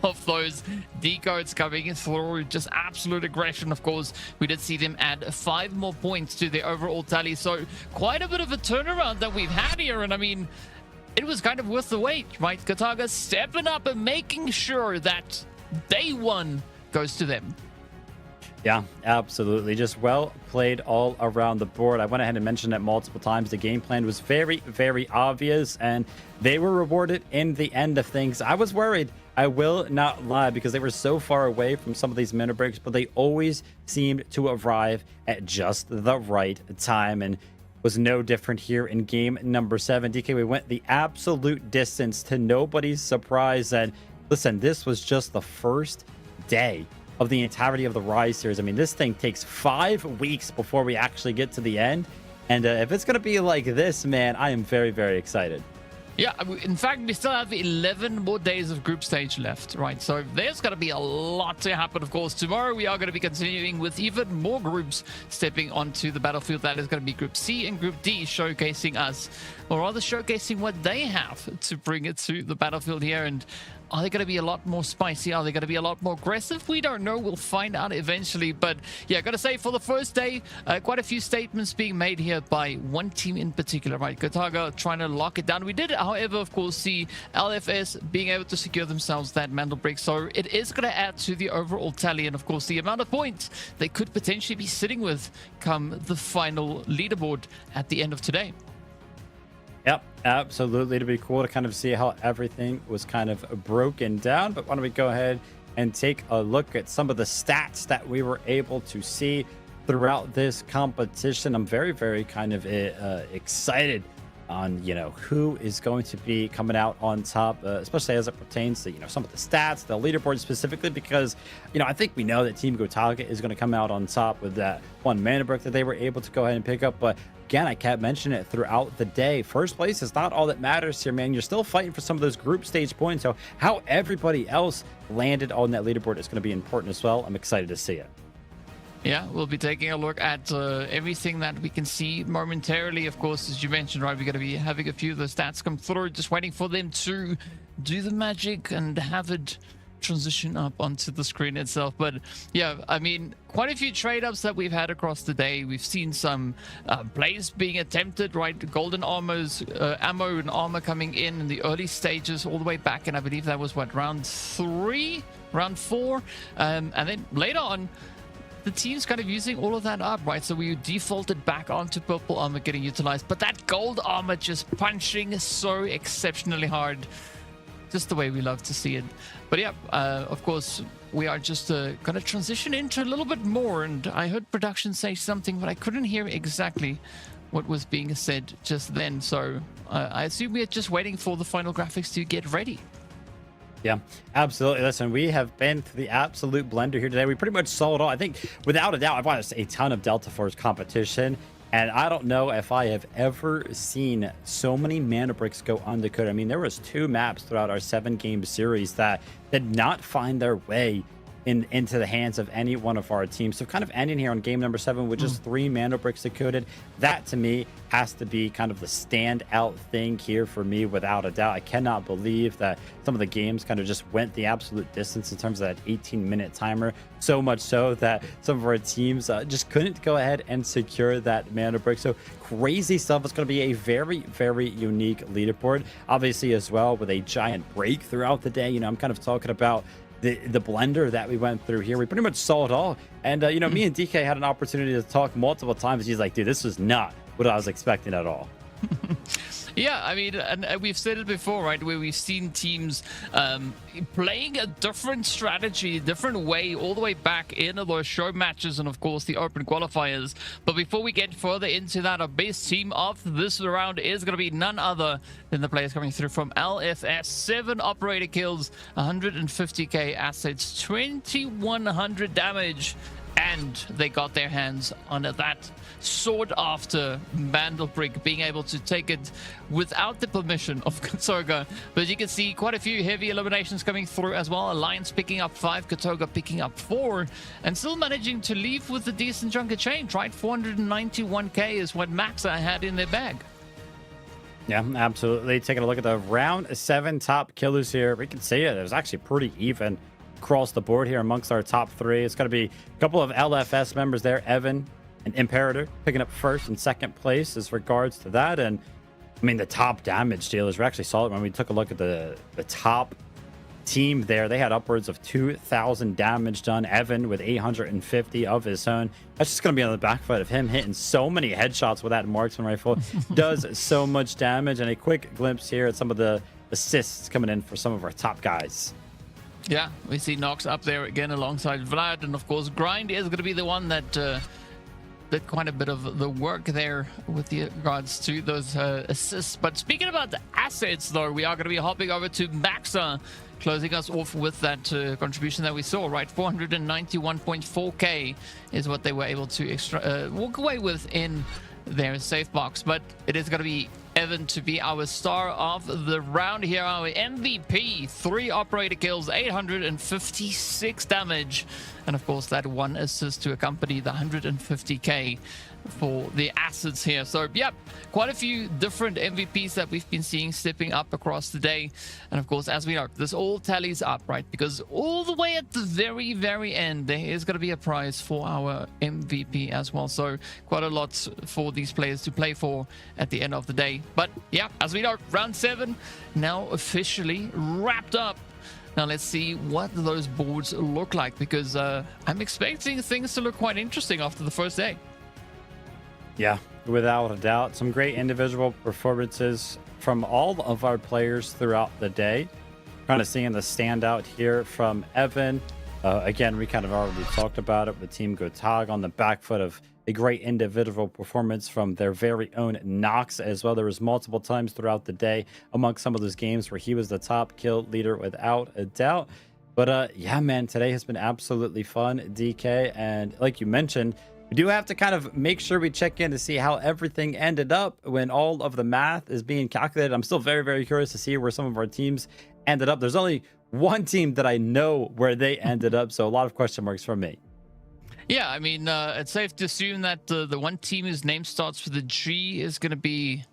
of those decodes coming through. Just absolute aggression. Of course, we did see them add 5 more points to the overall tally. So quite a bit of a turnaround that we've had here. And I mean, it was kind of worth the wait, right? Gotaga stepping up and making sure that day 1 goes to them. Yeah, absolutely. Just well played all around the board. I went ahead and mentioned it multiple times. The game plan was very obvious, and they were rewarded in the end of things. I was worried, I will not lie, because they were so far away from some of these minute breaks, but they always seemed to arrive at just the right time, and was no different here in game number 7. DK, we went the absolute distance to nobody's surprise. And listen, this was just the first day of the entirety of the Rise series. I mean, this thing takes 5 weeks before we actually get to the end. And if it's going to be like this, man, I am very excited. Yeah, in fact, we still have 11 more days of group stage left, right? So there's going to be a lot to happen, of course. Tomorrow, we are going to be continuing with even more groups stepping onto the battlefield. That is going to be Group C and Group D, showcasing us, or rather showcasing what they have to bring it to the battlefield here. And are they going to be a lot more spicy? Are they going to be a lot more aggressive? We don't know. We'll find out eventually. But yeah, got to say, for the first day, quite a few statements being made here by one team in particular, right? Gotaga trying to lock it down. We did, however, of course, see LFS being able to secure themselves that Mandelbrick. So it is going to add to the overall tally. And of course, the amount of points they could potentially be sitting with come the final leaderboard at the end of today. Yep, absolutely. It'd be cool to kind of see how everything was kind of broken down. But why don't we go ahead and take a look at some of the stats that we were able to see throughout this competition. I'm very kind of excited on, you know, who is going to be coming out on top, especially as it pertains to, you know, some of the stats, the leaderboard specifically, because, you know, I think we know that Team Gotaga is going to come out on top with that one Mandelbrick that they were able to go ahead and pick up. But again, I kept mentioning it throughout the day. First place is not all that matters here, man. You're still fighting for some of those group stage points. So how everybody else landed on that leaderboard is going to be important as well. I'm excited to see it. Yeah, we'll be taking a look at everything that we can see momentarily. Of course, as you mentioned, right, we're going to be having a few of the stats come through, just waiting for them to do the magic and have it transition up onto the screen itself. But yeah, I mean, quite a few trade-ups that we've had across the day. We've seen some plays being attempted, right? Golden armors, ammo and armor coming in the early stages all the way back, and I believe that was, what, round 3? Round 4? And then later on, the team's kind of using all of that up, right? So we defaulted back onto purple armor getting utilized, but that gold armor just punching so exceptionally hard. Just the way we love to see it. But yeah, of course, we are just going to transition into a little bit more, and I heard production say something, but I couldn't hear exactly what was being said just then. So I assume we're just waiting for the final graphics to get ready. Yeah, absolutely. Listen, we have been to the absolute blender here today. We pretty much saw it all. I think, without a doubt, I've watched a ton of Delta Force competition, and I don't know if I have ever seen so many mana bricks go undecoded. I mean, there was 2 maps throughout our 7-game series that did not find their way into the hands of any one of our teams. So kind of ending here on game number 7 with just 3 mana bricks decoded, that to me has to be kind of the standout thing here for me, without a doubt. I cannot believe that some of the games kind of just went the absolute distance in terms of that 18-minute timer, so much so that some of our teams just couldn't go ahead and secure that mana brick. So crazy stuff. It's going to be a very, very unique leaderboard, obviously, as well, with a giant break throughout the day. You know, I'm kind of talking about the blender that we went through here. We pretty much saw it all. And, you know, me and DK had an opportunity to talk multiple times. He's like, dude, this was not what I was expecting at all. Yeah, I mean, and we've said it before, right, where we've seen teams playing a different strategy, different way, all the way back in those show matches and, of course, the open qualifiers. But before we get further into that, our best team of this round is going to be none other than the players coming through from LFS. 7 operator kills, 150k assets, 2100 damage, and they got their hands on that sought after Mandelbrick, being able to take it without the permission of Gotaga. But you can see quite a few heavy eliminations coming through as well. Alliance picking up 5, Gotaga picking up 4, and still managing to leave with a decent chunk of change, right? 491k is what Maxa had in their bag. Yeah, absolutely. Taking a look at the round 7 top killers here, we can see it. It was actually pretty even across the board here amongst our top 3. It's going to be a couple of LFS members there, Evan and Imperator, picking up 1st and 2nd place as regards to that. And I mean, the top damage dealers were actually solid. When we took a look at the top team there, they had upwards of 2,000 damage done. Evan with 850 of his own. That's just going to be on the back foot of him hitting so many headshots with that marksman rifle. Does so much damage. And a quick glimpse here at some of the assists coming in for some of our top guys. Yeah, we see Nox up there again alongside Vlad, and of course Grind is going to be the one that did quite a bit of the work there with regards to those assists. But speaking about the assets, though, we are going to be hopping over to Maxa, closing us off with that contribution that we saw, right? 491.4k is what they were able to walk away with in their safe box. But it is going to be Evan to be our star of the round here, our MVP. 3 operator kills, 856 damage, and of course that 1 assist to accompany the 150k for the assets here. So yep, quite a few different MVPs that we've been seeing stepping up across the day. And of course, as we know, this all tallies up, right? Because all the way at the very, very end, there is going to be a prize for our MVP as well. So quite a lot for these players to play for at the end of the day. But yeah, as we know, round 7 now officially wrapped up. Now let's see what those boards look like, because I'm expecting things to look quite interesting after the first day. Yeah, without a doubt. Some great individual performances from all of our players throughout the day. Kind of seeing the standout here from Evan. Again, we kind of already talked about it with Team Gotaga on the back foot of a great individual performance from their very own Nox as well. There was multiple times throughout the day amongst some of those games where he was the top kill leader without a doubt. But yeah, man, today has been absolutely fun, DK. And like you mentioned, we do have to kind of make sure we check in to see how everything ended up when all of the math is being calculated. I'm still very, very curious to see where some of our teams ended up. There's only one team that I know where they ended up, so a lot of question marks from me. Yeah, I mean, it's safe to assume that the one team whose name starts with a G is going to be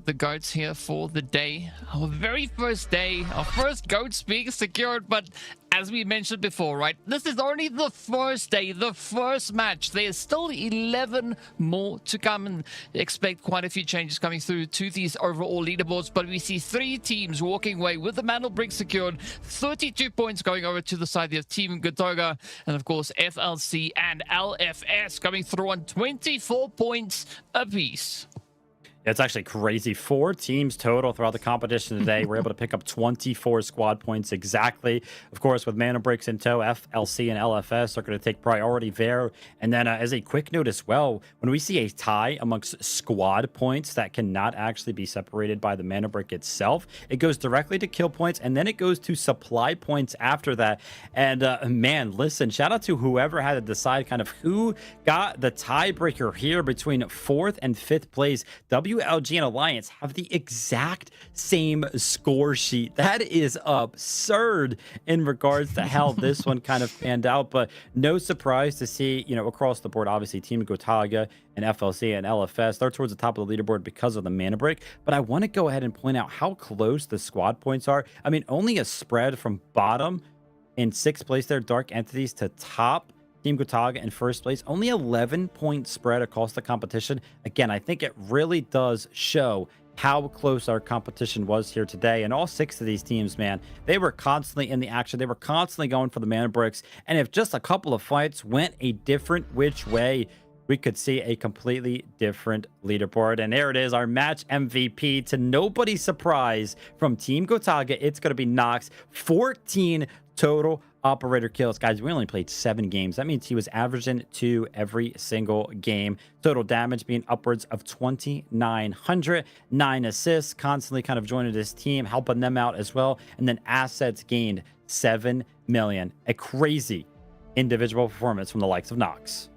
the goats here for the day. Our very first day, our first goats being secured, but as we mentioned before, right, this is only the first day, the first match. There's still 11 more to come, and expect quite a few changes coming through to these overall leaderboards. But we see 3 teams walking away with the Mandelbrick secured, 32 points going over to the side of Team Gotaga, and of course FLC and LFS coming through on 24 points apiece. It's actually crazy. 4 teams total throughout the competition today. We're able to pick up 24 squad points exactly. Of course, with Mandelbricks in tow, FLC and LFS are going to take priority there. And then as a quick note as well, when we see a tie amongst squad points that cannot actually be separated by the Mandelbrick itself, it goes directly to kill points, and then it goes to supply points after that. And man, listen, shout out to whoever had to decide kind of who got the tiebreaker here between 4th and 5th place. WLG and Alliance have the exact same score sheet. That is absurd in regards to how this one kind of panned out, but no surprise to see, you know, across the board, obviously Team Gotaga and FLC and LFS, they're towards the top of the leaderboard because of the Mandelbrick. But I want to go ahead and point out how close the squad points are. I mean, only a spread from bottom in 6th place there, Dark Entities, to top Team Gotaga in 1st place. Only 11-point spread across the competition. Again, I think it really does show how close our competition was here today. And all 6 of these teams, man, they were constantly in the action. They were constantly going for the Mandelbricks. And if just a couple of fights went a different which way, we could see a completely different leaderboard. And there it is, our match MVP, to nobody's surprise, from Team Gotaga. It's going to be Nox. 14 total operator kills. Guys, we only played 7 games. That means he was averaging 2 every single game. Total damage being upwards of 2,900. 9 assists, constantly kind of joining this team, helping them out as well. And then assets gained 7 million. A crazy individual performance from the likes of Nox.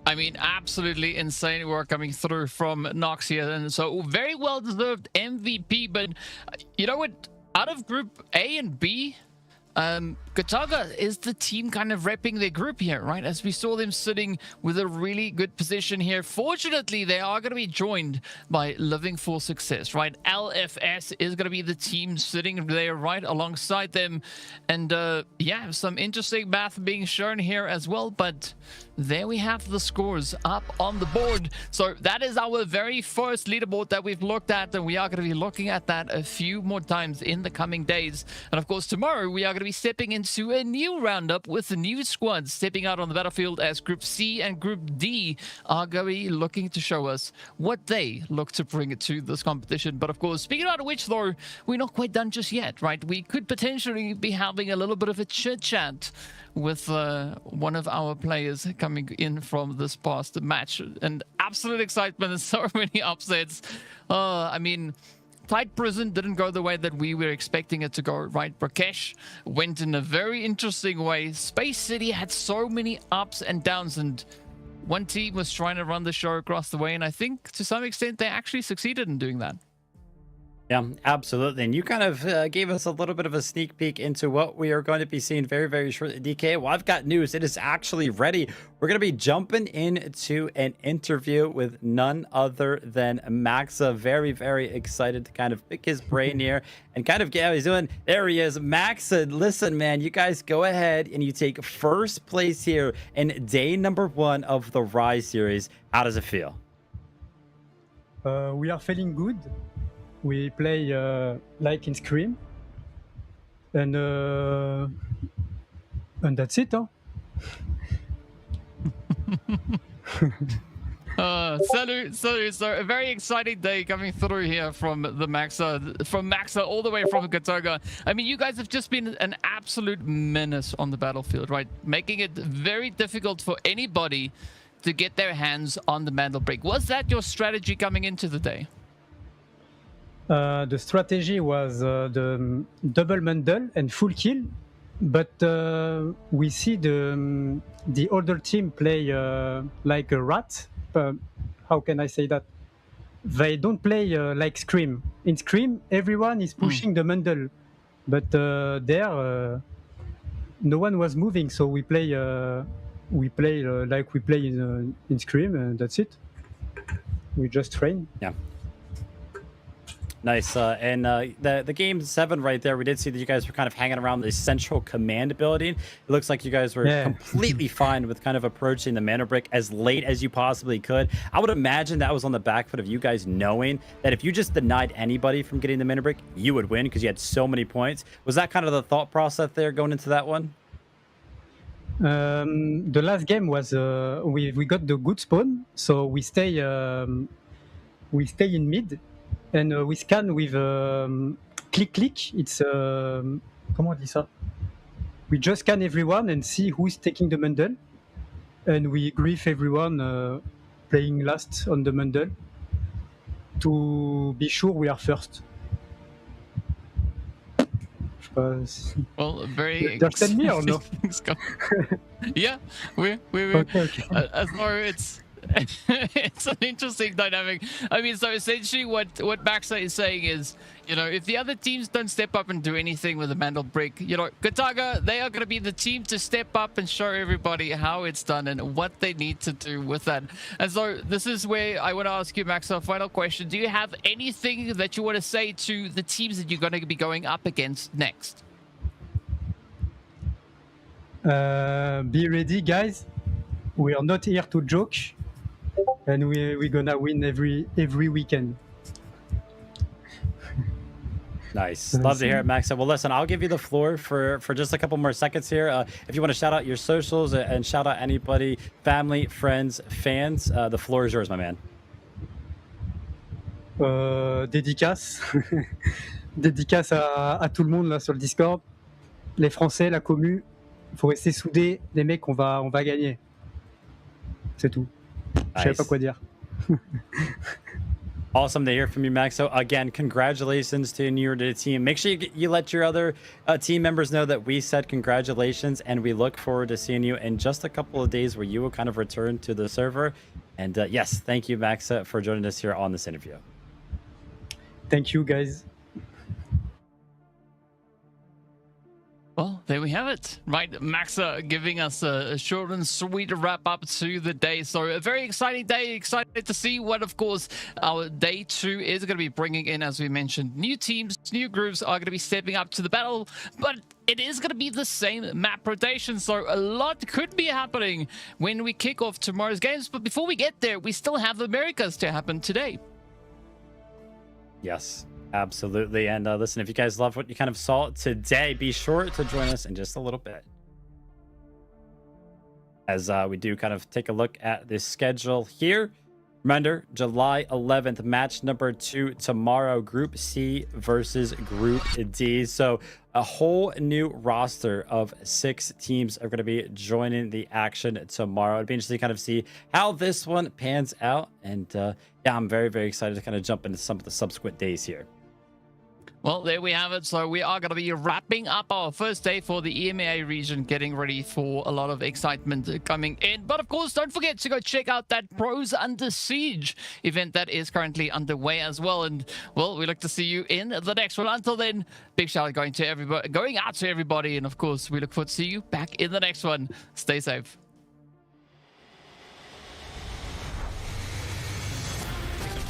I mean, absolutely insane work coming through from Nox here. And so very well deserved MVP. But you know what? Out of Group A and B, Gotaga is the team kind of repping their group here, right? As we saw them sitting with a really good position here. Fortunately, they are going to be joined by Living for Success, right? LFS is going to be the team sitting there right alongside them. And yeah, some interesting math being shown here as well. But there we have the scores up on the board. So that is our very first leaderboard that we've looked at, and we are going to be looking at that a few more times in the coming days. And of course, tomorrow we are going to be stepping into a new roundup with the new squads stepping out on the battlefield, as Group C and Group D are going to be looking to show us what they look to bring to this competition. But of course, speaking about which, though, we're not quite done just yet, right? We could potentially be having a little bit of a chit-chat with one of our players coming in from this past match. And absolute excitement and so many upsets. I mean, Tight Prison didn't go the way that we were expecting it to go, right? Brakkesh went in a very interesting way. Space City had so many ups and downs, and one team was trying to run the show across the way, and I think to some extent they actually succeeded in doing that. Yeah, absolutely. And you kind of gave us a little bit of a sneak peek into what we are going to be seeing very, very shortly. DK, well, I've got news. It is actually ready. We're going to be jumping into an interview with none other than Maxa. Very, very excited to kind of pick his brain here and kind of get how he's doing. There he is. Maxa, listen, man, you guys go ahead and you take 1st place here in day number 1 of the Rise series. How does it feel? We are feeling good. We play like in Scream, and that's it, huh? Salut. So a very exciting day coming through here from the Maxa all the way from Gotaga. I mean, you guys have just been an absolute menace on the battlefield, right? Making it very difficult for anybody to get their hands on the Mandelbrick. Was that your strategy coming into the day? The strategy was the double Mandel and full kill, but we see the older team play like a rat. How can I say that? They don't play like Scream. In Scream, everyone is pushing the Mandel, but there no one was moving. So we play like we play in Scream, and that's it. We just train. Yeah. Nice. And the game 7 right there, we did see that you guys were kind of hanging around the central command building. It looks like you guys were completely fine with kind of approaching the Mandelbrick as late as you possibly could. I would imagine that was on the back foot of you guys knowing that if you just denied anybody from getting the Mandelbrick, you would win because you had so many points. Was that kind of the thought process there going into that one? The last game was we got the good spawn, so we stay in mid. And we scan with click. It's comment on dit ça? We just scan everyone and see who's taking the Mandel, and we grief everyone playing last on the Mandel to be sure we are first. Well, very. Just tell me or no? Yeah, we're okay. As far it's. It's an interesting dynamic. I mean, so essentially what Maxa is saying is, you know, if the other teams don't step up and do anything with the Mandelbrick, you know, Gotaga, they are going to be the team to step up and show everybody how it's done and what they need to do with that. And so this is where I want to ask you, Maxa, a final question. Do you have anything that you want to say to the teams that you're going to be going up against next? Be ready, guys. We are not here to joke. And we're gonna win every weekend. Nice. Love to hear it, Max. Well, listen, I'll give you the floor for just a couple more seconds here. If you want to shout out your socials and shout out anybody, family, friends, fans, the floor is yours, my man. Dédicace. Dédicace à tout le monde là sur le Discord. Les Français, la commu. Il faut rester soudés. Les mecs, on va gagner. C'est tout. Je savais pas quoi dire. Awesome to hear from you, Max. So again, congratulations to you and the team. Make sure you let your other team members know that we said congratulations, and we look forward to seeing you in just a couple of days where you will kind of return to the server. And yes, thank you, Max, for joining us here on this interview. Thank you, guys. Well, there we have it, right? Maxa giving us a short and sweet wrap up to the day. So a very exciting day, excited to see what, of course, our day 2 is going to be bringing in. As we mentioned, new teams, new groups are going to be stepping up to the battle, but it is going to be the same map rotation. So a lot could be happening when we kick off tomorrow's games. But before we get there, we still have Americas to happen today. Yes. Absolutely. And listen, if you guys love what you kind of saw today, be sure to join us in just a little bit as we do kind of take a look at the schedule here. Remember, July 11th, match number 2 tomorrow, Group C versus Group D. So a whole new roster of 6 teams are going to be joining the action tomorrow. It'd be interesting to kind of see how this one pans out. And yeah, I'm very, very excited to kind of jump into some of the subsequent days here. Well, there we have it. So we are going to be wrapping up our first day for the EMEA region, getting ready for a lot of excitement coming in. But of course, don't forget to go check out that Pros Under Siege event that is currently underway as well. And well, we look to see you in the next one. Until then, big shout out going out to everybody. And of course, we look forward to see you back in the next one. Stay safe.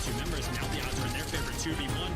2 members, now the odds are in their favor, 2v1.